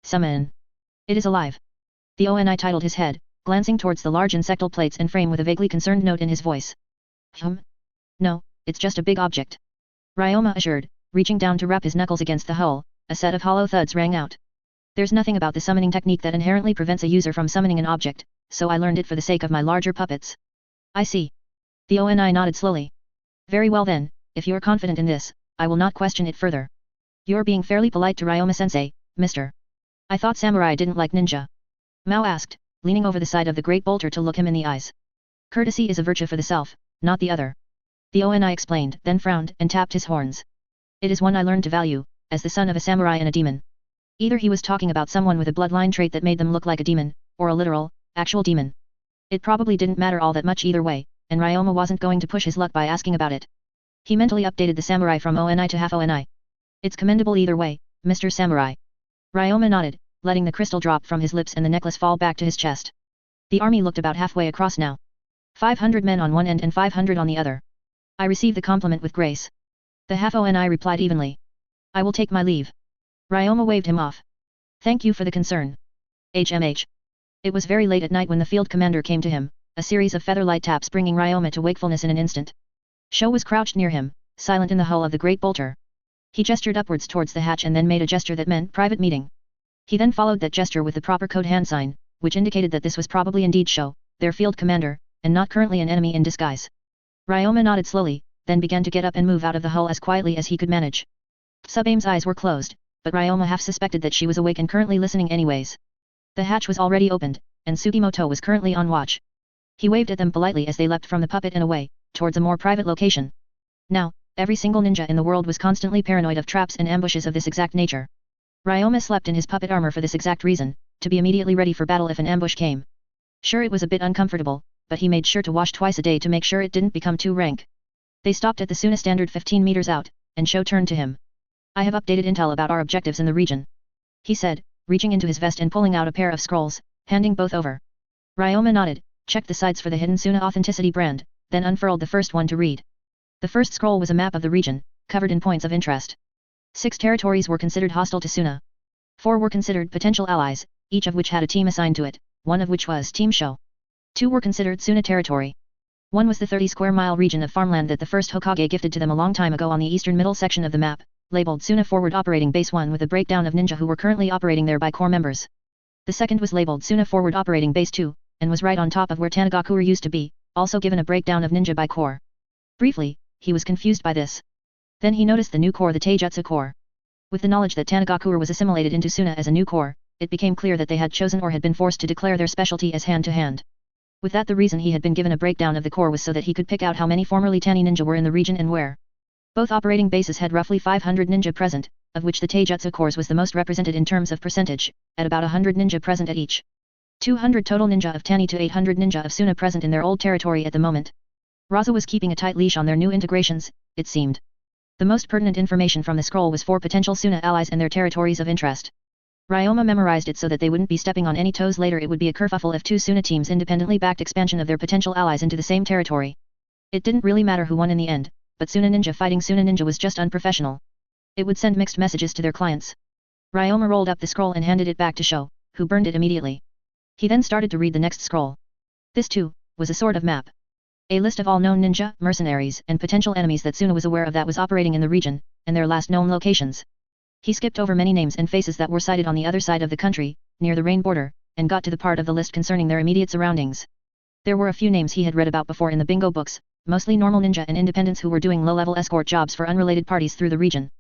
Speaker 1: Summon. It is alive. The Oni titled his head, glancing towards the large insectal plates and frame with a vaguely concerned note in his voice. No, it's just a big object. Ryoma assured, reaching down to rap his knuckles against the hull. A set of hollow thuds rang out. There's nothing about the summoning technique that inherently prevents a user from summoning an object, so I learned it for the sake of my larger puppets. I see. The Oni nodded slowly. Very well then, if you're confident in this, I will not question it further. You're being fairly polite to Ryoma-sensei, mister. I thought samurai didn't like ninja. Mao asked, leaning over the side of the great boulder to look him in the eyes. Courtesy is a virtue for the self, not the other. The ONI explained, then frowned and tapped his horns. It is one I learned to value, as the son of a samurai and a demon. Either he was talking about someone with a bloodline trait that made them look like a demon, or a literal, actual demon. It probably didn't matter all that much either way, and Ryoma wasn't going to push his luck by asking about it. He mentally updated the samurai from ONI to half ONI. It's commendable either way, Mr. Samurai. Ryoma nodded, letting the crystal drop from his lips and the necklace fall back to his chest. The army looked about halfway across now. 500 men on one end and 500 on the other. I receive the compliment with grace. The half ONI replied evenly. I will take my leave. Ryoma waved him off. Thank you for the concern. HMH. It was very late at night when the field commander came to him, a series of feather-light taps bringing Ryoma to wakefulness in an instant. Sho was crouched near him, silent in the hull of the great bolter. He gestured upwards towards the hatch and then made a gesture that meant private meeting. He then followed that gesture with the proper code hand sign, which indicated that this was probably indeed Sho, their field commander, and not currently an enemy in disguise. Ryoma nodded slowly, then began to get up and move out of the hull as quietly as he could manage. Sub-Aim's eyes were closed, but Ryoma half suspected that she was awake and currently listening anyways. The hatch was already opened, and Sugimoto was currently on watch. He waved at them politely as they leapt from the puppet and away, towards a more private location. Now, every single ninja in the world was constantly paranoid of traps and ambushes of this exact nature. Ryoma slept in his puppet armor for this exact reason, to be immediately ready for battle if an ambush came. Sure, it was a bit uncomfortable, but he made sure to wash twice a day to make sure it didn't become too rank. They stopped at the Suna standard 15 meters out, and Sho turned to him. I have updated intel about our objectives in the region. He said, reaching into his vest and pulling out a pair of scrolls, handing both over. Ryoma nodded, checked the sides for the hidden Suna authenticity brand, then unfurled the first one to read. The first scroll was a map of the region, covered in points of interest. 6 territories were considered hostile to Suna. 4 were considered potential allies, each of which had a team assigned to it, one of which was Team Sho. 2 were considered Suna territory. One was the 30-square-mile region of farmland that the first Hokage gifted to them a long time ago on the eastern middle section of the map, labeled Suna Forward Operating Base 1 with a breakdown of ninja who were currently operating there by core members. The second was labeled Suna Forward Operating Base 2, and was right on top of where Tanagakura used to be, also given a breakdown of ninja by core. Briefly, he was confused by this. Then he noticed the new core, the Taijutsu core. With the knowledge that Tanagakura was assimilated into Suna as a new core, it became clear that they had chosen or had been forced to declare their specialty as hand-to-hand. With that, the reason he had been given a breakdown of the core was so that he could pick out how many formerly Tani ninja were in the region and where. Both operating bases had roughly 500 ninja present, of which the Taijutsu cores was the most represented in terms of percentage, at about 100 ninja present at each. 200 total ninja of Tani to 800 ninja of Suna present in their old territory at the moment. Raza was keeping a tight leash on their new integrations, it seemed. The most pertinent information from the scroll was 4 potential Suna allies and their territories of interest. Ryoma memorized it so that they wouldn't be stepping on any toes later. It would be a kerfuffle if 2 Suna teams independently backed expansion of their potential allies into the same territory. It didn't really matter who won in the end, but Suna ninja fighting Suna ninja was just unprofessional. It would send mixed messages to their clients. Ryoma rolled up the scroll and handed it back to Sho, who burned it immediately. He then started to read the next scroll. This too, was a sort of map. A list of all known ninja, mercenaries, and potential enemies that Suna was aware of that was operating in the region, and their last known locations. He skipped over many names and faces that were sighted on the other side of the country, near the rain border, and got to the part of the list concerning their immediate surroundings. There were a few names he had read about before in the bingo books, mostly normal ninja and independents who were doing low-level escort jobs for unrelated parties through the region.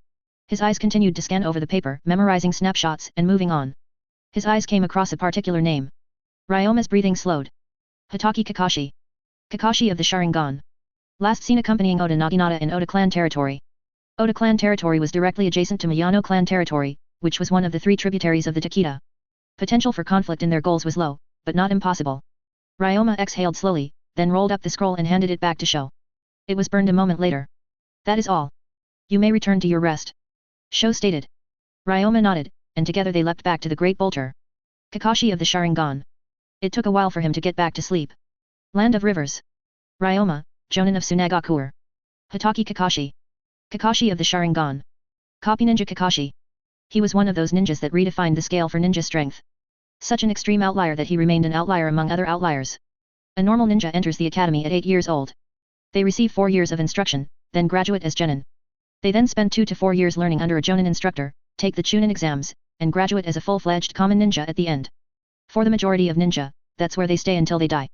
Speaker 1: His eyes continued to scan over the paper, memorizing snapshots and moving on. His eyes came across a particular name. Ryoma's breathing slowed. Hitaki Kakashi. Kakashi of the Sharingan. Last seen accompanying Oda Naginata in Oda clan territory. Oda clan territory was directly adjacent to Miyano clan territory, which was one of the 3 tributaries of the Takeda. Potential for conflict in their goals was low, but not impossible. Ryoma exhaled slowly, then rolled up the scroll and handed it back to Sho. It was burned a moment later. That is all. You may return to your rest. Sho stated. Ryoma nodded, and together they leapt back to the great bolter. Kakashi of the Sharingan. It took a while for him to get back to sleep. Land of Rivers. Ryoma, Jonin of Tsunagakure. Hitaki Kakashi. Kakashi of the Sharingan. Copy Ninja Kakashi. He was one of those ninjas that redefined the scale for ninja strength. Such an extreme outlier that he remained an outlier among other outliers. A normal ninja enters the academy at 8 years old. They receive 4 years of instruction, then graduate as Genin. They then spend 2 to 4 years learning under a Jonin instructor, take the Chunin exams, and graduate as a full-fledged common ninja at the end. For the majority of ninja, that's where they stay until they die.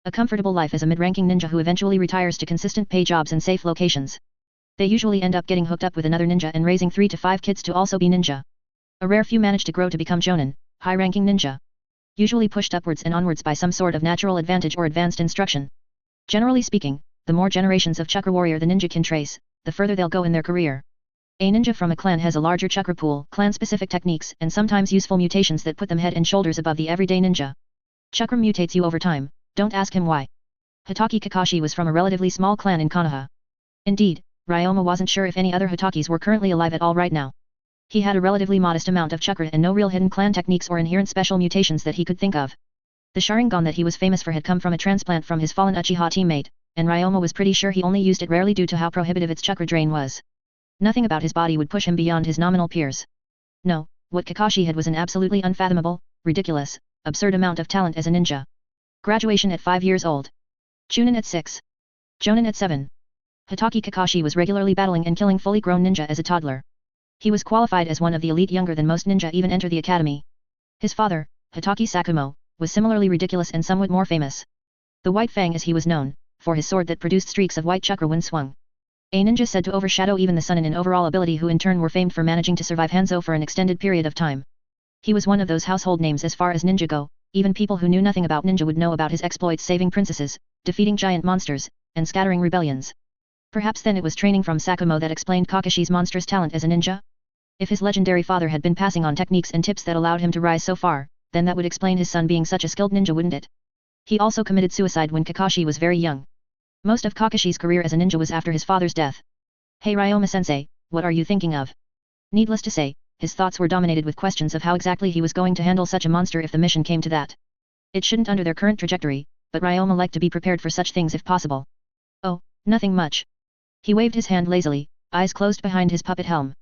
Speaker 1: A comfortable life as a mid-ranking ninja who eventually retires to consistent pay jobs and safe locations. They usually end up getting hooked up with another ninja and raising 3 to 5 kids to also be ninja. A rare few manage to grow to become Jonin, high-ranking ninja. Usually pushed upwards and onwards by some sort of natural advantage or advanced instruction. Generally speaking, the more generations of chakra warrior the ninja can trace, the further they'll go in their career. A ninja from a clan has a larger chakra pool, clan-specific techniques, and sometimes useful mutations that put them head and shoulders above the everyday ninja. Chakra mutates you over time, don't ask him why. Hitaki Kakashi was from a relatively small clan in Konoha. Indeed, Ryoma wasn't sure if any other Hitakis were currently alive at all right now. He had a relatively modest amount of chakra and no real hidden clan techniques or inherent special mutations that he could think of. The Sharingan that he was famous for had come from a transplant from his fallen Uchiha teammate, and Ryoma was pretty sure he only used it rarely due to how prohibitive its chakra drain was. Nothing about his body would push him beyond his nominal peers. No, what Kakashi had was an absolutely unfathomable, ridiculous, absurd amount of talent as a ninja. Graduation at 5 years old. Chunin at 6. Jonin at 7. Hitaki Kakashi was regularly battling and killing fully grown ninja as a toddler. He was qualified as one of the elite younger than most ninja even enter the academy. His father, Hitaki Sakumo, was similarly ridiculous and somewhat more famous. The White Fang as he was known, for his sword that produced streaks of white chakra when swung. A ninja said to overshadow even the sun in overall ability who in turn were famed for managing to survive Hanzo for an extended period of time. He was one of those household names as far as ninja go, even people who knew nothing about ninja would know about his exploits saving princesses, defeating giant monsters, and scattering rebellions. Perhaps then it was training from Sakumo that explained Kakashi's monstrous talent as a ninja? If his legendary father had been passing on techniques and tips that allowed him to rise so far, then that would explain his son being such a skilled ninja, wouldn't it? He also committed suicide when Kakashi was very young. Most of Kakashi's career as a ninja was after his father's death. Hey Ryoma-sensei, what are you thinking of? Needless to say, his thoughts were dominated with questions of how exactly he was going to handle such a monster if the mission came to that. It shouldn't under their current trajectory, but Ryoma liked to be prepared for such things if possible. Oh, nothing much. He waved his hand lazily, eyes closed behind his puppet helm.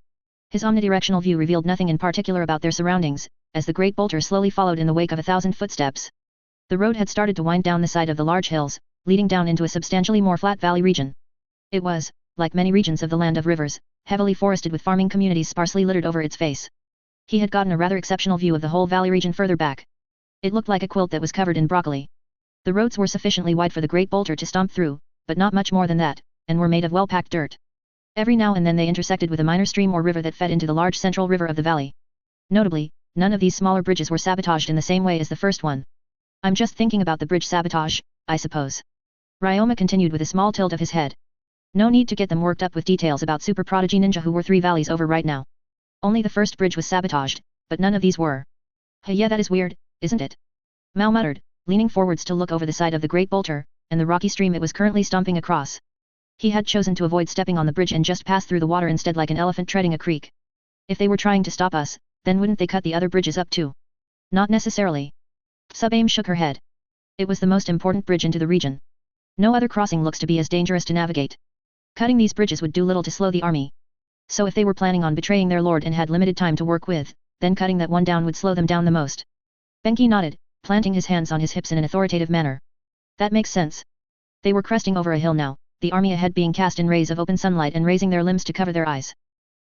Speaker 1: His omnidirectional view revealed nothing in particular about their surroundings, as the great bolter slowly followed in the wake of 1,000 footsteps. The road had started to wind down the side of the large hills, leading down into a substantially more flat valley region. It was, like many regions of the land of rivers, heavily forested with farming communities sparsely littered over its face. He had gotten a rather exceptional view of the whole valley region further back. It looked like a quilt that was covered in broccoli. The roads were sufficiently wide for the great bolter to stomp through, but not much more than that, and were made of well-packed dirt. Every now and then they intersected with a minor stream or river that fed into the large central river of the valley. Notably, none of these smaller bridges were sabotaged in the same way as the first one. I'm just thinking about the bridge sabotage, I suppose. Ryoma continued with a small tilt of his head. No need to get them worked up with details about super prodigy ninja who were 3 valleys over right now. Only the first bridge was sabotaged, but none of these were. Yeah, that is weird, isn't it? Mao muttered, leaning forwards to look over the side of the great bolter, and the rocky stream it was currently stomping across. He had chosen to avoid stepping on the bridge and just pass through the water instead like an elephant treading a creek. If they were trying to stop us, then wouldn't they cut the other bridges up too? Not necessarily. Sub-Aim shook her head. It was the most important bridge into the region. No other crossing looks to be as dangerous to navigate. Cutting these bridges would do little to slow the army. So if they were planning on betraying their lord and had limited time to work with, then cutting that one down would slow them down the most. Benki nodded, planting his hands on his hips in an authoritative manner. That makes sense. They were cresting over a hill now, the army ahead being cast in rays of open sunlight and raising their limbs to cover their eyes.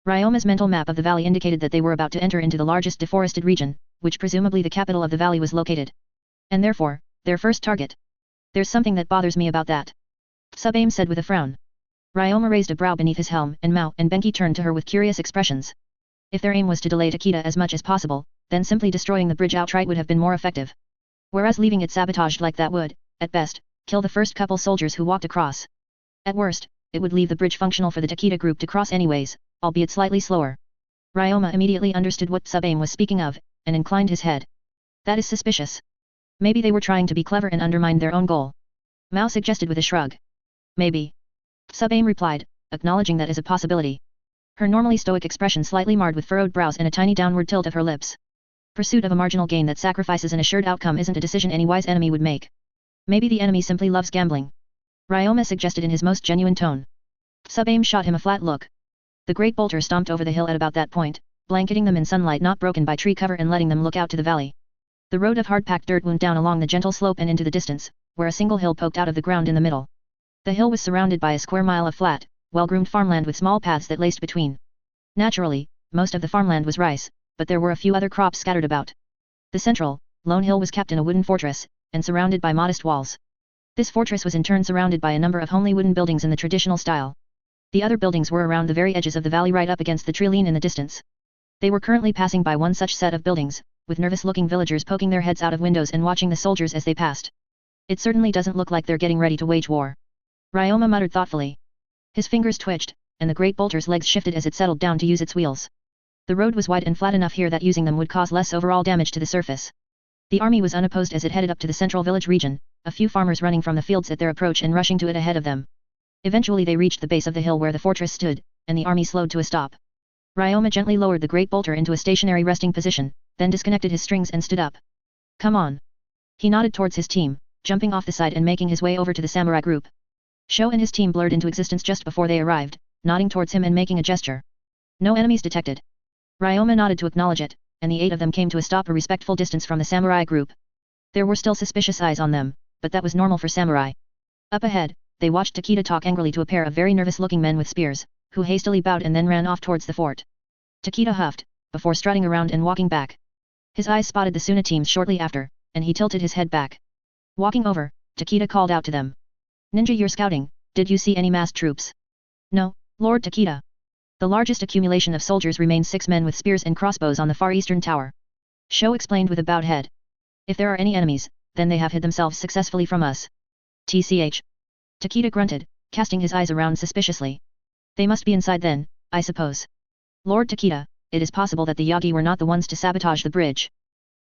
Speaker 1: Ryoma's mental map of the valley indicated that they were about to enter into the largest deforested region, which presumably the capital of the valley was located. And therefore, their first target. There's something that bothers me about that. Sub-Aim said with a frown. Ryoma raised a brow beneath his helm, and Mao and Benki turned to her with curious expressions. If their aim was to delay Takeda as much as possible, then simply destroying the bridge outright would have been more effective. Whereas leaving it sabotaged like that would, at best, kill the first couple soldiers who walked across. At worst, it would leave the bridge functional for the Takeda group to cross anyways, albeit slightly slower. Ryoma immediately understood what Sub-Aim was speaking of, and inclined his head. That is suspicious. Maybe they were trying to be clever and undermine their own goal. Mao suggested with a shrug. Maybe. Sub-Aim replied, acknowledging that as a possibility. Her normally stoic expression slightly marred with furrowed brows and a tiny downward tilt of her lips. Pursuit of a marginal gain that sacrifices an assured outcome isn't a decision any wise enemy would make. Maybe the enemy simply loves gambling. Ryoma suggested in his most genuine tone. Sub-Aim shot him a flat look. The great bolter stomped over the hill at about that point, blanketing them in sunlight not broken by tree cover and letting them look out to the valley. The road of hard-packed dirt wound down along the gentle slope and into the distance, where a single hill poked out of the ground in the middle. The hill was surrounded by a square mile of flat, well-groomed farmland with small paths that laced between. Naturally, most of the farmland was rice, but there were a few other crops scattered about. The central, lone hill was capped in a wooden fortress, and surrounded by modest walls. This fortress was in turn surrounded by a number of homely wooden buildings in the traditional style. The other buildings were around the very edges of the valley right up against the treeline in the distance. They were currently passing by one such set of buildings, with nervous-looking villagers poking their heads out of windows and watching the soldiers as they passed. It certainly doesn't look like they're getting ready to wage war. Ryoma muttered thoughtfully. His fingers twitched, and the great bolter's legs shifted as it settled down to use its wheels. The road was wide and flat enough here that using them would cause less overall damage to the surface. The army was unopposed as it headed up to the central village region, a few farmers running from the fields at their approach and rushing to it ahead of them. Eventually they reached the base of the hill where the fortress stood, and the army slowed to a stop. Ryoma gently lowered the great bolter into a stationary resting position, then disconnected his strings and stood up. Come on. He nodded towards his team, jumping off the side and making his way over to the samurai group. Sho and his team blurred into existence just before they arrived, nodding towards him and making a gesture. No enemies detected. Ryoma nodded to acknowledge it, and the 8 of them came to a stop a respectful distance from the samurai group. There were still suspicious eyes on them, but that was normal for samurai. Up ahead, they watched Takeda talk angrily to a pair of very nervous-looking men with spears, who hastily bowed and then ran off towards the fort. Takeda huffed, before strutting around and walking back. His eyes spotted the Suna teams shortly after, and he tilted his head back. Walking over, Takeda called out to them. Ninja, you're scouting, did you see any massed troops? No, Lord Takeda. The largest accumulation of soldiers remains 6 men with spears and crossbows on the far eastern tower. Sho explained with a bowed head. If there are any enemies, then they have hid themselves successfully from us. TCH. Takeda grunted, casting his eyes around suspiciously. They must be inside then, I suppose. Lord Takeda, it is possible that the Yagi were not the ones to sabotage the bridge.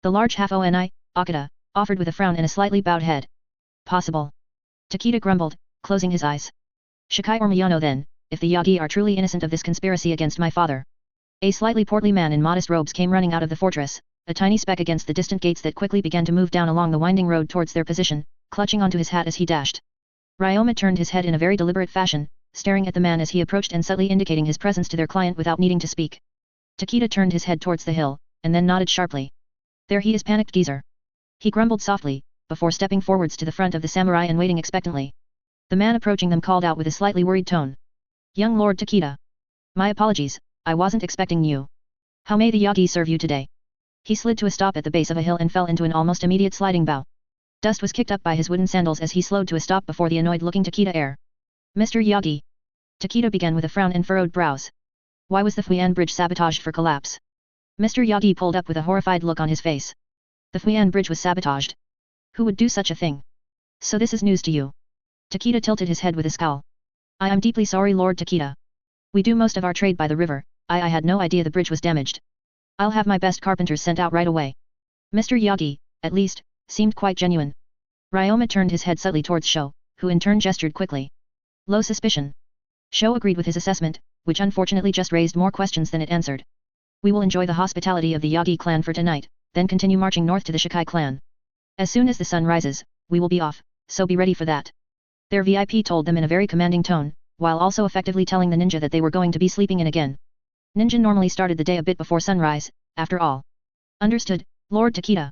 Speaker 1: The large half-oni, Akita, offered with a frown and a slightly bowed head. Possible. Takeda grumbled, closing his eyes. Shikai or Miyano then, if the Yagi are truly innocent of this conspiracy against my father. A slightly portly man in modest robes came running out of the fortress, a tiny speck against the distant gates that quickly began to move down along the winding road towards their position, clutching onto his hat as he dashed. Ryoma turned his head in a very deliberate fashion, staring at the man as he approached and subtly indicating his presence to their client without needing to speak. Takeda turned his head towards the hill, and then nodded sharply. There he is, panicked geezer. He grumbled softly, before stepping forwards to the front of the samurai and waiting expectantly. The man approaching them called out with a slightly worried tone. Young Lord Takeda. My apologies, I wasn't expecting you. How may the Yagi serve you today? He slid to a stop at the base of a hill and fell into an almost immediate sliding bow. Dust was kicked up by his wooden sandals as he slowed to a stop before the annoyed-looking Takeda heir. Mr. Yagi. Takeda began with a frown and furrowed brows. Why was the Fuyan bridge sabotaged for collapse? Mr. Yagi pulled up with a horrified look on his face. The Fuyan bridge was sabotaged. Who would do such a thing? So this is news to you. Takeda tilted his head with a scowl. I am deeply sorry, Lord Takeda. We do most of our trade by the river, I had no idea the bridge was damaged. I'll have my best carpenters sent out right away. Mr. Yagi, at least, seemed quite genuine. Ryoma turned his head subtly towards Sho, who in turn gestured quickly. Low suspicion. Sho agreed with his assessment, which unfortunately just raised more questions than it answered. We will enjoy the hospitality of the Yagi clan for tonight, then continue marching north to the Shikai clan. As soon as the sun rises, we will be off, so be ready for that. Their VIP told them in a very commanding tone, while also effectively telling the ninja that they were going to be sleeping in again. Ninja normally started the day a bit before sunrise, after all. Understood, Lord Takeda.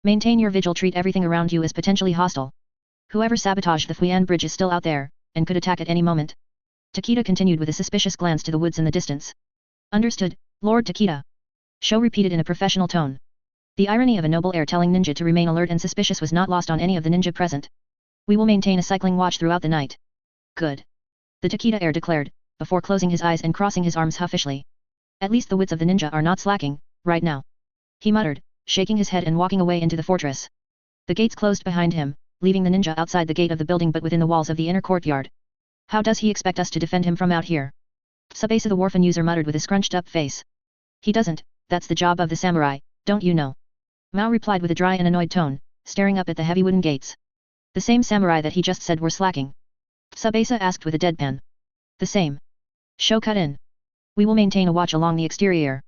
Speaker 1: Maintain your vigil, treat everything around you as potentially hostile. Whoever sabotaged the Fuyan bridge is still out there, and could attack at any moment. Takeda continued with a suspicious glance to the woods in the distance. Understood, Lord Takeda. Sho repeated in a professional tone. The irony of a noble heir telling ninja to remain alert and suspicious was not lost on any of the ninja present. We will maintain a cycling watch throughout the night. Good. The Takeda heir declared, before closing his eyes and crossing his arms huffishly. At least the wits of the ninja are not slacking, right now. He muttered, shaking his head and walking away into the fortress. The gates closed behind him, leaving the ninja outside the gate of the building but within the walls of the inner courtyard. How does he expect us to defend him from out here? Tsubasa the Wharfen user muttered with a scrunched-up face. He doesn't, that's the job of the samurai, don't you know? Mao replied with a dry and annoyed tone, staring up at the heavy wooden gates. The same samurai that he just said were slacking. Tsubasa asked with a deadpan. The same. Sho cut in. We will maintain a watch along the exterior.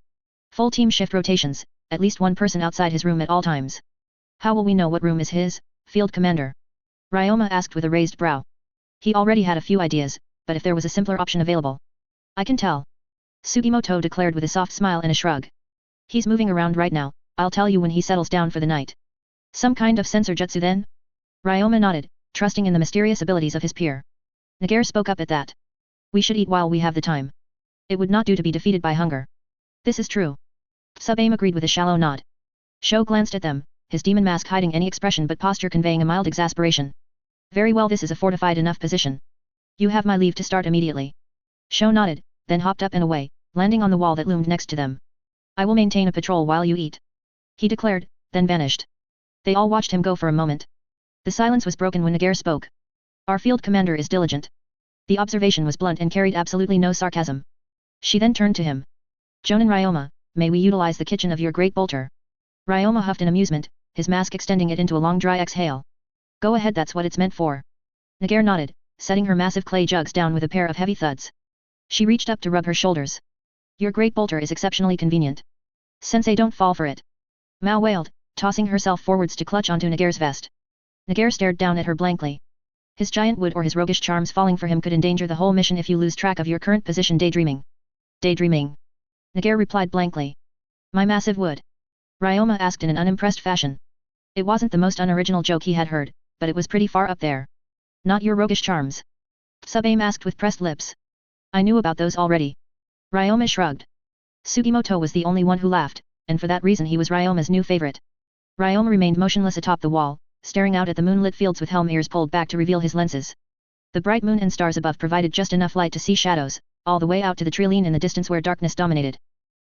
Speaker 1: Full team shift rotations, at least one person outside his room at all times. How will we know what room is his, Field Commander? Ryoma asked with a raised brow. He already had a few ideas, but if there was a simpler option available. I can tell. Sugimoto declared with a soft smile and a shrug. He's moving around right now, I'll tell you when he settles down for the night. Some kind of sensor jutsu then? Ryoma nodded, trusting in the mysterious abilities of his peer. Nagare spoke up at that. We should eat while we have the time. It would not do to be defeated by hunger. This is true. Sub-Aim agreed with a shallow nod. Sho glanced at them, his demon mask hiding any expression but posture conveying a mild exasperation. Very well, this is a fortified enough position. You have my leave to start immediately. Sho nodded, then hopped up and away, landing on the wall that loomed next to them. I will maintain a patrol while you eat. He declared, then vanished. They all watched him go for a moment. The silence was broken when Nagare spoke. Our field commander is diligent. The observation was blunt and carried absolutely no sarcasm. She then turned to him. Jonin Ryoma, may we utilize the kitchen of your great bolter? Ryoma huffed in amusement, his mask extending it into a long dry exhale. Go ahead, that's what it's meant for. Nagare nodded, setting her massive clay jugs down with a pair of heavy thuds. She reached up to rub her shoulders. Your great bolter is exceptionally convenient. Sensei, don't fall for it. Mao wailed, tossing herself forwards to clutch onto Nagare's vest. Nagare stared down at her blankly. His giant wood or his roguish charms falling for him could endanger the whole mission if you lose track of your current position. Daydreaming. Daydreaming. Nagare replied blankly. My massive wood? Ryoma asked in an unimpressed fashion. It wasn't the most unoriginal joke he had heard, but it was pretty far up there. Not your roguish charms? Sub-Aim asked with pressed lips. I knew about those already. Ryoma shrugged. Sugimoto was the only one who laughed, and for that reason he was Ryoma's new favorite. Ryoma remained motionless atop the wall, staring out at the moonlit fields with helm ears pulled back to reveal his lenses. The bright moon and stars above provided just enough light to see shadows, all the way out to the treeline in the distance where darkness dominated.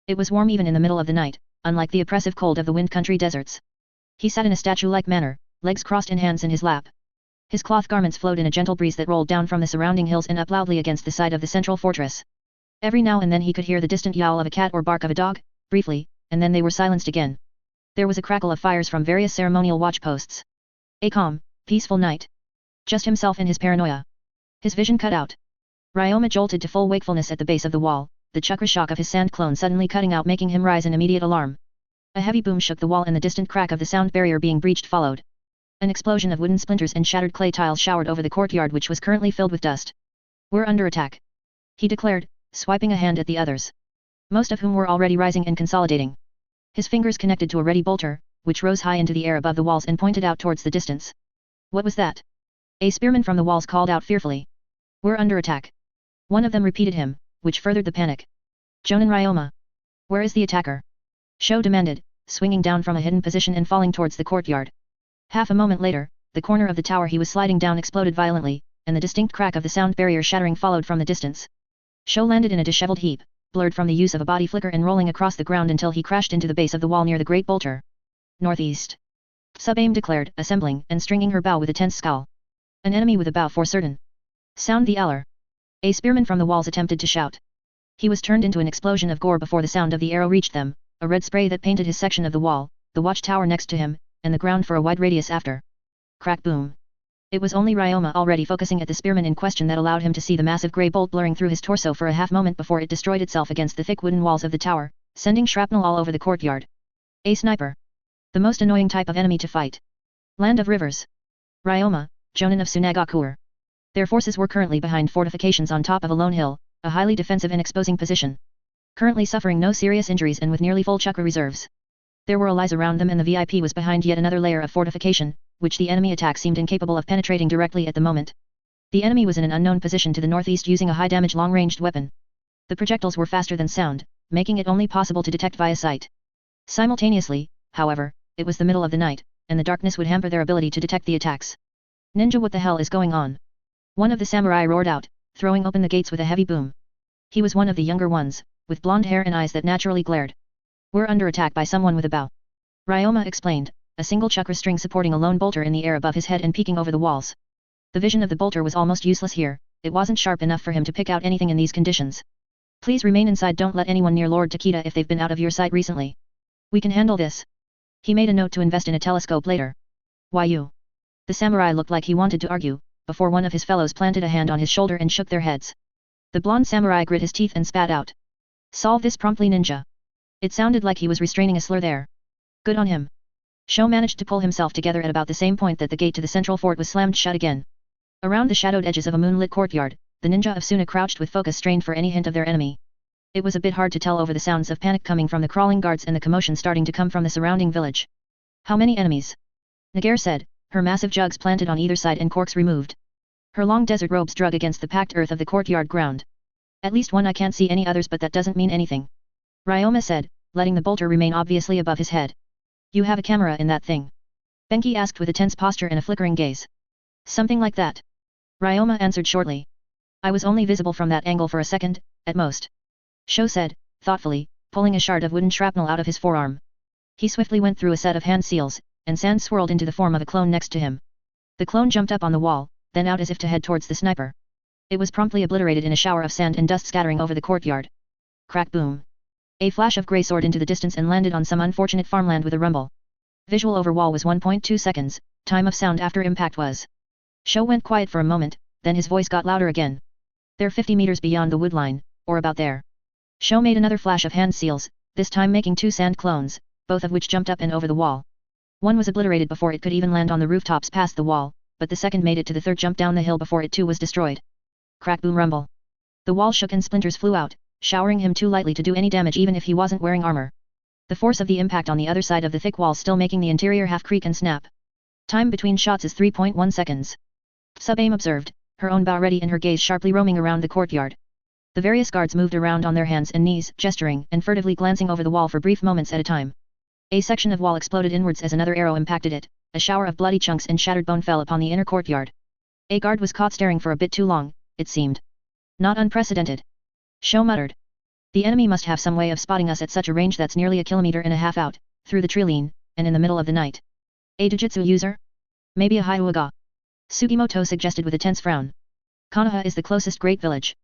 Speaker 1: It was warm even in the middle of the night, unlike the oppressive cold of the wind country deserts. He sat in a statue-like manner, legs crossed and hands in his lap. His cloth garments flowed in a gentle breeze that rolled down from the surrounding hills and up loudly against the side of the central fortress. Every now and then he could hear the distant yowl of a cat or bark of a dog, briefly, and then they were silenced again. There was a crackle of fires from various ceremonial watchposts. A calm, peaceful night. Just himself and his paranoia. His vision cut out. Ryoma jolted to full wakefulness at the base of the wall, the chakra shock of his sand clone suddenly cutting out, making him rise in immediate alarm. A heavy boom shook the wall and the distant crack of the sound barrier being breached followed. An explosion of wooden splinters and shattered clay tiles showered over the courtyard, which was currently filled with dust. We're under attack, he declared, swiping a hand at the others, most of whom were already rising and consolidating. His fingers connected to a ready bolter, which rose high into the air above the walls and pointed out towards the distance. What was that? A spearman from the walls called out fearfully. We're under attack. One of them repeated him, which furthered the panic. Jonin Ryoma. Where is the attacker? Sho demanded, swinging down from a hidden position and falling towards the courtyard. Half a moment later, the corner of the tower he was sliding down exploded violently, and the distinct crack of the sound barrier shattering followed from the distance. Sho landed in a disheveled heap, blurred from the use of a body flicker and rolling across the ground until he crashed into the base of the wall near the great bolter. Northeast. Sub-Aim declared, assembling and stringing her bow with a tense scowl. An enemy with a bow for certain. Sound the aller. A spearman from the walls attempted to shout. He was turned into an explosion of gore before the sound of the arrow reached them, a red spray that painted his section of the wall, the watchtower next to him, and the ground for a wide radius after. Crack boom. It was only Ryoma already focusing at the spearman in question that allowed him to see the massive grey bolt blurring through his torso for a half moment before it destroyed itself against the thick wooden walls of the tower, sending shrapnel all over the courtyard. A sniper. The most annoying type of enemy to fight. Land of Rivers. Ryoma, Jonin of Tsunagakuer. Their forces were currently behind fortifications on top of a lone hill, a highly defensive and exposing position. Currently suffering no serious injuries and with nearly full chakra reserves. There were allies around them and the VIP was behind yet another layer of fortification, which the enemy attack seemed incapable of penetrating directly at the moment. The enemy was in an unknown position to the northeast using a high-damage long-ranged weapon. The projectiles were faster than sound, making it only possible to detect via sight. Simultaneously, however, it was the middle of the night, and the darkness would hamper their ability to detect the attacks. Ninja, what the hell is going on? One of the samurai roared out, throwing open the gates with a heavy boom. He was one of the younger ones, with blonde hair and eyes that naturally glared. We're under attack by someone with a bow. Ryoma explained, a single chakra string supporting a lone bolter in the air above his head and peeking over the walls. The vision of the bolter was almost useless here, it wasn't sharp enough for him to pick out anything in these conditions. Please remain inside, don't let anyone near Lord Takeda if they've been out of your sight recently. We can handle this. He made a note to invest in a telescope later. Why you? The samurai looked like he wanted to argue, before one of his fellows planted a hand on his shoulder and shook their heads. The blonde samurai grit his teeth and spat out. Solve this promptly, ninja. It sounded like he was restraining a slur there. Good on him. Sho managed to pull himself together at about the same point that the gate to the central fort was slammed shut again. Around the shadowed edges of a moonlit courtyard, the ninja of Suna crouched with focus strained for any hint of their enemy. It was a bit hard to tell over the sounds of panic coming from the crawling guards and the commotion starting to come from the surrounding village. How many enemies? Nagare said, her massive jugs planted on either side and corks removed. Her long desert robes drug against the packed earth of the courtyard ground. At least one, I can't see any others, but that doesn't mean anything. Ryoma said, letting the bolter remain obviously above his head. You have a camera in that thing? Benki asked with a tense posture and a flickering gaze. Something like that. Ryoma answered shortly. I was only visible from that angle for a second, at most. Sho said, thoughtfully, pulling a shard of wooden shrapnel out of his forearm. He swiftly went through a set of hand seals, and sand swirled into the form of a clone next to him. The clone jumped up on the wall, then out as if to head towards the sniper. It was promptly obliterated in a shower of sand and dust scattering over the courtyard. Crack boom. A flash of grey soared into the distance and landed on some unfortunate farmland with a rumble. Visual over wall was 1.2 seconds, time of sound after impact was. Sho went quiet for a moment, then his voice got louder again. They're 50 meters beyond the wood line, or about there. Sho made another flash of hand seals, this time making 2 sand clones, both of which jumped up and over the wall. One was obliterated before it could even land on the rooftops past the wall, but the second made it to the third jump down the hill before it too was destroyed. Crack boom rumble. The wall shook and splinters flew out, showering him too lightly to do any damage even if he wasn't wearing armor. The force of the impact on the other side of the thick wall still making the interior half creak and snap. Time between shots is 3.1 seconds. Sub-aim observed, her own bow ready and her gaze sharply roaming around the courtyard. The various guards moved around on their hands and knees, gesturing and furtively glancing over the wall for brief moments at a time. A section of wall exploded inwards as another arrow impacted it, a shower of bloody chunks and shattered bone fell upon the inner courtyard. A guard was caught staring for a bit too long, it seemed. Not unprecedented. Sho muttered. The enemy must have some way of spotting us at such a range that's nearly 1.5 kilometers out, through the treeline, and in the middle of the night. A Jujutsu user? Maybe a Hyuuga. Sugimoto suggested with a tense frown. Konoha is the closest great village.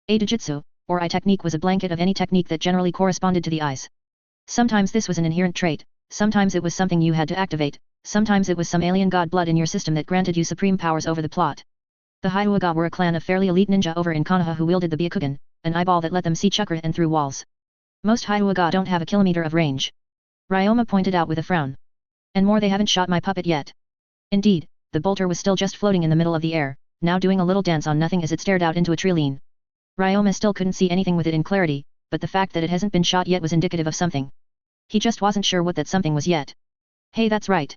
Speaker 1: A Jujutsu, or eye technique was a blanket of any technique that generally corresponded to the eyes. Sometimes this was an inherent trait, sometimes it was something you had to activate, sometimes it was some alien god blood in your system that granted you supreme powers over the plot. The Hyuuga were a clan of fairly elite ninja over in Konoha who wielded the Byakugan, an eyeball that let them see chakra and through walls. Most Hyuuga don't have 1 kilometer of range. Ryoma pointed out with a frown. And more they haven't shot my puppet yet. Indeed, the bolter was still just floating in the middle of the air, now doing a little dance on nothing as it stared out into a treeline. Ryoma still couldn't see anything with it in clarity, but the fact that it hasn't been shot yet was indicative of something. He just wasn't sure what that something was yet. Hey, that's right.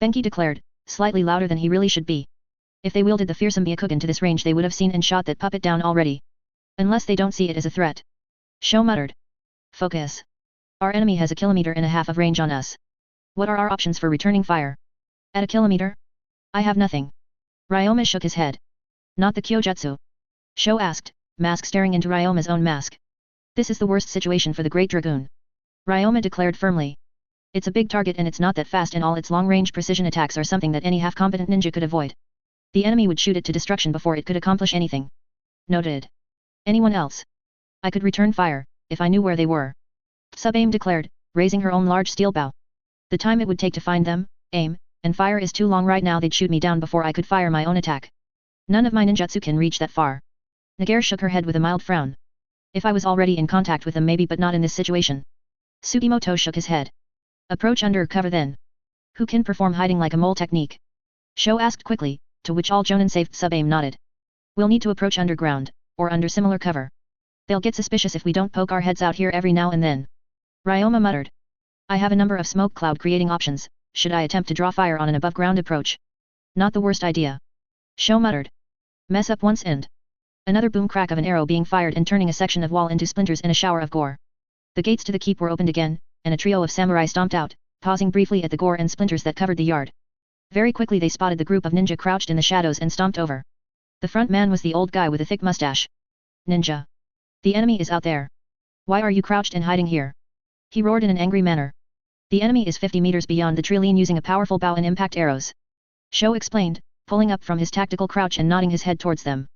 Speaker 1: Benki declared, slightly louder than he really should be. If they wielded the fearsome Byakugan to this range they would have seen and shot that puppet down already. Unless they don't see it as a threat. Sho muttered. Focus. Our enemy has 1.5 kilometers of range on us. What are our options for returning fire? At 1 kilometer? I have nothing. Ryoma shook his head. Not the Kyojutsu? Sho asked, mask staring into Ryoma's own mask. This is the worst situation for the Great Dragoon. Ryoma declared firmly. It's a big target and it's not that fast and all its long-range precision attacks are something that any half-competent ninja could avoid. The enemy would shoot it to destruction before it could accomplish anything. Noted. Anyone else? I could return fire, if I knew where they were. Sub-aim declared, raising her own large steel bow. The time it would take to find them, aim, and fire is too long right now they'd shoot me down before I could fire my own attack. None of my ninjutsu can reach that far. Nagare shook her head with a mild frown. If I was already in contact with them maybe but not in this situation. Sugimoto shook his head. Approach under cover then. Who can perform hiding like a mole technique? Sho asked quickly, to which all Jonin save Sub-aim nodded. We'll need to approach underground, or under similar cover. They'll get suspicious if we don't poke our heads out here every now and then. Ryoma muttered. I have a number of smoke cloud creating options, should I attempt to draw fire on an above ground approach? Not the worst idea. Sho muttered. Mess up once and another boom crack of an arrow being fired and turning a section of wall into splinters and a shower of gore. The gates to the keep were opened again, and a trio of samurai stomped out, pausing briefly at the gore and splinters that covered the yard. Very quickly they spotted the group of ninja crouched in the shadows and stomped over. The front man was the old guy with a thick mustache. Ninja. The enemy is out there. Why are you crouched and hiding here? He roared in an angry manner. The enemy is 50 meters beyond the treeline using a powerful bow and impact arrows. Sho explained, pulling up from his tactical crouch and nodding his head towards them.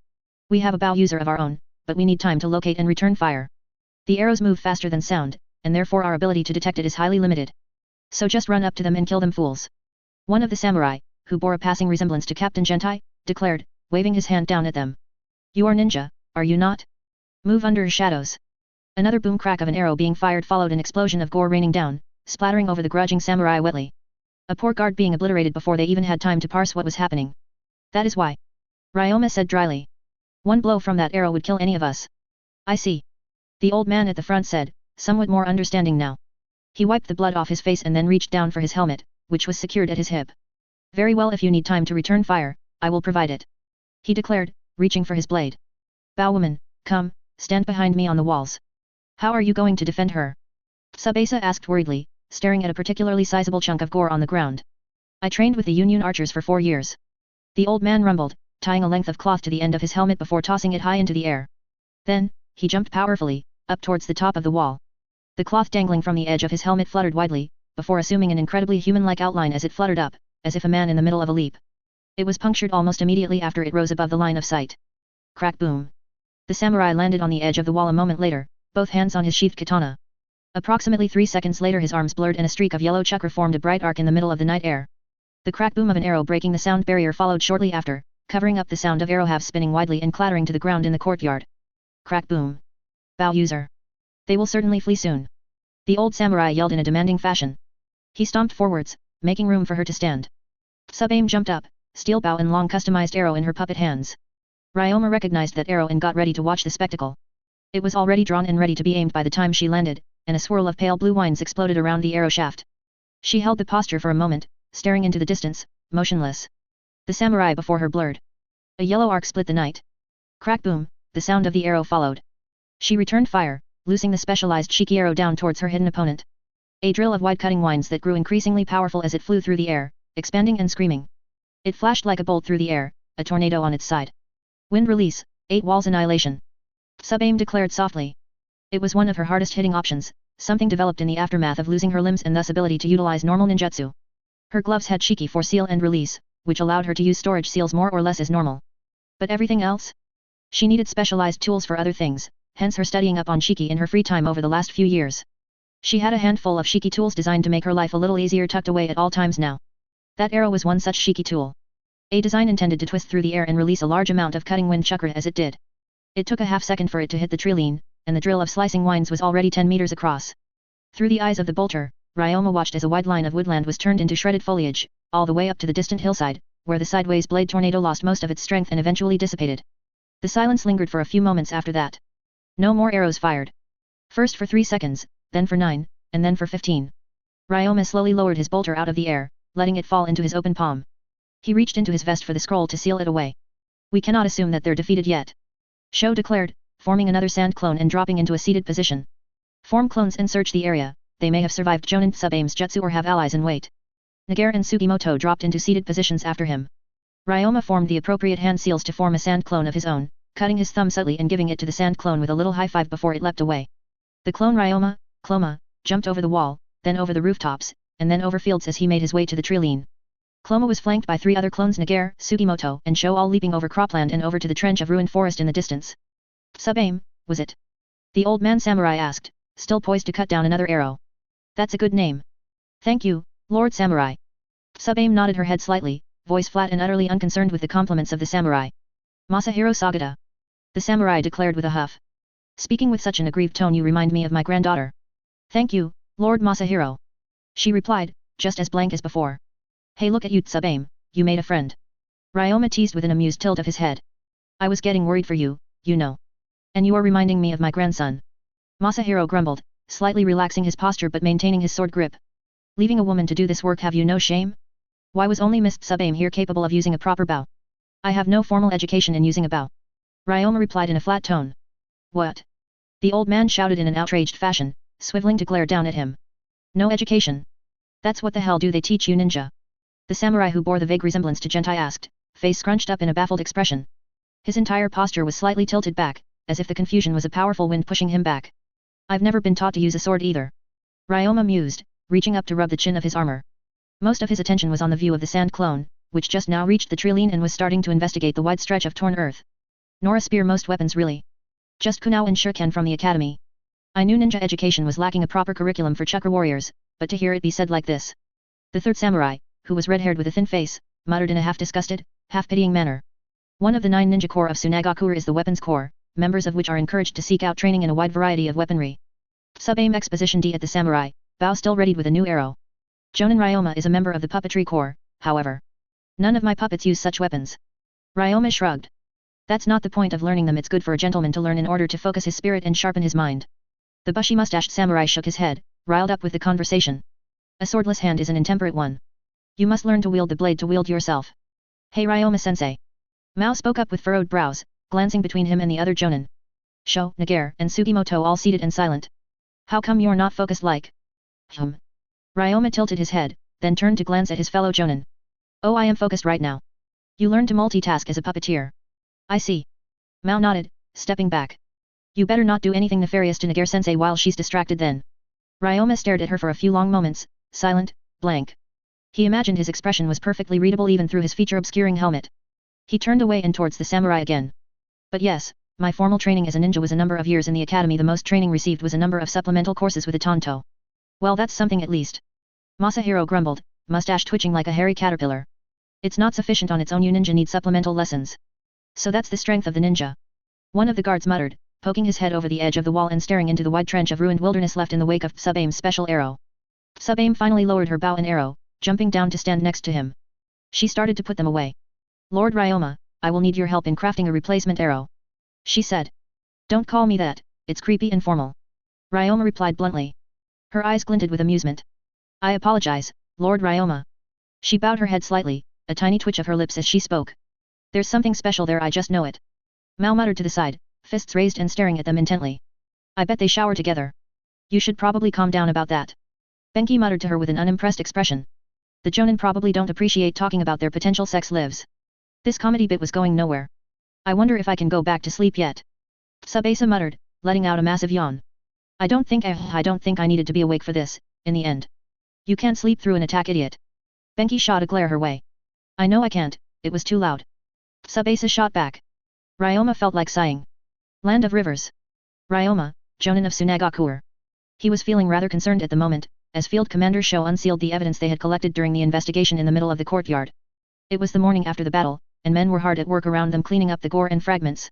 Speaker 1: We have a bow user of our own, but we need time to locate and return fire. The arrows move faster than sound, and therefore our ability to detect it is highly limited. So just run up to them and kill them fools. One of the samurai, who bore a passing resemblance to Captain Gentai, declared, waving his hand down at them. You are ninja, are you not? Move under shadows. Another boom crack of an arrow being fired followed an explosion of gore raining down, splattering over the grudging samurai wetly. A poor guard being obliterated before they even had time to parse what was happening. That is why. Ryoma said dryly. One blow from that arrow would kill any of us. I see. The old man at the front said, somewhat more understanding now. He wiped the blood off his face and then reached down for his helmet, which was secured at his hip. Very well, if you need time to return fire, I will provide it. He declared, reaching for his blade. Bowwoman, come, stand behind me on the walls. How are you going to defend her? Tsubasa asked worriedly, staring at a particularly sizable chunk of gore on the ground. I trained with the Union archers for 4 years. The old man rumbled, tying a length of cloth to the end of his helmet before tossing it high into the air. Then, he jumped powerfully, up towards the top of the wall. The cloth dangling from the edge of his helmet fluttered widely, before assuming an incredibly human-like outline as it fluttered up, as if a man in the middle of a leap. It was punctured almost immediately after it rose above the line of sight. Crack boom. The samurai landed on the edge of the wall a moment later, both hands on his sheathed katana. Approximately 3 seconds later his arms blurred and a streak of yellow chakra formed a bright arc in the middle of the night air. The crack boom of an arrow breaking the sound barrier followed shortly after, covering up the sound of arrow halves spinning widely and clattering to the ground in the courtyard. Crack boom. Bow user. They will certainly flee soon. The old samurai yelled in a demanding fashion. He stomped forwards, making room for her to stand. Sub-aim jumped up, steel bow and long customized arrow in her puppet hands. Ryoma recognized that arrow and got ready to watch the spectacle. It was already drawn and ready to be aimed by the time she landed, and a swirl of pale blue wines exploded around the arrow shaft. She held the posture for a moment, staring into the distance, motionless. The samurai before her blurred. A yellow arc split the night. Crack boom, the sound of the arrow followed. She returned fire, loosing the specialized shiki arrow down towards her hidden opponent. A drill of wide cutting wines that grew increasingly powerful as it flew through the air, expanding and screaming. It flashed like a bolt through the air, a tornado on its side. Wind release, 8 walls annihilation. Sub-aim declared softly. It was one of her hardest hitting options, something developed in the aftermath of losing her limbs and thus ability to utilize normal ninjutsu. Her gloves had shiki for seal and release, which allowed her to use storage seals more or less as normal. But everything else? She needed specialized tools for other things, hence her studying up on shiki in her free time over the last few years. She had a handful of shiki tools designed to make her life a little easier tucked away at all times now. That arrow was one such shiki tool. A design intended to twist through the air and release a large amount of cutting wind chakra as it did. It took a half second for it to hit the trilene, and the drill of slicing wines was already 10 meters across. Through the eyes of the bolter, Ryoma watched as a wide line of woodland was turned into shredded foliage, all the way up to the distant hillside, where the sideways blade tornado lost most of its strength and eventually dissipated. The silence lingered for a few moments after that. No more arrows fired. First for 3 seconds, then for 9, and then for 15. Ryoma slowly lowered his bolter out of the air, letting it fall into his open palm. He reached into his vest for the scroll to seal it away. We cannot assume that they're defeated yet. Sho declared, forming another sand clone and dropping into a seated position. Form clones and search the area, they may have survived Jonin Sub-aim's jutsu or have allies in wait. Nagare and Sugimoto dropped into seated positions after him. Ryoma formed the appropriate hand seals to form a sand clone of his own, cutting his thumb subtly and giving it to the sand clone with a little high five before it leapt away. The clone Ryoma, Cloma, jumped over the wall, then over the rooftops, and then over fields as he made his way to the trilene. Cloma was flanked by 3 other clones Nagare, Sugimoto and Sho all leaping over cropland and over to the trench of ruined forest in the distance. Sub-aim, was it? The old man samurai asked, still poised to cut down another arrow. That's a good name. Thank you, Lord Samurai. Sub-aim nodded her head slightly, voice flat and utterly unconcerned with the compliments of the samurai. Masahiro Sagata. The samurai declared with a huff. Speaking with such an aggrieved tone, you remind me of my granddaughter. Thank you, Lord Masahiro. She replied, just as blank as before. Hey, look at you, Sub-aim, you made a friend. Ryoma teased with an amused tilt of his head. I was getting worried for you, you know. And you are reminding me of my grandson. Masahiro grumbled, slightly relaxing his posture but maintaining his sword grip. Leaving a woman to do this work, have you no shame? Why was only Mist Sub-aim here capable of using a proper bow? I have no formal education in using a bow. Ryoma replied in a flat tone. What? The old man shouted in an outraged fashion, swiveling to glare down at him. No education? That's what the hell do they teach you, ninja? The samurai who bore the vague resemblance to Gentai asked, face scrunched up in a baffled expression. His entire posture was slightly tilted back, as if the confusion was a powerful wind pushing him back. I've never been taught to use a sword either. Ryoma mused, reaching up to rub the chin of his armor. Most of his attention was on the view of the sand clone, which just now reached the trilene and was starting to investigate the wide stretch of torn earth. Nor a spear, most weapons really. Just kunao and shuriken from the academy. I knew ninja education was lacking a proper curriculum for chakra warriors, but to hear it be said like this. The third samurai, who was red-haired with a thin face, muttered in a half-disgusted, half-pitying manner. One of the 9 ninja corps of Tsunagakure is the weapons corps, members of which are encouraged to seek out training in a wide variety of weaponry. Sub-aim exposition D at the samurai, bow still readied with a new arrow. Jonin Ryoma is a member of the puppetry corps, however. None of my puppets use such weapons. Ryoma shrugged. That's not the point of learning them, it's good for a gentleman to learn in order to focus his spirit and sharpen his mind. The bushy-mustached samurai shook his head, riled up with the conversation. A swordless hand is an intemperate one. You must learn to wield the blade to wield yourself. Hey Ryoma-sensei. Mao spoke up with furrowed brows, glancing between him and the other Jonin. Sho, Nagare, and Sugimoto all seated and silent. How come you're not focused like? Ryoma tilted his head, then turned to glance at his fellow Jonin. Oh, I am focused right now. You learn to multitask as a puppeteer. I see. Mao nodded, stepping back. You better not do anything nefarious to Nagare-sensei while she's distracted then. Ryoma stared at her for a few long moments, silent, blank. He imagined his expression was perfectly readable even through his feature-obscuring helmet. He turned away and towards the samurai again. But yes, my formal training as a ninja was a number of years in the academy. The most training received was a number of supplemental courses with a tanto. Well, that's something at least. Masahiro grumbled, mustache twitching like a hairy caterpillar. It's not sufficient on its own. You ninja need supplemental lessons. So that's the strength of the ninja. One of the guards muttered, poking his head over the edge of the wall and staring into the wide trench of ruined wilderness left in the wake of Subaim's special arrow. Subaim finally lowered her bow and arrow, jumping down to stand next to him. She started to put them away. Lord Ryoma, I will need your help in crafting a replacement arrow. She said. Don't call me that, it's creepy and formal. Ryoma replied bluntly. Her eyes glinted with amusement. I apologize, Lord Ryoma. She bowed her head slightly, a tiny twitch of her lips as she spoke. There's something special there, I just know it. Mao muttered to the side, fists raised and staring at them intently. I bet they shower together. You should probably calm down about that. Benki muttered to her with an unimpressed expression. The Jonin probably don't appreciate talking about their potential sex lives. This comedy bit was going nowhere. I wonder if I can go back to sleep yet. Tsubasa muttered, letting out a massive yawn. I don't think I needed to be awake for this, in the end. You can't sleep through an attack, idiot. Benki shot a glare her way. I know I can't, it was too loud. Tsubasa shot back. Ryoma felt like sighing. Land of Rivers. Ryoma, Jonin of Sunagakuer. He was feeling rather concerned at the moment, as Field Commander Sho unsealed the evidence they had collected during the investigation in the middle of the courtyard. It was the morning after the battle, and men were hard at work around them cleaning up the gore and fragments.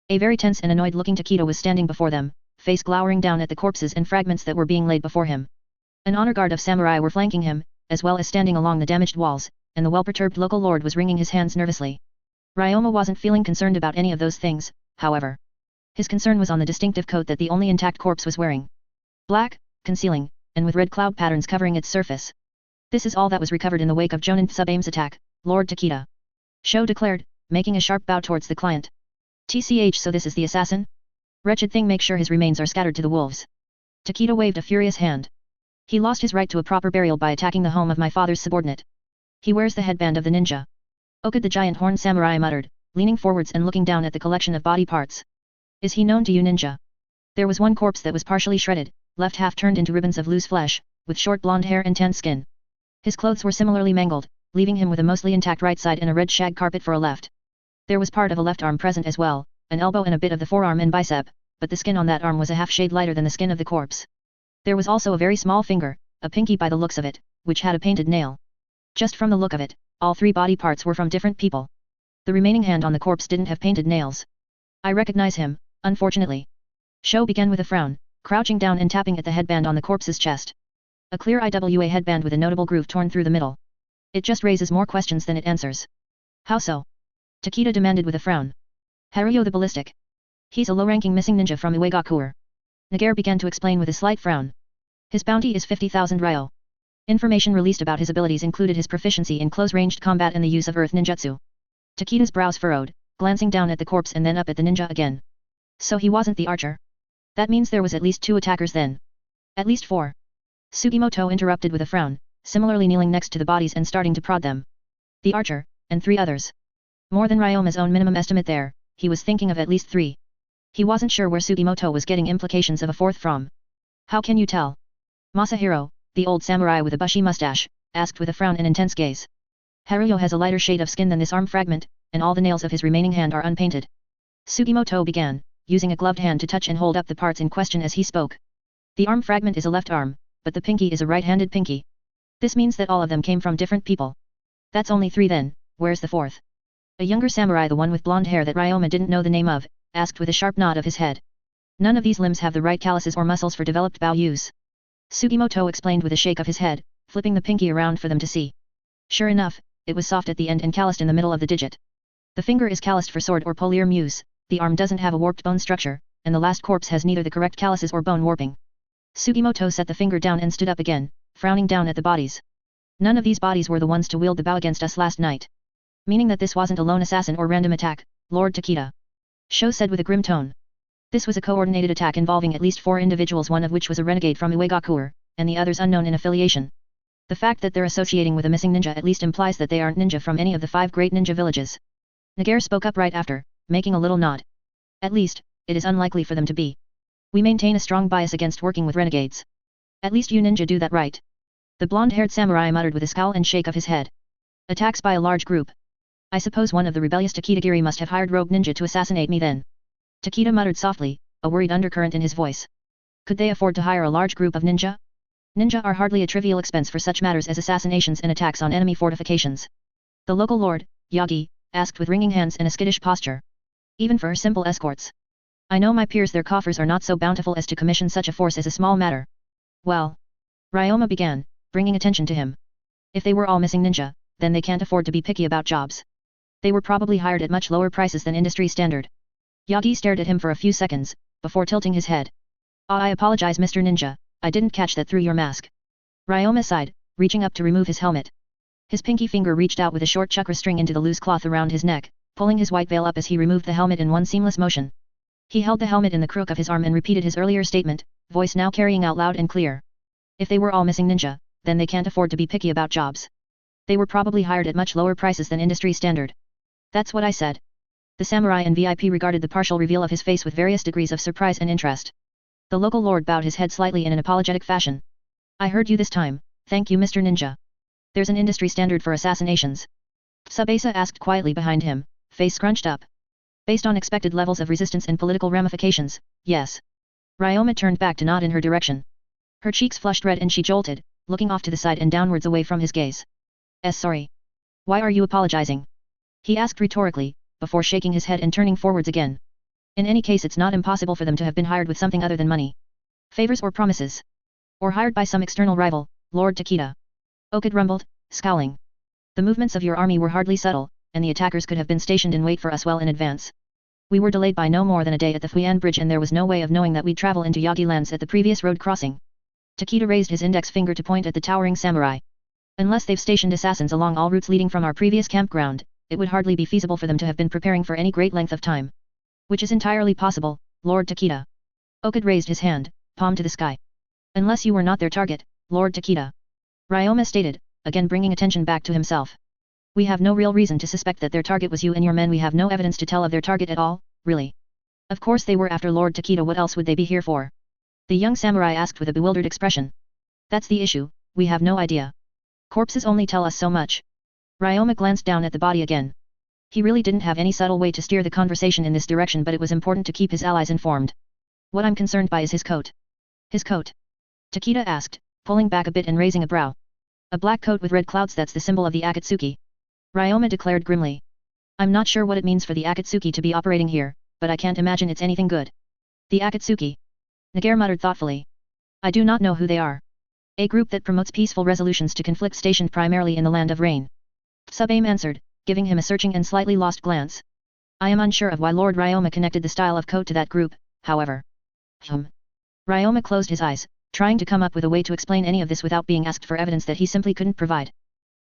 Speaker 1: A very tense and annoyed-looking Takeda was standing before them, face glowering down at the corpses and fragments that were being laid before him. An honor guard of samurai were flanking him, as well as standing along the damaged walls, and the well-perturbed local lord was wringing his hands nervously. Ryoma wasn't feeling concerned about any of those things, however. His concern was on the distinctive coat that the only intact corpse was wearing. Black, concealing, and with red cloud patterns covering its surface. This is all that was recovered in the wake of Jonin Subaim's attack, Lord Takeda. Sho declared, making a sharp bow towards the client. TCH, so this is the assassin? Wretched thing, make sure his remains are scattered to the wolves. Takeda waved a furious hand. He lost his right to a proper burial by attacking the home of my father's subordinate. He wears the headband of the ninja. Okad the giant horned samurai muttered, leaning forwards and looking down at the collection of body parts. Is he known to you, ninja? There was one corpse that was partially shredded, left half turned into ribbons of loose flesh, with short blonde hair and tanned skin. His clothes were similarly mangled, leaving him with a mostly intact right side and a red shag carpet for a left. There was part of a left arm present as well, an elbow and a bit of the forearm and bicep, but the skin on that arm was a half shade lighter than the skin of the corpse. There was also a very small finger, a pinky by the looks of it, which had a painted nail. Just from the look of it, all three body parts were from different people. The remaining hand on the corpse didn't have painted nails. I recognize him, unfortunately. Sho began with a frown, crouching down and tapping at the headband on the corpse's chest. A clear IWA headband with a notable groove torn through the middle. It just raises more questions than it answers. How so? Takeda demanded with a frown. Haruyo the Ballistic. He's a low-ranking missing ninja from Uegakuer. Nagare began to explain with a slight frown. His bounty is 50,000 ryo. Information released about his abilities included his proficiency in close-ranged combat and the use of earth ninjutsu. Takeda's brows furrowed, glancing down at the corpse and then up at the ninja again. So he wasn't the archer? That means there was at least 2 attackers then. At least 4. Sugimoto interrupted with a frown, similarly kneeling next to the bodies and starting to prod them. The archer, and 3 others. More than Ryoma's own minimum estimate there, he was thinking of at least 3. He wasn't sure where Sugimoto was getting implications of a 4th from. How can you tell? Masahiro, the old samurai with a bushy mustache, asked with a frown and intense gaze. Haruyo has a lighter shade of skin than this arm fragment, and all the nails of his remaining hand are unpainted. Sugimoto began, using a gloved hand to touch and hold up the parts in question as he spoke. The arm fragment is a left arm, but the pinky is a right-handed pinky. This means that all of them came from different people. That's only 3 then, where's the 4th? A younger samurai, the one with blonde hair that Ryoma didn't know the name of, asked with a sharp nod of his head. None of these limbs have the right calluses or muscles for developed bow use. Sugimoto explained with a shake of his head, flipping the pinky around for them to see. Sure enough, it was soft at the end and calloused in the middle of the digit. The finger is calloused for sword or polier muse, the arm doesn't have a warped bone structure, and the last corpse has neither the correct calluses or bone warping. Sugimoto set the finger down and stood up again, frowning down at the bodies. None of these bodies were the ones to wield the bow against us last night. Meaning that this wasn't a lone assassin or random attack, Lord Takeda. Sho said with a grim tone. This was a coordinated attack involving at least 4 individuals, one of which was a renegade from Uegakuer, and the others unknown in affiliation. The fact that they're associating with a missing ninja at least implies that they aren't ninja from any of the 5 great ninja villages. Nagare spoke up right after, making a little nod. At least, it is unlikely for them to be. We maintain a strong bias against working with renegades. At least you ninja do that right. The blonde-haired samurai muttered with a scowl and shake of his head. Attacks by a large group. I suppose one of the rebellious Takeda-giri must have hired rogue ninja to assassinate me then. Takeda muttered softly, a worried undercurrent in his voice. Could they afford to hire a large group of ninja? Ninja are hardly a trivial expense for such matters as assassinations and attacks on enemy fortifications. The local lord, Yagi, asked with wringing hands and a skittish posture. Even for simple escorts. I know my peers their coffers are not so bountiful as to commission such a force as a small matter. Well. Ryoma began, bringing attention to him. If they were all missing ninja, then they can't afford to be picky about jobs. They were probably hired at much lower prices than industry standard. Yagi stared at him for a few seconds, before tilting his head. I apologize Mr. Ninja, I didn't catch that through your mask. Ryoma sighed, reaching up to remove his helmet. His pinky finger reached out with a short chakra string into the loose cloth around his neck, pulling his white veil up as he removed the helmet in one seamless motion. He held the helmet in the crook of his arm and repeated his earlier statement, voice now carrying out loud and clear. If they were all missing ninja, then they can't afford to be picky about jobs. They were probably hired at much lower prices than industry standard. That's what I said. The samurai and VIP regarded the partial reveal of his face with various degrees of surprise and interest. The local lord bowed his head slightly in an apologetic fashion. I heard you this time, thank you Mr. Ninja. There's an industry standard for assassinations. Tsubasa asked quietly behind him, face scrunched up. Based on expected levels of resistance and political ramifications, yes. Ryoma turned back to nod in her direction. Her cheeks flushed red and she jolted, looking off to the side and downwards away from his gaze. Sorry. Why are you apologizing? He asked rhetorically, before shaking his head and turning forwards again. In any case it's not impossible for them to have been hired with something other than money. Favors or promises. Or hired by some external rival, Lord Takeda. Okid rumbled, scowling. The movements of your army were hardly subtle, and the attackers could have been stationed in wait for us well in advance. We were delayed by no more than a day at the Fuyan Bridge and there was no way of knowing that we'd travel into Yagi lands at the previous road crossing. Takeda raised his index finger to point at the towering samurai. Unless they've stationed assassins along all routes leading from our previous campground, it would hardly be feasible for them to have been preparing for any great length of time. Which is entirely possible, Lord Takeda. Okid raised his hand, palm to the sky. Unless you were not their target, Lord Takeda. Ryoma stated, again bringing attention back to himself. We have no real reason to suspect that their target was you and your men. We have no evidence to tell of their target at all, really. Of course they were after Lord Takeda. What else would they be here for? The young samurai asked with a bewildered expression. That's the issue, we have no idea. Corpses only tell us so much. Ryoma glanced down at the body again. He really didn't have any subtle way to steer the conversation in this direction, but it was important to keep his allies informed. What I'm concerned by is his coat. His coat? Takeda asked, pulling back a bit and raising a brow. A black coat with red clouds, that's the symbol of the Akatsuki. Ryoma declared grimly. I'm not sure what it means for the Akatsuki to be operating here, but I can't imagine it's anything good. The Akatsuki? Nagare muttered thoughtfully. I do not know who they are. A group that promotes peaceful resolutions to conflict stationed primarily in the Land of Rain. Tsubame answered, giving him a searching and slightly lost glance. I am unsure of why Lord Ryoma connected the style of coat to that group, however. Ryoma closed his eyes, trying to come up with a way to explain any of this without being asked for evidence that he simply couldn't provide.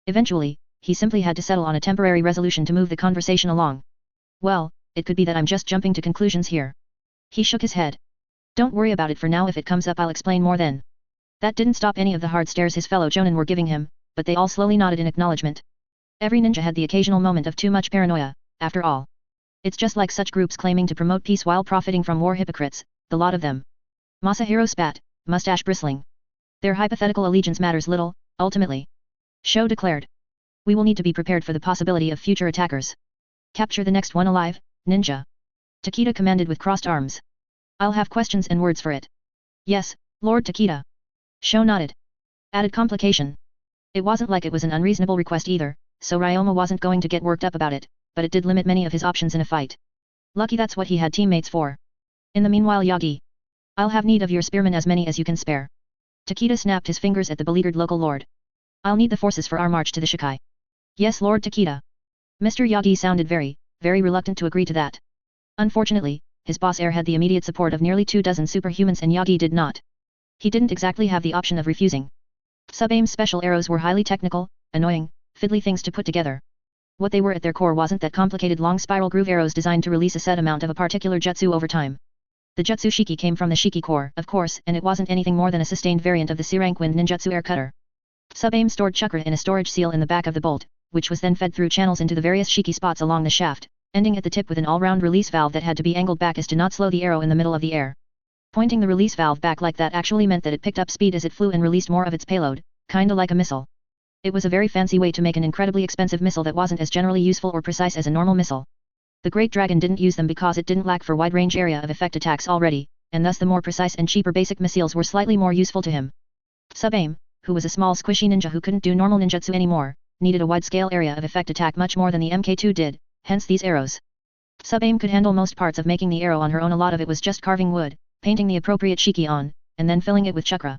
Speaker 1: Eventually, he simply had to settle on a temporary resolution to move the conversation along. Well, it could be that I'm just jumping to conclusions here. He shook his head. Don't worry about it for now, if it comes up I'll explain more then. That didn't stop any of the hard stares his fellow jonin were giving him, but they all slowly nodded in acknowledgement. Every ninja had the occasional moment of too much paranoia, after all. It's just like such groups claiming to promote peace while profiting from war, hypocrites, the lot of them. Masahiro spat, mustache bristling. Their hypothetical allegiance matters little, ultimately. Sho declared. We will need to be prepared for the possibility of future attackers. Capture the next one alive, ninja. Takeda commanded with crossed arms. I'll have questions and words for it. Yes, Lord Takeda. Sho nodded. Added complication. It wasn't like it was an unreasonable request either, so Ryoma wasn't going to get worked up about it, but it did limit many of his options in a fight. Lucky that's what he had teammates for. In the meanwhile, Yagi. I'll have need of your spearmen, as many as you can spare. Takeda snapped his fingers at the beleaguered local lord. I'll need the forces for our march to the Shikai. Yes, Lord Takeda. Mr. Yagi sounded very reluctant to agree to that. Unfortunately, his boss heir had the immediate support of nearly 24 superhumans and Yagi did not. He didn't exactly have the option of refusing. Sub-aim's special arrows were highly technical, annoying, fiddly things to put together. What they were at their core wasn't that complicated long spiral groove arrows designed to release a set amount of a particular jutsu over time. The jutsu shiki came from the shiki core, of course, and it wasn't anything more than a sustained variant of the C-rank wind ninjutsu air cutter. Sub-aim stored chakra in a storage seal in the back of the bolt, which was then fed through channels into the various shiki spots along the shaft, ending at the tip with an all-round release valve that had to be angled back as to not slow the arrow in the middle of the air. Pointing the release valve back like that actually meant that it picked up speed as it flew and released more of its payload, Kinda like a missile. It was a very fancy way to make an incredibly expensive missile that wasn't as generally useful or precise as a normal missile. The Great Dragon didn't use them because it didn't lack for wide-range area of effect attacks already, and thus the more precise and cheaper basic missiles were slightly more useful to him. Sub-Aim, who was a small squishy ninja who couldn't do normal ninjutsu anymore, needed a wide-scale area of effect attack much more than the MK2 did, hence these arrows. Sub-Aim could handle most parts of making the arrow on her own. A lot of it was just carving wood, painting the appropriate shiki on, and then filling it with chakra.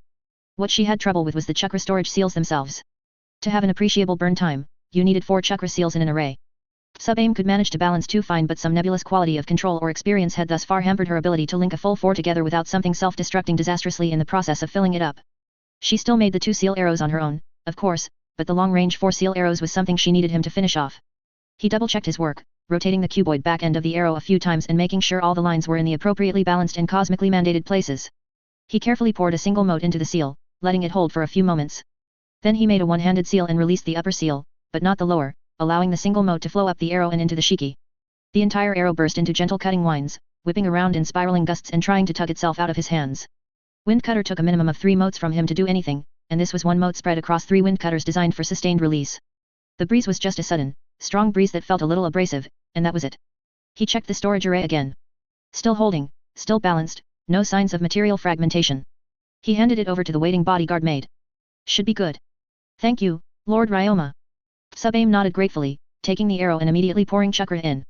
Speaker 1: What she had trouble with was the chakra storage seals themselves. To have an appreciable burn time, you needed 4 chakra seals in an array. Sub-Aim could manage to balance 2 fine, but some nebulous quality of control or experience had thus far hampered her ability to link a full 4 together without something self-destructing disastrously in the process of filling it up. She still made the 2 seal arrows on her own, of course, but the long-range 4 seal arrows was something she needed him to finish off. He double-checked his work, rotating the cuboid back end of the arrow a few times and making sure all the lines were in the appropriately balanced and cosmically mandated places. He carefully poured a single mote into the seal, letting it hold for a few moments. Then he made a one-handed seal and released the upper seal, but not the lower, allowing the single mote to flow up the arrow and into the shiki. The entire arrow burst into gentle cutting whines, whipping around in spiraling gusts and trying to tug itself out of his hands. Windcutter took a minimum of 3 motes from him to do anything, and this was 1 mote spread across 3 windcutters designed for sustained release. The breeze was just a sudden, strong breeze that felt a little abrasive, and that was it. He checked the storage array again. Still holding, still balanced, no signs of material fragmentation. He handed it over to the waiting bodyguard maid. Should be good. Thank you, Lord Ryoma. Sub-Aim nodded gratefully, taking the arrow and immediately pouring chakra in.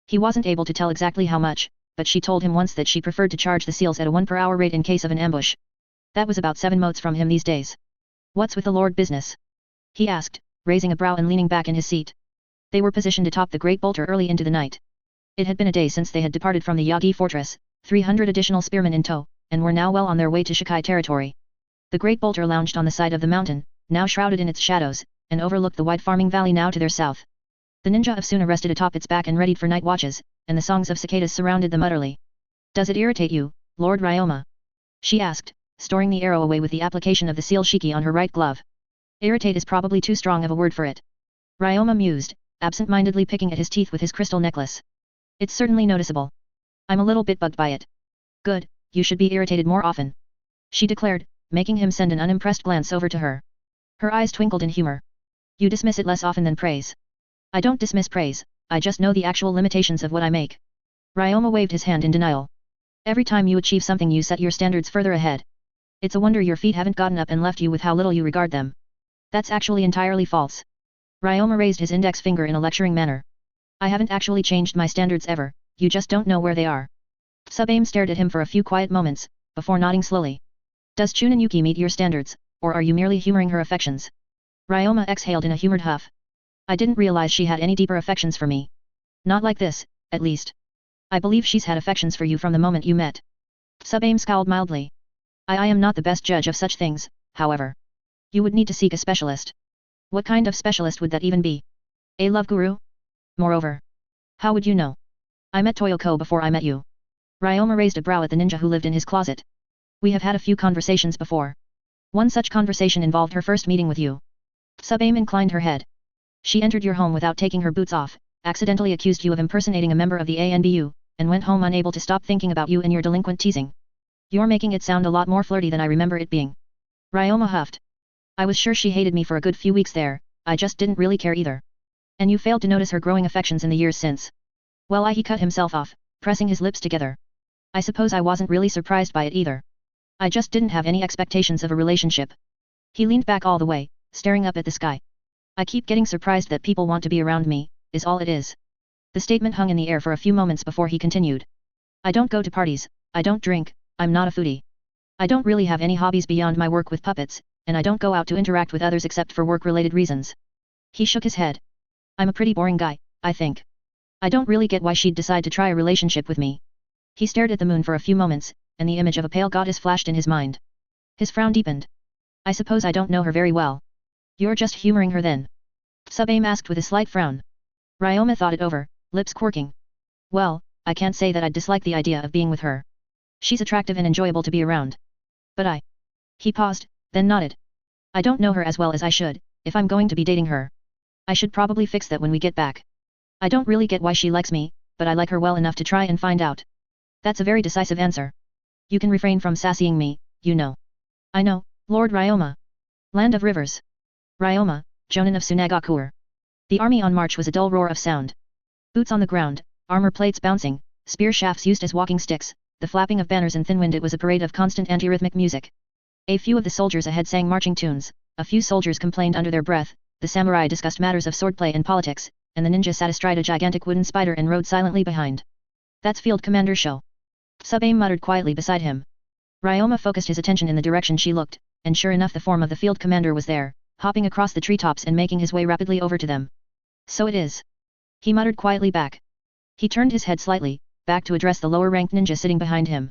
Speaker 1: He wasn't able to tell exactly how much, but she told him once that she preferred to charge the seals at a 1 per hour rate in case of an ambush. That was about 7 motes from him these days. What's with the Lord business? He asked, raising a brow and leaning back in his seat. They were positioned atop the great bolter early into the night. It had been a day since they had departed from the Yagi fortress, 300 additional spearmen in tow, and were now well on their way to Shikai territory. The great bolter lounged on the side of the mountain, now shrouded in its shadows, and overlooked the wide farming valley now to their south. The ninja of Suna rested atop its back and readied for night watches, and the songs of cicadas surrounded them utterly. Does it irritate you, Lord Ryoma? She asked, storing the arrow away with the application of the seal shiki on her right glove. Irritate is probably too strong of a word for it. Ryoma mused, absent-mindedly picking at his teeth with his crystal necklace. It's certainly noticeable. I'm a little bit bugged by it. Good, you should be irritated more often. She declared, making him send an unimpressed glance over to her. Her eyes twinkled in humor. You dismiss it less often than praise. I don't dismiss praise, I just know the actual limitations of what I make. Ryoma waved his hand in denial. Every time you achieve something you set your standards further ahead. It's a wonder your feet haven't gotten up and left you with how little you regard them. That's actually entirely false. Ryoma raised his index finger in a lecturing manner. I haven't actually changed my standards ever, you just don't know where they are. Sub-Aim stared at him for a few quiet moments, before nodding slowly. Does Chunin Yuki meet your standards, or are you merely humoring her affections? Ryoma exhaled in a humored huff. I didn't realize she had any deeper affections for me. Not like this, at least. I believe she's had affections for you from the moment you met. Sub-Aim scowled mildly. I am not the best judge of such things, however. You would need to seek a specialist. What kind of specialist would that even be? A love guru? Moreover. How would you know? I met Toyoko before I met you. Ryoma raised a brow at the ninja who lived in his closet. We have had a few conversations before. One such conversation involved her first meeting with you. Sub-Aim inclined her head. She entered your home without taking her boots off, accidentally accused you of impersonating a member of the ANBU, and went home unable to stop thinking about you and your delinquent teasing. You're making it sound a lot more flirty than I remember it being. Ryoma huffed. I was sure she hated me for a good few weeks there, I just didn't really care either. And you failed to notice her growing affections in the years since. Well, he cut himself off, pressing his lips together. I suppose I wasn't really surprised by it either. I just didn't have any expectations of a relationship. He leaned back all the way, staring up at the sky. I keep getting surprised that people want to be around me, is all it is. The statement hung in the air for a few moments before he continued. I don't go to parties, I don't drink, I'm not a foodie. I don't really have any hobbies beyond my work with puppets, and I don't go out to interact with others except for work-related reasons. He shook his head. I'm a pretty boring guy, I think. I don't really get why she'd decide to try a relationship with me. He stared at the moon for a few moments, and the image of a pale goddess flashed in his mind. His frown deepened. I suppose I don't know her very well. You're just humoring her then? Sub-Aim asked with a slight frown. Ryoma thought it over, lips quirking. Well, I can't say that I'd dislike the idea of being with her. She's attractive and enjoyable to be around. But He paused, then nodded. I don't know her as well as I should, if I'm going to be dating her. I should probably fix that when we get back. I don't really get why she likes me, but I like her well enough to try and find out. That's a very decisive answer. You can refrain from sassying me, you know. I know, Lord Ryoma. Land of Rivers. Ryoma, Jonin of Tsunagakur. The army on march was a dull roar of sound. Boots on the ground, armor plates bouncing, spear shafts used as walking sticks, the flapping of banners in thin wind. It was a parade of constant anti-rhythmic music. A few of the soldiers ahead sang marching tunes, a few soldiers complained under their breath, the samurai discussed matters of swordplay and politics, and the ninja sat astride a gigantic wooden spider and rode silently behind. That's Field Commander Sho. Sub-Aim muttered quietly beside him. Ryoma focused his attention in the direction she looked, and sure enough the form of the field commander was there, hopping across the treetops and making his way rapidly over to them. So it is. He muttered quietly back. He turned his head slightly, back to address the lower-ranked ninja sitting behind him.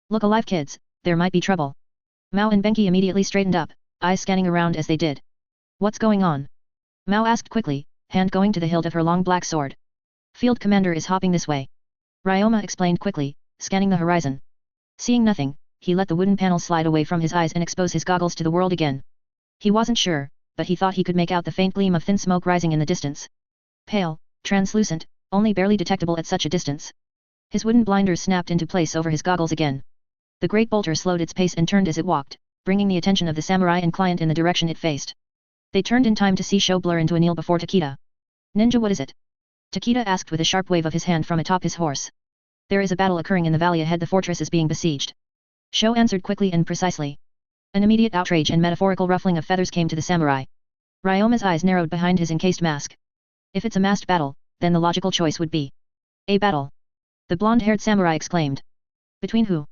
Speaker 1: Look alive kids, there might be trouble. Mao and Benki immediately straightened up, eyes scanning around as they did. What's going on? Mao asked quickly, hand going to the hilt of her long black sword. Field commander is hopping this way. Ryoma explained quickly, scanning the horizon. Seeing nothing, he let the wooden panel slide away from his eyes and expose his goggles to the world again. He wasn't sure, but he thought he could make out the faint gleam of thin smoke rising in the distance. Pale, translucent, only barely detectable at such a distance. His wooden blinders snapped into place over his goggles again. The great bolter slowed its pace and turned as it walked, bringing the attention of the samurai and client in the direction it faced. They turned in time to see Sho blur into a kneel before Takeda. Ninja, what is it? Takeda asked with a sharp wave of his hand from atop his horse. There is a battle occurring in the valley ahead. The fortress is being besieged. Sho answered quickly and precisely. An immediate outrage and metaphorical ruffling of feathers came to the samurai. Ryoma's eyes narrowed behind his encased mask. If it's a massed battle, then the logical choice would be a battle. The blonde-haired samurai exclaimed. Between who?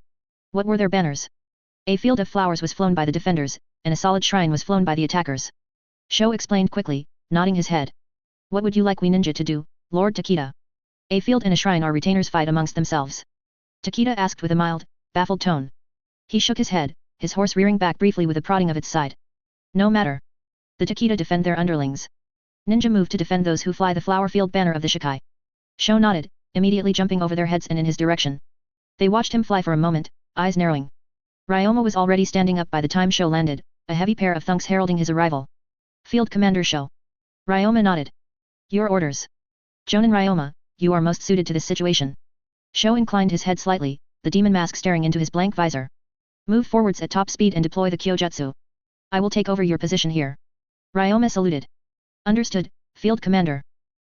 Speaker 1: What were their banners? A field of flowers was flown by the defenders, and a solid shrine was flown by the attackers. Sho explained quickly, nodding his head. What would you like we ninja to do, Lord Takeda? A field and a shrine are retainers fight amongst themselves. Takeda asked with a mild, baffled tone. He shook his head, his horse rearing back briefly with a prodding of its side. No matter. The Takeda defend their underlings. Ninja move to defend those who fly the flower field banner of the Shikai. Sho nodded, immediately jumping over their heads and in his direction. They watched him fly for a moment, eyes narrowing. Ryoma was already standing up by the time Sho landed, a heavy pair of thunks heralding his arrival. Field Commander Sho. Ryoma nodded. Your orders. Jonin Ryoma, you are most suited to this situation. Sho inclined his head slightly, the demon mask staring into his blank visor. Move forwards at top speed and deploy the Kyojutsu. I will take over your position here. Ryoma saluted. Understood, Field Commander.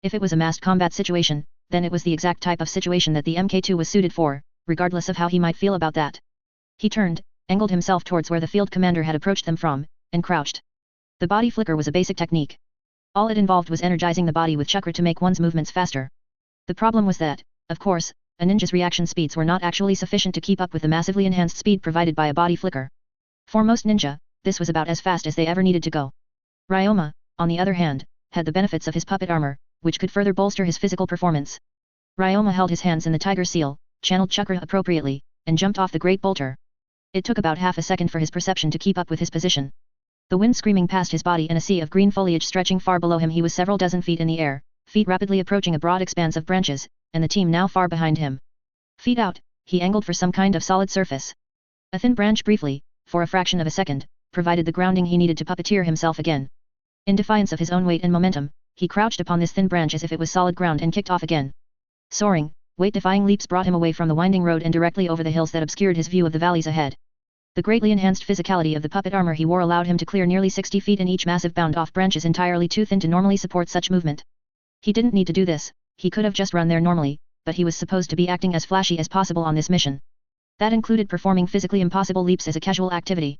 Speaker 1: If it was a massed combat situation, then it was the exact type of situation that the Mk2 was suited for, regardless of how he might feel about that. He turned, angled himself towards where the field commander had approached them from, and crouched. The body flicker was a basic technique. All it involved was energizing the body with chakra to make one's movements faster. The problem was that, of course, a ninja's reaction speeds were not actually sufficient to keep up with the massively enhanced speed provided by a body flicker. For most ninja, this was about as fast as they ever needed to go. Ryoma, on the other hand, had the benefits of his puppet armor, which could further bolster his physical performance. Ryoma held his hands in the tiger seal, channeled chakra appropriately, and jumped off the great bolter. It took about half a second for his perception to keep up with his position. The wind screaming past his body and a sea of green foliage stretching far below him. He was several dozen feet in the air, feet rapidly approaching a broad expanse of branches, and the team now far behind him. Feet out, he angled for some kind of solid surface. A thin branch briefly, for a fraction of a second, provided the grounding he needed to puppeteer himself again. In defiance of his own weight and momentum, he crouched upon this thin branch as if it was solid ground and kicked off again. Soaring, weight-defying leaps brought him away from the winding road and directly over the hills that obscured his view of the valleys ahead. The greatly enhanced physicality of the puppet armor he wore allowed him to clear nearly 60 feet in each massive bound off branches entirely too thin to normally support such movement. He didn't need to do this, he could have just run there normally, but he was supposed to be acting as flashy as possible on this mission. That included performing physically impossible leaps as a casual activity.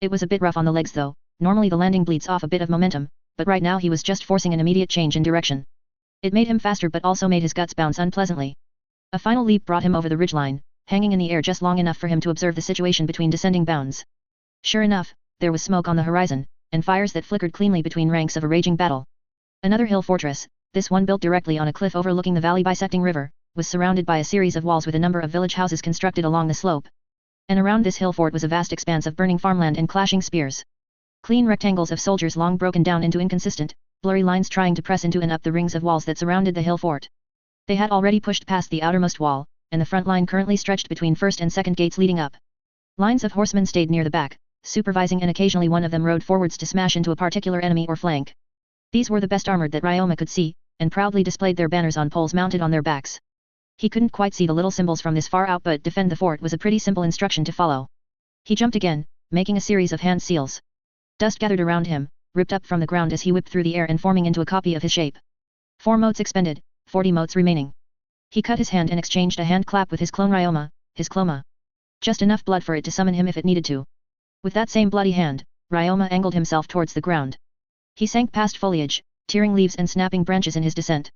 Speaker 1: It was a bit rough on the legs though, normally the landing bleeds off a bit of momentum, but right now he was just forcing an immediate change in direction. It made him faster but also made his guts bounce unpleasantly. A final leap brought him over the ridgeline, hanging in the air just long enough for him to observe the situation between descending bounds. Sure enough, there was smoke on the horizon, and fires that flickered cleanly between ranks of a raging battle. Another hill fortress, this one built directly on a cliff overlooking the valley bisecting river, was surrounded by a series of walls with a number of village houses constructed along the slope. And around this hill fort was a vast expanse of burning farmland and clashing spears. Clean rectangles of soldiers long broken down into inconsistent, blurry lines trying to press into and up the rings of walls that surrounded the hill fort. They had already pushed past the outermost wall, and the front line currently stretched between first and second gates leading up. Lines of horsemen stayed near the back, supervising, and occasionally one of them rode forwards to smash into a particular enemy or flank. These were the best armored that Ryoma could see, and proudly displayed their banners on poles mounted on their backs. He couldn't quite see the little symbols from this far out, but defend the fort was a pretty simple instruction to follow. He jumped again, making a series of hand seals. Dust gathered around him, ripped up from the ground as he whipped through the air and forming into a copy of his shape. 4 motes expended, 40 motes remaining. He cut his hand and exchanged a hand clap with his clone Ryoma, his cloma. Just enough blood for it to summon him if it needed to. With that same bloody hand, Ryoma angled himself towards the ground. He sank past foliage, tearing leaves and snapping branches in his descent.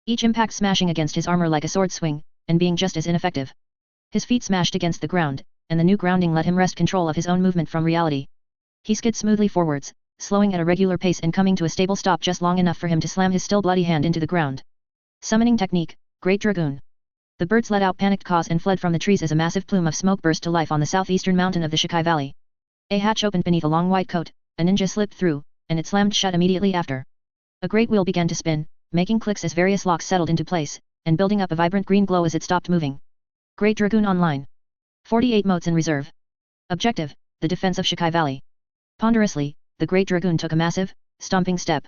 Speaker 1: Each impact smashing against his armor like a sword swing, and being just as ineffective. His feet smashed against the ground, and the new grounding let him wrest control of his own movement from reality. He skid smoothly forwards, slowing at a regular pace and coming to a stable stop just long enough for him to slam his still bloody hand into the ground. Summoning technique, Great Dragoon. The birds let out panicked caws and fled from the trees as a massive plume of smoke burst to life on the southeastern mountain of the Shikai Valley. A hatch opened beneath a long white coat, a ninja slipped through, and it slammed shut immediately after. A great wheel began to spin, making clicks as various locks settled into place, and building up a vibrant green glow as it stopped moving. Great Dragoon online. 48 motes in reserve. Objective, the defense of Shikai Valley. Ponderously, the Great Dragoon took a massive, stomping step.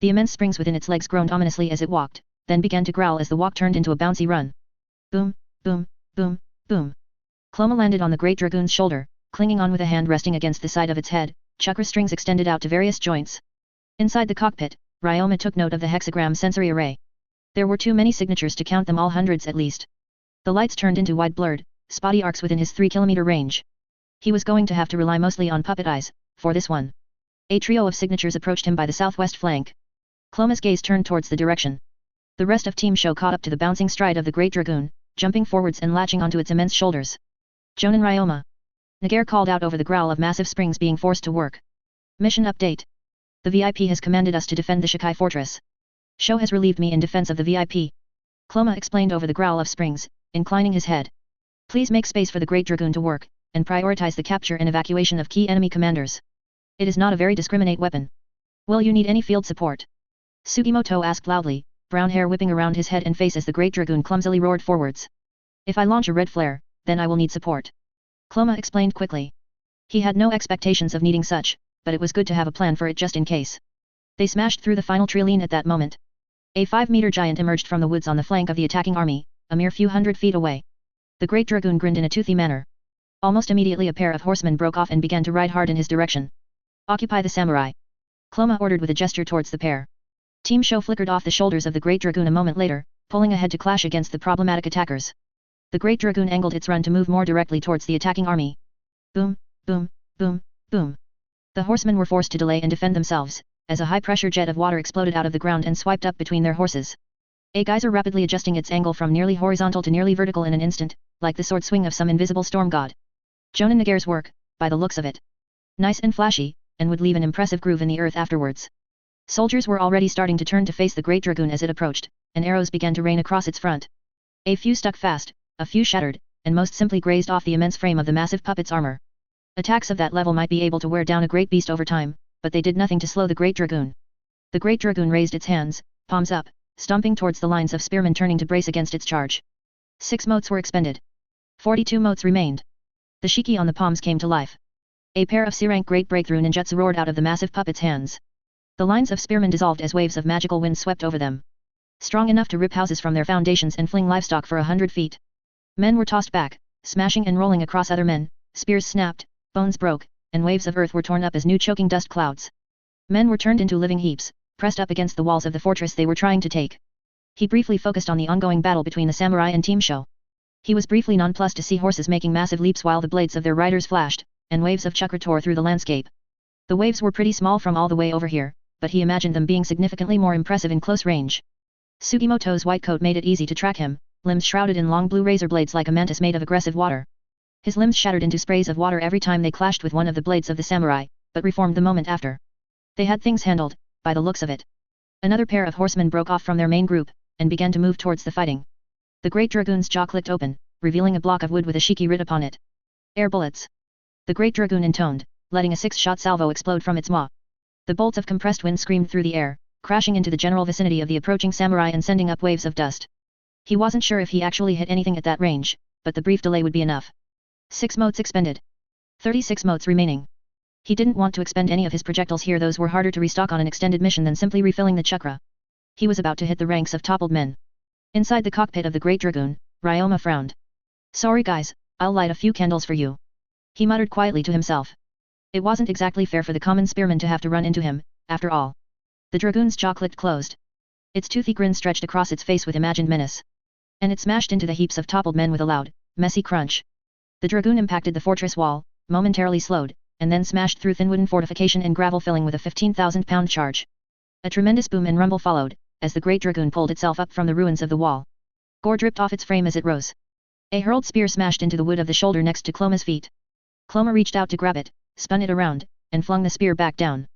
Speaker 1: The immense springs within its legs groaned ominously as it walked, then began to growl as the walk turned into a bouncy run. Boom, boom, boom, boom. Cloma landed on the Great Dragoon's shoulder, clinging on with a hand resting against the side of its head, chakra strings extended out to various joints. Inside the cockpit, Ryoma took note of the hexagram sensory array. There were too many signatures to count them all, hundreds at least. The lights turned into wide blurred, spotty arcs within his 3-kilometer range. He was going to have to rely mostly on puppet eyes, for this one. A trio of signatures approached him by the southwest flank. Cloma's gaze turned towards the direction. The rest of Team Show caught up to the bouncing stride of the Great Dragoon, jumping forwards and latching onto its immense shoulders. Jonin Ryoma. Nagar called out over the growl of massive springs being forced to work. Mission update. The VIP has commanded us to defend the Shikai fortress. Sho has relieved me in defense of the VIP. Cloma explained over the growl of springs, inclining his head. Please make space for the Great Dragoon to work, and prioritize the capture and evacuation of key enemy commanders. It is not a very discriminate weapon. Will you need any field support? Sugimoto asked loudly, brown hair whipping around his head and face as the Great Dragoon clumsily roared forwards. If I launch a red flare, then I will need support. Cloma explained quickly. He had no expectations of needing such, but it was good to have a plan for it just in case. They smashed through the final trilene at that moment. A 5-meter giant emerged from the woods on the flank of the attacking army, a mere few hundred feet away. The Great Dragoon grinned in a toothy manner. Almost immediately a pair of horsemen broke off and began to ride hard in his direction. Occupy the samurai. Cloma ordered with a gesture towards the pair. Team Show flickered off the shoulders of the Great Dragoon a moment later, pulling ahead to clash against the problematic attackers. The Great Dragoon angled its run to move more directly towards the attacking army. Boom, boom, boom, boom. The horsemen were forced to delay and defend themselves, as a high-pressure jet of water exploded out of the ground and swiped up between their horses. A geyser rapidly adjusting its angle from nearly horizontal to nearly vertical in an instant, like the sword swing of some invisible storm god. Jonin Nagar's work, by the looks of it. Nice and flashy, and would leave an impressive groove in the earth afterwards. Soldiers were already starting to turn to face the Great Dragoon as it approached, and arrows began to rain across its front. A few stuck fast, a few shattered, and most simply grazed off the immense frame of the massive puppet's armor. Attacks of that level might be able to wear down a great beast over time, but they did nothing to slow the Great Dragoon. The Great Dragoon raised its hands, palms up, stomping towards the lines of spearmen turning to brace against its charge. 6 motes were expended. 42 motes remained. The shiki on the palms came to life. A pair of C-rank Great Breakthrough ninjutsu roared out of the massive puppet's hands. The lines of spearmen dissolved as waves of magical wind swept over them. Strong enough to rip houses from their foundations and fling livestock for 100 feet. Men were tossed back, smashing and rolling across other men, spears snapped, bones broke, and waves of earth were torn up as new choking dust clouds. Men were turned into living heaps, pressed up against the walls of the fortress they were trying to take. He briefly focused on the ongoing battle between the samurai and Team Show. He was briefly nonplussed to see horses making massive leaps while the blades of their riders flashed, and waves of chakra tore through the landscape. The waves were pretty small from all the way over here, but he imagined them being significantly more impressive in close range. Sugimoto's white coat made it easy to track him, limbs shrouded in long blue razor blades like a mantis made of aggressive water. His limbs shattered into sprays of water every time they clashed with one of the blades of the samurai, but reformed the moment after. They had things handled, by the looks of it. Another pair of horsemen broke off from their main group, and began to move towards the fighting. The Great Dragoon's jaw clicked open, revealing a block of wood with a shiki writ upon it. Air bullets. The Great Dragoon intoned, letting a 6-shot salvo explode from its maw. The bolts of compressed wind screamed through the air, crashing into the general vicinity of the approaching samurai and sending up waves of dust. He wasn't sure if he actually hit anything at that range, but the brief delay would be enough. 6 motes expended. 36 motes remaining. He didn't want to expend any of his projectiles here, those were harder to restock on an extended mission than simply refilling the chakra. He was about to hit the ranks of toppled men. Inside the cockpit of the Great Dragoon, Ryoma frowned. Sorry guys, I'll light a few candles for you. He muttered quietly to himself. It wasn't exactly fair for the common spearman to have to run into him, after all. The dragoon's jaw clicked closed. Its toothy grin stretched across its face with imagined menace. And it smashed into the heaps of toppled men with a loud, messy crunch. The dragoon impacted the fortress wall, momentarily slowed, and then smashed through thin wooden fortification and gravel filling with a 15,000-pound charge. A tremendous boom and rumble followed, as the great dragoon pulled itself up from the ruins of the wall. Gore dripped off its frame as it rose. A hurled spear smashed into the wood of the shoulder next to Cloma's feet. Cloma reached out to grab it, spun it around, and flung the spear back down.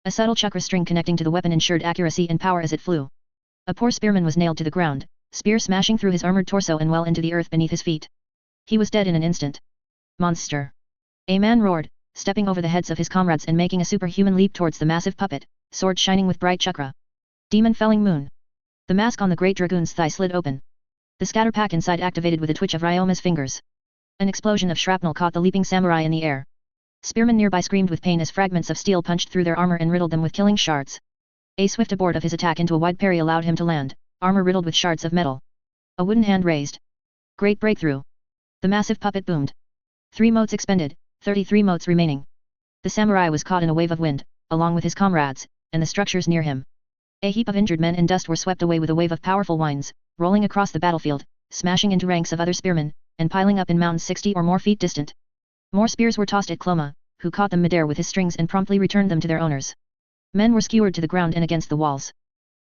Speaker 1: A subtle chakra string connecting to the weapon ensured accuracy and power as it flew. A poor spearman was nailed to the ground, spear smashing through his armored torso and well into the earth beneath his feet. He was dead in an instant. Monster! A man roared, stepping over the heads of his comrades and making a superhuman leap towards the massive puppet, sword shining with bright chakra. Demon felling moon. The mask on the great dragoon's thigh slid open. The scatter pack inside activated with a twitch of Ryoma's fingers. An explosion of shrapnel caught the leaping samurai in the air. Spearmen nearby screamed with pain as fragments of steel punched through their armor and riddled them with killing shards. A swift abort of his attack into a wide parry allowed him to land, armor riddled with shards of metal. A wooden hand raised. Great breakthrough. The massive puppet boomed. 3 motes expended, 33 motes remaining. The samurai was caught in a wave of wind, along with his comrades, and the structures near him. A heap of injured men and dust were swept away with a wave of powerful winds, rolling across the battlefield, smashing into ranks of other spearmen, and piling up in mounds 60 or more feet distant. More spears were tossed at Cloma, who caught them midair with his strings and promptly returned them to their owners. Men were skewered to the ground and against the walls.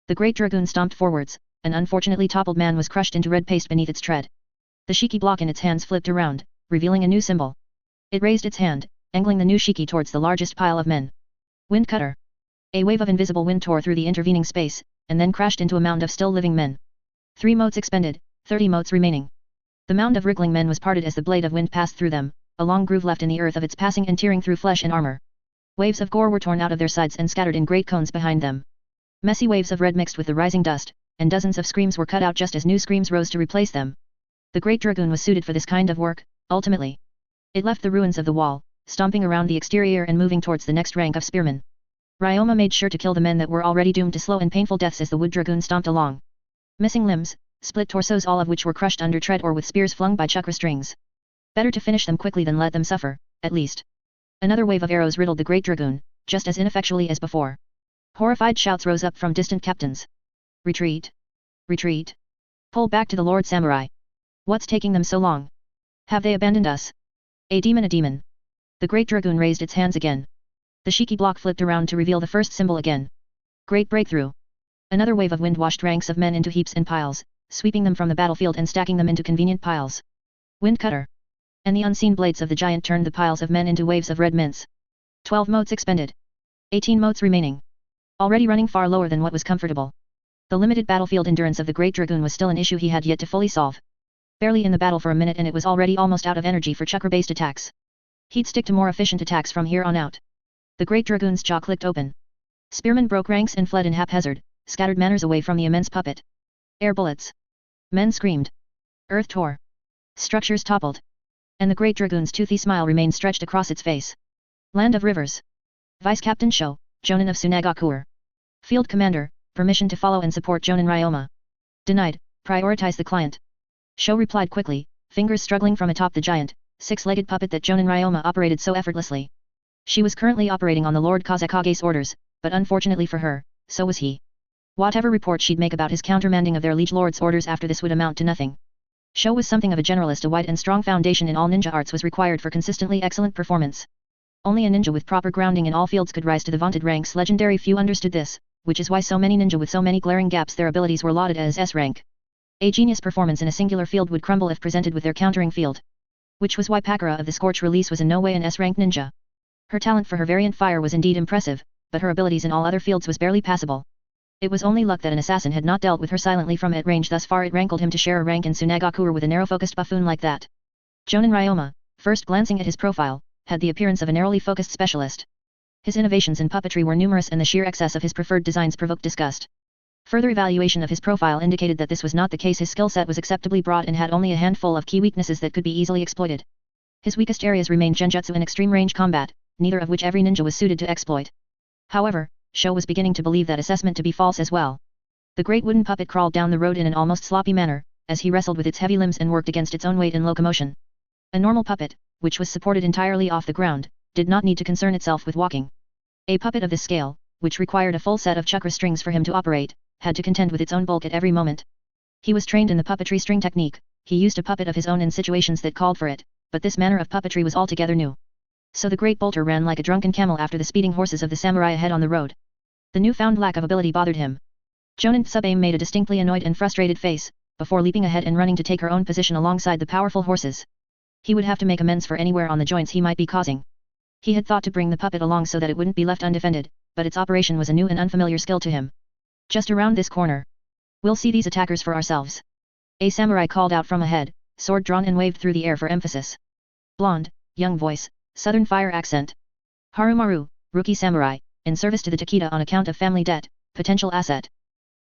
Speaker 1: The great dragoon stomped forwards, an unfortunately toppled man was crushed into red paste beneath its tread. The shiki block in its hands flipped around, revealing a new symbol. It raised its hand, angling the new shiki towards the largest pile of men. Wind cutter. A wave of invisible wind tore through the intervening space, and then crashed into a mound of still living men. 3 motes expended, 30 motes remaining. The mound of wriggling men was parted as the blade of wind passed through them, a long groove left in the earth of its passing and tearing through flesh and armor. Waves of gore were torn out of their sides and scattered in great cones behind them. Messy waves of red mixed with the rising dust, and dozens of screams were cut out just as new screams rose to replace them. The great dragoon was suited for this kind of work, ultimately. It left the ruins of the wall, stomping around the exterior and moving towards the next rank of spearmen. Ryoma made sure to kill the men that were already doomed to slow and painful deaths as the wood dragoon stomped along. Missing limbs, split torsos, all of which were crushed under tread or with spears flung by chakra strings. Better to finish them quickly than let them suffer, at least. Another wave of arrows riddled the great dragoon, just as ineffectually as before. Horrified shouts rose up from distant captains. Retreat! Retreat! Pull back to the Lord Samurai! What's taking them so long? Have they abandoned us? A demon, a demon! The great dragoon raised its hands again. The shiki block flipped around to reveal the first symbol again. Great breakthrough! Another wave of wind washed ranks of men into heaps and piles, sweeping them from the battlefield and stacking them into convenient piles. Wind cutter! And the unseen blades of the giant turned the piles of men into waves of red mints. 12 motes expended. 18 motes remaining. Already running far lower than what was comfortable. The limited battlefield endurance of the great dragoon was still an issue he had yet to fully solve. Barely in the battle for a minute and it was already almost out of energy for chakra-based attacks. He'd stick to more efficient attacks from here on out. The great dragoon's jaw clicked open. Spearmen broke ranks and fled in haphazard, scattered manners away from the immense puppet. Air bullets. Men screamed. Earth tore. Structures toppled. And the great dragoon's toothy smile remained stretched across its face. Land of Rivers. Vice Captain Sho, Jonin of Sunagakuer. Field Commander, permission to follow and support Jonin Ryoma. Denied, prioritize the client. Sho replied quickly, fingers struggling from atop the giant, 6-legged puppet that Jonin Ryoma operated so effortlessly. She was currently operating on the Lord Kazakage's orders, but unfortunately for her, so was he. Whatever report she'd make about his countermanding of their liege lord's orders after this would amount to nothing. Sho was something of a generalist. A wide and strong foundation in all ninja arts was required for consistently excellent performance. Only a ninja with proper grounding in all fields could rise to the vaunted ranks. Legendary few understood this, which is why so many ninja with so many glaring gaps their abilities were lauded as S rank. A genius performance in a singular field would crumble if presented with their countering field. Which was why Pakura of the Scorch release was in no way an S-rank ninja. Her talent for her variant fire was indeed impressive, but her abilities in all other fields was barely passable. It was only luck that an assassin had not dealt with her silently from at range. Thus far it rankled him to share a rank in Sunagakuer with a narrow-focused buffoon like that. Jonin Ryoma, first glancing at his profile, had the appearance of a narrowly focused specialist. His innovations in puppetry were numerous and the sheer excess of his preferred designs provoked disgust. Further evaluation of his profile indicated that this was not the case. His skill set was acceptably broad and had only a handful of key weaknesses that could be easily exploited. His weakest areas remained genjutsu and extreme range combat, neither of which every ninja was suited to exploit. However, Sho was beginning to believe that assessment to be false as well. The great wooden puppet crawled down the road in an almost sloppy manner, as he wrestled with its heavy limbs and worked against its own weight in locomotion. A normal puppet, which was supported entirely off the ground, did not need to concern itself with walking. A puppet of this scale, which required a full set of chakra strings for him to operate, had to contend with its own bulk at every moment. He was trained in the puppetry string technique, he used a puppet of his own in situations that called for it, but this manner of puppetry was altogether new. So the great bolter ran like a drunken camel after the speeding horses of the samurai ahead on the road. The newfound lack of ability bothered him. Jonan Tsubaim made a distinctly annoyed and frustrated face, before leaping ahead and running to take her own position alongside the powerful horses. He would have to make amends for anywhere on the joints he might be causing. He had thought to bring the puppet along so that it wouldn't be left undefended, but its operation was a new and unfamiliar skill to him. Just around this corner. We'll see these attackers for ourselves. A samurai called out from ahead, sword drawn and waved through the air for emphasis. Blonde, young voice, southern fire accent. Harumaru, rookie samurai, in service to the Takeda on account of family debt, potential asset.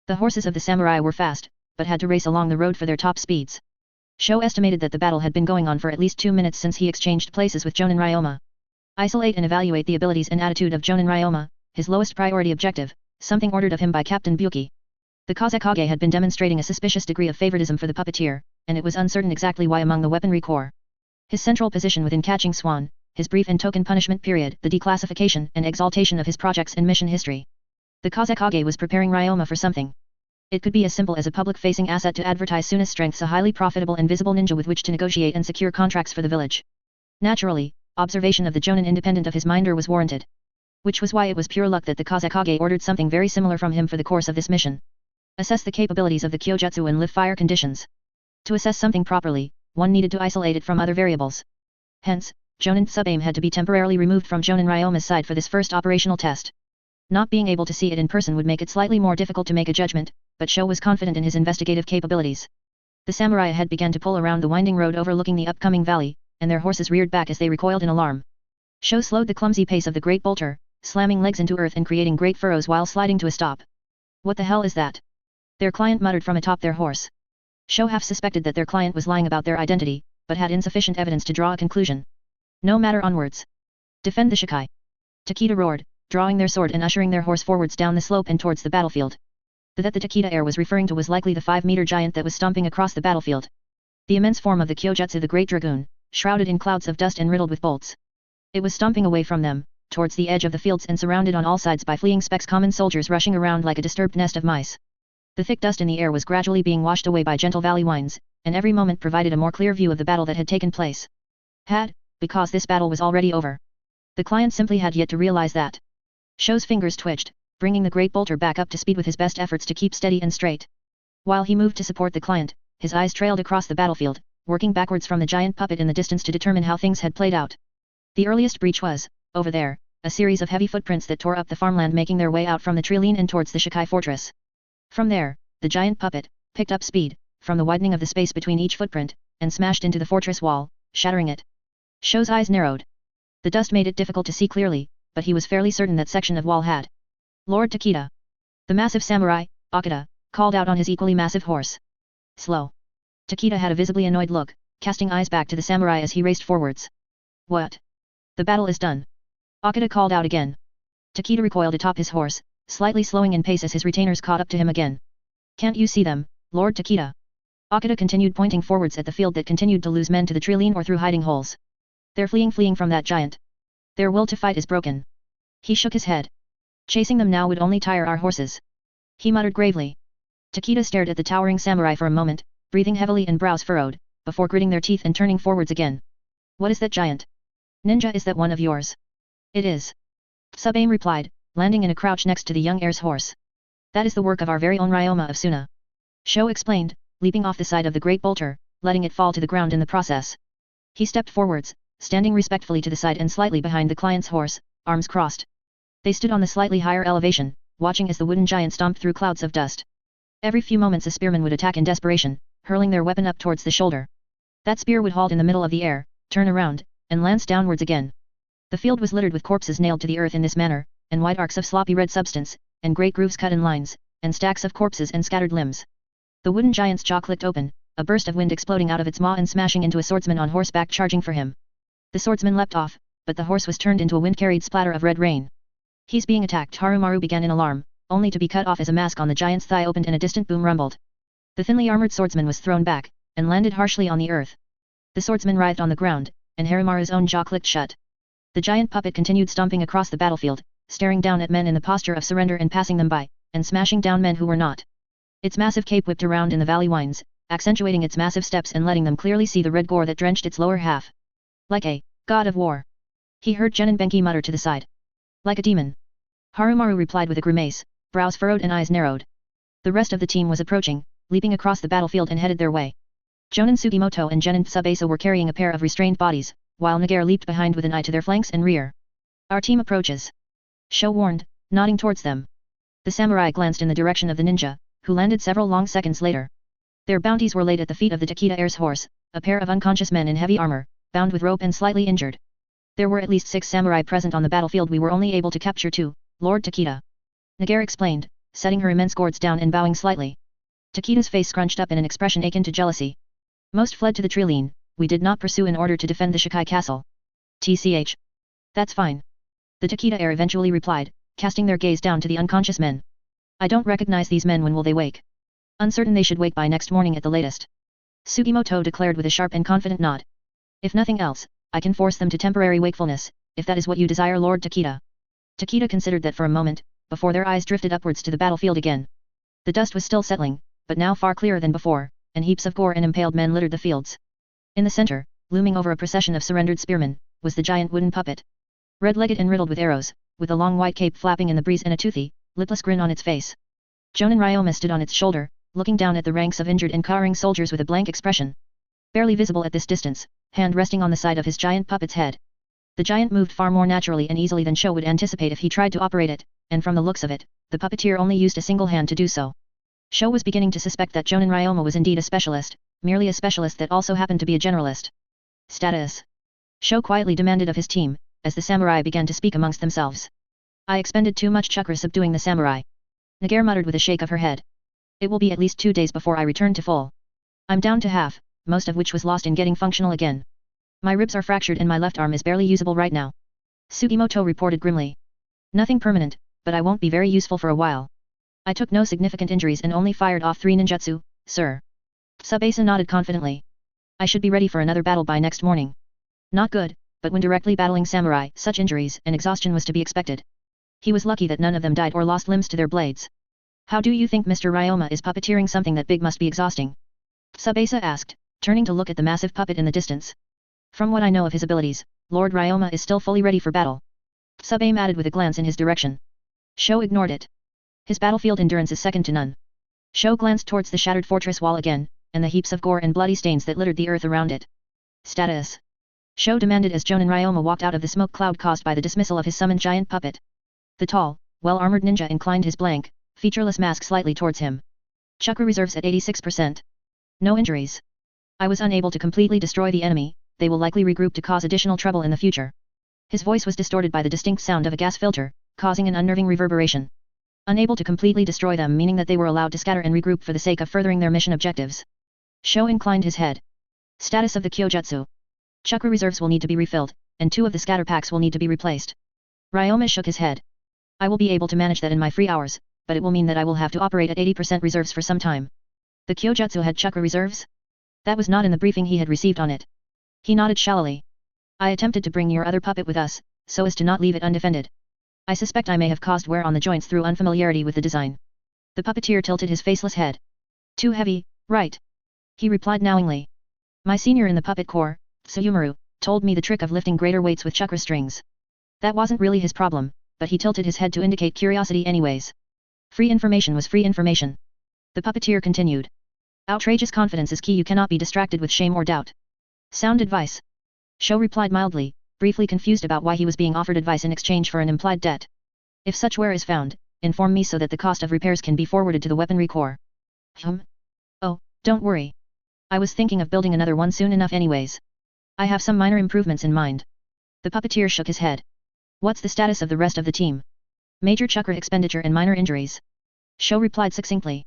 Speaker 1: The horses of the samurai were fast, but had to race along the road for their top speeds. Sho estimated that the battle had been going on for at least 2 minutes since he exchanged places with Jonan Ryoma. Isolate and evaluate the abilities and attitude of Jonan Ryoma, his lowest priority objective, something ordered of him by Captain Buki. The Kazekage had been demonstrating a suspicious degree of favoritism for the puppeteer, and it was uncertain exactly why among the weaponry corps. His central position within catching swan, his brief and token punishment period, the declassification and exaltation of his projects and mission history. The Kazekage was preparing Ryoma for something. It could be as simple as a public-facing asset to advertise Suna's strengths, a highly profitable and visible ninja with which to negotiate and secure contracts for the village. Naturally, observation of the Jonin independent of his minder was warranted. Which was why it was pure luck that the Kazekage ordered something very similar from him for the course of this mission. Assess the capabilities of the Kyojutsu and live fire conditions. To assess something properly, one needed to isolate it from other variables. Hence, Jonan Tsubaim had to be temporarily removed from Jonan Ryoma's side for this first operational test. Not being able to see it in person would make it slightly more difficult to make a judgment, but Sho was confident in his investigative capabilities. The samurai ahead began to pull around the winding road overlooking the upcoming valley, and their horses reared back as they recoiled in alarm. Sho slowed the clumsy pace of the great bolter, slamming legs into earth and creating great furrows while sliding to a stop. What the hell is that? Their client muttered from atop their horse. Sho half suspected that their client was lying about their identity, but had insufficient evidence to draw a conclusion. No matter, onwards. Defend the Shikai. Takeda roared, drawing their sword and ushering their horse forwards down the slope and towards the battlefield. That the Takeda air was referring to was likely the 5-meter giant that was stomping across the battlefield. The immense form of the Kyojutsu, the Great Dragoon, shrouded in clouds of dust and riddled with bolts. It was stomping away from them, towards the edge of the fields and surrounded on all sides by fleeing specks, common soldiers rushing around like a disturbed nest of mice. The thick dust in the air was gradually being washed away by gentle valley winds, and every moment provided a more clear view of the battle that had taken place. Because this battle was already over. The client simply had yet to realize that. Sho's fingers twitched, bringing the great bolter back up to speed with his best efforts to keep steady and straight. While he moved to support the client, his eyes trailed across the battlefield, working backwards from the giant puppet in the distance to determine how things had played out. The earliest breach was, over there, a series of heavy footprints that tore up the farmland, making their way out from the Treeline and towards the Shikai fortress. From there, the giant puppet picked up speed, from the widening of the space between each footprint, and smashed into the fortress wall, shattering it. Sho's eyes narrowed. The dust made it difficult to see clearly, but he was fairly certain that section of wall had. Lord Takeda. The massive samurai, Akita, called out on his equally massive horse. Slow. Takeda had a visibly annoyed look, casting eyes back to the samurai as he raced forwards. What? The battle is done. Akita called out again. Takeda recoiled atop his horse, slightly slowing in pace as his retainers caught up to him again. Can't you see them, Lord Takeda? Akita continued, pointing forwards at the field that continued to lose men to the Treeline or through hiding holes. They're fleeing from that giant. Their will to fight is broken. He shook his head. Chasing them now would only tire our horses. He muttered gravely. Takeda stared at the towering samurai for a moment, breathing heavily and brows furrowed, before gritting their teeth and turning forwards again. What is that giant? Ninja, is that one of yours? It is. Tsubaim replied, landing in a crouch next to the young heir's horse. That is the work of our very own Ryoma of Suna. Sho explained, leaping off the side of the great bolter, letting it fall to the ground in the process. He stepped forwards, standing respectfully to the side and slightly behind the client's horse, arms crossed. They stood on the slightly higher elevation, watching as the wooden giant stomped through clouds of dust. Every few moments a spearman would attack in desperation, hurling their weapon up towards the shoulder. That spear would halt in the middle of the air, turn around, and lance downwards again. The field was littered with corpses nailed to the earth in this manner, and wide arcs of sloppy red substance, and great grooves cut in lines, and stacks of corpses and scattered limbs. The wooden giant's jaw clicked open, a burst of wind exploding out of its maw and smashing into a swordsman on horseback charging for him. The swordsman leapt off, but the horse was turned into a wind-carried splatter of red rain. He's being attacked, Harumaru began in alarm, only to be cut off as a mask on the giant's thigh opened and a distant boom rumbled. The thinly armored swordsman was thrown back, and landed harshly on the earth. The swordsman writhed on the ground, and Harumaru's own jaw clicked shut. The giant puppet continued stomping across the battlefield, staring down at men in the posture of surrender and passing them by, and smashing down men who were not. Its massive cape whipped around in the valley winds, accentuating its massive steps and letting them clearly see the red gore that drenched its lower half. Like a god of war. He heard Genin Benki mutter to the side. Like a demon. Harumaru replied with a grimace, brows furrowed and eyes narrowed. The rest of the team was approaching, leaping across the battlefield and headed their way. Jonin Sugimoto and Genin Tsubasa were carrying a pair of restrained bodies, while Nagare leaped behind with an eye to their flanks and rear. Our team approaches. Sho warned, nodding towards them. The samurai glanced in the direction of the ninja, who landed several long seconds later. Their bounties were laid at the feet of the Takeda heir's horse, a pair of unconscious men in heavy armor, bound with rope and slightly injured. There were at least 6 samurai present on the battlefield. We were only able to capture 2, Lord Takeda. Nagare explained, setting her immense gourds down and bowing slightly. Takeda's face scrunched up in an expression akin to jealousy. Most fled to the Trilene, we did not pursue in order to defend the Shikai castle. TCH. That's fine. The Takeda heir eventually replied, casting their gaze down to the unconscious men. I don't recognize these men. When will they wake? Uncertain. They should wake by next morning at the latest. Sugimoto declared with a sharp and confident nod. If nothing else, I can force them to temporary wakefulness, if that is what you desire, Lord Takeda. Takeda considered that for a moment, before their eyes drifted upwards to the battlefield again. The dust was still settling, but now far clearer than before, and heaps of gore and impaled men littered the fields. In the center, looming over a procession of surrendered spearmen, was the giant wooden puppet. Red-legged and riddled with arrows, with a long white cape flapping in the breeze and a toothy, lipless grin on its face. Jonin Ryoma stood on its shoulder, looking down at the ranks of injured and cowering soldiers with a blank expression. Barely visible at this distance, hand resting on the side of his giant puppet's head. The giant moved far more naturally and easily than Sho would anticipate if he tried to operate it, and from the looks of it, the puppeteer only used a single hand to do so. Sho was beginning to suspect that Jonin Ryoma was indeed a specialist, merely a specialist that also happened to be a generalist. Status. Sho quietly demanded of his team, as the samurai began to speak amongst themselves. I expended too much chakra subduing the samurai. Nagare muttered with a shake of her head. It will be at least 2 days before I return to full. I'm down to half, most of which was lost in getting functional again. My ribs are fractured and my left arm is barely usable right now. Sugimoto reported grimly. Nothing permanent, but I won't be very useful for a while. I took no significant injuries and only fired off 3 ninjutsu, sir. Tsubasa nodded confidently. I should be ready for another battle by next morning. Not good, but when directly battling samurai, such injuries and exhaustion was to be expected. He was lucky that none of them died or lost limbs to their blades. How do you think Mr. Ryoma is puppeteering something that big? Must be exhausting. Tsubasa asked, turning to look at the massive puppet in the distance. From what I know of his abilities, Lord Ryoma is still fully ready for battle. Tsubame added with a glance in his direction. Sho ignored it. His battlefield endurance is second to none. Sho glanced towards the shattered fortress wall again, and the heaps of gore and bloody stains that littered the earth around it. Status. Sho demanded as Jonin Ryoma walked out of the smoke cloud caused by the dismissal of his summoned giant puppet. The tall, well-armored ninja inclined his blank, featureless mask slightly towards him. Chakra reserves at 86%. No injuries. I was unable to completely destroy the enemy, they will likely regroup to cause additional trouble in the future. His voice was distorted by the distinct sound of a gas filter, causing an unnerving reverberation. Unable to completely destroy them meaning that they were allowed to scatter and regroup for the sake of furthering their mission objectives. Sho inclined his head. Status of the Kyojutsu. Chakra reserves will need to be refilled, and 2 of the scatter packs will need to be replaced. Ryoma shook his head. I will be able to manage that in my free hours, but it will mean that I will have to operate at 80% reserves for some time. The Kyojutsu had chakra reserves? That was not in the briefing he had received on it. He nodded shallowly. I attempted to bring your other puppet with us, so as to not leave it undefended. I suspect I may have caused wear on the joints through unfamiliarity with the design. The puppeteer tilted his faceless head. Too heavy, right? He replied knowingly. My senior in the puppet corps, Tsuyumaru, told me the trick of lifting greater weights with chakra strings. That wasn't really his problem, but he tilted his head to indicate curiosity anyways. Free information was free information. The puppeteer continued. Outrageous confidence is key. You cannot be distracted with shame or doubt. Sound advice. Sho replied mildly, briefly confused about why he was being offered advice in exchange for an implied debt. If such ware is found, inform me so that the cost of repairs can be forwarded to the weaponry corps. Oh, don't worry. I was thinking of building another one soon enough anyways. I have some minor improvements in mind. The puppeteer shook his head. What's the status of the rest of the team? Major chakra expenditure and minor injuries. Sho replied succinctly.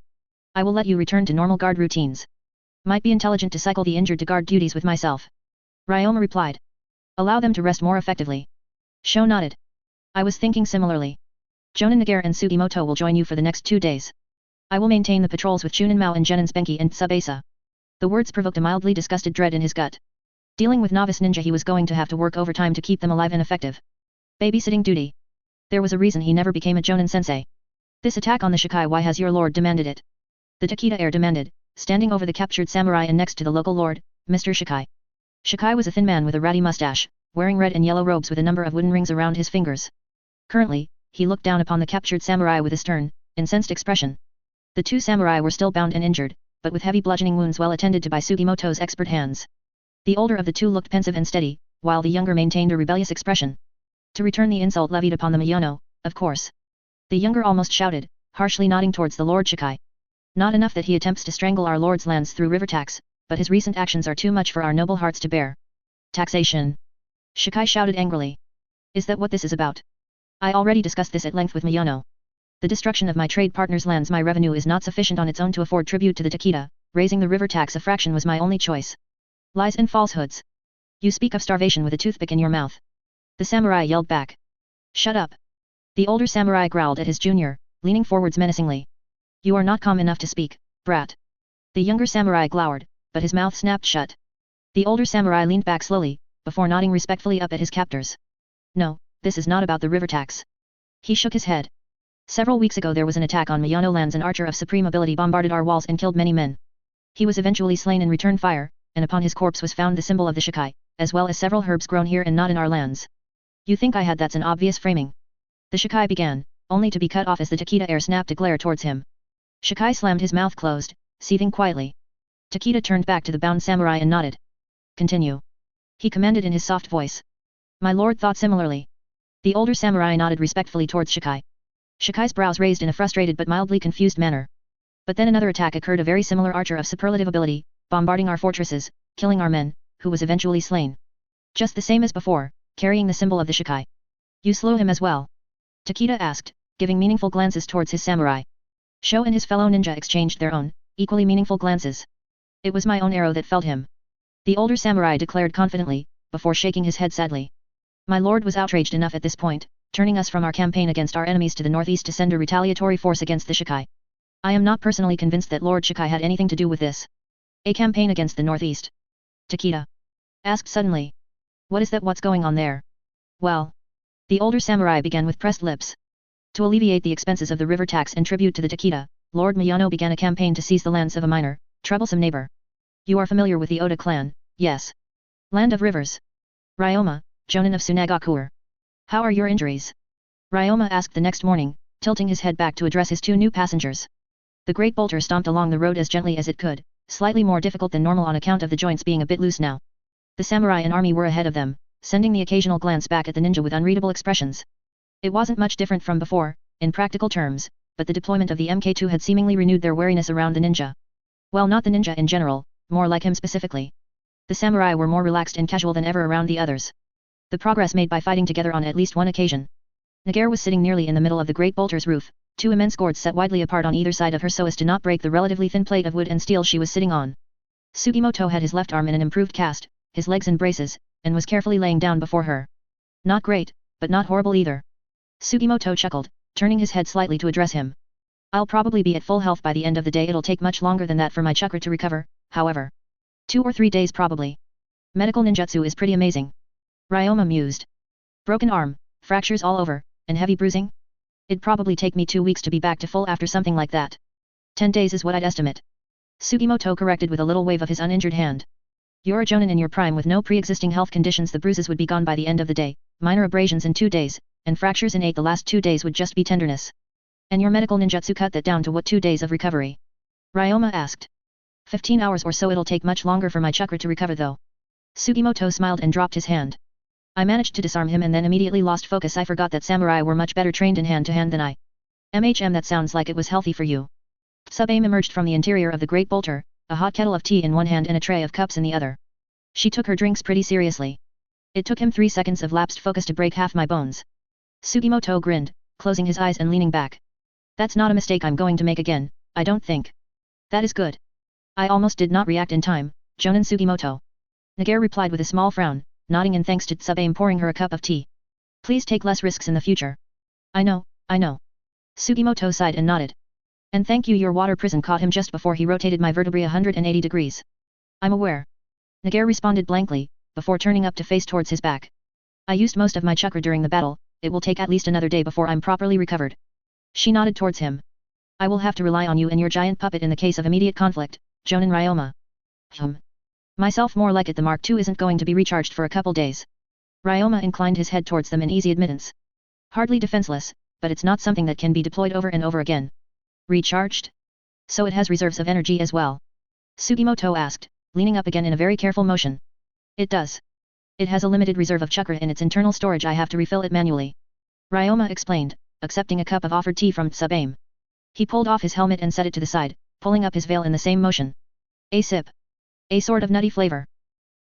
Speaker 1: I will let you return to normal guard routines. Might be intelligent to cycle the injured to guard duties with myself. Ryoma replied. Allow them to rest more effectively. Sho nodded. I was thinking similarly. Jonin Nagare and Sugimoto will join you for the next 2 days. I will maintain the patrols with Chunin Mao and Genin Spenki and Tsubasa. The words provoked a mildly disgusted dread in his gut. Dealing with novice ninja, he was going to have to work overtime to keep them alive and effective. Babysitting duty. There was a reason he never became a Jonin sensei. This attack on the Shikai, why has your lord demanded it? The Takeda heir demanded, standing over the captured samurai and next to the local lord, Mr. Shikai. Shikai was a thin man with a ratty mustache, wearing red and yellow robes with a number of wooden rings around his fingers. Currently, he looked down upon the captured samurai with a stern, incensed expression. The two samurai were still bound and injured, but with heavy bludgeoning wounds well attended to by Sugimoto's expert hands. The older of the two looked pensive and steady, while the younger maintained a rebellious expression. To return the insult levied upon the Miyano, of course. The younger almost shouted, harshly nodding towards the Lord Shikai. Not enough that he attempts to strangle our lord's lands through river tax, but his recent actions are too much for our noble hearts to bear. Taxation. Shikai shouted angrily. Is that what this is about? I already discussed this at length with Miyano. The destruction of my trade partner's lands, my revenue is not sufficient on its own to afford tribute to the Takeda, raising the river tax a fraction was my only choice. Lies and falsehoods. You speak of starvation with a toothpick in your mouth. The samurai yelled back. Shut up. The older samurai growled at his junior, leaning forwards menacingly. You are not calm enough to speak, brat. The younger samurai glowered, but his mouth snapped shut. The older samurai leaned back slowly, before nodding respectfully up at his captors. No, this is not about the river tax. He shook his head. Several weeks ago there was an attack on Miyano lands. An archer of supreme ability bombarded our walls and killed many men. He was eventually slain in return fire, and upon his corpse was found the symbol of the Shikai, as well as several herbs grown here and not in our lands. You think I had that's an obvious framing? The Shikai began, only to be cut off as the Takeda heir snapped a glare towards him. Shikai slammed his mouth closed, seething quietly. Takeda turned back to the bound samurai and nodded. Continue. He commanded in his soft voice. My lord thought similarly. The older samurai nodded respectfully towards Shikai. Shikai's brows raised in a frustrated but mildly confused manner. But then another attack occurred, a very similar archer of superlative ability, bombarding our fortresses, killing our men, who was eventually slain. Just the same as before, carrying the symbol of the Shikai. You slew him as well? Takeda asked, giving meaningful glances towards his samurai. Sho and his fellow ninja exchanged their own, equally meaningful glances. It was my own arrow that felled him. The older samurai declared confidently, before shaking his head sadly. My lord was outraged enough at this point, turning us from our campaign against our enemies to the northeast to send a retaliatory force against the Shikai. I am not personally convinced that Lord Shikai had anything to do with this. A campaign against the northeast? Takeda asked suddenly. What is that? What's going on there? Well, the older samurai began with pressed lips. To alleviate the expenses of the river tax and tribute to the Takeda, Lord Miyano began a campaign to seize the lands of a minor, troublesome neighbor. You are familiar with the Oda clan, yes? Land of Rivers. Ryoma, Jonin of Tsunagakuer. How are your injuries? Ryoma asked the next morning, tilting his head back to address his two new passengers. The great bolter stomped along the road as gently as it could, slightly more difficult than normal on account of the joints being a bit loose now. The samurai and army were ahead of them, sending the occasional glance back at the ninja with unreadable expressions. It wasn't much different from before, in practical terms, but the deployment of the Mk2 had seemingly renewed their wariness around the ninja. Well, not the ninja in general, more like him specifically. The samurai were more relaxed and casual than ever around the others. The progress made by fighting together on at least one occasion. Naguère was sitting nearly in the middle of the great bolter's roof, two immense gourds set widely apart on either side of her so as to not break the relatively thin plate of wood and steel she was sitting on. Sugimoto had his left arm in an improved cast, his legs in braces, and was carefully laying down before her. Not great, but not horrible either. Sugimoto chuckled, turning his head slightly to address him. I'll probably be at full health by the end of the day. It'll take much longer than that for my chakra to recover, however. 2 or 3 days probably. Medical ninjutsu is pretty amazing. Ryoma mused. Broken arm, fractures all over, and heavy bruising? It'd probably take me 2 weeks to be back to full after something like that. 10 days is what I'd estimate. Sugimoto corrected with a little wave of his uninjured hand. You're a jonin in your prime with no pre-existing health conditions. The bruises would be gone by the end of the day, minor abrasions in 2 days, and fractures in 8. The last 2 days would just be tenderness. And your medical ninjutsu cut that down to what 2 days of recovery? Ryoma asked. 15 hours or so. It'll take much longer for my chakra to recover though. Sugimoto smiled and dropped his hand. I managed to disarm him and then immediately lost focus. I forgot that samurai were much better trained in hand-to-hand than I. That sounds like it was healthy for you. Sub-Aim emerged from the interior of the great bolter, a hot kettle of tea in one hand and a tray of cups in the other. She took her drinks pretty seriously. It took him 3 seconds of lapsed focus to break half my bones. Sugimoto grinned, closing his eyes and leaning back. That's not a mistake I'm going to make again, I don't think. That is good. I almost did not react in time, Jonin Sugimoto. Naguère replied with a small frown, nodding in thanks to Sub-Aim pouring her a cup of tea. Please take less risks in the future. I know. Sugimoto sighed and nodded. And thank you, your water prison caught him just before he rotated my vertebrae 180 degrees. I'm aware. Naguère responded blankly, before turning up to face towards his back. I used most of my chakra during the battle, it will take at least another day before I'm properly recovered. She nodded towards him. I will have to rely on you and your giant puppet in the case of immediate conflict, Jonin Ryoma. Myself more like it, the Mark II isn't going to be recharged for a couple days. Ryoma inclined his head towards them in easy admittance. Hardly defenseless, but it's not something that can be deployed over and over again. Recharged? So it has reserves of energy as well? Sugimoto asked, leaning up again in a very careful motion. It does. It has a limited reserve of chakra in its internal storage, I have to refill it manually. Ryoma explained, accepting a cup of offered tea from Tsubaime. He pulled off his helmet and set it to the side, pulling up his veil in the same motion. A sip. A sort of nutty flavor.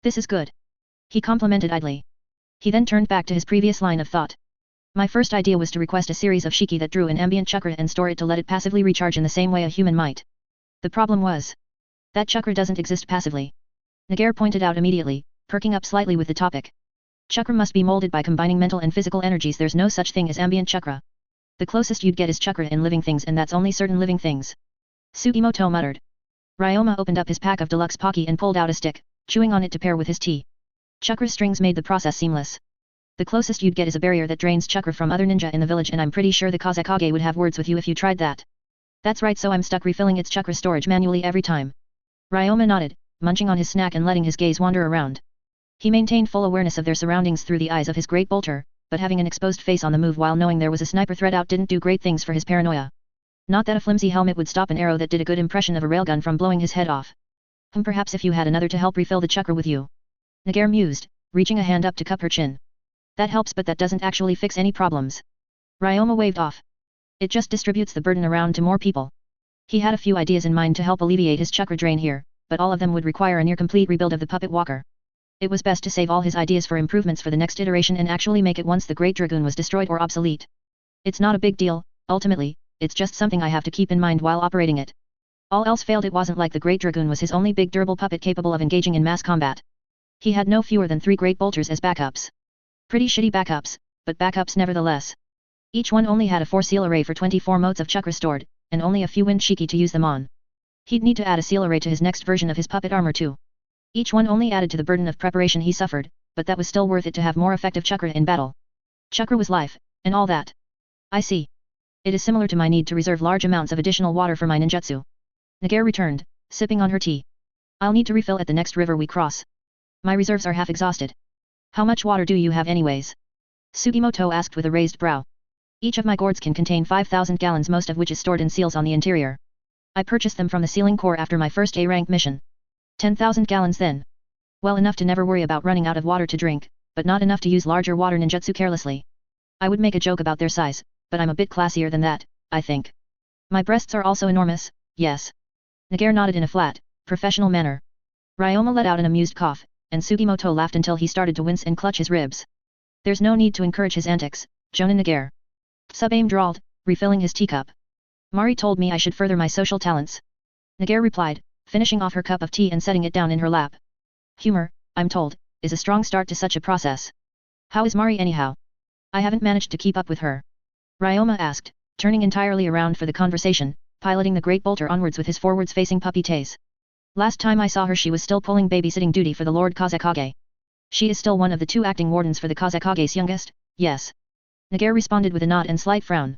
Speaker 1: This is good. He complimented idly. He then turned back to his previous line of thought. My first idea was to request a series of shiki that drew in ambient chakra and store it to let it passively recharge in the same way a human might. The problem was that chakra doesn't exist passively. Nagare pointed out immediately, perking up slightly with the topic. Chakra must be molded by combining mental and physical energies. There's no such thing as ambient chakra. The closest you'd get is chakra in living things, and that's only certain living things. Sugimoto muttered. Ryoma opened up his pack of deluxe Pocky and pulled out a stick, chewing on it to pair with his tea. Chakra strings made the process seamless. The closest you'd get is a barrier that drains chakra from other ninja in the village, and I'm pretty sure the Kazekage would have words with you if you tried that. That's right, so I'm stuck refilling its chakra storage manually every time. Ryoma nodded, munching on his snack and letting his gaze wander around. He maintained full awareness of their surroundings through the eyes of his great bolter, but having an exposed face on the move while knowing there was a sniper threat out didn't do great things for his paranoia. Not that a flimsy helmet would stop an arrow that did a good impression of a railgun from blowing his head off. Perhaps if you had another to help refill the chakra with you. Nagare mused, reaching a hand up to cup her chin. That helps, but that doesn't actually fix any problems. Ryoma waved off. It just distributes the burden around to more people. He had a few ideas in mind to help alleviate his chakra drain here, but all of them would require a near-complete rebuild of the puppet walker. It was best to save all his ideas for improvements for the next iteration and actually make it once the Great Dragoon was destroyed or obsolete. It's not a big deal, ultimately, it's just something I have to keep in mind while operating it. All else failed. It wasn't like the Great Dragoon was his only big durable puppet capable of engaging in mass combat. He had no fewer than 3 great bolters as backups. Pretty shitty backups, but backups nevertheless. Each one only had a 4-seal array for 24 motes of chakra stored, and only a few wind shiki to use them on. He'd need to add a seal array to his next version of his puppet armor too. Each one only added to the burden of preparation he suffered, but that was still worth it to have more effective chakra in battle. Chakra was life, and all that. I see. It is similar to my need to reserve large amounts of additional water for my ninjutsu. Nagare returned, sipping on her tea. I'll need to refill at the next river we cross. My reserves are half exhausted. How much water do you have anyways? Sugimoto asked with a raised brow. Each of my gourds can contain 5,000 gallons, most of which is stored in seals on the interior. I purchased them from the Sealing Corps after my first A-rank mission. 10,000 gallons then. Well enough to never worry about running out of water to drink, but not enough to use larger water ninjutsu carelessly. I would make a joke about their size, but I'm a bit classier than that, I think. My breasts are also enormous, yes. Nagare nodded in a flat, professional manner. Ryoma let out an amused cough, and Sugimoto laughed until he started to wince and clutch his ribs. There's no need to encourage his antics, Jonin Nagare. Tsubaime drawled, refilling his teacup. Mari told me I should further my social talents. Nagare replied, finishing off her cup of tea and setting it down in her lap. Humor, I'm told, is a strong start to such a process. How is Mari anyhow? I haven't managed to keep up with her. Ryoma asked, turning entirely around for the conversation, piloting the great bolter onwards with his forwards-facing puppy taze. Last time I saw her she was still pulling babysitting duty for the Lord Kazekage. She is still one of the 2 acting wardens for the Kazekage's youngest, yes. Nagare responded with a nod and slight frown.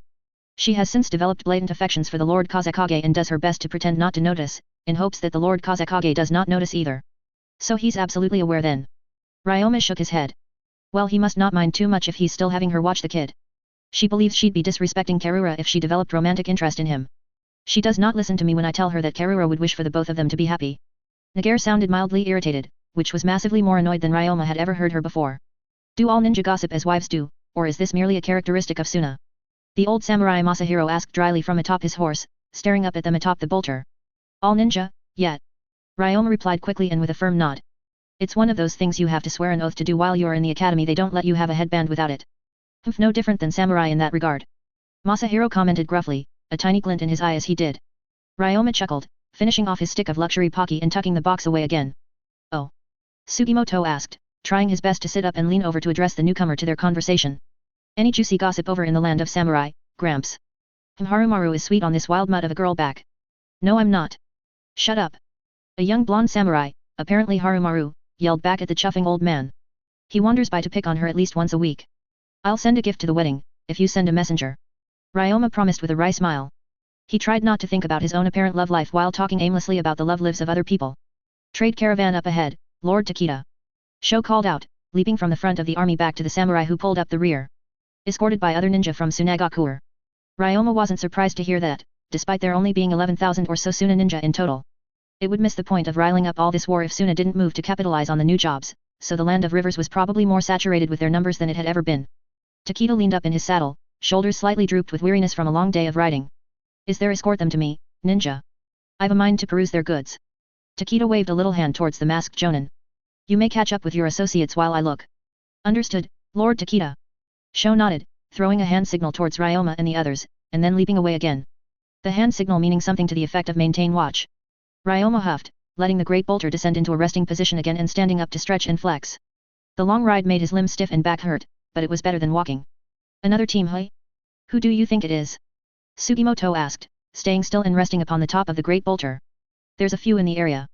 Speaker 1: She has since developed blatant affections for the Lord Kazekage and does her best to pretend not to notice, in hopes that the Lord Kazekage does not notice either. So he's absolutely aware then. Ryoma shook his head. Well, he must not mind too much if he's still having her watch the kid. She believes she'd be disrespecting Karura if she developed romantic interest in him. She does not listen to me when I tell her that Karura would wish for the both of them to be happy. Nagare sounded mildly irritated, which was massively more annoyed than Ryoma had ever heard her before. Do all ninja gossip as wives do, or is this merely a characteristic of Suna? The old samurai Masahiro asked dryly from atop his horse, staring up at them atop the bolter. All ninja, yet. Ryoma replied quickly and with a firm nod. It's one of those things you have to swear an oath to do while you're in the academy. They don't let you have a headband without it. No different than samurai in that regard. Masahiro commented gruffly, a tiny glint in his eye as he did. Ryoma chuckled, finishing off his stick of luxury Pocky and tucking the box away again. Oh. Sugimoto asked, trying his best to sit up and lean over to address the newcomer to their conversation. Any juicy gossip over in the land of samurai, Gramps? Harumaru is sweet on this wild mutt of a girl back. No, I'm not. Shut up. A young blonde samurai, apparently Harumaru, yelled back at the chuffing old man. He wanders by to pick on her at least once a week. I'll send a gift to the wedding, if you send a messenger. Ryoma promised with a wry smile. He tried not to think about his own apparent love life while talking aimlessly about the love lives of other people. Trade caravan up ahead, Lord Takeda. Sho called out, leaping from the front of the army back to the samurai who pulled up the rear. Escorted by other ninja from Tsunagakuer. Ryoma wasn't surprised to hear that, despite there only being 11,000 or so Suna ninja in total. It would miss the point of riling up all this war if Suna didn't move to capitalize on the new jobs, so the land of rivers was probably more saturated with their numbers than it had ever been. Takeda leaned up in his saddle, shoulders slightly drooped with weariness from a long day of riding. Is there escort them to me, ninja? I've a mind to peruse their goods. Takeda waved a little hand towards the masked jonin. You may catch up with your associates while I look. Understood, Lord Takeda. Sho nodded, throwing a hand signal towards Ryoma and the others, and then leaping away again. The hand signal meaning something to the effect of maintain watch. Ryoma huffed, letting the great bolter descend into a resting position again and standing up to stretch and flex. The long ride made his limbs stiff and back hurt, but it was better than walking. Another team, hey? Who do you think it is? Sugimoto asked, staying still and resting upon the top of the great bolter. There's a few in the area.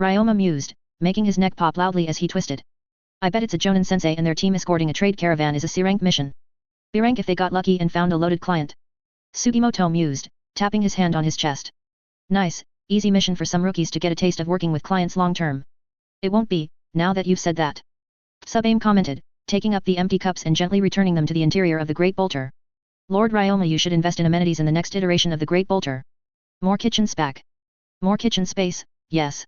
Speaker 1: Ryoma mused, making his neck pop loudly as he twisted. I bet it's a Jonin sensei and their team escorting a trade caravan is a C-rank mission. B-rank if they got lucky and found a loaded client. Sugimoto mused, tapping his hand on his chest. Nice, easy mission for some rookies to get a taste of working with clients long term. It won't be, now that you've said that. Sub-Aim commented, taking up the empty cups and gently returning them to the interior of the great bolter. Lord Ryoma, you should invest in amenities in the next iteration of the great bolter. More kitchen space. More kitchen space, yes.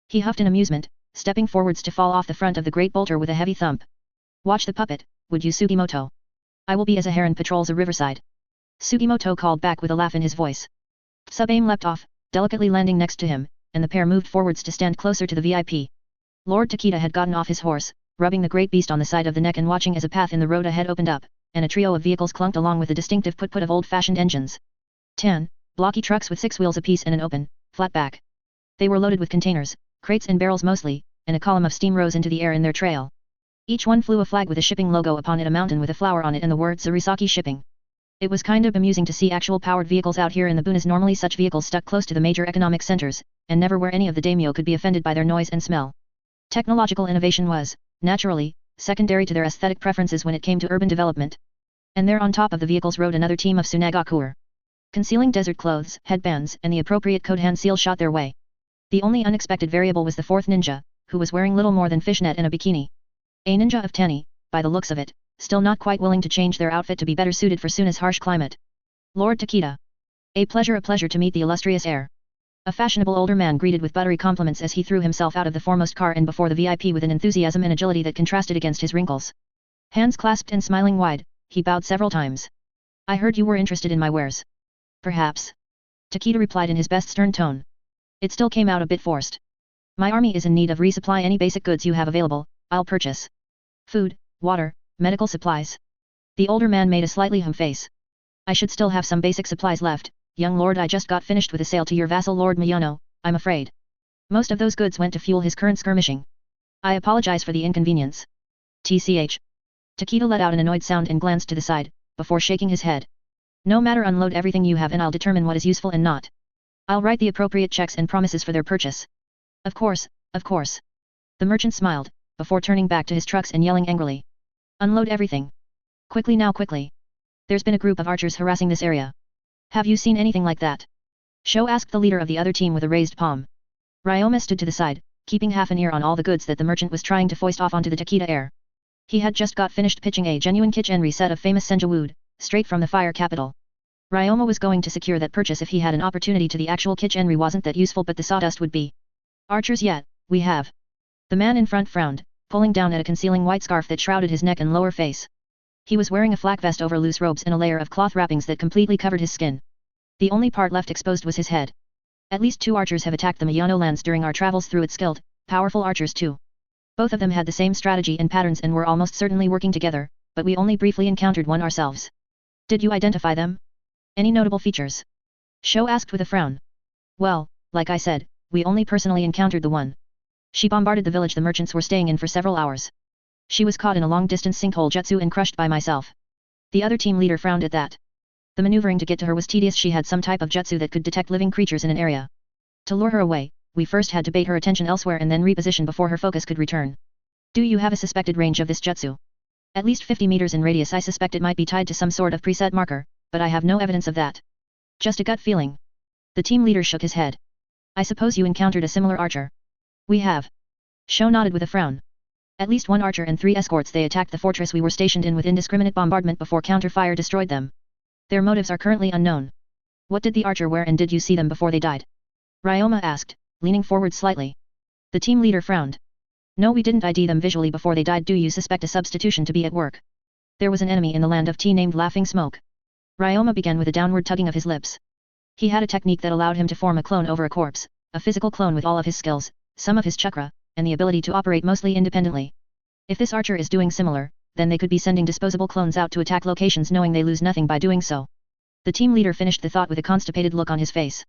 Speaker 1: He huffed in amusement, stepping forwards to fall off the front of the great bolter with a heavy thump. Watch the puppet, would you, Sugimoto? I will be as a heron patrols a riverside. Sugimoto called back with a laugh in his voice. Sub-Aim leapt off, delicately landing next to him, and the pair moved forwards to stand closer to the VIP. Lord Takeda had gotten off his horse, rubbing the great beast on the side of the neck and watching as a path in the road ahead opened up, and a trio of vehicles clunked along with the distinctive put-put of old-fashioned engines. 10 blocky trucks with 6 wheels apiece and an open, flat back. They were loaded with containers, crates and barrels mostly, and a column of steam rose into the air in their trail. Each one flew a flag with a shipping logo upon it, a mountain with a flower on it and the word Surisaki Shipping. It was kind of amusing to see actual powered vehicles out here in the boonies. Normally such vehicles stuck close to the major economic centers, and never where any of the daimyo could be offended by their noise and smell. Technological innovation was, naturally, secondary to their aesthetic preferences when it came to urban development. And there on top of the vehicles rode another team of Tsunagakuer. Concealing desert clothes, headbands, and the appropriate code hand seal shot their way. The only unexpected variable was the fourth ninja, who was wearing little more than fishnet and a bikini. A ninja of Tenny, by the looks of it, still not quite willing to change their outfit to be better suited for Suna's harsh climate. Lord Takeda. A pleasure to meet the illustrious heir. A fashionable older man greeted with buttery compliments as he threw himself out of the foremost car and before the VIP with an enthusiasm and agility that contrasted against his wrinkles. Hands clasped and smiling wide, he bowed several times. I heard you were interested in my wares. Perhaps. Takeda replied in his best stern tone. It still came out a bit forced. My army is in need of resupply. Any basic goods you have available, I'll purchase. Food, water, medical supplies. The older man made a slightly hum face. I should still have some basic supplies left, young lord. I just got finished with a sale to your vassal Lord Miyano, I'm afraid. Most of those goods went to fuel his current skirmishing. I apologize for the inconvenience. TCH. Takeda let out an annoyed sound and glanced to the side, before shaking his head. No matter, unload everything you have and I'll determine what is useful and not. I'll write the appropriate checks and promises for their purchase. Of course, of course. The merchant smiled, before turning back to his trucks and yelling angrily. Unload everything. Quickly now, quickly. There's been a group of archers harassing this area. Have you seen anything like that? Sho asked the leader of the other team with a raised palm. Ryoma stood to the side, keeping half an ear on all the goods that the merchant was trying to foist off onto the Takeda heir. He had just got finished pitching a genuine Kitchenry set of famous Senja wood, straight from the fire capital. Ryoma was going to secure that purchase if he had an opportunity to. The actual Kitchenry wasn't that useful, but the sawdust would be. Archers yet, we have. The man in front frowned, pulling down at a concealing white scarf that shrouded his neck and lower face. He was wearing a flak vest over loose robes and a layer of cloth wrappings that completely covered his skin. The only part left exposed was his head. At least 2 archers have attacked the Miyano lands during our travels through it. Skilled, powerful archers too. Both of them had the same strategy and patterns and were almost certainly working together, but we only briefly encountered one ourselves. Did you identify them? Any notable features? Sho asked with a frown. Well, like I said, we only personally encountered the one. She bombarded the village the merchants were staying in for several hours. She was caught in a long-distance sinkhole jutsu and crushed by myself. The other team leader frowned at that. The maneuvering to get to her was tedious. She had some type of jutsu that could detect living creatures in an area. To lure her away, we first had to bait her attention elsewhere and then reposition before her focus could return. Do you have a suspected range of this jutsu? At least 50 meters in radius. I suspect it might be tied to some sort of preset marker, but I have no evidence of that. Just a gut feeling. The team leader shook his head. I suppose you encountered a similar archer. We have. Sho nodded with a frown. At least one archer and 3 escorts. They attacked the fortress we were stationed in with indiscriminate bombardment before counter-fire destroyed them. Their motives are currently unknown. What did the archer wear and did you see them before they died? Ryoma asked, leaning forward slightly. The team leader frowned. No, we didn't ID them visually before they died. Do you suspect a substitution to be at work? There was an enemy in the land of tea named Laughing Smoke. Ryoma began with a downward tugging of his lips. He had a technique that allowed him to form a clone over a corpse, a physical clone with all of his skills, some of his chakra, and the ability to operate mostly independently. If this archer is doing similar, then they could be sending disposable clones out to attack locations knowing they lose nothing by doing so. The team leader finished the thought with a constipated look on his face.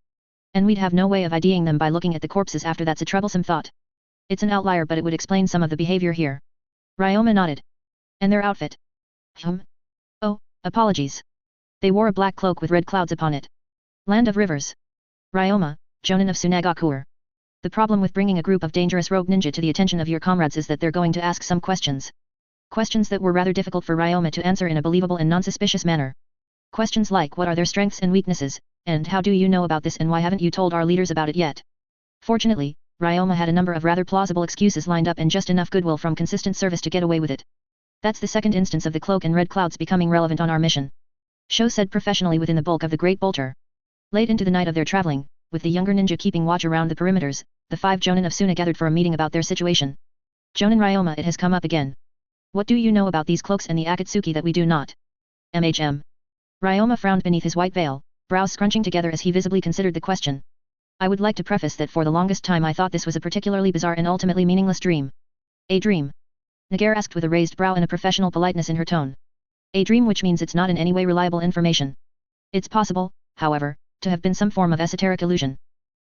Speaker 1: And we'd have no way of IDing them by looking at the corpses after. That's a troublesome thought. It's an outlier, but it would explain some of the behavior here. Ryoma nodded. And their outfit? Oh, apologies. They wore a black cloak with red clouds upon it. Land of Rivers. Ryoma, Jonin of Tsunagakuer. The problem with bringing a group of dangerous rogue ninja to the attention of your comrades is that they're going to ask some questions. Questions that were rather difficult for Ryoma to answer in a believable and non-suspicious manner. Questions like what are their strengths and weaknesses, and how do you know about this and why haven't you told our leaders about it yet? Fortunately, Ryoma had a number of rather plausible excuses lined up and just enough goodwill from consistent service to get away with it. That's the second instance of the cloak and red clouds becoming relevant on our mission. Sho said professionally within the bulk of the great bolter. Late into the night of their traveling, with the younger ninja keeping watch around the perimeters, the 5 Jonin of Suna gathered for a meeting about their situation. Jonin Ryoma, it has come up again. What do you know about these cloaks and the Akatsuki that we do not? Ryoma frowned beneath his white veil, brows scrunching together as he visibly considered the question. I would like to preface that for the longest time I thought this was a particularly bizarre and ultimately meaningless dream. A dream? Nagare asked with a raised brow and a professional politeness in her tone. A dream, which means it's not in any way reliable information. It's possible, however, to have been some form of esoteric illusion.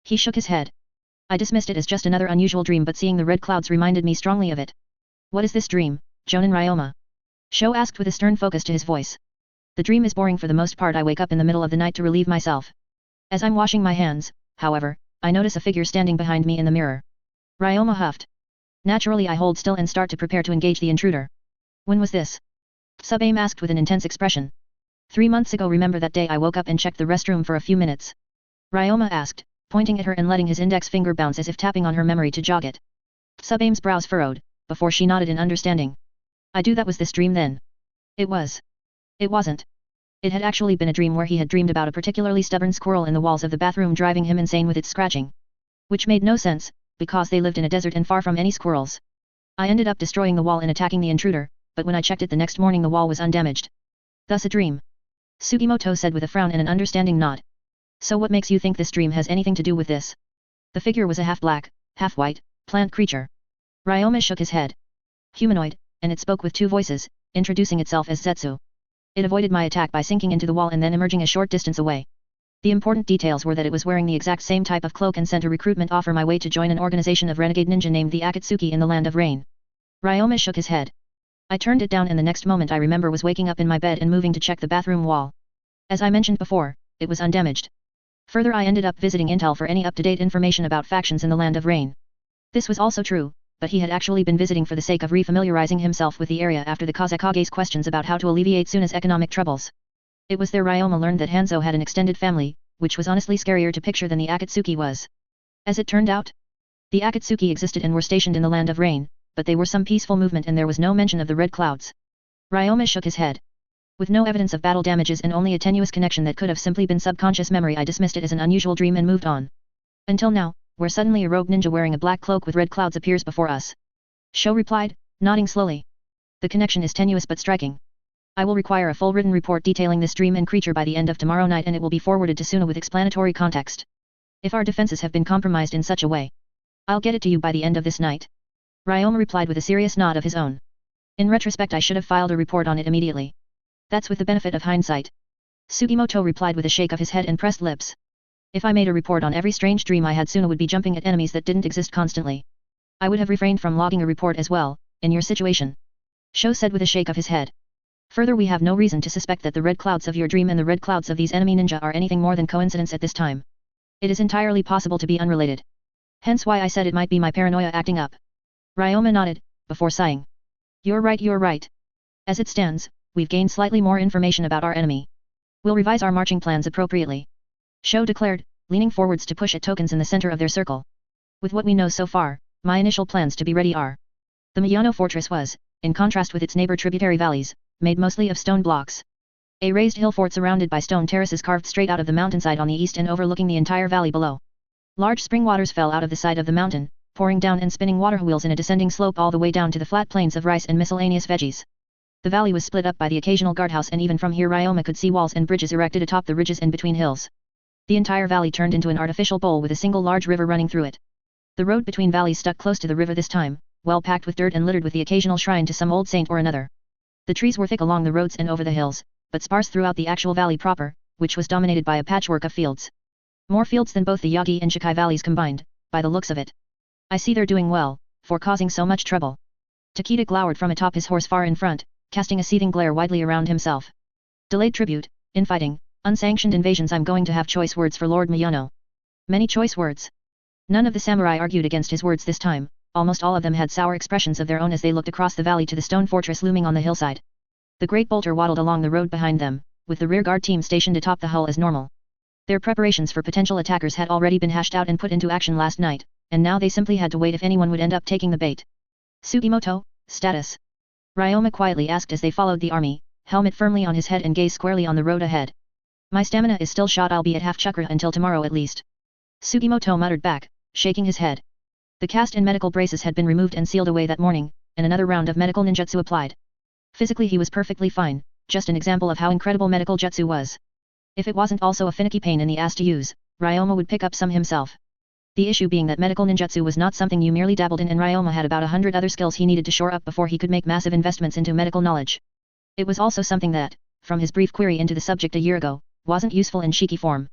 Speaker 1: He shook his head. I dismissed it as just another unusual dream, but seeing the red clouds reminded me strongly of it. What is this dream, Jonin Ryoma? Sho asked with a stern focus to his voice. The dream is boring for the most part. I wake up in the middle of the night to relieve myself. As I'm washing my hands, however, I notice a figure standing behind me in the mirror. Ryoma huffed. Naturally I hold still and start to prepare to engage the intruder. When was this? Sub-Aim asked with an intense expression. 3 months ago. Remember that day I woke up and checked the restroom for a few minutes? Ryoma asked, pointing at her and letting his index finger bounce as if tapping on her memory to jog it. Sub-Aim's brows furrowed, before she nodded in understanding. I do. That was this dream then. It was. It wasn't. It had actually been a dream where he had dreamed about a particularly stubborn squirrel in the walls of the bathroom driving him insane with its scratching. Which made no sense, because they lived in a desert and far from any squirrels. I ended up destroying the wall and attacking the intruder, but when I checked it the next morning the wall was undamaged. Thus a dream. Sugimoto said with a frown and an understanding nod. So what makes you think this dream has anything to do with this? The figure was a half-black, half-white, plant creature. Ryoma shook his head. Humanoid, and it spoke with 2 voices, introducing itself as Zetsu. It avoided my attack by sinking into the wall and then emerging a short distance away. The important details were that it was wearing the exact same type of cloak and sent a recruitment offer my way to join an organization of renegade ninja named the Akatsuki in the Land of Rain. Ryoma shook his head. I turned it down and the next moment I remember was waking up in my bed and moving to check the bathroom wall. As I mentioned before, it was undamaged. Further, I ended up visiting Intel for any up-to-date information about factions in the Land of Rain. This was also true, but he had actually been visiting for the sake of refamiliarizing himself with the area after the Kazekage's questions about how to alleviate Suna's economic troubles. It was there Ryoma learned that Hanzo had an extended family, which was honestly scarier to picture than the Akatsuki was. As it turned out, the Akatsuki existed and were stationed in the Land of Rain, but they were some peaceful movement and there was no mention of the red clouds. Ryoma shook his head. With no evidence of battle damages and only a tenuous connection that could have simply been subconscious memory, I dismissed it as an unusual dream and moved on. Until now, where suddenly a rogue ninja wearing a black cloak with red clouds appears before us. Sho replied, nodding slowly. The connection is tenuous but striking. I will require a full written report detailing this dream and creature by the end of tomorrow night and it will be forwarded to Suna with explanatory context. If our defenses have been compromised in such a way, I'll get it to you by the end of this night. Ryoma replied with a serious nod of his own. In retrospect I should have filed a report on it immediately. That's with the benefit of hindsight. Sugimoto replied with a shake of his head and pressed lips. If I made a report on every strange dream I had, Suna would be jumping at enemies that didn't exist constantly. I would have refrained from logging a report as well, in your situation. Sho said with a shake of his head. Further, we have no reason to suspect that the red clouds of your dream and the red clouds of these enemy ninja are anything more than coincidence at this time. It is entirely possible to be unrelated. Hence why I said it might be my paranoia acting up. Ryoma nodded, before sighing. You're right. As it stands, we've gained slightly more information about our enemy. We'll revise our marching plans appropriately. Sho declared, leaning forwards to push at tokens in the center of their circle. With what we know so far, my initial plans to be ready are. The Miyano fortress was, in contrast with its neighbor tributary valleys, made mostly of stone blocks. A raised hill fort surrounded by stone terraces carved straight out of the mountainside on the east and overlooking the entire valley below. Large spring waters fell out of the side of the mountain, pouring down and spinning water wheels in a descending slope all the way down to the flat plains of rice and miscellaneous veggies. The valley was split up by the occasional guardhouse, and even from here Ryoma could see walls and bridges erected atop the ridges and between hills. The entire valley turned into an artificial bowl with a single large river running through it. The road between valleys stuck close to the river this time, well packed with dirt and littered with the occasional shrine to some old saint or another. The trees were thick along the roads and over the hills, but sparse throughout the actual valley proper, which was dominated by a patchwork of fields. More fields than both the Yagi and Shikai valleys combined, by the looks of it. I see they're doing well, for causing so much trouble. Takeda glowered from atop his horse far in front, casting a seething glare widely around himself. Delayed tribute, infighting, unsanctioned invasions. I'm going to have choice words for Lord Miyano. Many choice words. None of the samurai argued against his words this time, almost all of them had sour expressions of their own as they looked across the valley to the stone fortress looming on the hillside. The great bolter waddled along the road behind them, with the rearguard team stationed atop the hull as normal. Their preparations for potential attackers had already been hashed out and put into action last night, and now they simply had to wait if anyone would end up taking the bait. Sugimoto, status? Ryoma quietly asked as they followed the army, helmet firmly on his head and gaze squarely on the road ahead. My stamina is still shot. I'll be at half chakra until tomorrow at least. Sugimoto muttered back, shaking his head. The cast and medical braces had been removed and sealed away that morning, and another round of medical ninjutsu applied. Physically he was perfectly fine, just an example of how incredible medical jutsu was. If it wasn't also a finicky pain in the ass to use, Ryoma would pick up some himself. The issue being that medical ninjutsu was not something you merely dabbled in, and Ryoma had about 100 other skills he needed to shore up before he could make massive investments into medical knowledge. It was also something that, from his brief query into the subject a year ago, wasn't useful in Shiki form.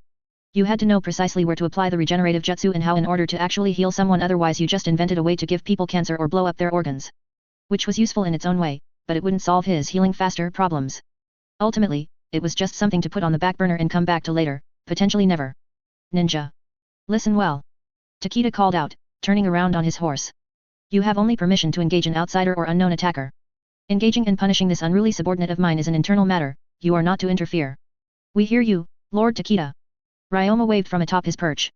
Speaker 1: You had to know precisely where to apply the regenerative jutsu and how in order to actually heal someone, otherwise you just invented a way to give people cancer or blow up their organs. Which was useful in its own way, but it wouldn't solve his healing faster problems. Ultimately, it was just something to put on the back burner and come back to later, potentially never. Ninja. Listen well. Takeda called out, turning around on his horse. You have only permission to engage an outsider or unknown attacker. Engaging and punishing this unruly subordinate of mine is an internal matter, you are not to interfere. We hear you, Lord Takeda. Ryoma waved from atop his perch.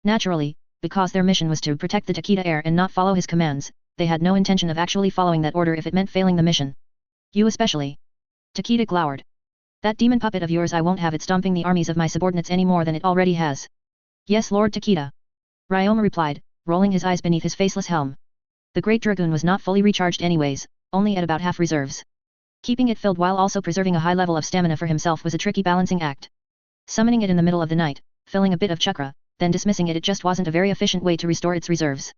Speaker 1: Naturally, because their mission was to protect the Takeda heir and not follow his commands, they had no intention of actually following that order if it meant failing the mission. You especially. Takeda glowered. That demon puppet of yours, I won't have it stomping the armies of my subordinates any more than it already has. Yes, Lord Takeda. Ryoma replied, rolling his eyes beneath his faceless helm. The Great Dragoon was not fully recharged anyways, only at about half reserves. Keeping it filled while also preserving a high level of stamina for himself was a tricky balancing act. Summoning it in the middle of the night, filling a bit of chakra, then dismissing it just wasn't a very efficient way to restore its reserves.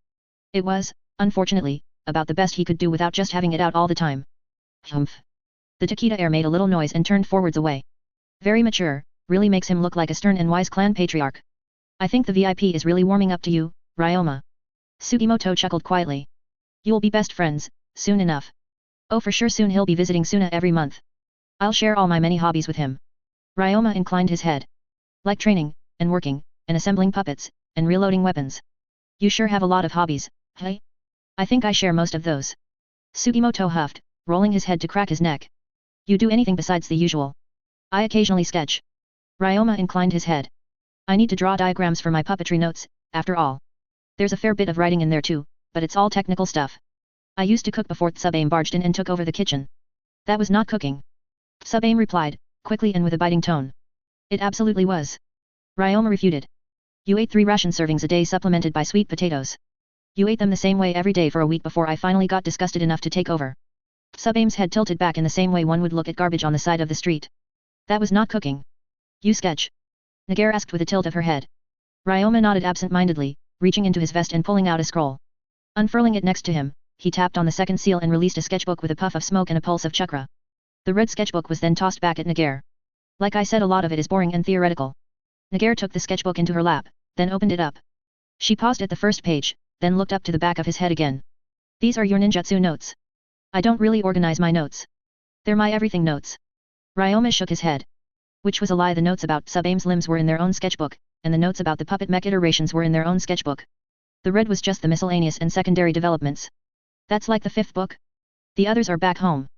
Speaker 1: It was, unfortunately, about the best he could do without just having it out all the time. Humph. The Takeda heir made a little noise and turned forwards away. Very mature, really makes him look like a stern and wise clan patriarch. I think the VIP is really warming up to you, Ryoma. Sugimoto chuckled quietly. You'll be best friends, soon enough. Oh, for sure, soon he'll be visiting Suna every month. I'll share all my many hobbies with him. Ryoma inclined his head. Like training, and working, and assembling puppets, and reloading weapons. You sure have a lot of hobbies, hey? I think I share most of those. Sugimoto huffed, rolling his head to crack his neck. You do anything besides the usual? I occasionally sketch. Ryoma inclined his head. I need to draw diagrams for my puppetry notes, after all. There's a fair bit of writing in there too, but it's all technical stuff. I used to cook before Tsubame barged in and took over the kitchen. That was not cooking. Tsubame replied, quickly and with a biting tone. It absolutely was. Ryoma refuted. You ate 3 ration servings a day supplemented by sweet potatoes. You ate them the same way every day for a week before I finally got disgusted enough to take over. Tsubame's head tilted back in the same way one would look at garbage on the side of the street. That was not cooking. You sketch? Nagare asked with a tilt of her head. Ryoma nodded absent-mindedly, reaching into his vest and pulling out a scroll. Unfurling it next to him, he tapped on the second seal and released a sketchbook with a puff of smoke and a pulse of chakra. The red sketchbook was then tossed back at Nagare. Like I said, a lot of it is boring and theoretical. Nagare took the sketchbook into her lap, then opened it up. She paused at the first page, then looked up to the back of his head again. These are your ninjutsu notes. I don't really organize my notes. They're my everything notes. Ryoma shook his head. Which was a lie. The notes about Tsubame's limbs were in their own sketchbook, and the notes about the puppet mech iterations were in their own sketchbook. The red was just the miscellaneous and secondary developments. That's like the 5th book? The others are back home.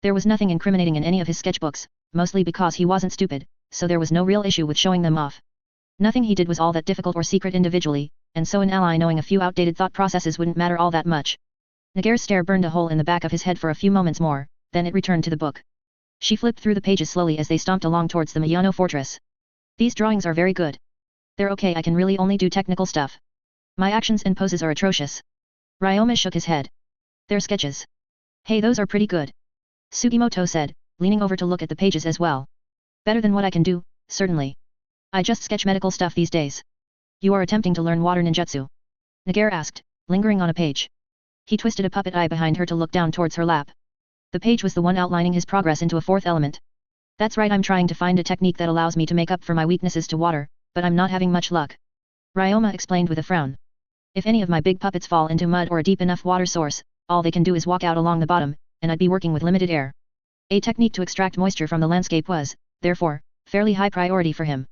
Speaker 1: There was nothing incriminating in any of his sketchbooks, mostly because he wasn't stupid, so there was no real issue with showing them off. Nothing he did was all that difficult or secret individually, and so an ally knowing a few outdated thought processes wouldn't matter all that much. Nagure's stare burned a hole in the back of his head for a few moments more, then it returned to the book. She flipped through the pages slowly as they stomped along towards the Miyano fortress. These drawings are very good. They're okay, I can really only do technical stuff. My actions and poses are atrocious. Ryoma shook his head. They're sketches. Hey, those are pretty good. Sugimoto said, leaning over to look at the pages as well. Better than what I can do, certainly. I just sketch medical stuff these days. You are attempting to learn water ninjutsu? Nagare asked, lingering on a page. He twisted a puppet eye behind her to look down towards her lap. The page was the one outlining his progress into a 4th element. That's right, I'm trying to find a technique that allows me to make up for my weaknesses to water, but I'm not having much luck. Ryoma explained with a frown. If any of my big puppets fall into mud or a deep enough water source, all they can do is walk out along the bottom, and I'd be working with limited air. A technique to extract moisture from the landscape was, therefore, fairly high priority for him.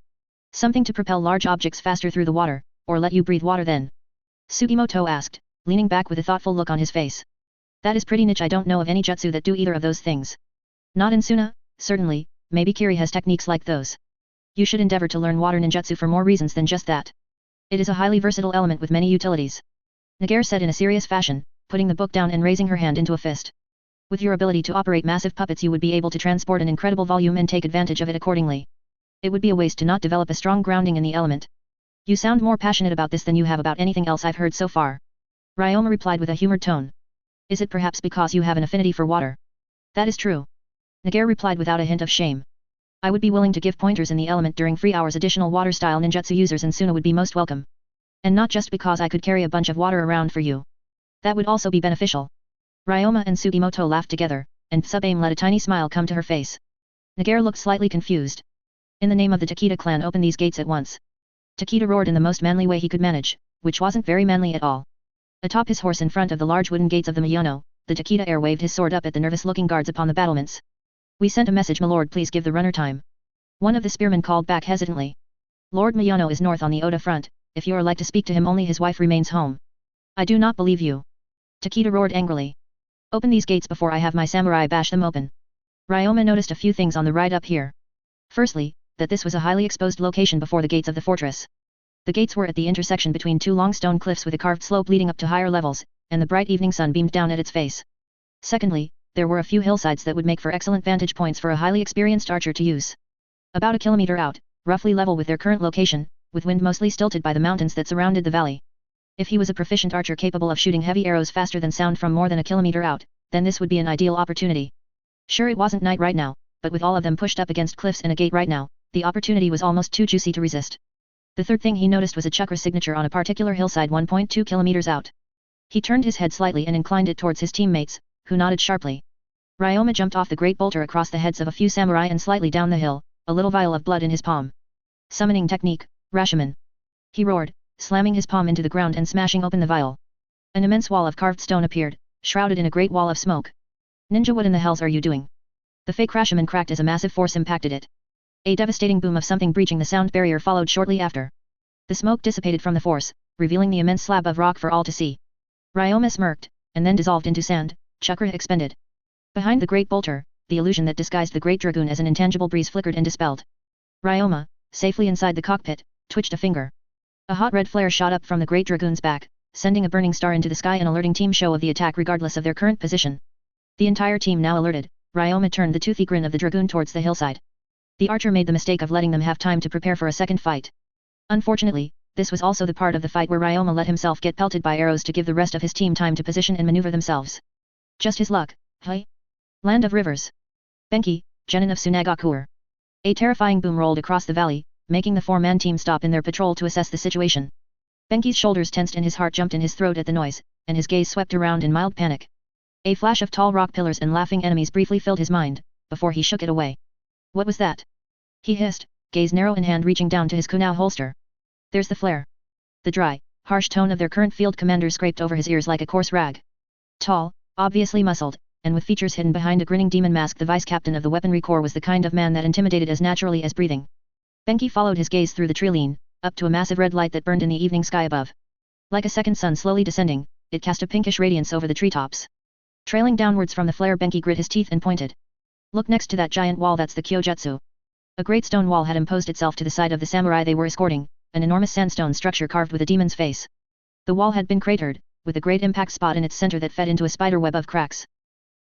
Speaker 1: Something to propel large objects faster through the water, or let you breathe water then? Sugimoto asked, leaning back with a thoughtful look on his face. That is pretty niche, I don't know of any jutsu that do either of those things. Not in Suna, certainly, maybe Kiri has techniques like those. You should endeavor to learn water ninjutsu for more reasons than just that. It is a highly versatile element with many utilities. Nagare said in a serious fashion, putting the book down and raising her hand into a fist. With your ability to operate massive puppets you would be able to transport an incredible volume and take advantage of it accordingly. It would be a waste to not develop a strong grounding in the element. You sound more passionate about this than you have about anything else I've heard so far. Ryoma replied with a humored tone. Is it perhaps because you have an affinity for water? That is true. Nagare replied without a hint of shame. I would be willing to give pointers in the element during free hours. Additional water-style ninjutsu users in Suna would be most welcome. And not just because I could carry a bunch of water around for you. That would also be beneficial. Ryoma and Sugimoto laughed together, and Tsubame let a tiny smile come to her face. Nagare looked slightly confused. In the name of the Takeda clan, open these gates at once. Takeda roared in the most manly way he could manage, which wasn't very manly at all. Atop his horse in front of the large wooden gates of the Miyano, the Takeda heir waved his sword up at the nervous-looking guards upon the battlements. We sent a message, my lord, please give the runner time. One of the spearmen called back hesitantly. Lord Miyano is north on the Oda front, if you are like to speak to him only his wife remains home. I do not believe you. Takeda roared angrily. Open these gates before I have my samurai bash them open. Ryoma noticed a few things on the ride up here. Firstly, that this was a highly exposed location before the gates of the fortress. The gates were at the intersection between two long stone cliffs with a carved slope leading up to higher levels, and the bright evening sun beamed down at its face. Secondly, there were a few hillsides that would make for excellent vantage points for a highly experienced archer to use. About a kilometer out, roughly level with their current location, with wind mostly stilted by the mountains that surrounded the valley. If he was a proficient archer capable of shooting heavy arrows faster than sound from more than a kilometer out, then this would be an ideal opportunity. Sure, it wasn't night right now, but with all of them pushed up against cliffs and a gate right now, the opportunity was almost too juicy to resist. The third thing he noticed was a chakra signature on a particular hillside 1.2 kilometers out. He turned his head slightly and inclined it towards his teammates, who nodded sharply. Ryoma jumped off the great boulder across the heads of a few samurai and slightly down the hill, a little vial of blood in his palm. Summoning technique, Rashomon. He roared, slamming his palm into the ground and smashing open the vial. An immense wall of carved stone appeared, shrouded in a great wall of smoke. Ninja, what in the hells are you doing? The fake Rashomon cracked as a massive force impacted it. A devastating boom of something breaching the sound barrier followed shortly after. The smoke dissipated from the force, revealing the immense slab of rock for all to see. Ryoma smirked, and then dissolved into sand, chakra expended. Behind the great boulder, the illusion that disguised the great dragoon as an intangible breeze flickered and dispelled. Ryoma, safely inside the cockpit, twitched a finger. A hot red flare shot up from the great dragoon's back, sending a burning star into the sky and alerting Team Show of the attack regardless of their current position. The entire team now alerted, Ryoma turned the toothy grin of the dragoon towards the hillside. The archer made the mistake of letting them have time to prepare for a second fight. Unfortunately, this was also the part of the fight where Ryoma let himself get pelted by arrows to give the rest of his team time to position and maneuver themselves. Just his luck, hey? Land of Rivers. Benki, Genin of Sunagakur. A terrifying boom rolled across the valley, making the four-man team stop in their patrol to assess the situation. Benki's shoulders tensed and his heart jumped in his throat at the noise, and his gaze swept around in mild panic. A flash of tall rock pillars and laughing enemies briefly filled his mind, before he shook it away. What was that? He hissed, gaze narrow in hand reaching down to his kunai holster. There's the flare. The dry, harsh tone of their current field commander scraped over his ears like a coarse rag. Tall, obviously muscled, and with features hidden behind a grinning demon mask, the vice-captain of the weaponry corps was the kind of man that intimidated as naturally as breathing. Benki followed his gaze through the treeline, up to a massive red light that burned in the evening sky above. Like a second sun slowly descending, it cast a pinkish radiance over the treetops. Trailing downwards from the flare, Benki grit his teeth and pointed. Look next to that giant wall, that's the Kyojutsu. A great stone wall had imposed itself to the side of the samurai they were escorting, an enormous sandstone structure carved with a demon's face. The wall had been cratered, with a great impact spot in its center that fed into a spider web of cracks.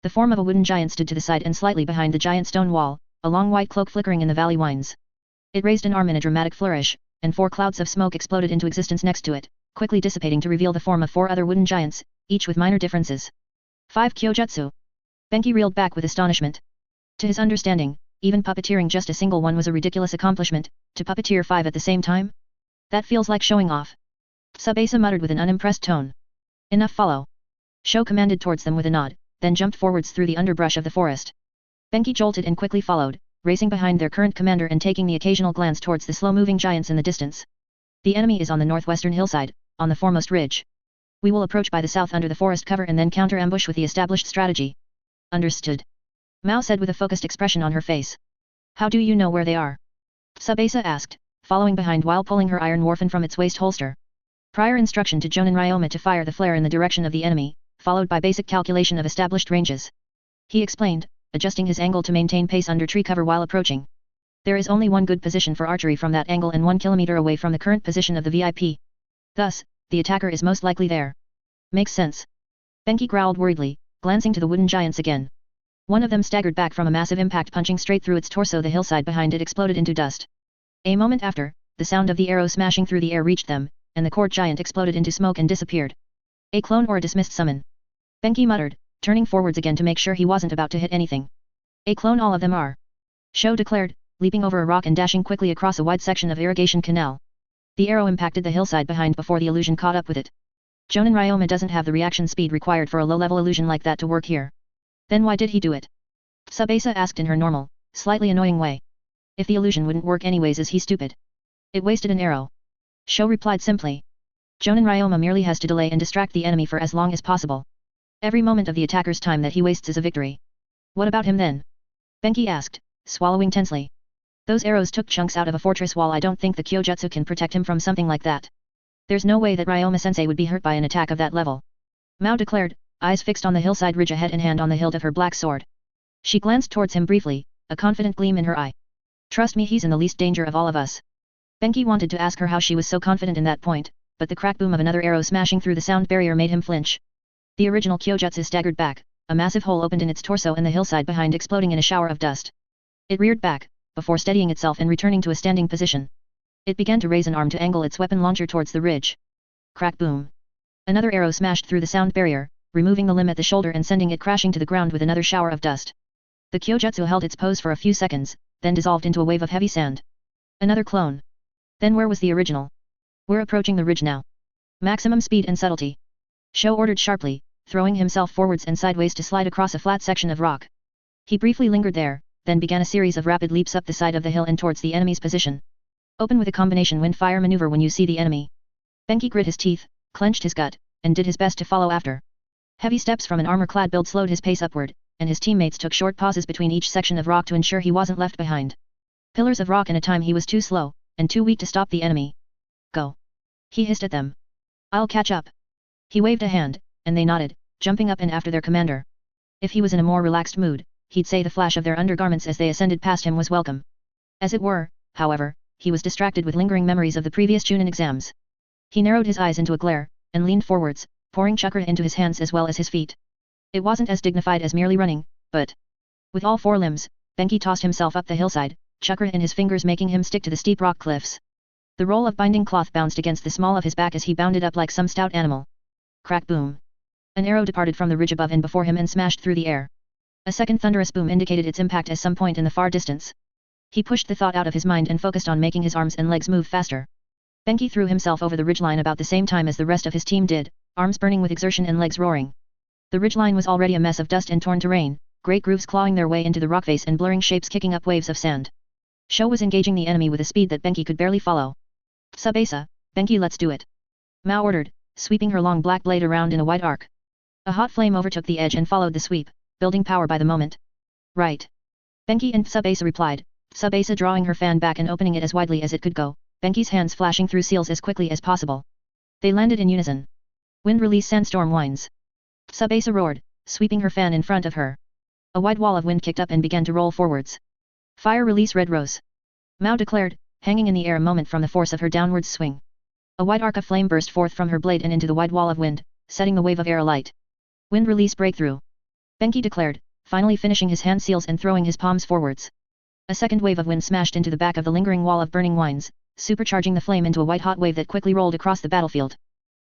Speaker 1: The form of a wooden giant stood to the side and slightly behind the giant stone wall, a long white cloak flickering in the valley winds. It raised an arm in a dramatic flourish, and 4 clouds of smoke exploded into existence next to it, quickly dissipating to reveal the form of 4 other wooden giants, each with minor differences. 5 Kyojutsu. Benki reeled back with astonishment. To his understanding, even puppeteering just a single one was a ridiculous accomplishment, to puppeteer 5 at the same time? That feels like showing off. Tsubasa muttered with an unimpressed tone. Enough, follow. Sho commanded towards them with a nod, then jumped forwards through the underbrush of the forest. Benki jolted and quickly followed, racing behind their current commander and taking the occasional glance towards the slow-moving giants in the distance. The enemy is on the northwestern hillside, on the foremost ridge. We will approach by the south under the forest cover and then counter-ambush with the established strategy. Understood. Mao said with a focused expression on her face. How do you know where they are? Tsubasa asked, following behind while pulling her iron warfin from its waist holster. Prior instruction to Jonin Ryoma to fire the flare in the direction of the enemy, followed by basic calculation of established ranges. He explained, adjusting his angle to maintain pace under tree cover while approaching. There is only one good position for archery from that angle and 1 kilometer away from the current position of the VIP. Thus, the attacker is most likely there. Makes sense. Benki growled worriedly, glancing to the wooden giants again. One of them staggered back from a massive impact, punching straight through its torso. The hillside behind it exploded into dust. A moment after, the sound of the arrow smashing through the air reached them, and the court giant exploded into smoke and disappeared. A clone or a dismissed summon? Benki muttered, turning forwards again to make sure he wasn't about to hit anything. A clone, all of them are. Sho declared, leaping over a rock and dashing quickly across a wide section of irrigation canal. The arrow impacted the hillside behind before the illusion caught up with it. Jonin Ryoma doesn't have the reaction speed required for a low-level illusion like that to work here. Then why did he do it? Tsubasa asked in her normal, slightly annoying way. If the illusion wouldn't work anyways, is he stupid? It wasted an arrow. Sho replied simply. Jonin Ryoma merely has to delay and distract the enemy for as long as possible. Every moment of the attacker's time that he wastes is a victory. What about him then? Benki asked, swallowing tensely. Those arrows took chunks out of a fortress wall. I don't think the Kyojutsu can protect him from something like that. There's no way that Ryoma-sensei would be hurt by an attack of that level. Mao declared, eyes fixed on the hillside ridge ahead and hand on the hilt of her black sword. She glanced towards him briefly, a confident gleam in her eye. Trust me, he's in the least danger of all of us. Benki wanted to ask her how she was so confident in that point, but the crack boom of another arrow smashing through the sound barrier made him flinch. The original Kyojutsu staggered back, a massive hole opened in its torso and the hillside behind exploding in a shower of dust. It reared back, before steadying itself and returning to a standing position. It began to raise an arm to angle its weapon launcher towards the ridge. Crack boom. Another arrow smashed through the sound barrier, removing the limb at the shoulder and sending it crashing to the ground with another shower of dust. The Kyojutsu held its pose for a few seconds, then dissolved into a wave of heavy sand. Another clone. Then where was the original? We're approaching the ridge now. Maximum speed and subtlety. Sho ordered sharply, throwing himself forwards and sideways to slide across a flat section of rock. He briefly lingered there, then began a series of rapid leaps up the side of the hill and towards the enemy's position. Open with a combination wind-fire maneuver when you see the enemy. Benki grit his teeth, clenched his gut, and did his best to follow after. Heavy steps from an armor-clad build slowed his pace upward, and his teammates took short pauses between each section of rock to ensure he wasn't left behind. Pillars of rock in a time he was too slow, and too weak to stop the enemy. Go. He hissed at them. I'll catch up. He waved a hand, and they nodded, jumping up and after their commander. If he was in a more relaxed mood, he'd say the flash of their undergarments as they ascended past him was welcome. As it were, however, he was distracted with lingering memories of the previous Chunin exams. He narrowed his eyes into a glare, and leaned forwards, pouring chakra into his hands as well as his feet. It wasn't as dignified as merely running, but with all 4 limbs, Benki tossed himself up the hillside, chakra in his fingers making him stick to the steep rock cliffs. The roll of binding cloth bounced against the small of his back as he bounded up like some stout animal. Crack boom. An arrow departed from the ridge above and before him and smashed through the air. A second thunderous boom indicated its impact at some point in the far distance. He pushed the thought out of his mind and focused on making his arms and legs move faster. Benki threw himself over the ridgeline about the same time as the rest of his team did, arms burning with exertion and legs roaring. The ridgeline was already a mess of dust and torn terrain, great grooves clawing their way into the rock face and blurring shapes kicking up waves of sand. Sho was engaging the enemy with a speed that Benki could barely follow. Tsubasa, Benki, let's do it. Mao ordered, sweeping her long black blade around in a wide arc. A hot flame overtook the edge and followed the sweep, building power by the moment. Right. Benki and Tsubasa replied, Tsubasa drawing her fan back and opening it as widely as it could go, Benki's hands flashing through seals as quickly as possible. They landed in unison. Wind release sandstorm winds. Tsubasa roared, sweeping her fan in front of her. A wide wall of wind kicked up and began to roll forwards. Fire release red rose. Mao declared, hanging in the air a moment from the force of her downwards swing. A wide arc of flame burst forth from her blade and into the wide wall of wind, setting the wave of air alight. Wind release breakthrough. Benki declared, finally finishing his hand seals and throwing his palms forwards. A second wave of wind smashed into the back of the lingering wall of burning winds, supercharging the flame into a white-hot wave that quickly rolled across the battlefield.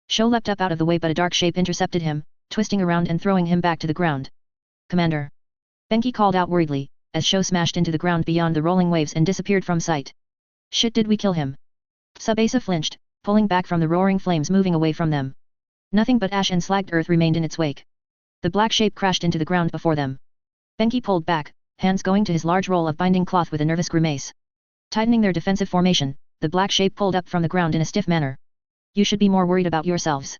Speaker 1: Shou leapt up out of the way but a dark shape intercepted him, twisting around and throwing him back to the ground. Commander! Benki called out worriedly, as Shou smashed into the ground beyond the rolling waves and disappeared from sight. Shit, did we kill him? Tsubasa flinched, pulling back from the roaring flames, moving away from them. Nothing but ash and slagged earth remained in its wake. The black shape crashed into the ground before them. Benki pulled back, hands going to his large roll of binding cloth with a nervous grimace. Tightening their defensive formation, the black shape pulled up from the ground in a stiff manner. You should be more worried about yourselves.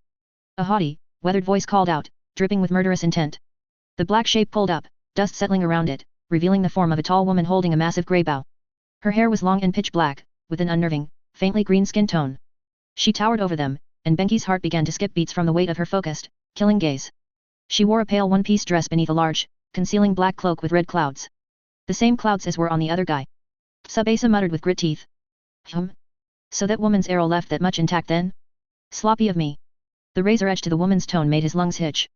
Speaker 1: A haughty, weathered voice called out, dripping with murderous intent. The black shape pulled up, dust settling around it, revealing the form of a tall woman holding a massive grey bow. Her hair was long and pitch black, with an unnerving, faintly green skin tone. She towered over them, and Benki's heart began to skip beats from the weight of her focused, killing gaze. She wore a pale one-piece dress beneath a large, concealing black cloak with red clouds. The same clouds as were on the other guy. Tsubasa muttered with grit teeth. So that woman's arrow left that much intact then? Sloppy of me. The razor edge to the woman's tone made his lungs hitch.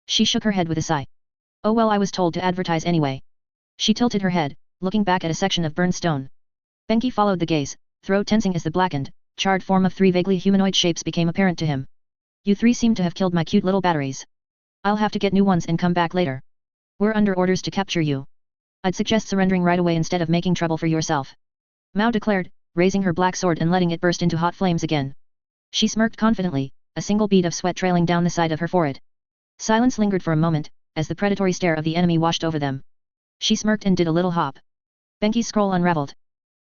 Speaker 1: She shook her head with a sigh. Oh well, I was told to advertise anyway. She tilted her head, looking back at a section of burned stone. Benki followed the gaze, throat tensing as the blackened, charred form of three vaguely humanoid shapes became apparent to him. You three seem to have killed my cute little batteries. I'll have to get new ones and come back later. We're under orders to capture you. I'd suggest surrendering right away instead of making trouble for yourself. Mao declared, raising her black sword and letting it burst into hot flames again. She smirked confidently, a single bead of sweat trailing down the side of her forehead. Silence lingered for a moment, as the predatory stare of the enemy washed over them. She smirked and did a little hop. Benki's scroll unraveled.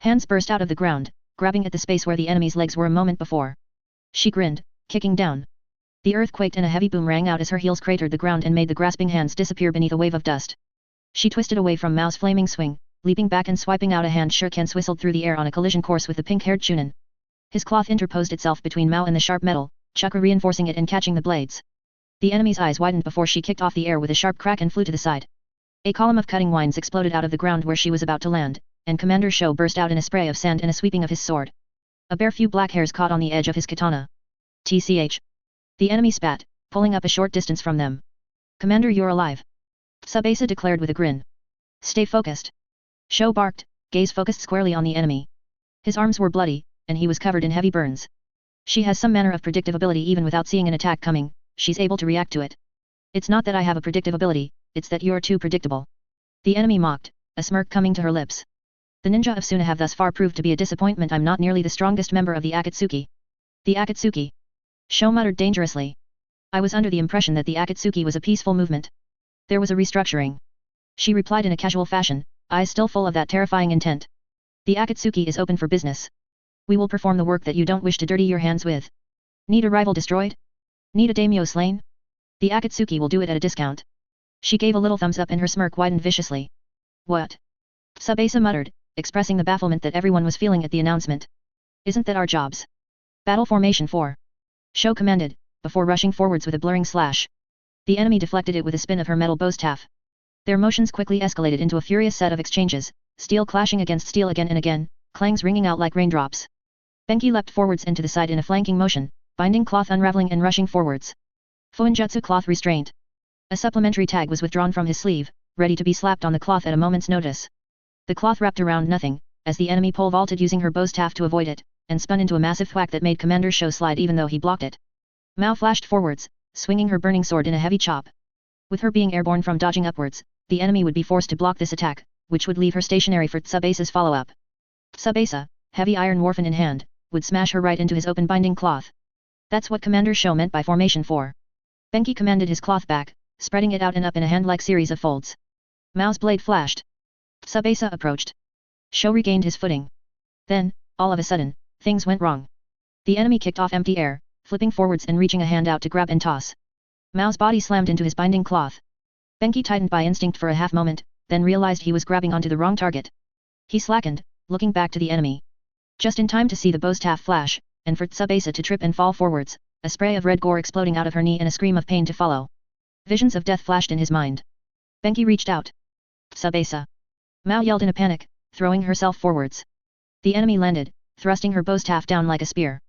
Speaker 1: Hands burst out of the ground, grabbing at the space where the enemy's legs were a moment before. She grinned, kicking down. The earth quaked and a heavy boom rang out as her heels cratered the ground and made the grasping hands disappear beneath a wave of dust. She twisted away from Mao's flaming swing, leaping back and swiping out a hand shuriken whistled through the air on a collision course with the pink-haired Chunin. His cloth interposed itself between Mao and the sharp metal, chakra reinforcing it and catching the blades. The enemy's eyes widened before she kicked off the air with a sharp crack and flew to the side. A column of cutting winds exploded out of the ground where she was about to land, and Commander Shou burst out in a spray of sand and a sweeping of his sword. A bare few black hairs caught on the edge of his katana. TCH. The enemy spat, pulling up a short distance from them. Commander, you're alive. Tsubasa declared with a grin. Stay focused. Shou barked, gaze focused squarely on the enemy. His arms were bloody, and he was covered in heavy burns. She has some manner of predictive ability. Even without seeing an attack coming, she's able to react to it. It's not that I have a predictive ability, it's that you're too predictable. The enemy mocked, a smirk coming to her lips. The ninja of Suna have thus far proved to be a disappointment. I'm not nearly the strongest member of the Akatsuki. The Akatsuki. Shou muttered dangerously. I was under the impression that the Akatsuki was a peaceful movement. There was a restructuring. She replied in a casual fashion, eyes still full of that terrifying intent. The Akatsuki is open for business. We will perform the work that you don't wish to dirty your hands with. Need a rival destroyed? Need a daimyo slain? The Akatsuki will do it at a discount. She gave a little thumbs up and her smirk widened viciously. What? Tsubasa muttered, expressing the bafflement that everyone was feeling at the announcement. Isn't that our jobs? Battle formation 4. Shou commanded, before rushing forwards with a blurring slash. The enemy deflected it with a spin of her metal bow staff. Their motions quickly escalated into a furious set of exchanges, steel clashing against steel again and again, clangs ringing out like raindrops. Benki leapt forwards and to the side in a flanking motion, binding cloth unraveling and rushing forwards. Fuinjutsu cloth restraint. A supplementary tag was withdrawn from his sleeve, ready to be slapped on the cloth at a moment's notice. The cloth wrapped around nothing, as the enemy pole vaulted using her bow staff to avoid it, and spun into a massive thwack that made Commander Shou slide even though he blocked it. Mao flashed forwards, swinging her burning sword in a heavy chop. With her being airborne from dodging upwards, the enemy would be forced to block this attack, which would leave her stationary for Tsubasa's follow-up. Tsubasa, heavy iron warfan in hand, would smash her right into his open binding cloth. That's what Commander Shou meant by formation 4. Benki commanded his cloth back, spreading it out and up in a hand-like series of folds. Mao's blade flashed. Tsubasa approached. Shou regained his footing. Then, all of a sudden, things went wrong. The enemy kicked off empty air, flipping forwards and reaching a hand out to grab and toss. Mao's body slammed into his binding cloth. Benki tightened by instinct for a half moment, then realized he was grabbing onto the wrong target. He slackened, looking back to the enemy. Just in time to see the bow staff flash, and for Tsubasa to trip and fall forwards, a spray of red gore exploding out of her knee and a scream of pain to follow. Visions of death flashed in his mind. Benki reached out. Tsubasa. Mao yelled in a panic, throwing herself forwards. The enemy landed, thrusting her bow staff down like a spear.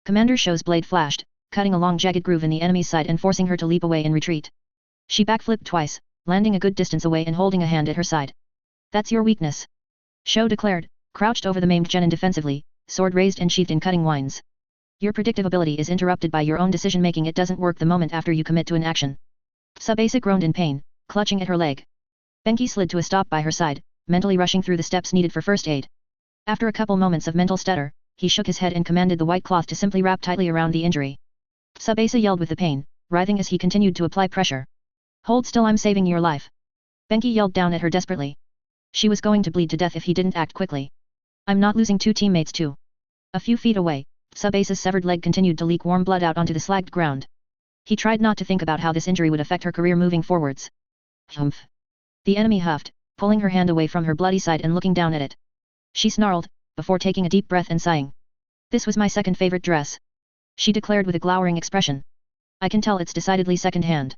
Speaker 1: Commander Shou's blade flashed, cutting a long jagged groove in the enemy's side and forcing her to leap away in retreat. She backflipped twice, landing a good distance away and holding a hand at her side. That's your weakness. Shou declared, crouched over the maimed genin defensively, sword raised and sheathed in cutting whines. Your predictive ability is interrupted by your own decision-making. It doesn't work the moment after you commit to an action. Tsubasa groaned in pain, clutching at her leg. Benki slid to a stop by her side, mentally rushing through the steps needed for first aid. After a couple moments of mental stutter, he shook his head and commanded the white cloth to simply wrap tightly around the injury. Tsubasa yelled with the pain, writhing as he continued to apply pressure. Hold still, I'm saving your life. Benki yelled down at her desperately. She was going to bleed to death if he didn't act quickly. I'm not losing two teammates too. A few feet away, Tsubasa's severed leg continued to leak warm blood out onto the slagged ground. He tried not to think about how this injury would affect her career moving forwards. Humph. The enemy huffed, pulling her hand away from her bloody side and looking down at it. She snarled, before taking a deep breath and sighing. This was my second favorite dress. She declared with a glowering expression. I can tell it's decidedly second-hand.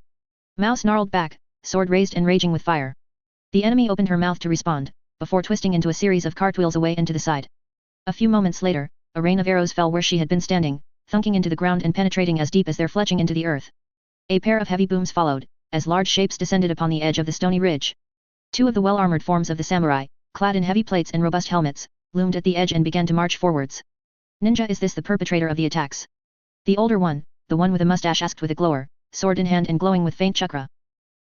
Speaker 1: Mao snarled back, sword raised and raging with fire. The enemy opened her mouth to respond, before twisting into a series of cartwheels away and to the side. A few moments later, a rain of arrows fell where she had been standing, thunking into the ground and penetrating as deep as their fletching into the earth. A pair of heavy booms followed, as large shapes descended upon the edge of the stony ridge. Two of the well-armored forms of the samurai, clad in heavy plates and robust helmets, loomed at the edge and began to march forwards. Ninja, is this the perpetrator of the attacks? The older one, the one with a mustache, asked with a glower, sword in hand and glowing with faint chakra.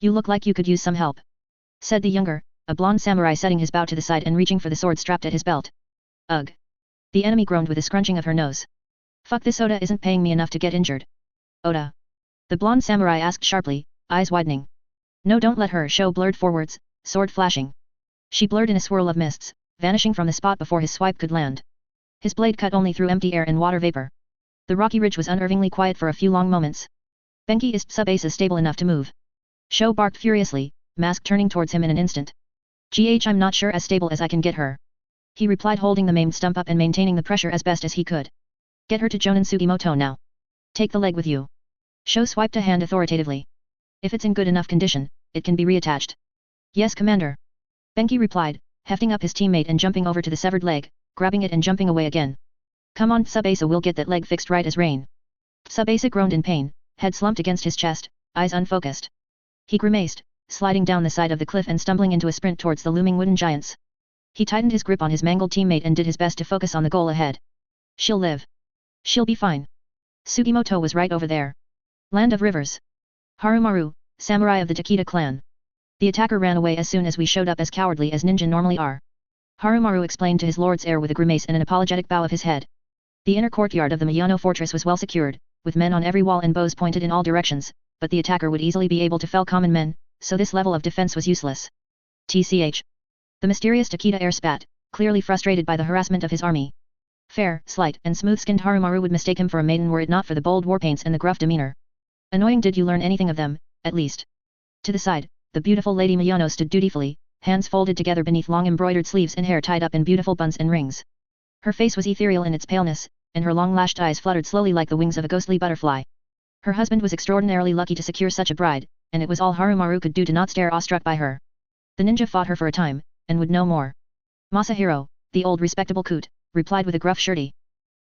Speaker 1: You look like you could use some help, said the younger, a blonde samurai, setting his bow to the side and reaching for the sword strapped at his belt. Ugh. The enemy groaned with a scrunching of her nose. Fuck this, Oda isn't paying me enough to get injured. Oda? The blonde samurai asked sharply, eyes widening. No, don't let her. Shou blurred forwards, sword flashing. She blurred in a swirl of mists, vanishing from the spot before his swipe could land. His blade cut only through empty air and water vapor. The rocky ridge was unnervingly quiet for a few long moments. Benki, is Tsubasa stable enough to move? Shou barked furiously, mask turning towards him in an instant. I'm not sure as stable as I can get her. He replied, holding the maimed stump up and maintaining the pressure as best as he could. Get her to Jonin Sugimoto now. Take the leg with you. Shou swiped a hand authoritatively. If it's in good enough condition, it can be reattached. Yes, Commander. Benki replied, hefting up his teammate and jumping over to the severed leg, grabbing it and jumping away again. Come on, Tsubasa, we'll get that leg fixed right as rain. Tsubasa groaned in pain, head slumped against his chest, eyes unfocused. He grimaced, sliding down the side of the cliff and stumbling into a sprint towards the looming wooden giants. He tightened his grip on his mangled teammate and did his best to focus on the goal ahead. She'll live. She'll be fine. Sugimoto was right over there. Land of Rivers. Harumaru, samurai of the Takeda clan. The attacker ran away as soon as we showed up, as cowardly as ninja normally are. Harumaru explained to his lord's heir with a grimace and an apologetic bow of his head. The inner courtyard of the Miyano fortress was well secured, with men on every wall and bows pointed in all directions, but the attacker would easily be able to fell common men, so this level of defense was useless. TCH. The mysterious Takeda heir spat, clearly frustrated by the harassment of his army. Fair, slight, and smooth-skinned Harumaru would mistake him for a maiden were it not for the bold warpaints and the gruff demeanor. Annoying. Did you learn anything of them, at least? To the side, the beautiful Lady Miyano stood dutifully, hands folded together beneath long embroidered sleeves and hair tied up in beautiful buns and rings. Her face was ethereal in its paleness, and her long-lashed eyes fluttered slowly like the wings of a ghostly butterfly. Her husband was extraordinarily lucky to secure such a bride, and it was all Harumaru could do to not stare awestruck by her. The ninja fought her for a time, and would know more. Masahiro, the old respectable coot, replied with a gruff shirty.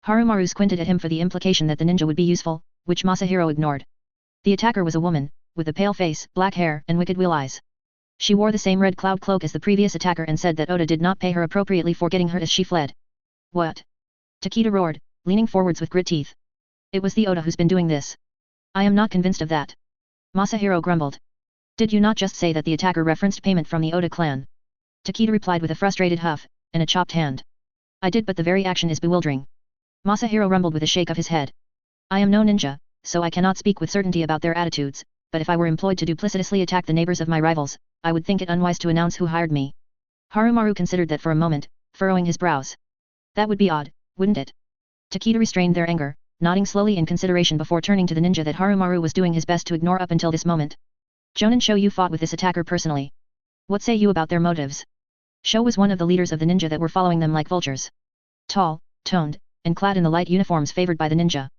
Speaker 1: Harumaru squinted at him for the implication that the ninja would be useful, which Masahiro ignored. The attacker was a woman, with a pale face, black hair, and wicked wheel eyes. She wore the same red cloud cloak as the previous attacker and said that Oda did not pay her appropriately for getting her as she fled. What? Takeda roared, leaning forwards with grit teeth. It was the Oda who's been doing this. I am not convinced of that. Masahiro grumbled. Did you not just say that the attacker referenced payment from the Oda clan? Takeda replied with a frustrated huff, and a chopped hand. I did, but the very action is bewildering. Masahiro rumbled with a shake of his head. I am no ninja, so I cannot speak with certainty about their attitudes, but if I were employed to duplicitously attack the neighbors of my rivals, I would think it unwise to announce who hired me. Harumaru considered that for a moment, furrowing his brows. That would be odd, wouldn't it? Takeda restrained their anger, nodding slowly in consideration before turning to the ninja that Harumaru was doing his best to ignore up until this moment. Jonin Shou, you fought with this attacker personally. What say you about their motives? Shou was one of the leaders of the ninja that were following them like vultures. Tall, toned, and clad in the light uniforms favored by the ninja.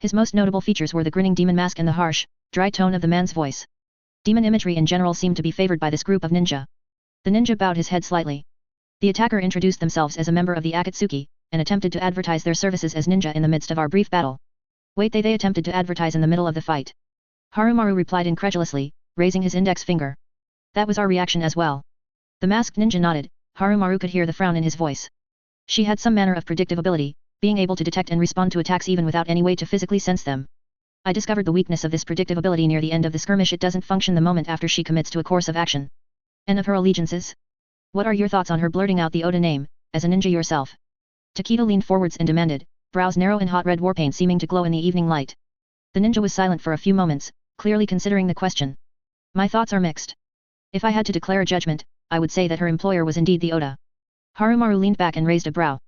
Speaker 1: His most notable features were the grinning demon mask and the harsh, dry tone of the man's voice. Demon imagery in general seemed to be favored by this group of ninja. The ninja bowed his head slightly. The attacker introduced themselves as a member of the Akatsuki, and attempted to advertise their services as ninja in the midst of our brief battle. Wait, they attempted to advertise in the middle of the fight. Harumaru replied incredulously, raising his index finger. That was our reaction as well. The masked ninja nodded. Harumaru could hear the frown in his voice. She had some manner of predictability, being able to detect and respond to attacks even without any way to physically sense them. I discovered the weakness of this predictability near the end of the skirmish. It doesn't function the moment after she commits to a course of action. And of her allegiances? What are your thoughts on her blurting out the Oda name, as a ninja yourself? Takeda leaned forwards and demanded, brows narrow and hot red war paint seeming to glow in the evening light. The ninja was silent for a few moments, clearly considering the question. My thoughts are mixed. If I had to declare a judgment, I would say that her employer was indeed the Oda. Harumaru leaned back and raised a brow.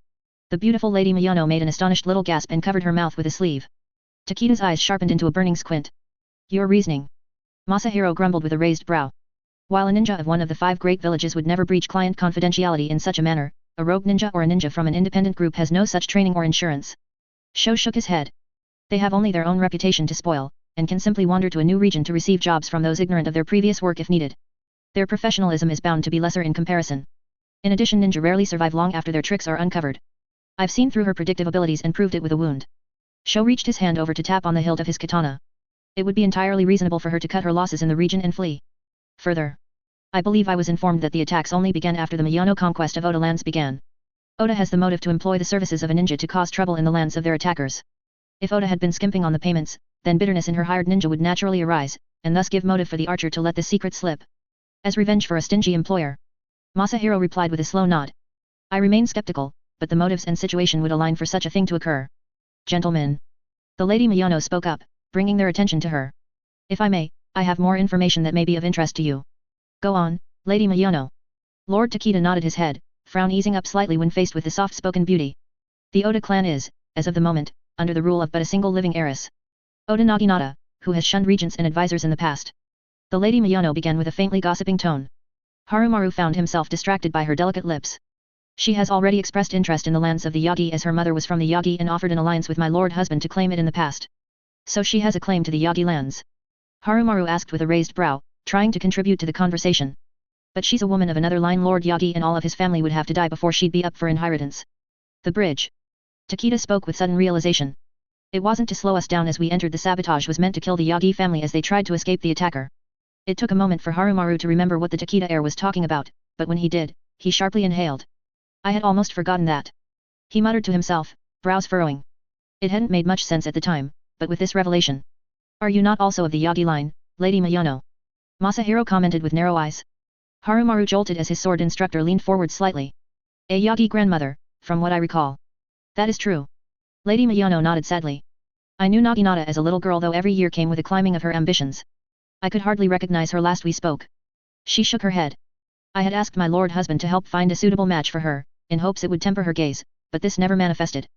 Speaker 1: The beautiful Lady Miyano made an astonished little gasp and covered her mouth with a sleeve. Takeda's eyes sharpened into a burning squint. Your reasoning? Masahiro grumbled with a raised brow. While a ninja of one of the 5 great villages would never breach client confidentiality in such a manner, a rogue ninja or a ninja from an independent group has no such training or insurance. Sho shook his head. They have only their own reputation to spoil, and can simply wander to a new region to receive jobs from those ignorant of their previous work if needed. Their professionalism is bound to be lesser in comparison. In addition, ninja rarely survive long after their tricks are uncovered. I've seen through her predictive abilities and proved it with a wound. Sho reached his hand over to tap on the hilt of his katana. It would be entirely reasonable for her to cut her losses in the region and flee. Further, I believe I was informed that the attacks only began after the Miyano conquest of Oda lands began. Oda has the motive to employ the services of a ninja to cause trouble in the lands of their attackers. If Oda had been skimping on the payments, then bitterness in her hired ninja would naturally arise, and thus give motive for the archer to let the secret slip. As revenge for a stingy employer. Masahiro replied with a slow nod. I remain skeptical, but the motives and situation would align for such a thing to occur. Gentlemen. The Lady Miyano spoke up, bringing their attention to her. If I may, I have more information that may be of interest to you. Go on, Lady Miyano. Lord Takeda nodded his head, frown easing up slightly when faced with the soft-spoken beauty. The Oda clan is, as of the moment, under the rule of but a single living heiress. Oda Naginata, who has shunned regents and advisors in the past. The Lady Miyano began with a faintly gossiping tone. Harumaru found himself distracted by her delicate lips. She has already expressed interest in the lands of the Yagi as her mother was from the Yagi and offered an alliance with my lord husband to claim it in the past. So she has a claim to the Yagi lands? Harumaru asked with a raised brow, trying to contribute to the conversation. But she's a woman of another line. Lord Yagi and all of his family would have to die before she'd be up for inheritance. The bridge. Takeda spoke with sudden realization. It wasn't to slow us down as we entered. The sabotage was meant to kill the Yagi family as they tried to escape the attacker. It took a moment for Harumaru to remember what the Takeda heir was talking about, but when he did, he sharply inhaled. I had almost forgotten that. He muttered to himself, brows furrowing. It hadn't made much sense at the time, but with this revelation. Are you not also of the Yagi line, Lady Miyano? Masahiro commented with narrow eyes. Harumaru jolted as his sword instructor leaned forward slightly. A Yagi grandmother, from what I recall. That is true. Lady Miyano nodded sadly. I knew Naginata as a little girl, though every year came with a climbing of her ambitions. I could hardly recognize her last we spoke. She shook her head. I had asked my lord husband to help find a suitable match for her, in hopes it would temper her gaze, but this never manifested.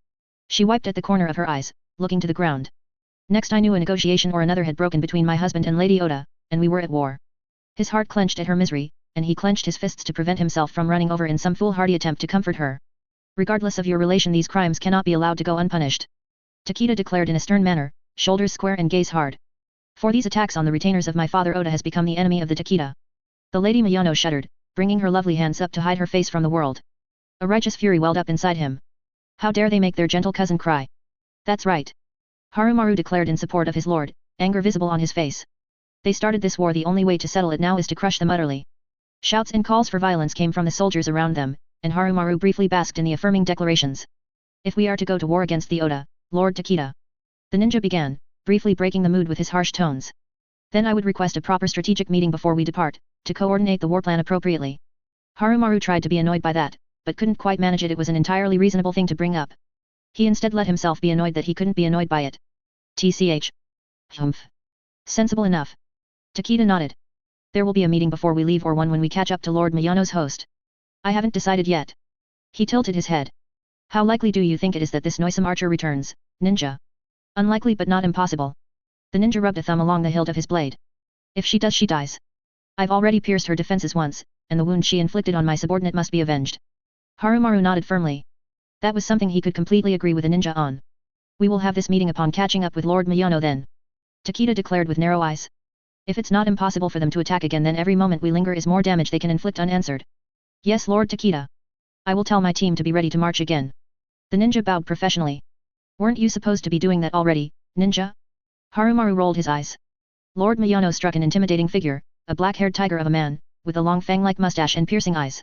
Speaker 1: She wiped at the corner of her eyes, looking to the ground. Next I knew a negotiation or another had broken between my husband and Lady Oda, and we were at war. His heart clenched at her misery, and he clenched his fists to prevent himself from running over in some foolhardy attempt to comfort her. Regardless of your relation, these crimes cannot be allowed to go unpunished. Takeda declared in a stern manner, shoulders square and gaze hard. For these attacks on the retainers of my father Oda has become the enemy of the Takeda. The Lady Miyano shuddered, bringing her lovely hands up to hide her face from the world. A righteous fury welled up inside him. How dare they make their gentle cousin cry? That's right. Harumaru declared in support of his lord, anger visible on his face. They started this war. The only way to settle it now is to crush them utterly. Shouts and calls for violence came from the soldiers around them, and Harumaru briefly basked in the affirming declarations. If we are to go to war against the Oda, Lord Takeda. The ninja began, briefly breaking the mood with his harsh tones. Then I would request a proper strategic meeting before we depart, to coordinate the war plan appropriately. Harumaru tried to be annoyed by that, but couldn't quite manage it. It was an entirely reasonable thing to bring up. He instead let himself be annoyed that he couldn't be annoyed by it. TCH. Humph. Sensible enough. Takeda nodded. There will be a meeting before we leave, or one when we catch up to Lord Miyano's host. I haven't decided yet. He tilted his head. How likely do you think it is that this noisome archer returns, ninja? Unlikely but not impossible. The ninja rubbed a thumb along the hilt of his blade. If she does, she dies. I've already pierced her defenses once, and the wound she inflicted on my subordinate must be avenged. Harumaru nodded firmly. That was something he could completely agree with the ninja on. We will have this meeting upon catching up with Lord Miyano then. Takeda declared with narrow eyes. If it's not impossible for them to attack again, then every moment we linger is more damage they can inflict unanswered. Yes, Lord Takeda. I will tell my team to be ready to march again. The ninja bowed professionally. Weren't you supposed to be doing that already, ninja? Harumaru rolled his eyes. Lord Miyano struck an intimidating figure, a black-haired tiger of a man, with a long fang-like mustache and piercing eyes.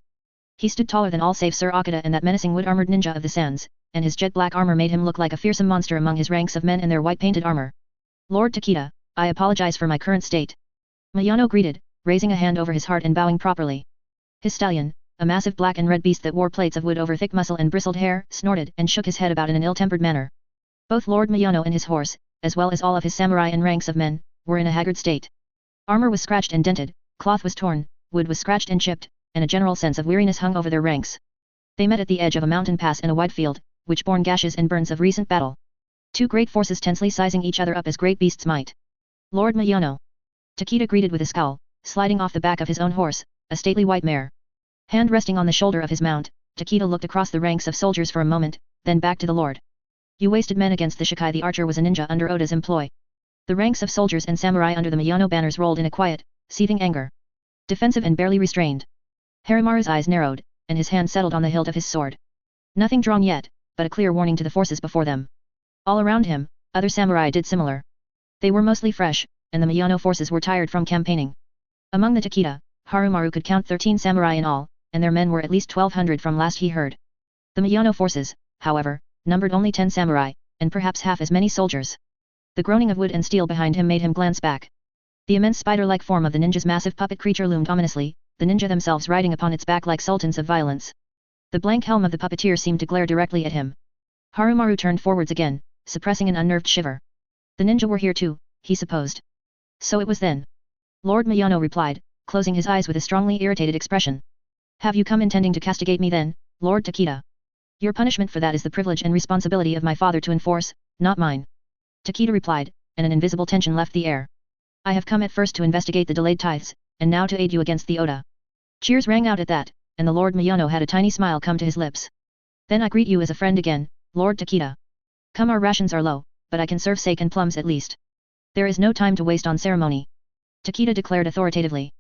Speaker 1: He stood taller than all save Sir Akita and that menacing wood-armored ninja of the sands, and his jet-black armor made him look like a fearsome monster among his ranks of men in their white-painted armor. Lord Takeda, I apologize for my current state. Miyano greeted, raising a hand over his heart and bowing properly. His stallion, a massive black and red beast that wore plates of wood over thick muscle and bristled hair, snorted and shook his head about in an ill-tempered manner. Both Lord Miyano and his horse, as well as all of his samurai and ranks of men, were in a haggard state. Armor was scratched and dented, cloth was torn, wood was scratched and chipped, and a general sense of weariness hung over their ranks. They met at the edge of a mountain pass in a wide field, which bore gashes and burns of recent battle. Two great forces tensely sizing each other up as great beasts might. Lord Miyano. Takeda greeted with a scowl, sliding off the back of his own horse, a stately white mare. Hand resting on the shoulder of his mount, Takeda looked across the ranks of soldiers for a moment, then back to the lord. You wasted men against the Shikai. The archer was a ninja under Oda's employ. The ranks of soldiers and samurai under the Miyano banners rolled in a quiet, seething anger. Defensive and barely restrained. Harumaru's eyes narrowed, and his hand settled on the hilt of his sword. Nothing drawn yet, but a clear warning to the forces before them. All around him, other samurai did similar. They were mostly fresh, and the Miyano forces were tired from campaigning. Among the Takeda, Harumaru could count 13 samurai in all, and their men were at least 1,200 from last he heard. The Miyano forces, however, numbered only 10 samurai, and perhaps half as many soldiers. The groaning of wood and steel behind him made him glance back. The immense spider-like form of the ninja's massive puppet creature loomed ominously, the ninja themselves riding upon its back like sultans of violence. The blank helm of the puppeteer seemed to glare directly at him. Harumaru turned forwards again, suppressing an unnerved shiver. The ninja were here too, he supposed. So it was then. Lord Miyano replied, closing his eyes with a strongly irritated expression. Have you come intending to castigate me then, Lord Takeda? Your punishment for that is the privilege and responsibility of my father to enforce, not mine. Takeda replied, and an invisible tension left the air. I have come at first to investigate the delayed tithes, and now to aid you against the Oda. Cheers rang out at that, and the Lord Miyano had a tiny smile come to his lips. Then I greet you as a friend again, Lord Takeda. Come, our rations are low, but I can serve sake and plums at least. There is no time to waste on ceremony. Takeda declared authoritatively.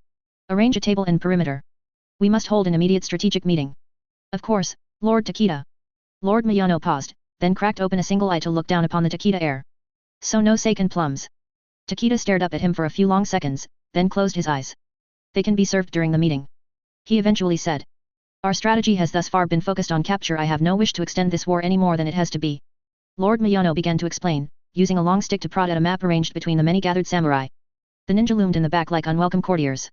Speaker 1: Arrange a table and perimeter. We must hold an immediate strategic meeting. Of course, Lord Takeda. Lord Miyano paused, then cracked open a single eye to look down upon the Takeda heir. So no sake and plums. Takeda stared up at him for a few long seconds, then closed his eyes. They can be served during the meeting. He eventually said. Our strategy has thus far been focused on capture. I have no wish to extend this war any more than it has to be. Lord Miyano began to explain, using a long stick to prod at a map arranged between the many gathered samurai. The ninja loomed in the back like unwelcome courtiers.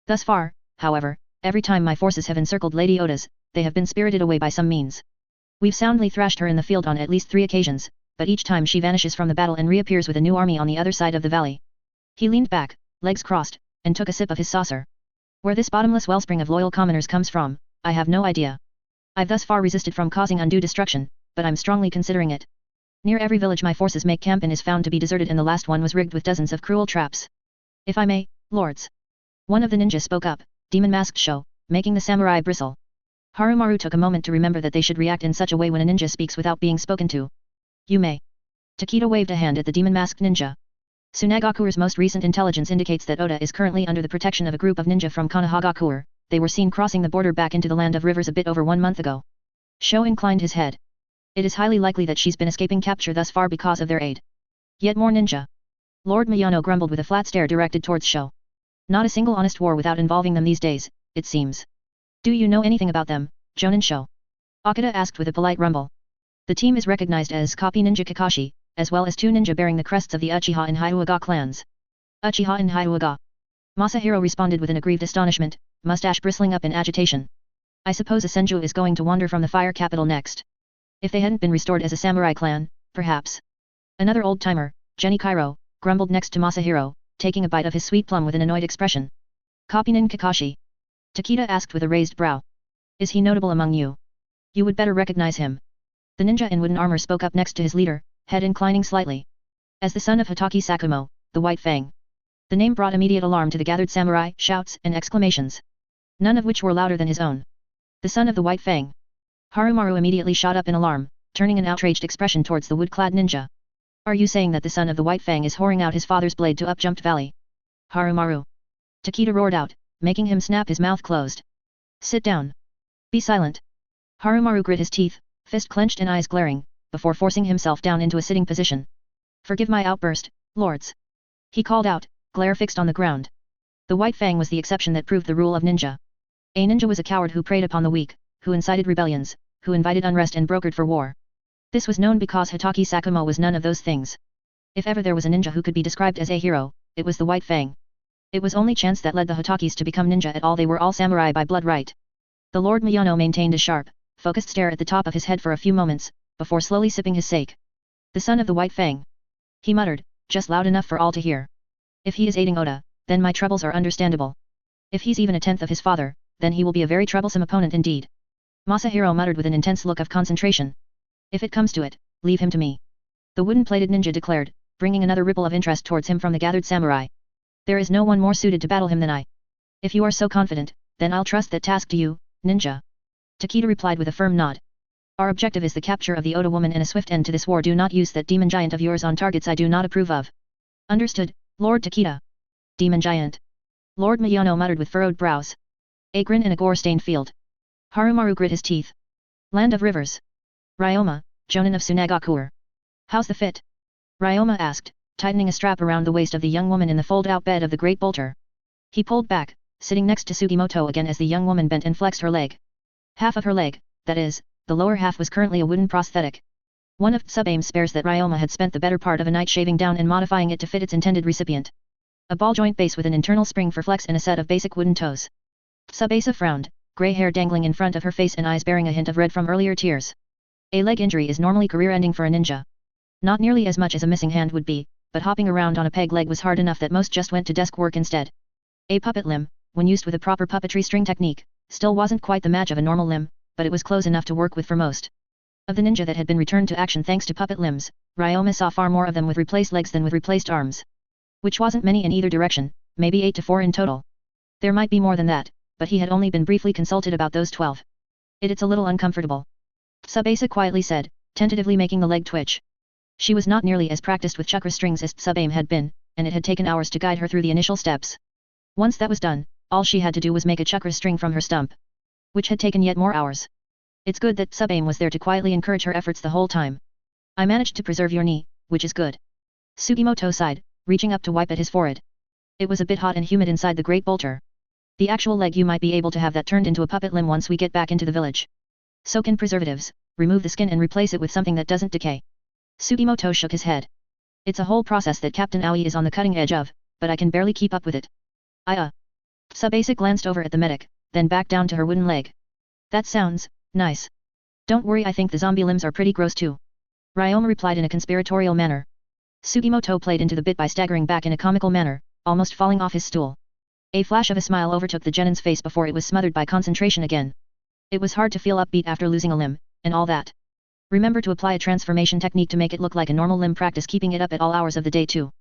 Speaker 1: Thus far, however, every time my forces have encircled Lady Oda's, they have been spirited away by some means. We've soundly thrashed her in the field on at least 3 occasions, but each time she vanishes from the battle and reappears with a new army on the other side of the valley. He leaned back, legs crossed, and took a sip of his saucer. Where this bottomless wellspring of loyal commoners comes from, I have no idea. I've thus far resisted from causing undue destruction, but I'm strongly considering it. Near every village my forces make camp in is found to be deserted, and the last one was rigged with dozens of cruel traps. If I may, lords. One of the ninjas spoke up, demon-masked show, making the samurai bristle. Harumaru took a moment to remember that they should react in such a way when a ninja speaks without being spoken to. You may. Takeda waved a hand at the demon-masked ninja. Tsunagakure's most recent intelligence indicates that Oda is currently under the protection of a group of ninja from Konohagakure. They were seen crossing the border back into the land of rivers a bit over 1 month ago. Sho inclined his head. It is highly likely that she's been escaping capture thus far because of their aid. Yet more ninja. Lord Miyano grumbled with a flat stare directed towards Sho. Not a single honest war without involving them these days, it seems. Do you know anything about them, Jonin Sho? Akita asked with a polite rumble. The team is recognized as Copy Ninja Kakashi, as well as 2 ninja bearing the crests of the Uchiha and Hyuuga clans. Uchiha and Hyuuga. Masahiro responded with an aggrieved astonishment, mustache bristling up in agitation. I suppose a Senju is going to wander from the fire capital next. If they hadn't been restored as a samurai clan, perhaps. Another old-timer, Jenny Kairo, grumbled next to Masahiro, taking a bite of his sweet plum with an annoyed expression. Kopinin Kakashi? Takeda asked with a raised brow. Is he notable among you? You would better recognize him. The ninja in wooden armor spoke up next to his leader, head inclining slightly. As the son of Hitaki Sakumo, the White Fang. The name brought immediate alarm to the gathered samurai, shouts and exclamations. None of which were louder than his own. The son of the White Fang. Harumaru immediately shot up in alarm, turning an outraged expression towards the wood-clad ninja. Are you saying that the son of the White Fang is whoring out his father's blade to up-jumped valley? Harumaru. Takeda roared out, making him snap his mouth closed. Sit down. Be silent. Harumaru grit his teeth, fist clenched and eyes glaring, before forcing himself down into a sitting position. Forgive my outburst, lords. He called out, glare fixed on the ground. The White Fang was the exception that proved the rule of ninja. A ninja was a coward who preyed upon the weak, who incited rebellions, who invited unrest and brokered for war. This was known because Hitaki Sakumo was none of those things. If ever there was a ninja who could be described as a hero, it was the White Fang. It was only chance that led the Hitakis to become ninja at all. They were all samurai by blood right. The Lord Miyano maintained a sharp, focused stare at the top of his head for a few moments, before slowly sipping his sake. The son of the White Fang. He muttered, just loud enough for all to hear. If he is aiding Oda, then my troubles are understandable. If he's even a tenth of his father, then he will be a very troublesome opponent indeed. Masahiro muttered with an intense look of concentration. If it comes to it, leave him to me. The wooden-plated ninja declared, bringing another ripple of interest towards him from the gathered samurai. There is no one more suited to battle him than I. If you are so confident, then I'll trust that task to you, ninja. Takeda replied with a firm nod. Our objective is the capture of the Oda woman and a swift end to this war. Do not use that demon giant of yours on targets I do not approve of. Understood, Lord Takeda. Demon giant. Lord Miyano muttered with furrowed brows. A grin in a gore-stained field. Harumaru grit his teeth. Land of rivers. Ryoma, Jonin of Tsunagakure. How's the fit? Ryoma asked, tightening a strap around the waist of the young woman in the fold-out bed of the great bolter. He pulled back, sitting next to Sugimoto again as the young woman bent and flexed her leg. Half of her leg, that is, the lower half was currently a wooden prosthetic. One of Tsubame's spares that Ryoma had spent the better part of a night shaving down and modifying it to fit its intended recipient. A ball joint base with an internal spring for flex and a set of basic wooden toes. Tsubasa frowned, grey hair dangling in front of her face and eyes bearing a hint of red from earlier tears. A leg injury is normally career-ending for a ninja. Not nearly as much as a missing hand would be, but hopping around on a peg leg was hard enough that most just went to desk work instead. A puppet limb, when used with a proper puppetry string technique, still wasn't quite the match of a normal limb, but it was close enough to work with for most. Of the ninja that had been returned to action thanks to puppet limbs, Ryoma saw far more of them with replaced legs than with replaced arms. Which wasn't many in either direction, maybe 8 to 4 in total. There might be more than that, but he had only been briefly consulted about those 12. It's a little uncomfortable. Tsubasa quietly said, tentatively making the leg twitch. She was not nearly as practiced with chakra strings as Tsubame had been, and it had taken hours to guide her through the initial steps. Once that was done, all she had to do was make a chakra string from her stump. Which had taken yet more hours. It's good that Tsubame was there to quietly encourage her efforts the whole time. I managed to preserve your knee, which is good. Sugimoto sighed, reaching up to wipe at his forehead. It was a bit hot and humid inside the great bolter. The actual leg you might be able to have that turned into a puppet limb once we get back into the village. Soak in preservatives, remove the skin and replace it with something that doesn't decay. Sugimoto shook his head. It's a whole process that Captain Aoi is on the cutting edge of, but I can barely keep up with it. Tsubasa glanced over at the medic, then back down to her wooden leg. That sounds nice. Don't worry, I think the zombie limbs are pretty gross too. Ryoma replied in a conspiratorial manner. Sugimoto played into the bit by staggering back in a comical manner, almost falling off his stool. A flash of a smile overtook the genin's face before it was smothered by concentration again. It was hard to feel upbeat after losing a limb, and all that. Remember to apply a transformation technique to make it look like a normal limb. Practice keeping it up at all hours of the day too.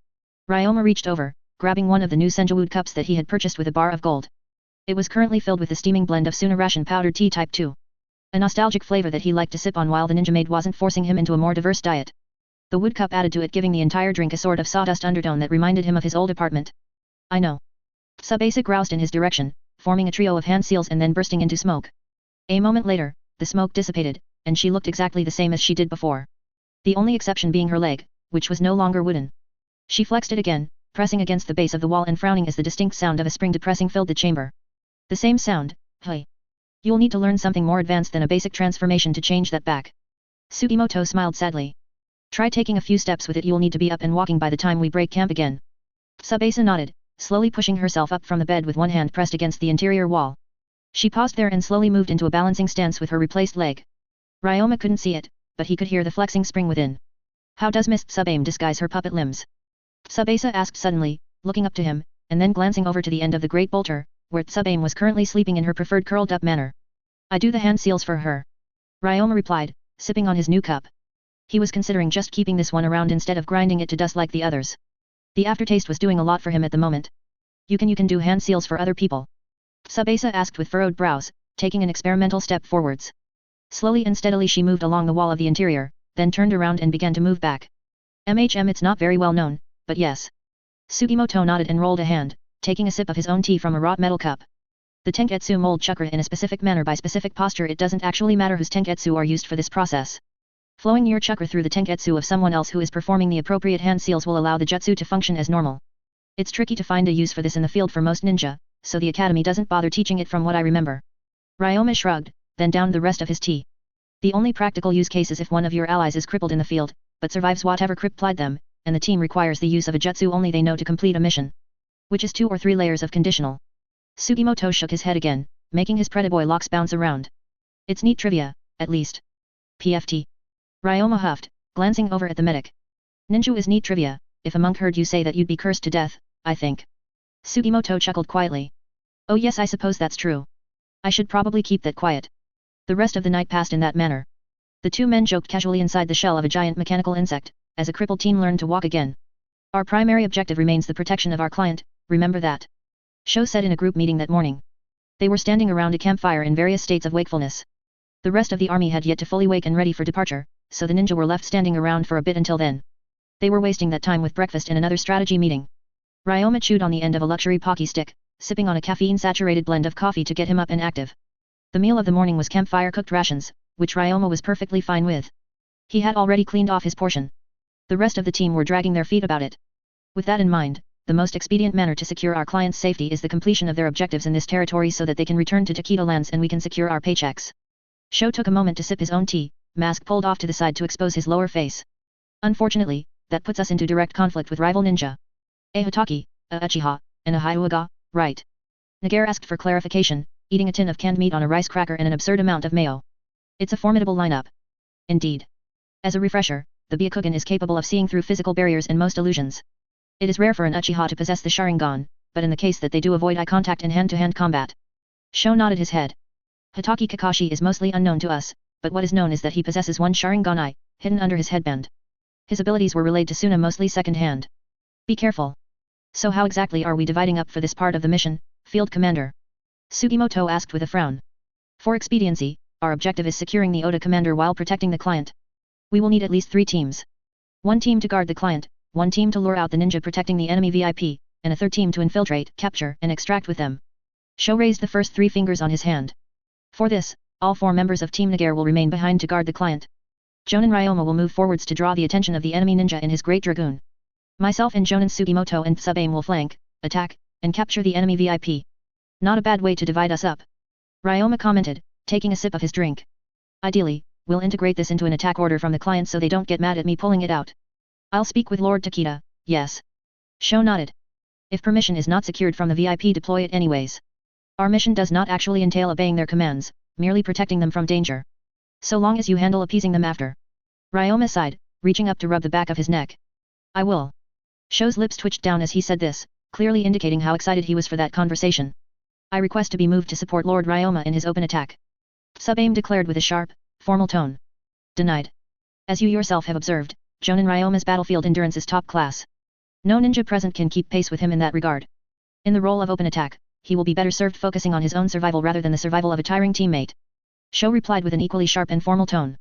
Speaker 1: Ryoma reached over, grabbing one of the new Senjawood cups that he had purchased with a bar of gold. It was currently filled with a steaming blend of Suna ration powdered tea type 2. A nostalgic flavor that he liked to sip on while the ninja maid wasn't forcing him into a more diverse diet. The wood cup added to it, giving the entire drink a sort of sawdust undertone that reminded him of his old apartment. I know. Tsubasa groused in his direction, forming a trio of hand seals and then bursting into smoke. A moment later, the smoke dissipated, and she looked exactly the same as she did before. The only exception being her leg, which was no longer wooden. She flexed it again, pressing against the base of the wall and frowning as the distinct sound of a spring depressing filled the chamber. The same sound, hey. You'll need to learn something more advanced than a basic transformation to change that back. Sugimoto smiled sadly. Try taking a few steps with it. You'll need to be up and walking by the time we break camp again. Tsubasa nodded, slowly pushing herself up from the bed with one hand pressed against the interior wall. She paused there and slowly moved into a balancing stance with her replaced leg. Ryoma couldn't see it, but he could hear the flexing spring within. How does Miss Tsubame disguise her puppet limbs? Tsubasa asked suddenly, looking up to him, and then glancing over to the end of the great bolter, where Tsubame was currently sleeping in her preferred curled-up manner. I do the hand seals for her. Ryoma replied, sipping on his new cup. He was considering just keeping this one around instead of grinding it to dust like the others. The aftertaste was doing a lot for him at the moment. You can do hand seals for other people? Tsubasa asked with furrowed brows, taking an experimental step forwards. Slowly and steadily she moved along the wall of the interior, then turned around and began to move back. It's not very well known, but yes. Sugimoto nodded and rolled a hand, taking a sip of his own tea from a wrought metal cup. The tenketsu mold chakra in a specific manner by specific posture. It doesn't actually matter whose tenketsu are used for this process. Flowing your chakra through the tenketsu of someone else who is performing the appropriate hand seals will allow the jutsu to function as normal. It's tricky to find a use for this in the field for most ninja, so the academy doesn't bother teaching it from what I remember. Ryoma shrugged, then downed the rest of his tea. The only practical use case is if one of your allies is crippled in the field, but survives whatever crippled them, and the team requires the use of a jutsu only they know to complete a mission. Which is 2 or 3 layers of conditional. Sugimoto shook his head again, making his pretty-boy locks bounce around. It's neat trivia, at least. PFT. Ryoma huffed, glancing over at the medic. Ninja is neat trivia. If a monk heard you say that you'd be cursed to death, I think. Sugimoto chuckled quietly. Oh yes, I suppose that's true. I should probably keep that quiet. The rest of the night passed in that manner. The 2 men joked casually inside the shell of a giant mechanical insect, as a crippled team learned to walk again. Our primary objective remains the protection of our client, remember that. Sho said in a group meeting that morning. They were standing around a campfire in various states of wakefulness. The rest of the army had yet to fully wake and ready for departure, so the ninja were left standing around for a bit until then. They were wasting that time with breakfast and another strategy meeting. Ryoma chewed on the end of a luxury pocky stick, sipping on a caffeine-saturated blend of coffee to get him up and active. The meal of the morning was campfire-cooked rations, which Ryoma was perfectly fine with. He had already cleaned off his portion. The rest of the team were dragging their feet about it. With that in mind, the most expedient manner to secure our clients' safety is the completion of their objectives in this territory so that they can return to Takeda lands and we can secure our paychecks. Sho took a moment to sip his own tea, mask pulled off to the side to expose his lower face. Unfortunately, that puts us into direct conflict with rival ninja. A Hitaki, a Uchiha, and a Hyuga, right? Nagare asked for clarification, eating a tin of canned meat on a rice cracker and an absurd amount of mayo. It's a formidable lineup. Indeed. As a refresher, the Byakugan is capable of seeing through physical barriers and most illusions. It is rare for an Uchiha to possess the Sharingan, but in the case that they do avoid eye contact in hand-to-hand combat. Sho nodded his head. Hitaki Kakashi is mostly unknown to us, but what is known is that he possesses one Sharingan eye, hidden under his headband. His abilities were relayed to Suna mostly second-hand. Be careful. So how exactly are we dividing up for this part of the mission, Field Commander? Sugimoto asked with a frown. For expediency, our objective is securing the Oda commander while protecting the client. We will need at least 3 teams. 1 team to guard the client, 1 team to lure out the ninja protecting the enemy VIP, and a 3rd team to infiltrate, capture, and extract with them. Sho raised the first 3 fingers on his hand. For this, all 4 members of Team Nagare will remain behind to guard the client. Jonin Ryoma will move forwards to draw the attention of the enemy ninja in his Great Dragoon. Myself and Jonin Sugimoto and Tsubame will flank, attack, and capture the enemy VIP. Not a bad way to divide us up. Ryoma commented, taking a sip of his drink. Ideally, we'll integrate this into an attack order from the client so they don't get mad at me pulling it out. I'll speak with Lord Takeda, yes. Sho nodded. If permission is not secured from the VIP, deploy it anyways. Our mission does not actually entail obeying their commands, merely protecting them from danger. So long as you handle appeasing them after. Ryoma sighed, reaching up to rub the back of his neck. I will. Sho's lips twitched down as he said this, clearly indicating how excited he was for that conversation. I request to be moved to support Lord Ryoma in his open attack. Tsubame declared with a sharp, formal tone. Denied. As you yourself have observed, Jonin Ryoma's battlefield endurance is top class. No ninja present can keep pace with him in that regard. In the role of open attack, he will be better served focusing on his own survival rather than the survival of a tiring teammate. Sho replied with an equally sharp and formal tone.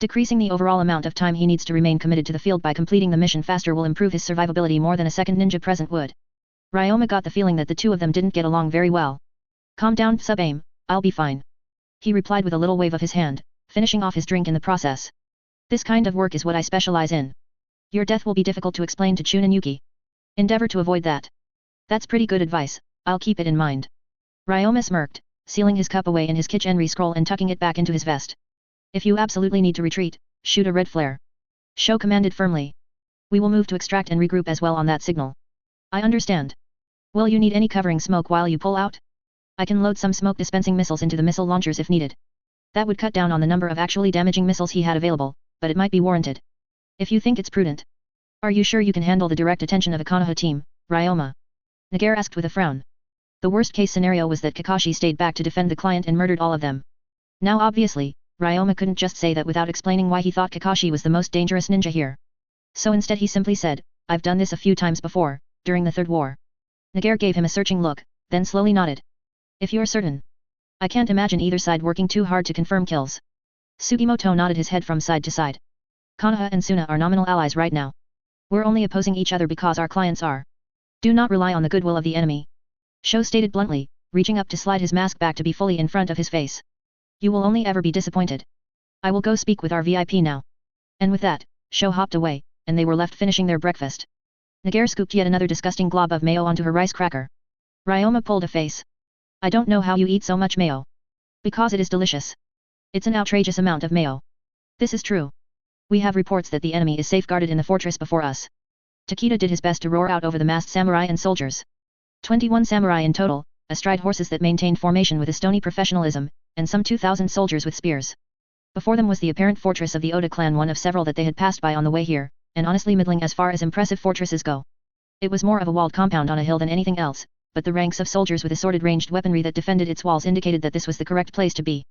Speaker 1: Decreasing the overall amount of time he needs to remain committed to the field by completing the mission faster will improve his survivability more than a second ninja present would. Ryoma got the feeling that the 2 of them didn't get along very well. Calm down, Tsubame, I'll be fine. He replied with a little wave of his hand, finishing off his drink in the process. This kind of work is what I specialize in. Your death will be difficult to explain to Chunin Yuki. Endeavor to avoid that. That's pretty good advice, I'll keep it in mind. Ryoma smirked, sealing his cup away in his Kichenri scroll and tucking it back into his vest. If you absolutely need to retreat, shoot a red flare. Sho commanded firmly. We will move to extract and regroup as well on that signal. I understand. Will you need any covering smoke while you pull out? I can load some smoke dispensing missiles into the missile launchers if needed. That would cut down on the number of actually damaging missiles he had available, but it might be warranted. If you think it's prudent. Are you sure you can handle the direct attention of a Konoha team, Ryoma? Nagare asked with a frown. The worst case scenario was that Kakashi stayed back to defend the client and murdered all of them. Now obviously, Ryoma couldn't just say that without explaining why he thought Kakashi was the most dangerous ninja here. So instead he simply said, I've done this a few times before, during the Third War. Nagare gave him a searching look, then slowly nodded. If you're certain. I can't imagine either side working too hard to confirm kills. Sugimoto nodded his head from side to side. Konoha and Suna are nominal allies right now. We're only opposing each other because our clients are. Do not rely on the goodwill of the enemy. Sho stated bluntly, reaching up to slide his mask back to be fully in front of his face. You will only ever be disappointed. I will go speak with our VIP now. And with that, Sho hopped away, and they were left finishing their breakfast. Nagare scooped yet another disgusting glob of mayo onto her rice cracker. Ryoma pulled a face. I don't know how you eat so much mayo. Because it is delicious. It's an outrageous amount of mayo. This is true. We have reports that the enemy is safeguarded in the fortress before us. Takeda did his best to roar out over the massed samurai and soldiers. 21 samurai in total, astride horses that maintained formation with a stony professionalism, and some 2,000 soldiers with spears. Before them was the apparent fortress of the Oda clan, one of several that they had passed by on the way here, and honestly middling as far as impressive fortresses go. It was more of a walled compound on a hill than anything else, but the ranks of soldiers with assorted ranged weaponry that defended its walls indicated that this was the correct place to be.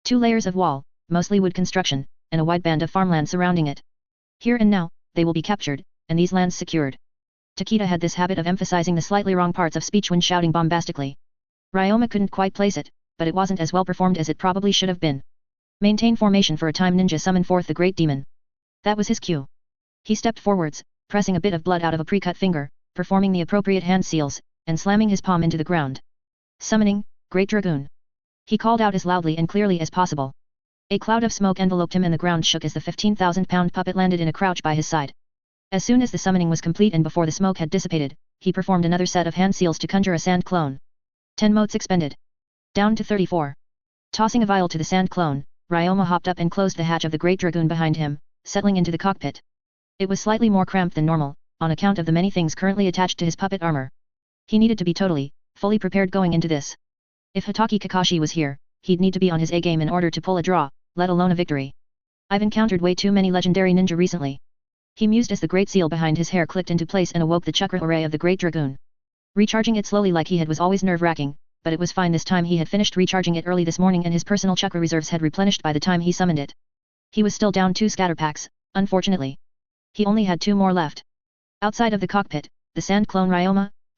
Speaker 1: 2 layers of wall, mostly wood construction, and a wide band of farmland surrounding it. Here and now, they will be captured, and these lands secured. Takeda had this habit of emphasizing the slightly wrong parts of speech when shouting bombastically. Ryoma couldn't quite place it, but it wasn't as well performed as it probably should have been. Maintain formation for a time. Ninja summoned forth the great demon. That was his cue. He stepped forwards, pressing a bit of blood out of a pre-cut finger, performing the appropriate hand seals, and slamming his palm into the ground. Summoning, Great Dragoon. He called out as loudly and clearly as possible. A cloud of smoke enveloped him and the ground shook as the 15,000-pound puppet landed in a crouch by his side. As soon as the summoning was complete and before the smoke had dissipated, he performed another set of hand seals to conjure a sand clone. 10 motes expended. Down to 34. Tossing a vial to the sand clone, Ryoma hopped up and closed the hatch of the Great Dragoon behind him, settling into the cockpit. It was slightly more cramped than normal, on account of the many things currently attached to his puppet armor. He needed to be totally, fully prepared going into this. If Hitaki Kakashi was here, he'd need to be on his A-game in order to pull a draw, let alone a victory. I've encountered way too many legendary ninja recently. He mused as the great seal behind his hair clicked into place and awoke the chakra array of the Great Dragoon. Recharging it slowly like he had was always nerve-wracking, but it was fine this time. He had finished recharging it early this morning and his personal chakra reserves had replenished by the time he summoned it. He was still down 2 scatter packs, unfortunately. He only had 2 more left. Outside of the cockpit, the sand clone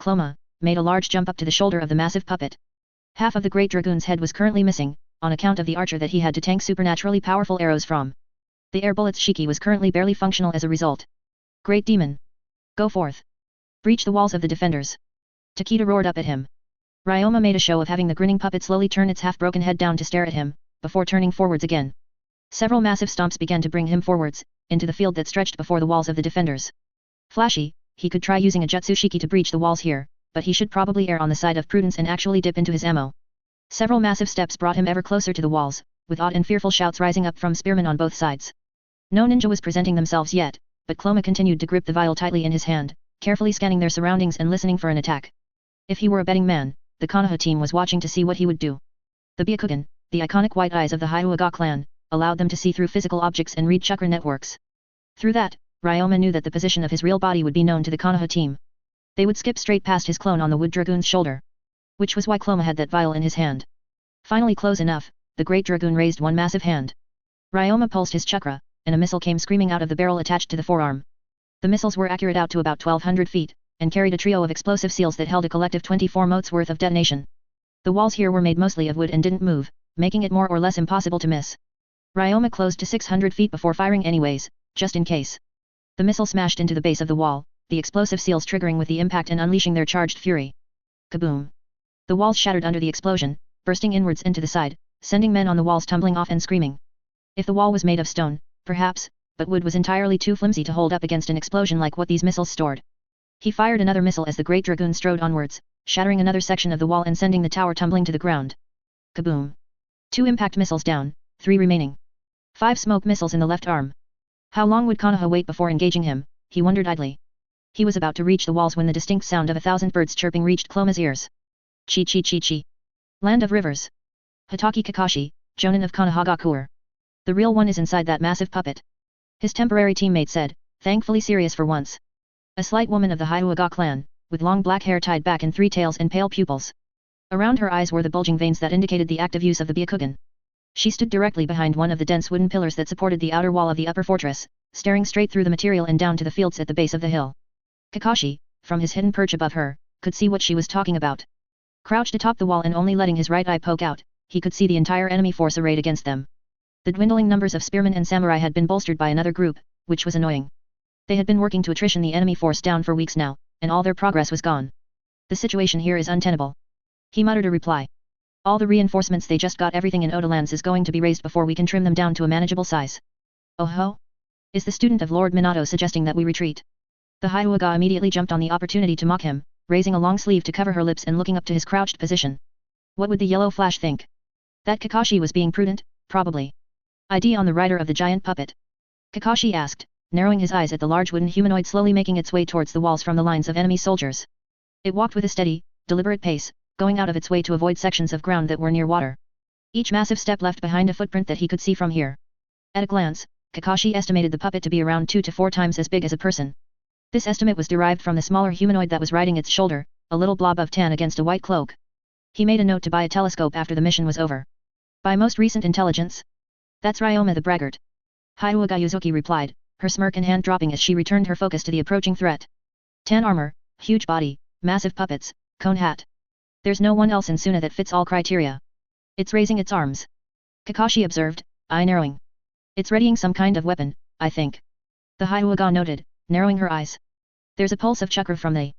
Speaker 1: Cloma, made a large jump up to the shoulder of the massive puppet. Half of the Great Dragoon's head was currently missing, on account of the archer that he had to tank supernaturally powerful arrows from. The air bullet's Shiki was currently barely functional as a result. Great Demon! Go forth! Breach the walls of the defenders! Takeda roared up at him. Ryoma made a show of having the grinning puppet slowly turn its half-broken head down to stare at him, before turning forwards again. Several massive stomps began to bring him forwards, into the field that stretched before the walls of the defenders. Flashy, he could try using a Jutsu Shiki to breach the walls here, but he should probably err on the side of prudence and actually dip into his ammo. Several massive steps brought him ever closer to the walls, with odd and fearful shouts rising up from spearmen on both sides. No ninja was presenting themselves yet, but Cloma continued to grip the vial tightly in his hand, carefully scanning their surroundings and listening for an attack. If he were a betting man, the Konoha team was watching to see what he would do. The Byakugan, the iconic white eyes of the Hyuga clan, allowed them to see through physical objects and read chakra networks. Through that, Ryoma knew that the position of his real body would be known to the Konoha team. They would skip straight past his clone on the Wood Dragoon's shoulder. Which was why Cloma had that vial in his hand. Finally close enough, the Great Dragoon raised one massive hand. Ryoma pulsed his chakra, and a missile came screaming out of the barrel attached to the forearm. The missiles were accurate out to about 1,200 feet, and carried a trio of explosive seals that held a collective 24 motes worth of detonation. The walls here were made mostly of wood and didn't move, making it more or less impossible to miss. Ryoma closed to 600 feet before firing anyways, just in case. The missile smashed into the base of the wall, the explosive seals triggering with the impact and unleashing their charged fury. Kaboom! The walls shattered under the explosion, bursting inwards into the side, sending men on the walls tumbling off and screaming. If the wall was made of stone, perhaps, but wood was entirely too flimsy to hold up against an explosion like what these missiles stored. He fired another missile as the Great Dragoon strode onwards, shattering another section of the wall and sending the tower tumbling to the ground. Kaboom! 2 impact missiles down, 3 remaining. 5 smoke missiles in the left arm. How long would Konoha wait before engaging him, he wondered idly. He was about to reach the walls when the distinct sound of 1,000 birds chirping reached Cloma's ears. Chi chi chi chi. Land of rivers. Hitaki Kakashi, Jonin of Konohagakure. The real one is inside that massive puppet. His temporary teammate said, thankfully serious for once. A slight woman of the Hyuga clan, with long black hair tied back in 3 tails and pale pupils. Around her eyes were the bulging veins that indicated the active use of the Byakugan. She stood directly behind one of the dense wooden pillars that supported the outer wall of the upper fortress, staring straight through the material and down to the fields at the base of the hill. Kakashi, from his hidden perch above her, could see what she was talking about. Crouched atop the wall and only letting his right eye poke out, he could see the entire enemy force arrayed against them. The dwindling numbers of spearmen and samurai had been bolstered by another group, which was annoying. They had been working to attrition the enemy force down for weeks now, and all their progress was gone. The situation here is untenable. He muttered a reply. All the reinforcements they just got, everything in Odalands is going to be raised before we can trim them down to a manageable size. Oh ho? Is the student of Lord Minato suggesting that we retreat? The Hyuga immediately jumped on the opportunity to mock him, raising a long sleeve to cover her lips and looking up to his crouched position. What would the yellow flash think? That Kakashi was being prudent? Probably. ID on the rider of the giant puppet? Kakashi asked, narrowing his eyes at the large wooden humanoid slowly making its way towards the walls from the lines of enemy soldiers. It walked with a steady, deliberate pace, going out of its way to avoid sections of ground that were near water. Each massive step left behind a footprint that he could see from here. At a glance, Kakashi estimated the puppet to be around 2 to 4 times as big as a person. This estimate was derived from the smaller humanoid that was riding its shoulder, a little blob of tan against a white cloak. He made a note to buy a telescope after the mission was over. By most recent intelligence? That's Ryoma the braggart. Hyuga Yuzuki replied, her smirk and hand dropping as she returned her focus to the approaching threat. Tan armor, huge body, massive puppets, cone hat. There's no one else in Suna that fits all criteria. It's raising its arms. Kakashi observed, eye narrowing. It's readying some kind of weapon, I think. The Hyuga noted, narrowing her eyes. There's a pulse of chakra from a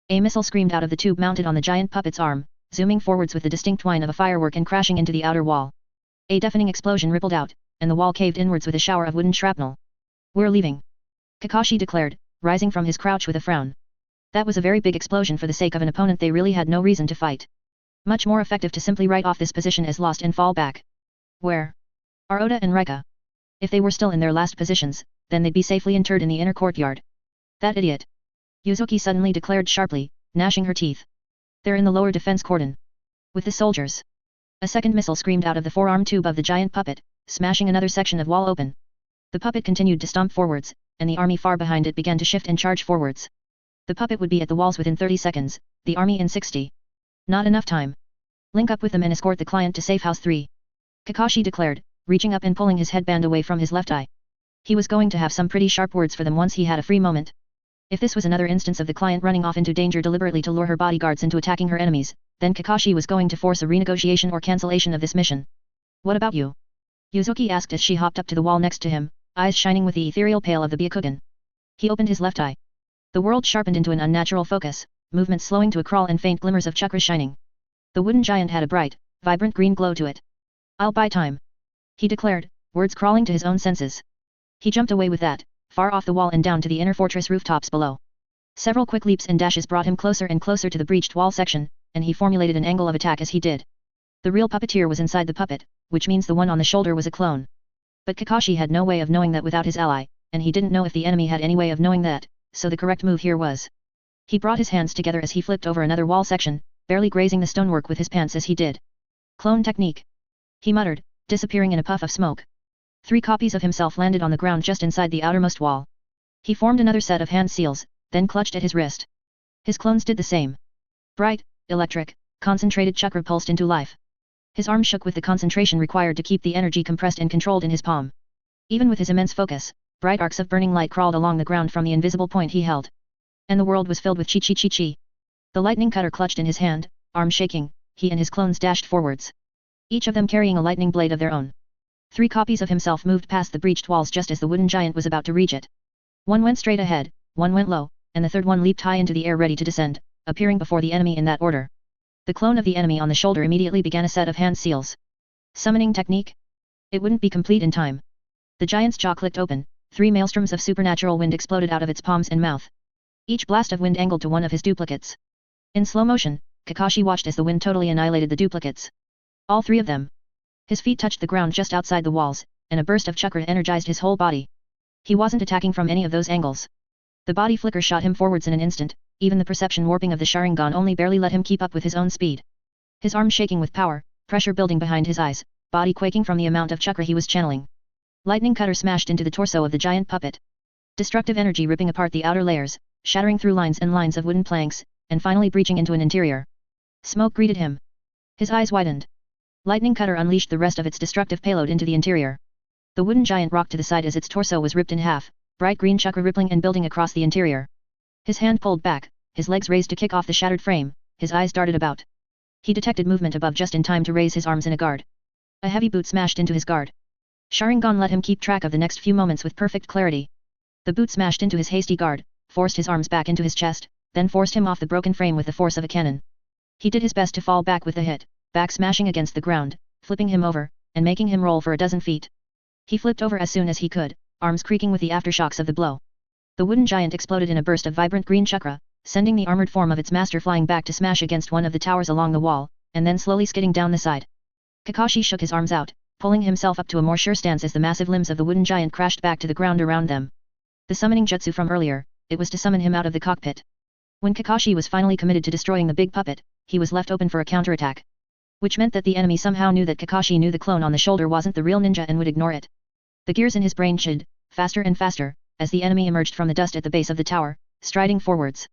Speaker 1: missile screamed out of the tube mounted on the giant puppet's arm, zooming forwards with the distinct whine of a firework and crashing into the outer wall. A deafening explosion rippled out, and the wall caved inwards with a shower of wooden shrapnel. We're leaving. Kakashi declared, rising from his crouch with a frown. That was a very big explosion for the sake of an opponent they really had no reason to fight. Much more effective to simply write off this position as lost and fall back. Where are Oda and Rika? If they were still in their last positions, then they'd be safely interred in the inner courtyard. That idiot. Yuzuki suddenly declared sharply, gnashing her teeth. They're in the lower defense cordon. With the soldiers. A second missile screamed out of the forearm tube of the giant puppet, smashing another section of wall open. The puppet continued to stomp forwards, and the army far behind it began to shift and charge forwards. The puppet would be at the walls within 30 seconds, the army in 60. Not enough time. Link up with them and escort the client to Safe House 3. Kakashi declared, reaching up and pulling his headband away from his left eye. He was going to have some pretty sharp words for them once he had a free moment. If this was another instance of the client running off into danger deliberately to lure her bodyguards into attacking her enemies, then Kakashi was going to force a renegotiation or cancellation of this mission. What about you? Yuzuki asked as she hopped up to the wall next to him, eyes shining with the ethereal pale of the Byakugan. He opened his left eye. The world sharpened into an unnatural focus, movements slowing to a crawl and faint glimmers of chakra shining. The wooden giant had a bright, vibrant green glow to it. I'll buy time. He declared, words crawling to his own senses. He jumped away with that, far off the wall and down to the inner fortress rooftops below. Several quick leaps and dashes brought him closer and closer to the breached wall section, and he formulated an angle of attack as he did. The real puppeteer was inside the puppet, which means the one on the shoulder was a clone. But Kakashi had no way of knowing that without his ally, and he didn't know if the enemy had any way of knowing that, so the correct move here was. He brought his hands together as he flipped over another wall section, barely grazing the stonework with his pants as he did. Clone technique. He muttered, disappearing in a puff of smoke. 3 copies of himself landed on the ground just inside the outermost wall. He formed another set of hand seals, then clutched at his wrist. His clones did the same. Bright, electric, concentrated chakra pulsed into life. His arm shook with the concentration required to keep the energy compressed and controlled in his palm. Even with his immense focus, bright arcs of burning light crawled along the ground from the invisible point he held. And the world was filled with chi-chi-chi-chi. The lightning cutter clutched in his hand, arm shaking, he and his clones dashed forwards. Each of them carrying a lightning blade of their own. 3 copies of himself moved past the breached walls just as the wooden giant was about to reach it. One went straight ahead, one went low, and the third one leaped high into the air ready to descend, appearing before the enemy in that order. The clone of the enemy on the shoulder immediately began a set of hand seals. Summoning technique? It wouldn't be complete in time. The giant's jaw clicked open, 3 maelstroms of supernatural wind exploded out of its palms and mouth. Each blast of wind angled to one of his duplicates. In slow motion, Kakashi watched as the wind totally annihilated the duplicates. All 3 of them. His feet touched the ground just outside the walls, and a burst of chakra energized his whole body. He wasn't attacking from any of those angles. The body flicker shot him forwards in an instant, even the perception warping of the Sharingan only barely let him keep up with his own speed. His arms shaking with power, pressure building behind his eyes, body quaking from the amount of chakra he was channeling. Lightning cutter smashed into the torso of the giant puppet. Destructive energy ripping apart the outer layers, shattering through lines and lines of wooden planks, and finally breaching into an interior. Smoke greeted him. His eyes widened. Lightning cutter unleashed the rest of its destructive payload into the interior. The wooden giant rocked to the side as its torso was ripped in half, bright green chakra rippling and building across the interior. His hand pulled back, his legs raised to kick off the shattered frame, his eyes darted about. He detected movement above just in time to raise his arms in a guard. A heavy boot smashed into his guard. Sharingan let him keep track of the next few moments with perfect clarity. The boot smashed into his hasty guard, forced his arms back into his chest, then forced him off the broken frame with the force of a cannon. He did his best to fall back with the hit, back smashing against the ground, flipping him over, and making him roll for a dozen feet. He flipped over as soon as he could, arms creaking with the aftershocks of the blow. The wooden giant exploded in a burst of vibrant green chakra, sending the armored form of its master flying back to smash against one of the towers along the wall, and then slowly skidding down the side. Kakashi shook his arms out, pulling himself up to a more sure stance as the massive limbs of the wooden giant crashed back to the ground around them. The summoning jutsu from earlier, it was to summon him out of the cockpit. When Kakashi was finally committed to destroying the big puppet, he was left open for a counterattack. Which meant that the enemy somehow knew that Kakashi knew the clone on the shoulder wasn't the real ninja and would ignore it. The gears in his brain chid, faster and faster, as the enemy emerged from the dust at the base of the tower, striding forwards.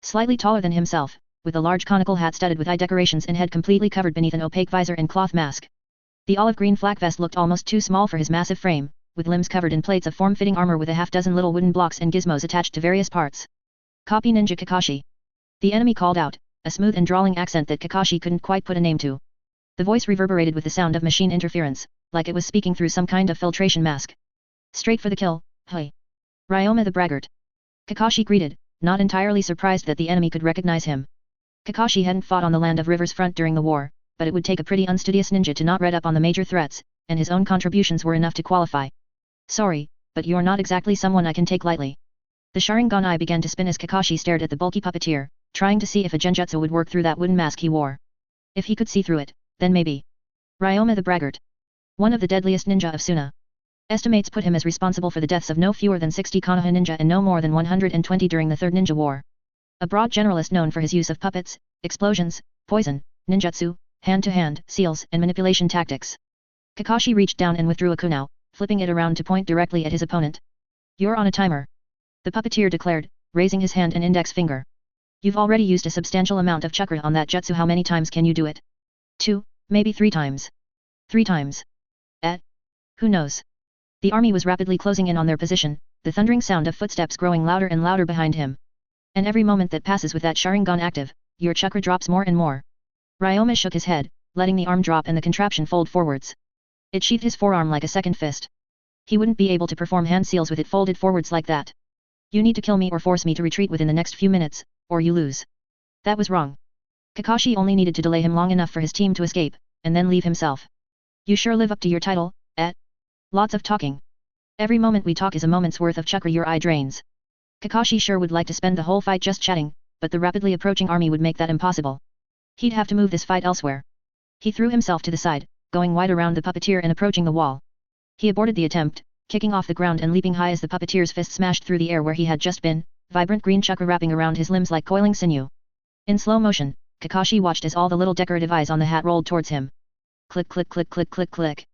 Speaker 1: Slightly taller than himself, with a large conical hat studded with eye decorations and head completely covered beneath an opaque visor and cloth mask. The olive green flak vest looked almost too small for his massive frame, with limbs covered in plates of form-fitting armor with a half-dozen little wooden blocks and gizmos attached to various parts. Copy Ninja Kakashi. The enemy called out, a smooth and drawling accent that Kakashi couldn't quite put a name to. The voice reverberated with the sound of machine interference, like it was speaking through some kind of filtration mask. Straight for the kill, hey. Ryoma the braggart. Kakashi greeted, not entirely surprised that the enemy could recognize him. Kakashi hadn't fought on the land of River's front during the war, but it would take a pretty unstudious ninja to not read up on the major threats, and his own contributions were enough to qualify. Sorry, but you're not exactly someone I can take lightly. The Sharingan eye began to spin as Kakashi stared at the bulky puppeteer, trying to see if a genjutsu would work through that wooden mask he wore. If he could see through it, then maybe. Ryoma the braggart. One of the deadliest ninja of Suna. Estimates put him as responsible for the deaths of no fewer than 60 Konoha ninja and no more than 120 during the Third Ninja War. A broad generalist known for his use of puppets, explosions, poison, ninjutsu, hand-to-hand, seals, and manipulation tactics. Kakashi reached down and withdrew a kunao, flipping it around to point directly at his opponent. You're on a timer. The puppeteer declared, raising his hand and index finger. You've already used a substantial amount of chakra on that jutsu. How many times can you do it? 2, maybe 3 times. 3 times. Who knows? The army was rapidly closing in on their position, the thundering sound of footsteps growing louder and louder behind him. And every moment that passes with that Sharingan active, your chakra drops more and more. Ryoma shook his head, letting the arm drop and the contraption fold forwards. It sheathed his forearm like a second fist. He wouldn't be able to perform hand seals with it folded forwards like that. You need to kill me or force me to retreat within the next few minutes, or you lose. That was wrong. Kakashi only needed to delay him long enough for his team to escape, and then leave himself. You sure live up to your title, Lots of talking. Every moment we talk is a moment's worth of chakra your eye drains. Kakashi sure would like to spend the whole fight just chatting, but the rapidly approaching army would make that impossible. He'd have to move this fight elsewhere. He threw himself to the side, going wide around the puppeteer and approaching the wall. He aborted the attempt, kicking off the ground and leaping high as the puppeteer's fist smashed through the air where he had just been, vibrant green chakra wrapping around his limbs like coiling sinew. In slow motion, Kakashi watched as all the little decorative eyes on the hat rolled towards him. Click click click click click click.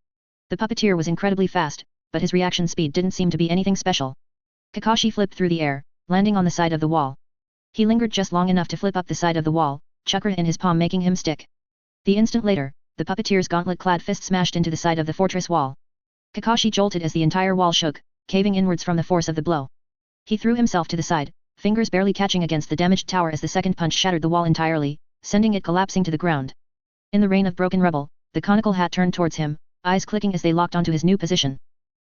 Speaker 1: The puppeteer was incredibly fast, but his reaction speed didn't seem to be anything special. Kakashi flipped through the air, landing on the side of the wall. He lingered just long enough to flip up the side of the wall, chakra in his palm making him stick. The instant later, the puppeteer's gauntlet-clad fist smashed into the side of the fortress wall. Kakashi jolted as the entire wall shook, caving inwards from the force of the blow. He threw himself to the side, fingers barely catching against the damaged tower as the second punch shattered the wall entirely, sending it collapsing to the ground. In the rain of broken rubble, the conical hat turned towards him, eyes clicking as they locked onto his new position.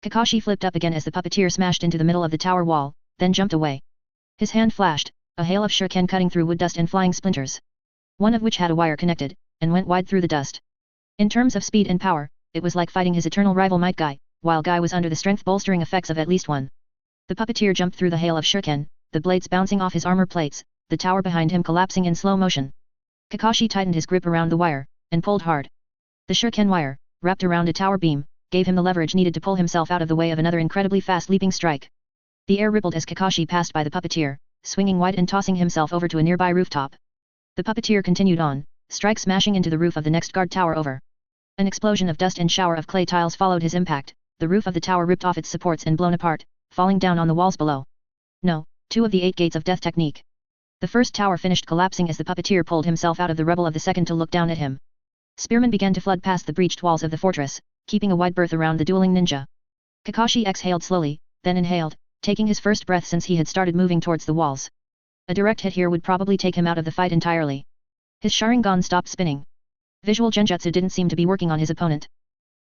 Speaker 1: Kakashi flipped up again as the puppeteer smashed into the middle of the tower wall, then jumped away. His hand flashed, a hail of shuriken cutting through wood dust and flying splinters. One of which had a wire connected, and went wide through the dust. In terms of speed and power, it was like fighting his eternal rival Might Guy, while Guy was under the strength-bolstering effects of at least one. The puppeteer jumped through the hail of shuriken, the blades bouncing off his armor plates, the tower behind him collapsing in slow motion. Kakashi tightened his grip around the wire, and pulled hard. The shuriken wire, wrapped around a tower beam, gave him the leverage needed to pull himself out of the way of another incredibly fast leaping strike. The air rippled as Kakashi passed by the puppeteer, swinging wide and tossing himself over to a nearby rooftop. The puppeteer continued on, strike smashing into the roof of the next guard tower over. An explosion of dust and shower of clay tiles followed his impact, the roof of the tower ripped off its supports and blown apart, falling down on the walls below. No, 2 of the 8 gates of death technique. The first tower finished collapsing as the puppeteer pulled himself out of the rubble of the second to look down at him. Spearmen began to flood past the breached walls of the fortress, keeping a wide berth around the dueling ninja. Kakashi exhaled slowly, then inhaled, taking his first breath since he had started moving towards the walls. A direct hit here would probably take him out of the fight entirely. His Sharingan stopped spinning. Visual genjutsu didn't seem to be working on his opponent.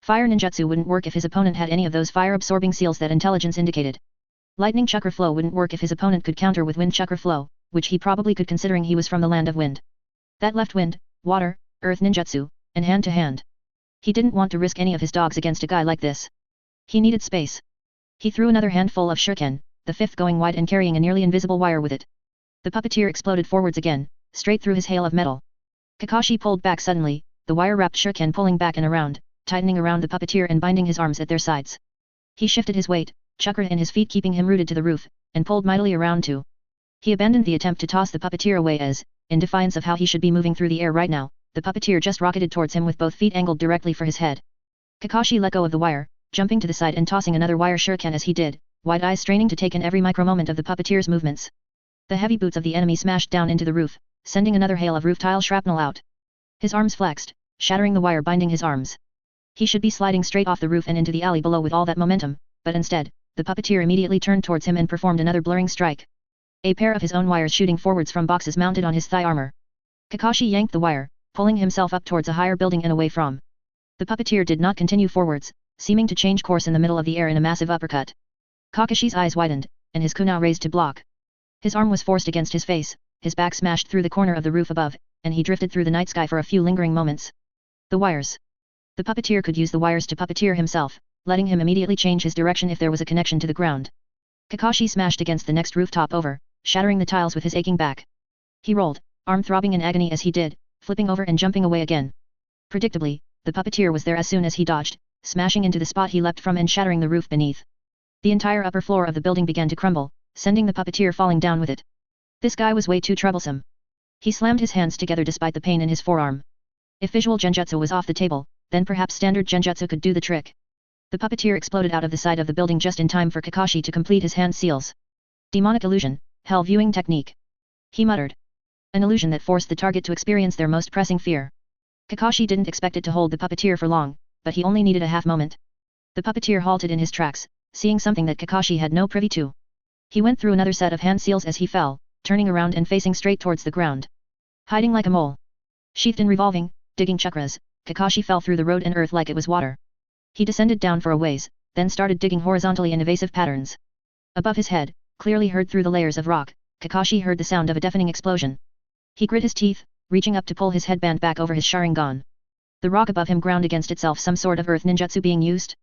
Speaker 1: Fire ninjutsu wouldn't work if his opponent had any of those fire-absorbing seals that intelligence indicated. Lightning chakra flow wouldn't work if his opponent could counter with wind chakra flow, which he probably could considering he was from the land of wind. That left wind, water, earth ninjutsu, and hand to hand. He didn't want to risk any of his dogs against a guy like this. He needed space. He threw another handful of shuriken, the fifth going wide and carrying a nearly invisible wire with it. The puppeteer exploded forwards again, straight through his hail of metal. Kakashi pulled back suddenly, the wire-wrapped shuriken pulling back and around, tightening around the puppeteer and binding his arms at their sides. He shifted his weight, chakra in his feet keeping him rooted to the roof, and pulled mightily around too. He abandoned the attempt to toss the puppeteer away as, in defiance of how he should be moving through the air right now, the puppeteer just rocketed towards him with both feet angled directly for his head. Kakashi let go of the wire, jumping to the side and tossing another wire shuriken as he did, wide eyes straining to take in every micro-moment of the puppeteer's movements. The heavy boots of the enemy smashed down into the roof, sending another hail of roof tile shrapnel out. His arms flexed, shattering the wire binding his arms. He should be sliding straight off the roof and into the alley below with all that momentum, but instead, the puppeteer immediately turned towards him and performed another blurring strike. A pair of his own wires shooting forwards from boxes mounted on his thigh armor. Kakashi yanked the wire, pulling himself up towards a higher building and away from. The puppeteer did not continue forwards, seeming to change course in the middle of the air in a massive uppercut. Kakashi's eyes widened, and his kunai raised to block. His arm was forced against his face, his back smashed through the corner of the roof above, and he drifted through the night sky for a few lingering moments. The wires. The puppeteer could use the wires to puppeteer himself, letting him immediately change his direction if there was a connection to the ground. Kakashi smashed against the next rooftop over, shattering the tiles with his aching back. He rolled, arm throbbing in agony as he did, flipping over and jumping away again. Predictably, the puppeteer was there as soon as he dodged, smashing into the spot he leapt from and shattering the roof beneath. The entire upper floor of the building began to crumble, sending the puppeteer falling down with it. This guy was way too troublesome. He slammed his hands together despite the pain in his forearm. If visual genjutsu was off the table, then perhaps standard genjutsu could do the trick. The puppeteer exploded out of the side of the building just in time for Kakashi to complete his hand seals. Demonic illusion, hell viewing technique. He muttered. An illusion that forced the target to experience their most pressing fear. Kakashi didn't expect it to hold the puppeteer for long, but he only needed a half moment. The puppeteer halted in his tracks, seeing something that Kakashi had no privy to. He went through another set of hand seals as he fell, turning around and facing straight towards the ground. Hiding like a mole. Sheathed in revolving, digging chakras, Kakashi fell through the road and earth like it was water. He descended down for a ways, then started digging horizontally in evasive patterns. Above his head, clearly heard through the layers of rock, Kakashi heard the sound of a deafening explosion. He grit his teeth, reaching up to pull his headband back over his Sharingan. The rock above him ground against itself, some sort of earth ninjutsu being used.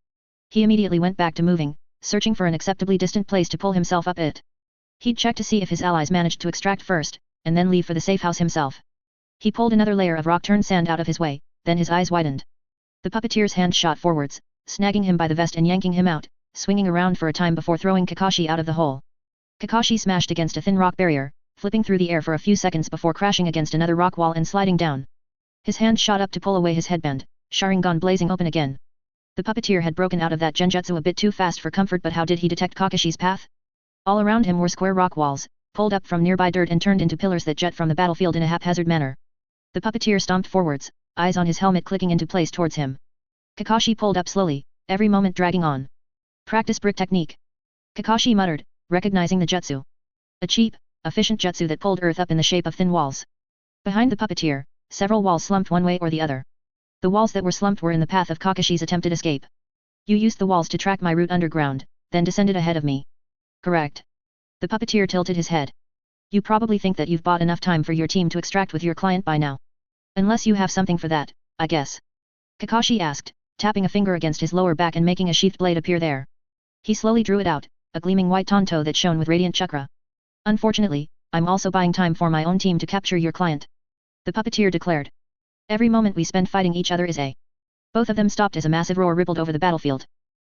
Speaker 1: He immediately went back to moving, searching for an acceptably distant place to pull himself up it. He'd check to see if his allies managed to extract first, and then leave for the safe house himself. He pulled another layer of rock-turned sand out of his way, then his eyes widened. The puppeteer's hand shot forwards, snagging him by the vest and yanking him out, swinging around for a time before throwing Kakashi out of the hole. Kakashi smashed against a thin rock barrier, flipping through the air for a few seconds before crashing against another rock wall and sliding down. His hand shot up to pull away his headband, Sharingan blazing open again. The puppeteer had broken out of that genjutsu a bit too fast for comfort, but how did he detect Kakashi's path? All around him were square rock walls, pulled up from nearby dirt and turned into pillars that jet from the battlefield in a haphazard manner. The puppeteer stomped forwards, eyes on his helmet clicking into place towards him. Kakashi pulled up slowly, every moment dragging on. Practice brick technique. Kakashi muttered, recognizing the jutsu. A cheap, efficient jutsu that pulled earth up in the shape of thin walls. Behind the puppeteer, several walls slumped one way or the other. The walls that were slumped were in the path of Kakashi's attempted escape. You used the walls to track my route underground, then descended ahead of me. Correct. The puppeteer tilted his head. You probably think that you've bought enough time for your team to extract with your client by now. Unless you have something for that, I guess. Kakashi asked, tapping a finger against his lower back and making a sheathed blade appear there. He slowly drew it out, a gleaming white tanto that shone with radiant chakra. Unfortunately, I'm also buying time for my own team to capture your client. The puppeteer declared. Every moment we spend fighting each other is a... Both of them stopped as a massive roar rippled over the battlefield.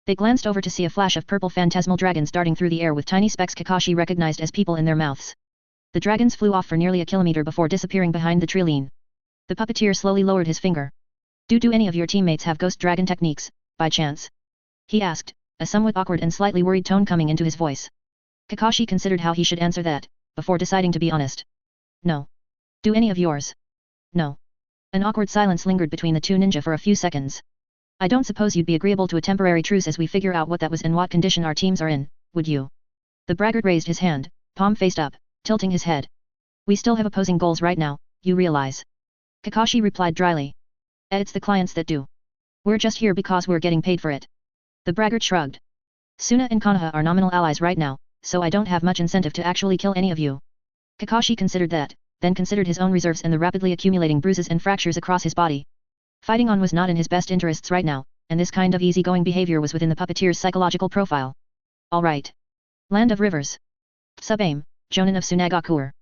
Speaker 1: They glanced over to see a flash of purple phantasmal dragons darting through the air with tiny specks Kakashi recognized as people in their mouths. The dragons flew off for nearly a kilometer before disappearing behind the trilene. The puppeteer slowly lowered his finger. Do any of your teammates have ghost dragon techniques, by chance? He asked, a somewhat awkward and slightly worried tone coming into his voice. Kakashi considered how he should answer that, before deciding to be honest. No. Do any of yours? No. An awkward silence lingered between the two ninja for a few seconds. I don't suppose you'd be agreeable to a temporary truce as we figure out what that was and what condition our teams are in, would you? The braggart raised his hand, palm faced up, tilting his head. We still have opposing goals right now, you realize. Kakashi replied dryly. It's the clients that do. We're just here because we're getting paid for it. The braggart shrugged. Suna and Konoha are nominal allies right now, so I don't have much incentive to actually kill any of you. Kakashi considered that, then considered his own reserves and the rapidly accumulating bruises and fractures across his body. Fighting on was not in his best interests right now, and this kind of easygoing behavior was within the puppeteer's psychological profile. Alright. Land of Rivers. Sub-aim, Jonin of Tsunagakure.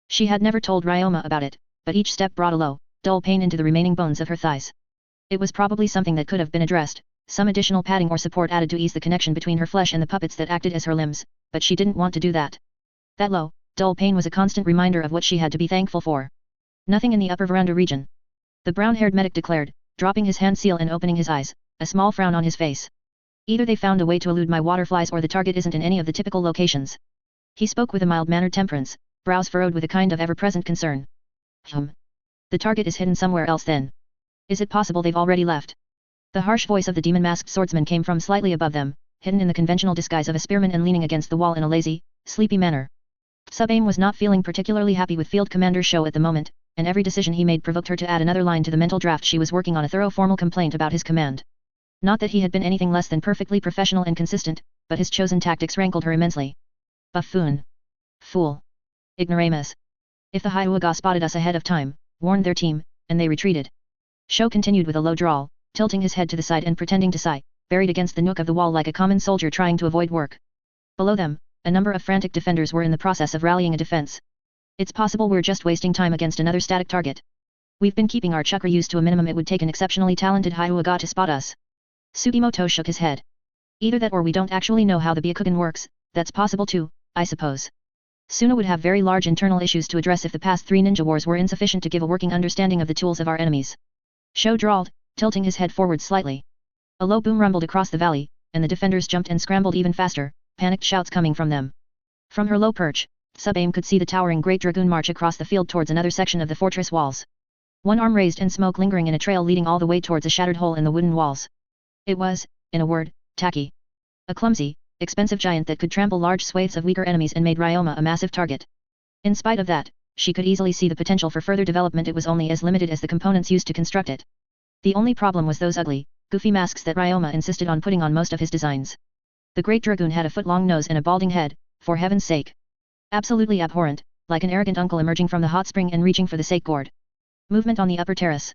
Speaker 1: She had never told Ryoma about it, but each step brought a low, dull pain into the remaining bones of her thighs. It was probably something that could have been addressed, some additional padding or support added to ease the connection between her flesh and the puppets that acted as her limbs, but she didn't want to do that. That low, dull pain was a constant reminder of what she had to be thankful for. Nothing in the upper veranda region. The brown-haired medic declared, dropping his hand seal and opening his eyes, a small frown on his face. Either they found a way to elude my waterflies or the target isn't in any of the typical locations. He spoke with a mild-mannered temperance, brows furrowed with a kind of ever-present concern. The target is hidden somewhere else then. Is it possible they've already left? The harsh voice of the demon-masked swordsman came from slightly above them, hidden in the conventional disguise of a spearman and leaning against the wall in a lazy, sleepy manner. Sub-aim was not feeling particularly happy with Field Commander Sho at the moment, and every decision he made provoked her to add another line to the mental draft she was working on, a thorough formal complaint about his command. Not that he had been anything less than perfectly professional and consistent, but his chosen tactics rankled her immensely. Buffoon. Fool. Ignoramus. If the Hyuga spotted us ahead of time, warned their team, and they retreated. Sho continued with a low drawl, tilting his head to the side and pretending to sigh, buried against the nook of the wall like a common soldier trying to avoid work. Below them, a number of frantic defenders were in the process of rallying a defense. It's possible we're just wasting time against another static target. We've been keeping our chakra used to a minimum. It would take an exceptionally talented Hyuga to spot us. Sugimoto shook his head. Either that or we don't actually know how the Byakugan works, that's possible too, I suppose. Suna would have very large internal issues to address if the past 3 ninja wars were insufficient to give a working understanding of the tools of our enemies. Sho drawled, tilting his head forward slightly. A low boom rumbled across the valley, and the defenders jumped and scrambled even faster, panicked shouts coming from them. From her low perch, Sub-aim could see the towering Great Dragoon march across the field towards another section of the fortress walls. One arm raised and smoke lingering in a trail leading all the way towards a shattered hole in the wooden walls. It was, in a word, tacky. A clumsy, expensive giant that could trample large swathes of weaker enemies and made Ryoma a massive target. In spite of that, she could easily see the potential for further development. It was only as limited as the components used to construct it. The only problem was those ugly, goofy masks that Ryoma insisted on putting on most of his designs. The Great Dragoon had a foot-long nose and a balding head, for heaven's sake. Absolutely abhorrent, like an arrogant uncle emerging from the hot spring and reaching for the sake gourd. Movement on the upper terrace.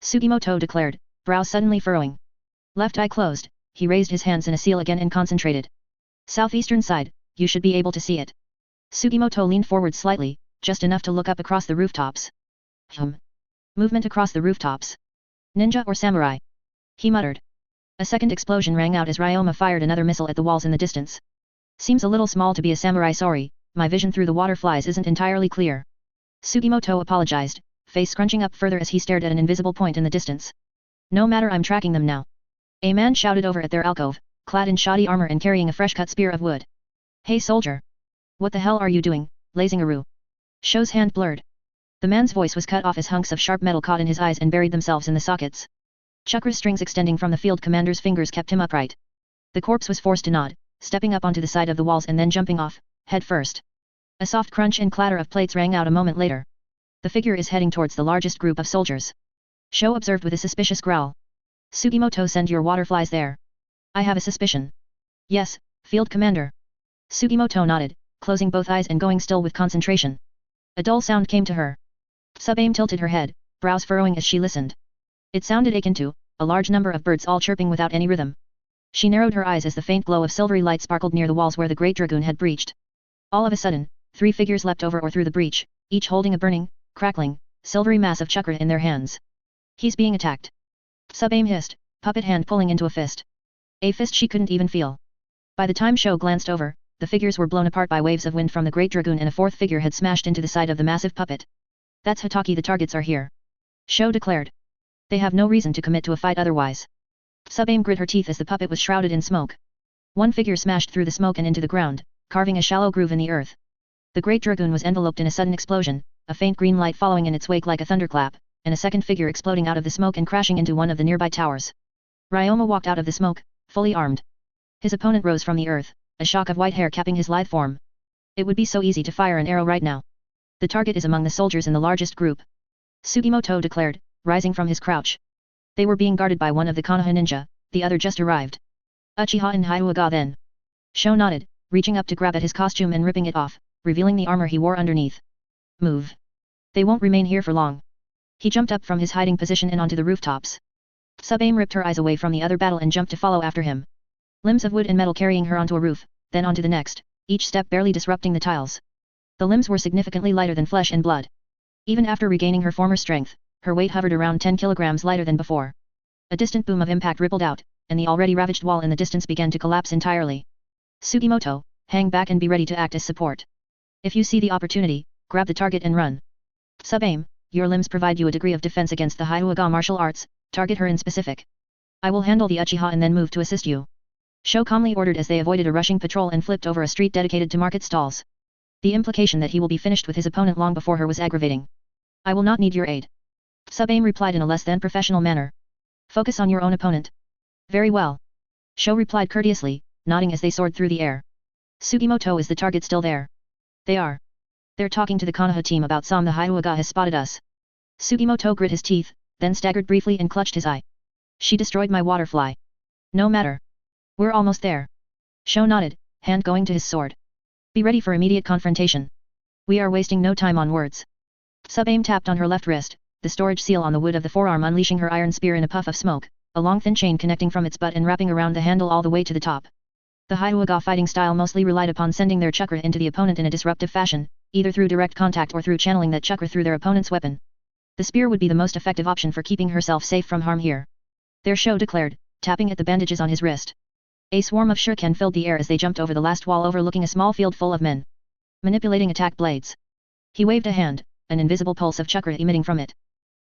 Speaker 1: Sugimoto declared, brow suddenly furrowing. Left eye closed, he raised his hands in a seal again and concentrated. Southeastern side, you should be able to see it. Sugimoto leaned forward slightly, just enough to look up across the rooftops. Movement across the rooftops. Ninja or samurai? He muttered. A second explosion rang out as Ryoma fired another missile at the walls in the distance. Seems a little small to be a samurai. Sorry, my vision through the waterflies isn't entirely clear. Sugimoto apologized, face scrunching up further as he stared at an invisible point in the distance. No matter, I'm tracking them now. A man shouted over at their alcove, clad in shoddy armor and carrying a fresh-cut spear of wood. Hey soldier! What the hell are you doing, Lazingaroo? Sho's hand blurred. The man's voice was cut off as hunks of sharp metal caught in his eyes and buried themselves in the sockets. Chakra strings extending from the field commander's fingers kept him upright. The corpse was forced to nod, stepping up onto the side of the walls and then jumping off, head first. A soft crunch and clatter of plates rang out a moment later. The figure is heading towards the largest group of soldiers. Sho observed with a suspicious growl. Sugimoto, send your waterflies there. I have a suspicion. Yes, Field Commander. Sugimoto nodded, closing both eyes and going still with concentration. A dull sound came to her. Sub-aim tilted her head, brows furrowing as she listened. It sounded akin to a large number of birds all chirping without any rhythm. She narrowed her eyes as the faint glow of silvery light sparkled near the walls where the Great Dragoon had breached. All of a sudden, 3 figures leapt over or through the breach, each holding a burning, crackling, silvery mass of chakra in their hands. He's being attacked. Sub-aim hissed, puppet hand pulling into a fist. A fist she couldn't even feel. By the time Sho glanced over, the figures were blown apart by waves of wind from the Great Dragoon and a 4th figure had smashed into the side of the massive puppet. That's Hataki, the targets are here. Sho declared. They have no reason to commit to a fight otherwise. Sub-aim grit her teeth as the puppet was shrouded in smoke. One figure smashed through the smoke and into the ground, carving a shallow groove in the earth. The Great Dragoon was enveloped in a sudden explosion, a faint green light following in its wake like a thunderclap, and a second figure exploding out of the smoke and crashing into one of the nearby towers. Ryoma walked out of the smoke, fully armed. His opponent rose from the earth, a shock of white hair capping his lithe form. It would be so easy to fire an arrow right now. The target is among the soldiers in the largest group. Sugimoto declared, rising from his crouch. They were being guarded by one of the Konoha ninja, the other just arrived. Uchiha and Hyuga then. Sho nodded, reaching up to grab at his costume and ripping it off, revealing the armor he wore underneath. Move. They won't remain here for long. He jumped up from his hiding position and onto the rooftops. Sub-Aim ripped her eyes away from the other battle and jumped to follow after him. Limbs of wood and metal carrying her onto a roof, then onto the next, each step barely disrupting the tiles. The limbs were significantly lighter than flesh and blood. Even after regaining her former strength, her weight hovered around 10 kilograms lighter than before. A distant boom of impact rippled out, and the already ravaged wall in the distance began to collapse entirely. Sugimoto, hang back and be ready to act as support. If you see the opportunity, grab the target and run. Sub-Aim, your limbs provide you a degree of defense against the Hyuga martial arts, target her in specific. I will handle the Uchiha and then move to assist you. Sho calmly ordered as they avoided a rushing patrol and flipped over a street dedicated to market stalls. The implication that he will be finished with his opponent long before her was aggravating. I will not need your aid. Sub-Aim replied in a less than professional manner. Focus on your own opponent. Very well. Sho replied courteously, nodding as they soared through the air. Sugimoto, is the target still there? They are. They're talking to the Konoha team about some. The Hyuga has spotted us. Sugimoto grit his teeth, then staggered briefly and clutched his eye. She destroyed my waterfly. No matter. We're almost there. Sho nodded, hand going to his sword. Be ready for immediate confrontation. We are wasting no time on words. Sub-Aim tapped on her left wrist, the storage seal on the wood of the forearm unleashing her iron spear in a puff of smoke, a long thin chain connecting from its butt and wrapping around the handle all the way to the top. The Hyuga fighting style mostly relied upon sending their chakra into the opponent in a disruptive fashion, either through direct contact or through channeling that chakra through their opponent's weapon. The spear would be the most effective option for keeping herself safe from harm here. Their Sho declared, tapping at the bandages on his wrist. A swarm of shuriken filled the air as they jumped over the last wall overlooking a small field full of men. Manipulating attack blades. He waved a hand, an invisible pulse of chakra emitting from it.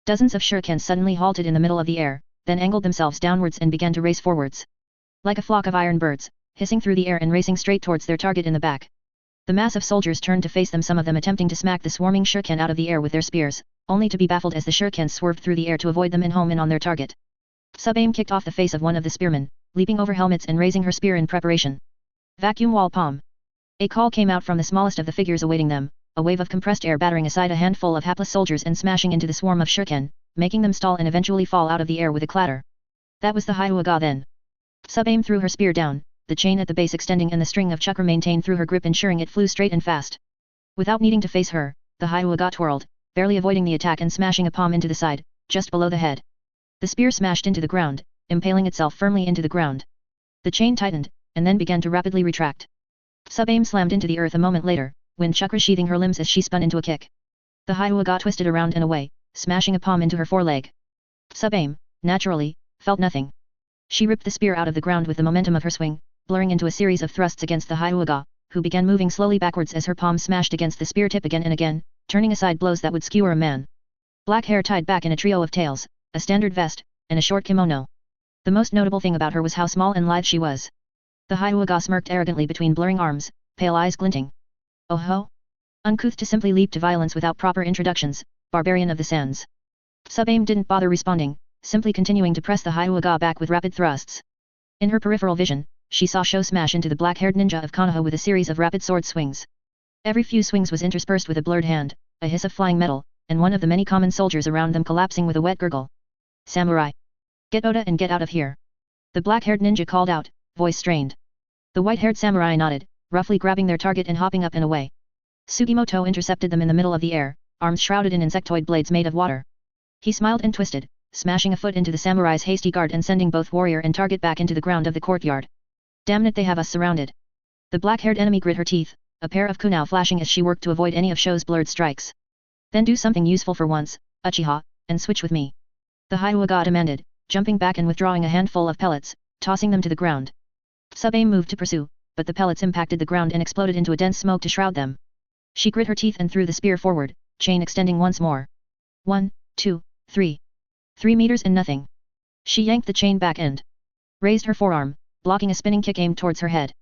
Speaker 1: Dozens of shurikens suddenly halted in the middle of the air, then angled themselves downwards and began to race forwards. Like a flock of iron birds, hissing through the air and racing straight towards their target in the back. The mass of soldiers turned to face them, some of them attempting to smack the swarming shuriken out of the air with their spears, only to be baffled as the shurikens swerved through the air to avoid them and home in on their target. Sub-Aim kicked off the face of one of the spearmen, leaping over helmets and raising her spear in preparation. Vacuum wall palm. A call came out from the smallest of the figures awaiting them, a wave of compressed air battering aside a handful of hapless soldiers and smashing into the swarm of shuriken, making them stall and eventually fall out of the air with a clatter. That was the Hyuga then. Sub-Aim threw her spear down, the chain at the base extending and the string of chakra maintained through her grip ensuring it flew straight and fast. Without needing to face her, the Hyuga twirled, barely avoiding the attack and smashing a palm into the side, just below the head. The spear smashed into the ground, impaling itself firmly into the ground. The chain tightened, and then began to rapidly retract. Sub-Aim slammed into the earth a moment later, wind chakra sheathing her limbs as she spun into a kick. The Hyuga twisted around and away, smashing a palm into her foreleg. Sub-Aim, naturally, felt nothing. She ripped the spear out of the ground with the momentum of her swing, blurring into a series of thrusts against the Hyuga, who began moving slowly backwards as her palm smashed against the spear tip again and again, turning aside blows that would skewer a man. Black hair tied back in a trio of tails, a standard vest, and a short kimono. The most notable thing about her was how small and lithe she was. The Hyuga smirked arrogantly between blurring arms, pale eyes glinting. Oh ho! Uncouth to simply leap to violence without proper introductions, barbarian of the sands. Sub-Aim didn't bother responding, simply continuing to press the Hyuga back with rapid thrusts. In her peripheral vision, she saw Sho smash into the black-haired ninja of Konoha with a series of rapid sword swings. Every few swings was interspersed with a blurred hand, a hiss of flying metal, and one of the many common soldiers around them collapsing with a wet gurgle. Samurai! Get Oda and get out of here! The black-haired ninja called out, voice strained. The white-haired samurai nodded, roughly grabbing their target and hopping up and away. Sugimoto intercepted them in the middle of the air, arms shrouded in insectoid blades made of water. He smiled and twisted, smashing a foot into the samurai's hasty guard and sending both warrior and target back into the ground of the courtyard. Damn it, they have us surrounded. The black-haired enemy grit her teeth, a pair of kunai flashing as she worked to avoid any of Sho's blurred strikes. Then do something useful for once, Uchiha, and switch with me. The Hyuga demanded, jumping back and withdrawing a handful of pellets, tossing them to the ground. Sub-Aim moved to pursue, but the pellets impacted the ground and exploded into a dense smoke to shroud them. She grit her teeth and threw the spear forward, chain extending once more. 1, 2, 3. 3 meters and nothing. She yanked the chain back and raised her forearm, blocking a spinning kick aimed towards her head.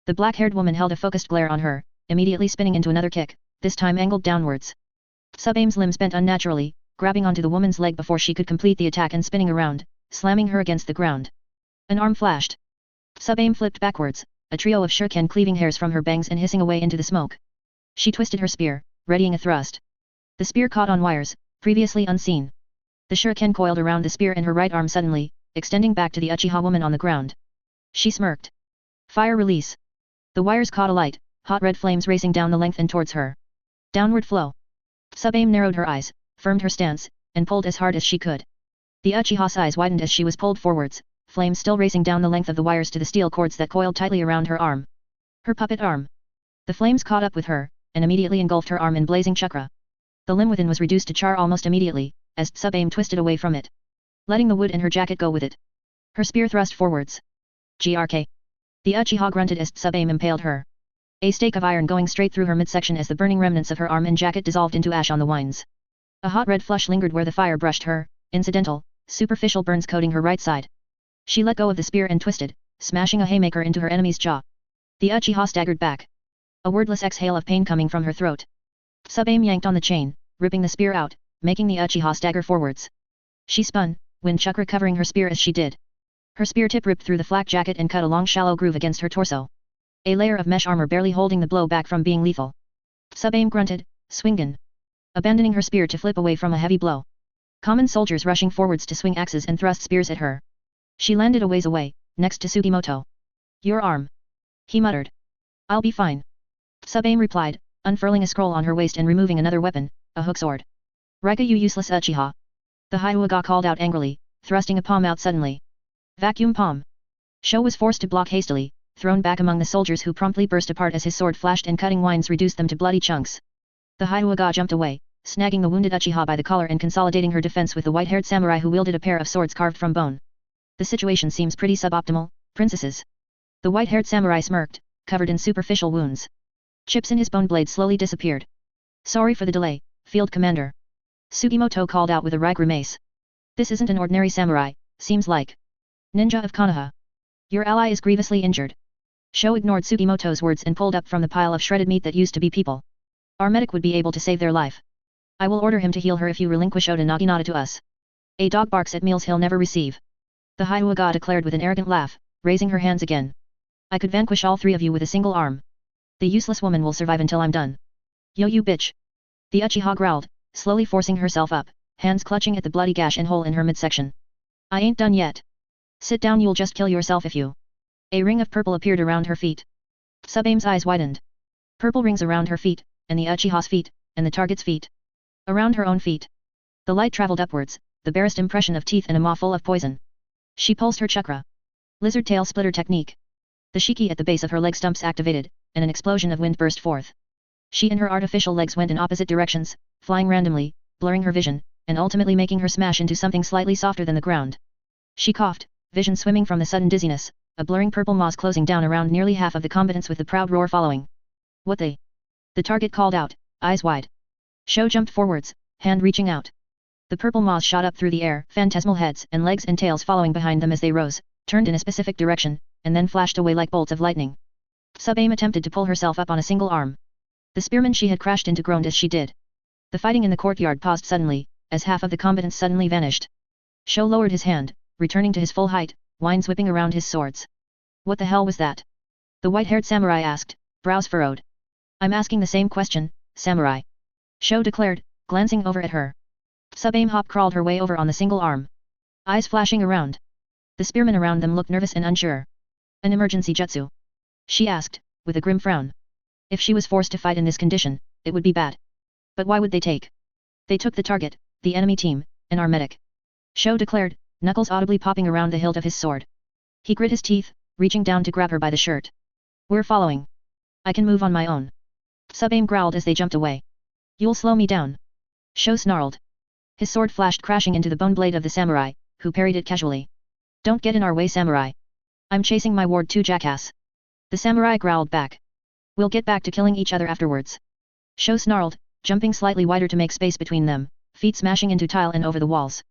Speaker 1: The black-haired woman held a focused glare on her, immediately spinning into another kick, this time angled downwards. Sub-Aim's limbs bent unnaturally, grabbing onto the woman's leg before she could complete the attack and spinning around, slamming her against the ground. An arm flashed. Sub-Aim flipped backwards, a trio of shuriken cleaving hairs from her bangs and hissing away into the smoke. She twisted her spear, readying a thrust. The spear caught on wires, previously unseen. The shuriken coiled around the spear in her right arm suddenly, extending back to the Uchiha woman on the ground. She smirked. Fire release. The wires caught alight, hot red flames racing down the length and towards her. Downward flow. Sub-Aim narrowed her eyes, firmed her stance, and pulled as hard as she could. The Uchiha's eyes widened as she was pulled forwards, flames still racing down the length of the wires to the steel cords that coiled tightly around her arm. Her puppet arm. The flames caught up with her, and immediately engulfed her arm in blazing chakra. The limb within was reduced to char almost immediately, as Sub-Aim twisted away from it, letting the wood in her jacket go with it. Her spear thrust forwards. GRK. The Uchiha grunted as Sub-Aim impaled her. A stake of iron going straight through her midsection as the burning remnants of her arm and jacket dissolved into ash on the winds. A hot red flush lingered where the fire brushed her, incidental, superficial burns coating her right side. She let go of the spear and twisted, smashing a haymaker into her enemy's jaw. The Uchiha staggered back. A wordless exhale of pain coming from her throat. Sub-Aim yanked on the chain, ripping the spear out, making the Uchiha stagger forwards. She spun, wind chakra covering her spear as she did. Her spear tip ripped through the flak jacket and cut a long shallow groove against her torso. A layer of mesh armor barely holding the blow back from being lethal. Sub-Aim grunted, swingen. Abandoning her spear to flip away from a heavy blow. Common soldiers rushing forwards to swing axes and thrust spears at her. She landed a ways away, next to Sugimoto. Your arm. He muttered. I'll be fine. Sub-Aim replied, unfurling a scroll on her waist and removing another weapon, a hook sword. Rika, you useless Uchiha. The Hyuga called out angrily, thrusting a palm out suddenly. Vacuum palm. Sho was forced to block hastily, thrown back among the soldiers who promptly burst apart as his sword flashed and cutting winds reduced them to bloody chunks. The Hyuga jumped away, snagging the wounded Uchiha by the collar and consolidating her defense with the white-haired samurai who wielded a pair of swords carved from bone. The situation seems pretty suboptimal, princesses. The white-haired samurai smirked, covered in superficial wounds. Chips in his bone blade slowly disappeared. Sorry for the delay, Field Commander. Sugimoto called out with a wry grimace. This isn't an ordinary samurai, seems like. Ninja of Konoha. Your ally is grievously injured. Sho ignored Sugimoto's words and pulled up from the pile of shredded meat that used to be people. Our medic would be able to save their life. I will order him to heal her if you relinquish Oda Naginata to us. A dog barks at meals he'll never receive. The Hyuga declared with an arrogant laugh, raising her hands again. I could vanquish all three of you with a single arm. The useless woman will survive until I'm done. Yo you bitch. The Uchiha growled, slowly forcing herself up, hands clutching at the bloody gash and hole in her midsection. I ain't done yet. Sit down, you'll just kill yourself if you. A ring of purple appeared around her feet. Sub-Aim's eyes widened. Purple rings around her feet, and the Uchiha's feet, and the target's feet. Around her own feet. The light traveled upwards, the barest impression of teeth and a maw full of poison. She pulsed her chakra. Lizard tail splitter technique. The shiki at the base of her leg stumps activated, and an explosion of wind burst forth. She and her artificial legs went in opposite directions, flying randomly, blurring her vision, and ultimately making her smash into something slightly softer than the ground. She coughed, vision swimming from the sudden dizziness, a blurring purple mass closing down around nearly half of the combatants with the proud roar following. What the? The target called out, eyes wide. Sho jumped forwards, hand reaching out. The purple mass shot up through the air, phantasmal heads and legs and tails following behind them as they rose, turned in a specific direction, and then flashed away like bolts of lightning. Sub-Aim attempted to pull herself up on a single arm. The spearman she had crashed into groaned as she did. The fighting in the courtyard paused suddenly, as half of the combatants suddenly vanished. Sho lowered his hand, returning to his full height, wines whipping around his swords. What the hell was that? The white-haired samurai asked, brows furrowed. I'm asking the same question, samurai. Sho declared, glancing over at her. Sub-Aim hop crawled her way over on the single arm. Eyes flashing around. The spearmen around them looked nervous and unsure. An emergency jutsu? She asked, with a grim frown. If she was forced to fight in this condition, it would be bad. But why would they take? They took the target, the enemy team, and our medic. Sho declared, knuckles audibly popping around the hilt of his sword. He grit his teeth, reaching down to grab her by the shirt. We're following. I can move on my own. Sub-Aim growled as they jumped away. You'll slow me down. Sho snarled. His sword flashed crashing into the bone blade of the samurai, who parried it casually. Don't get in our way, samurai. I'm chasing my ward too, jackass. The samurai growled back. We'll get back to killing each other afterwards. Sho snarled, jumping slightly wider to make space between them, feet smashing into tile and over the walls.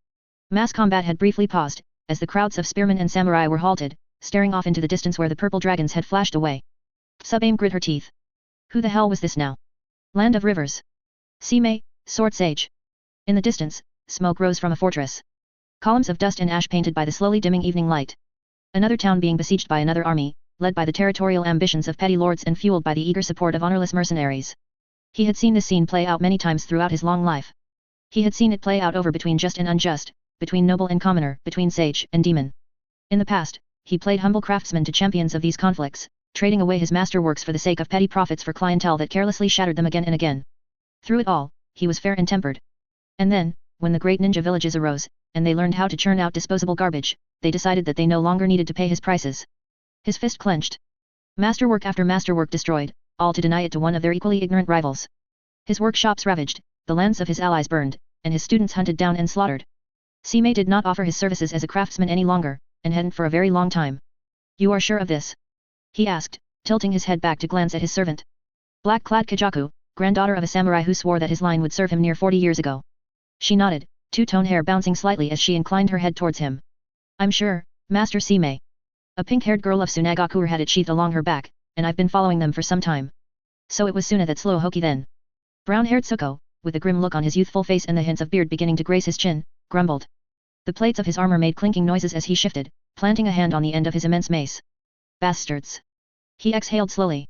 Speaker 1: Mass combat had briefly paused, as the crowds of spearmen and samurai were halted, staring off into the distance where the purple dragons had flashed away. Sub-Aim grit her teeth. Who the hell was this now? Land of Rivers. Sime, Sword Sage. In the distance, smoke rose from a fortress. Columns of dust and ash painted by the slowly dimming evening light. Another town being besieged by another army, led by the territorial ambitions of petty lords and fueled by the eager support of honorless mercenaries. He had seen this scene play out many times throughout his long life. He had seen it play out over between just and unjust, between noble and commoner, between sage and demon. In the past, he played humble craftsman to champions of these conflicts, trading away his masterworks for the sake of petty profits for clientele that carelessly shattered them again and again. Through it all, he was fair and tempered. And then, when the great ninja villages arose, and they learned how to churn out disposable garbage, they decided that they no longer needed to pay his prices. His fist clenched. Masterwork after masterwork destroyed, all to deny it to one of their equally ignorant rivals. His workshops ravaged, the lands of his allies burned, and his students hunted down and slaughtered. Sime did not offer his services as a craftsman any longer, and hadn't for a very long time. You are sure of this? He asked, tilting his head back to glance at his servant. Black-clad Kajaku, granddaughter of a samurai who swore that his line would serve him near 40 years ago. She nodded, two-tone hair bouncing slightly as she inclined her head towards him. I'm sure, Master Sime. A pink-haired girl of Sunagakuer had it sheathed along her back, and I've been following them for some time. So it was Suna that slew Hoki then. Brown-haired Suko, with a grim look on his youthful face and the hints of beard beginning to grace his chin, grumbled. The plates of his armor made clinking noises as he shifted, planting a hand on the end of his immense mace. Bastards. He exhaled slowly.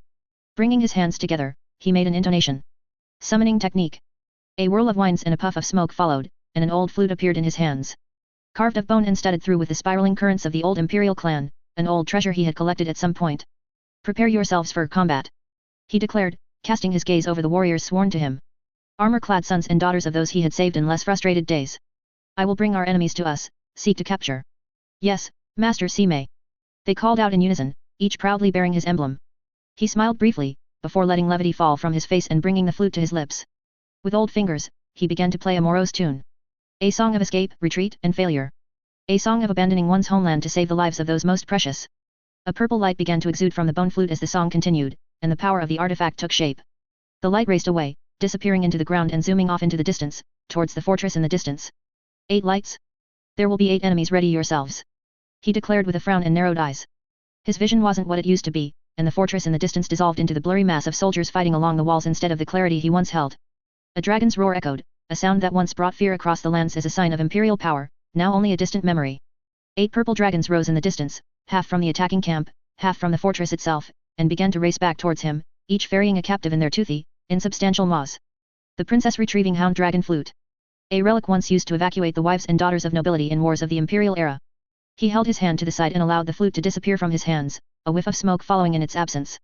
Speaker 1: Bringing his hands together, he made an intonation. Summoning technique. A whirl of winds and a puff of smoke followed, and an old flute appeared in his hands. Carved of bone and studded through with the spiraling currents of the old imperial clan, an old treasure he had collected at some point. Prepare yourselves for combat. He declared, casting his gaze over the warriors sworn to him. Armor-clad sons and daughters of those he had saved in less frustrated days. I will bring our enemies to us, seek to capture. Yes, Master Sime. They called out in unison, each proudly bearing his emblem. He smiled briefly, before letting levity fall from his face and bringing the flute to his lips. With old fingers, he began to play a morose tune. A song of escape, retreat, and failure. A song of abandoning one's homeland to save the lives of those most precious. A purple light began to exude from the bone flute as the song continued, and the power of the artifact took shape. The light raced away, disappearing into the ground and zooming off into the distance, towards the fortress in the distance. 8 lights? There will be 8 enemies, ready yourselves. He declared with a frown and narrowed eyes. His vision wasn't what it used to be, and the fortress in the distance dissolved into the blurry mass of soldiers fighting along the walls instead of the clarity he once held. A dragon's roar echoed, a sound that once brought fear across the lands as a sign of imperial power, now only a distant memory. 8 purple dragons rose in the distance, half from the attacking camp, half from the fortress itself, and began to race back towards him, each ferrying a captive in their toothy, insubstantial maws. The princess retrieving hound dragon flute. A relic once used to evacuate the wives and daughters of nobility in wars of the imperial era. He held his hand to the side and allowed the flute to disappear from his hands, a whiff of smoke following in its absence.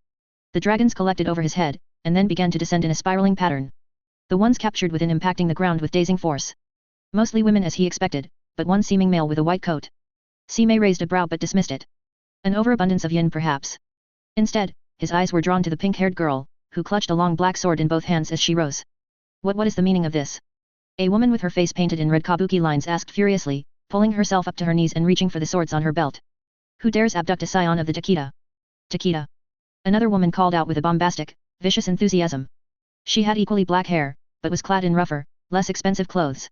Speaker 1: The dragons collected over his head, and then began to descend in a spiraling pattern. The ones captured within impacting the ground with dazing force. Mostly women as he expected, but one seeming male with a white coat. Sime raised a brow but dismissed it. An overabundance of yin perhaps. Instead, his eyes were drawn to the pink-haired girl, who clutched a long black sword in both hands as she rose. What is the meaning of this? A woman with her face painted in red kabuki lines asked furiously, pulling herself up to her knees and reaching for the swords on her belt. Who dares abduct a scion of the Takeda? Takeda. Another woman called out with a bombastic, vicious enthusiasm. She had equally black hair, but was clad in rougher, less expensive clothes.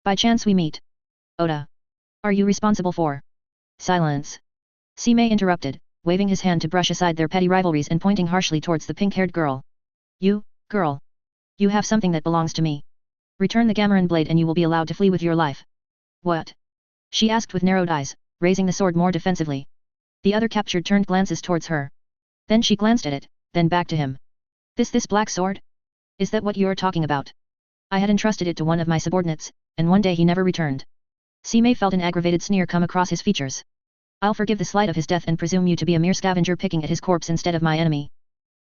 Speaker 1: By chance we meet. Oda. Are you responsible for? Silence. Sime interrupted, waving his hand to brush aside their petty rivalries and pointing harshly towards the pink-haired girl. You, girl. You have something that belongs to me. Return the Gamaran blade and you will be allowed to flee with your life. What? She asked with narrowed eyes, raising the sword more defensively. The other captured turned glances towards her. Then she glanced at it, then back to him. This black sword? Is that what you're talking about? I had entrusted it to one of my subordinates, and one day he never returned. Sime felt an aggravated sneer come across his features. I'll forgive the slight of his death and presume you to be a mere scavenger picking at his corpse instead of my enemy.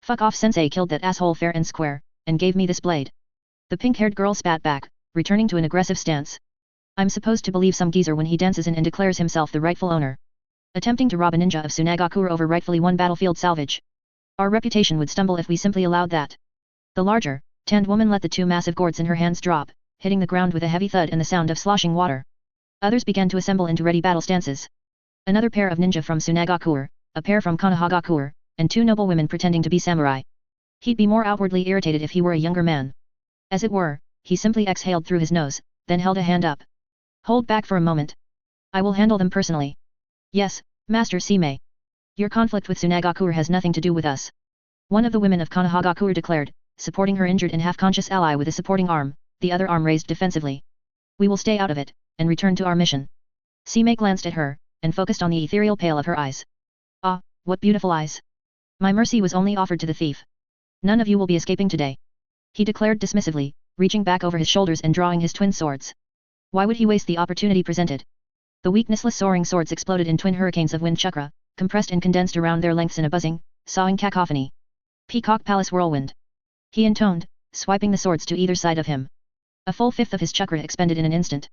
Speaker 1: Fuck off, sensei killed that asshole fair and square, and gave me this blade. The pink-haired girl spat back, returning to an aggressive stance. I'm supposed to believe some geezer when he dances in and declares himself the rightful owner. Attempting to rob a ninja of Sunagakuer over rightfully won battlefield salvage. Our reputation would stumble if we simply allowed that. The larger, tanned woman let the 2 massive gourds in her hands drop, hitting the ground with a heavy thud and the sound of sloshing water. Others began to assemble into ready battle stances. Another pair of ninja from Sunagakuer, a pair from Konohagakuer, and 2 noble women pretending to be samurai. He'd be more outwardly irritated if he were a younger man. As it were, he simply exhaled through his nose, then held a hand up. Hold back for a moment. I will handle them personally. Yes, Master Sime. Your conflict with Sunagakuer has nothing to do with us. One of the women of Konohagakuer declared, supporting her injured and half-conscious ally with a supporting arm, the other arm raised defensively. We will stay out of it, and return to our mission. Sime glanced at her, and focused on the ethereal pale of her eyes. Ah, what beautiful eyes. My mercy was only offered to the thief. None of you will be escaping today. He declared dismissively, reaching back over his shoulders and drawing his twin swords. Why would he waste the opportunity presented? The weaknessless soaring swords exploded in twin hurricanes of wind chakra, compressed and condensed around their lengths in a buzzing, sawing cacophony. Peacock Palace Whirlwind. He intoned, swiping the swords to either side of him. A full fifth of his chakra expended in an instant.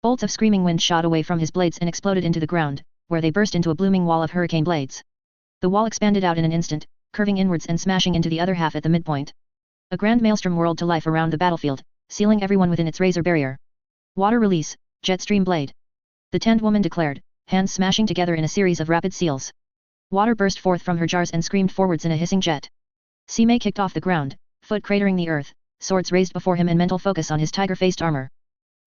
Speaker 1: Bolts of screaming wind shot away from his blades and exploded into the ground, where they burst into a blooming wall of hurricane blades. The wall expanded out in an instant, curving inwards and smashing into the other half at the midpoint. A grand maelstrom whirled to life around the battlefield, sealing everyone within its razor barrier. Water release, jet stream blade. The tanned woman declared, hands smashing together in a series of rapid seals. Water burst forth from her jars and screamed forwards in a hissing jet. Sime kicked off the ground, foot cratering the earth, swords raised before him and mental focus on his tiger-faced armor.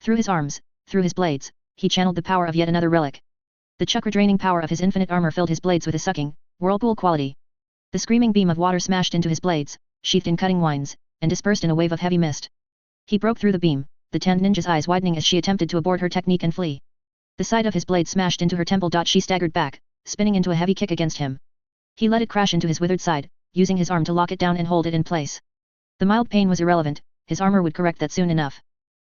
Speaker 1: Through his arms, through his blades, he channeled the power of yet another relic. The chakra-draining power of his infinite armor filled his blades with a sucking, whirlpool quality. The screaming beam of water smashed into his blades, sheathed in cutting winds, and dispersed in a wave of heavy mist. He broke through the beam, the tanned ninja's eyes widening as she attempted to abort her technique and flee. The side of his blade smashed into her temple. She staggered back, spinning into a heavy kick against him. He let it crash into his withered side, using his arm to lock it down and hold it in place. The mild pain was irrelevant, his armor would correct that soon enough.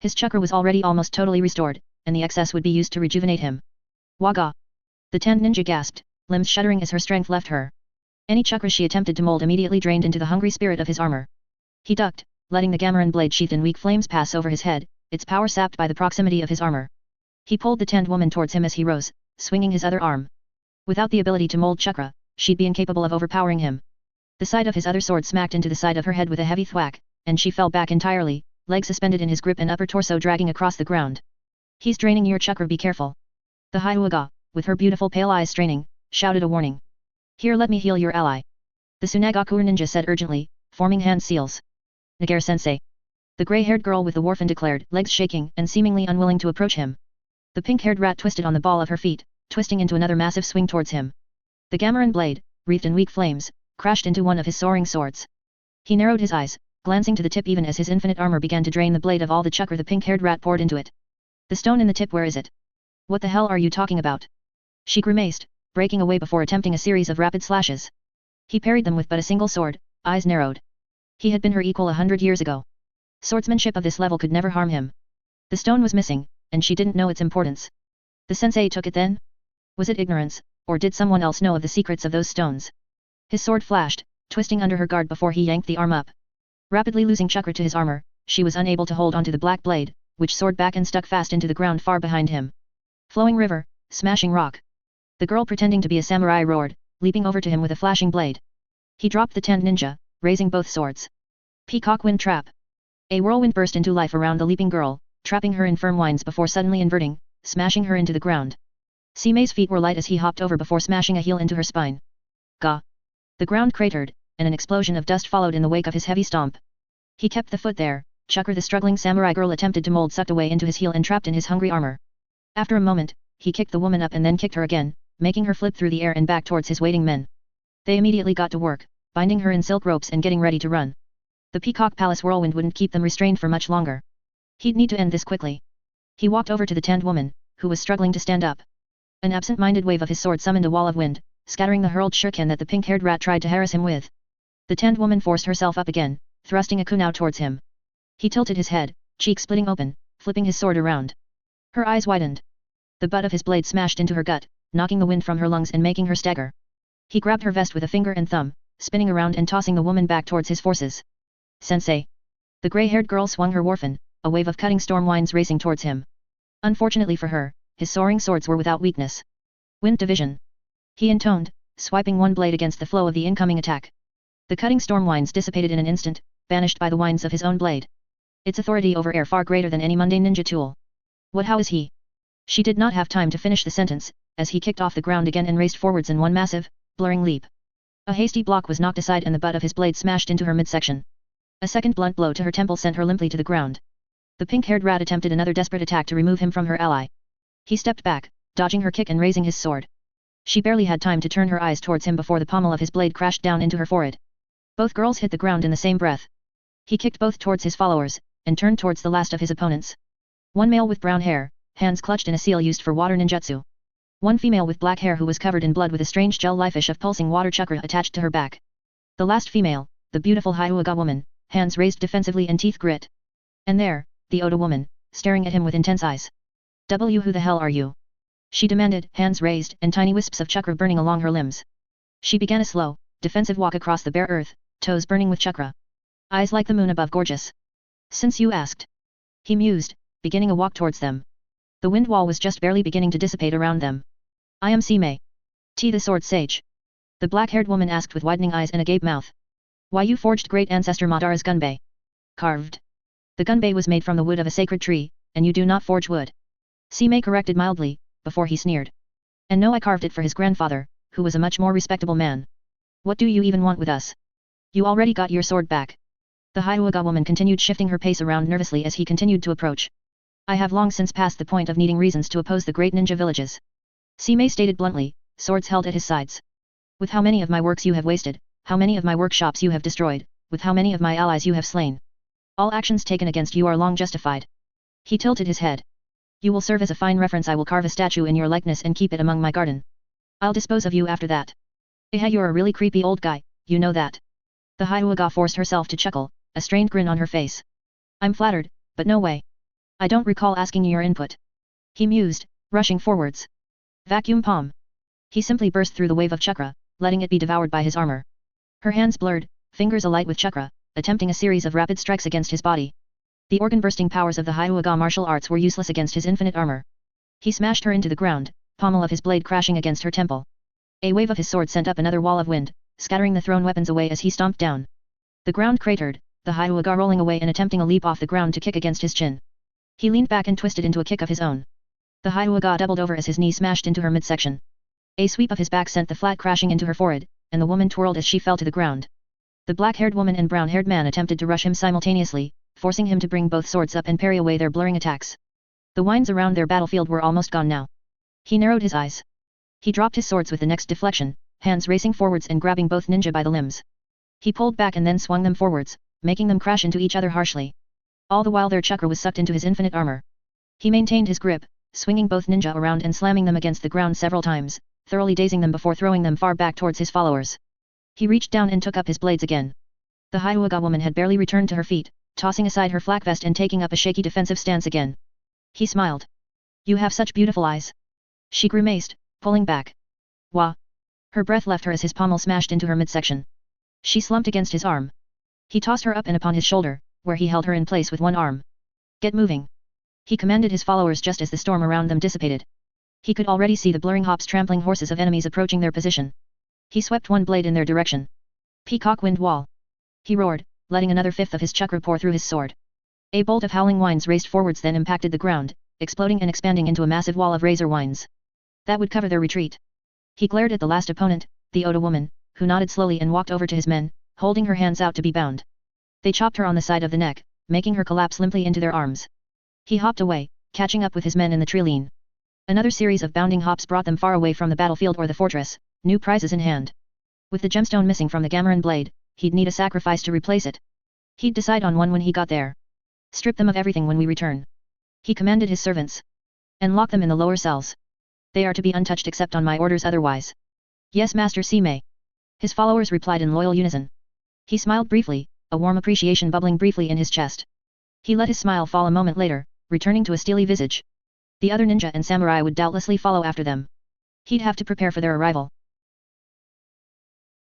Speaker 1: His chakra was already almost totally restored, and the excess would be used to rejuvenate him. Waga! The tanned ninja gasped, limbs shuddering as her strength left her. Any chakra she attempted to mold immediately drained into the hungry spirit of his armor. He ducked, letting the Gammaran blade sheath in weak flames pass over his head, its power sapped by the proximity of his armor. He pulled the tanned woman towards him as he rose, swinging his other arm. Without the ability to mold chakra, she'd be incapable of overpowering him. The side of his other sword smacked into the side of her head with a heavy thwack, and she fell back entirely, legs suspended in his grip and upper torso dragging across the ground. He's draining your chakra, be careful. The Hyuga, with her beautiful pale eyes straining, shouted a warning. Here, let me heal your ally. The Tsunagaku ninja said urgently, forming hand seals. Nagare-sensei. The grey-haired girl with the warfin declared, legs shaking and seemingly unwilling to approach him. The pink-haired rat twisted on the ball of her feet, twisting into another massive swing towards him. The Gammaran blade, wreathed in weak flames, crashed into one of his soaring swords. He narrowed his eyes, glancing to the tip even as his infinite armor began to drain the blade of all the chakra the pink-haired rat poured into it. The stone in the tip, where is it? What the hell are you talking about? She grimaced, breaking away before attempting a series of rapid slashes. He parried them with but a single sword, eyes narrowed. He had been her equal 100 years ago. Swordsmanship of this level could never harm him. The stone was missing, and she didn't know its importance. The sensei took it then? Was it ignorance, or did someone else know of the secrets of those stones? His sword flashed, twisting under her guard before he yanked the arm up. Rapidly losing chakra to his armor, she was unable to hold onto the black blade, which soared back and stuck fast into the ground far behind him. Flowing river, smashing rock. The girl pretending to be a samurai roared, leaping over to him with a flashing blade. He dropped the tanned ninja, raising both swords. Peacock wind trap. A whirlwind burst into life around the leaping girl, trapping her in firm winds before suddenly inverting, smashing her into the ground. Simei's feet were light as he hopped over before smashing a heel into her spine. Gah! The ground cratered, and an explosion of dust followed in the wake of his heavy stomp. He kept the foot there, chakra the struggling samurai girl attempted to mold sucked away into his heel and trapped in his hungry armor. After a moment, he kicked the woman up and then kicked her again, making her flip through the air and back towards his waiting men. They immediately got to work, binding her in silk ropes and getting ready to run. The Peacock Palace whirlwind wouldn't keep them restrained for much longer. He'd need to end this quickly. He walked over to the tanned woman, who was struggling to stand up. An absent-minded wave of his sword summoned a wall of wind, scattering the hurled shuriken that the pink-haired rat tried to harass him with. The tanned woman forced herself up again, thrusting a kunai towards him. He tilted his head, cheek splitting open, flipping his sword around. Her eyes widened. The butt of his blade smashed into her gut, knocking the wind from her lungs and making her stagger. He grabbed her vest with a finger and thumb, spinning around and tossing the woman back towards his forces. Sensei. The grey-haired girl swung her warfin, a wave of cutting storm winds racing towards him. Unfortunately for her, his soaring swords were without weakness. Wind division. He intoned, swiping one blade against the flow of the incoming attack. The cutting storm winds dissipated in an instant, banished by the winds of his own blade. Its authority over air far greater than any mundane ninja tool. What, how is he? She did not have time to finish the sentence, as he kicked off the ground again and raced forwards in one massive, blurring leap. A hasty block was knocked aside and the butt of his blade smashed into her midsection. A second blunt blow to her temple sent her limply to the ground. The pink-haired rat attempted another desperate attack to remove him from her ally. He stepped back, dodging her kick and raising his sword. She barely had time to turn her eyes towards him before the pommel of his blade crashed down into her forehead. Both girls hit the ground in the same breath. He kicked both towards his followers, and turned towards the last of his opponents. One male with brown hair, hands clutched in a seal used for water ninjutsu. One female with black hair who was covered in blood with a strange jellyfish of pulsing water chakra attached to her back. The last female, the beautiful Hyuga woman, hands raised defensively and teeth grit. And there, the Oda woman, staring at him with intense eyes. Who the hell are you? She demanded, hands raised and tiny wisps of chakra burning along her limbs. She began a slow, defensive walk across the bare earth, toes burning with chakra. Eyes like the moon above gorgeous. Since you asked. He mused, beginning a walk towards them. The wind wall was just barely beginning to dissipate around them. I am Sime. T the sword sage. The black-haired woman asked with widening eyes and agape mouth. Why you forged great ancestor Madara's gunbei? Carved. The gunbei was made from the wood of a sacred tree, and you do not forge wood. Sime corrected mildly, before he sneered. And no, I carved it for his grandfather, who was a much more respectable man. What do you even want with us? You already got your sword back. The Hyuga woman continued shifting her pace around nervously as he continued to approach. I have long since passed the point of needing reasons to oppose the great ninja villages. Sime stated bluntly, swords held at his sides. With how many of my works you have wasted, how many of my workshops you have destroyed, with how many of my allies you have slain. All actions taken against you are long justified. He tilted his head. You will serve as a fine reference. I will carve a statue in your likeness and keep it among my garden. I'll dispose of you after that. You're a really creepy old guy, you know that. The Hyuga forced herself to chuckle, a strained grin on her face. I'm flattered, but no way. I don't recall asking your input. He mused, rushing forwards. Vacuum palm. He simply burst through the wave of chakra, letting it be devoured by his armor. Her hands blurred, fingers alight with chakra, attempting a series of rapid strikes against his body. The organ-bursting powers of the Hyuga martial arts were useless against his infinite armor. He smashed her into the ground, pommel of his blade crashing against her temple. A wave of his sword sent up another wall of wind, scattering the thrown weapons away as he stomped down. The ground cratered, the Hyuga rolling away and attempting a leap off the ground to kick against his chin. He leaned back and twisted into a kick of his own. The Hyuga doubled over as his knee smashed into her midsection. A sweep of his back sent the flat crashing into her forehead, and the woman twirled as she fell to the ground. The black-haired woman and brown-haired man attempted to rush him simultaneously, forcing him to bring both swords up and parry away their blurring attacks. The winds around their battlefield were almost gone now. He narrowed his eyes. He dropped his swords with the next deflection, hands racing forwards and grabbing both ninja by the limbs. He pulled back and then swung them forwards, making them crash into each other harshly. All the while their chakra was sucked into his infinite armor. He maintained his grip, swinging both ninja around and slamming them against the ground several times, thoroughly dazing them before throwing them far back towards his followers. He reached down and took up his blades again. The Hyuga woman had barely returned to her feet, tossing aside her flak vest and taking up a shaky defensive stance again. He smiled. You have such beautiful eyes. She grimaced, pulling back. Wah. Her breath left her as his pommel smashed into her midsection. She slumped against his arm. He tossed her up and upon his shoulder, where he held her in place with one arm. Get moving. He commanded his followers just as the storm around them dissipated. He could already see the blurring hops trampling horses of enemies approaching their position. He swept one blade in their direction. Peacock wind wall. He roared, letting another fifth of his chakra pour through his sword. A bolt of howling winds raced forwards then impacted the ground, exploding and expanding into a massive wall of razor winds. That would cover their retreat. He glared at the last opponent, the Oda woman, who nodded slowly and walked over to his men, holding her hands out to be bound. They chopped her on the side of the neck, making her collapse limply into their arms. He hopped away, catching up with his men in the trilene. Another series of bounding hops brought them far away from the battlefield or the fortress, new prizes in hand. With the gemstone missing from the Gamaran blade, he'd need a sacrifice to replace it. He'd decide on one when he got there. Strip them of everything when we return. He commanded his servants. And lock them in the lower cells. They are to be untouched except on my orders otherwise. Yes, Master Sime. His followers replied in loyal unison. He smiled briefly, a warm appreciation bubbling briefly in his chest. He let his smile fall a moment later, returning to a steely visage. The other ninja and samurai would doubtlessly follow after them. He'd have to prepare for their arrival.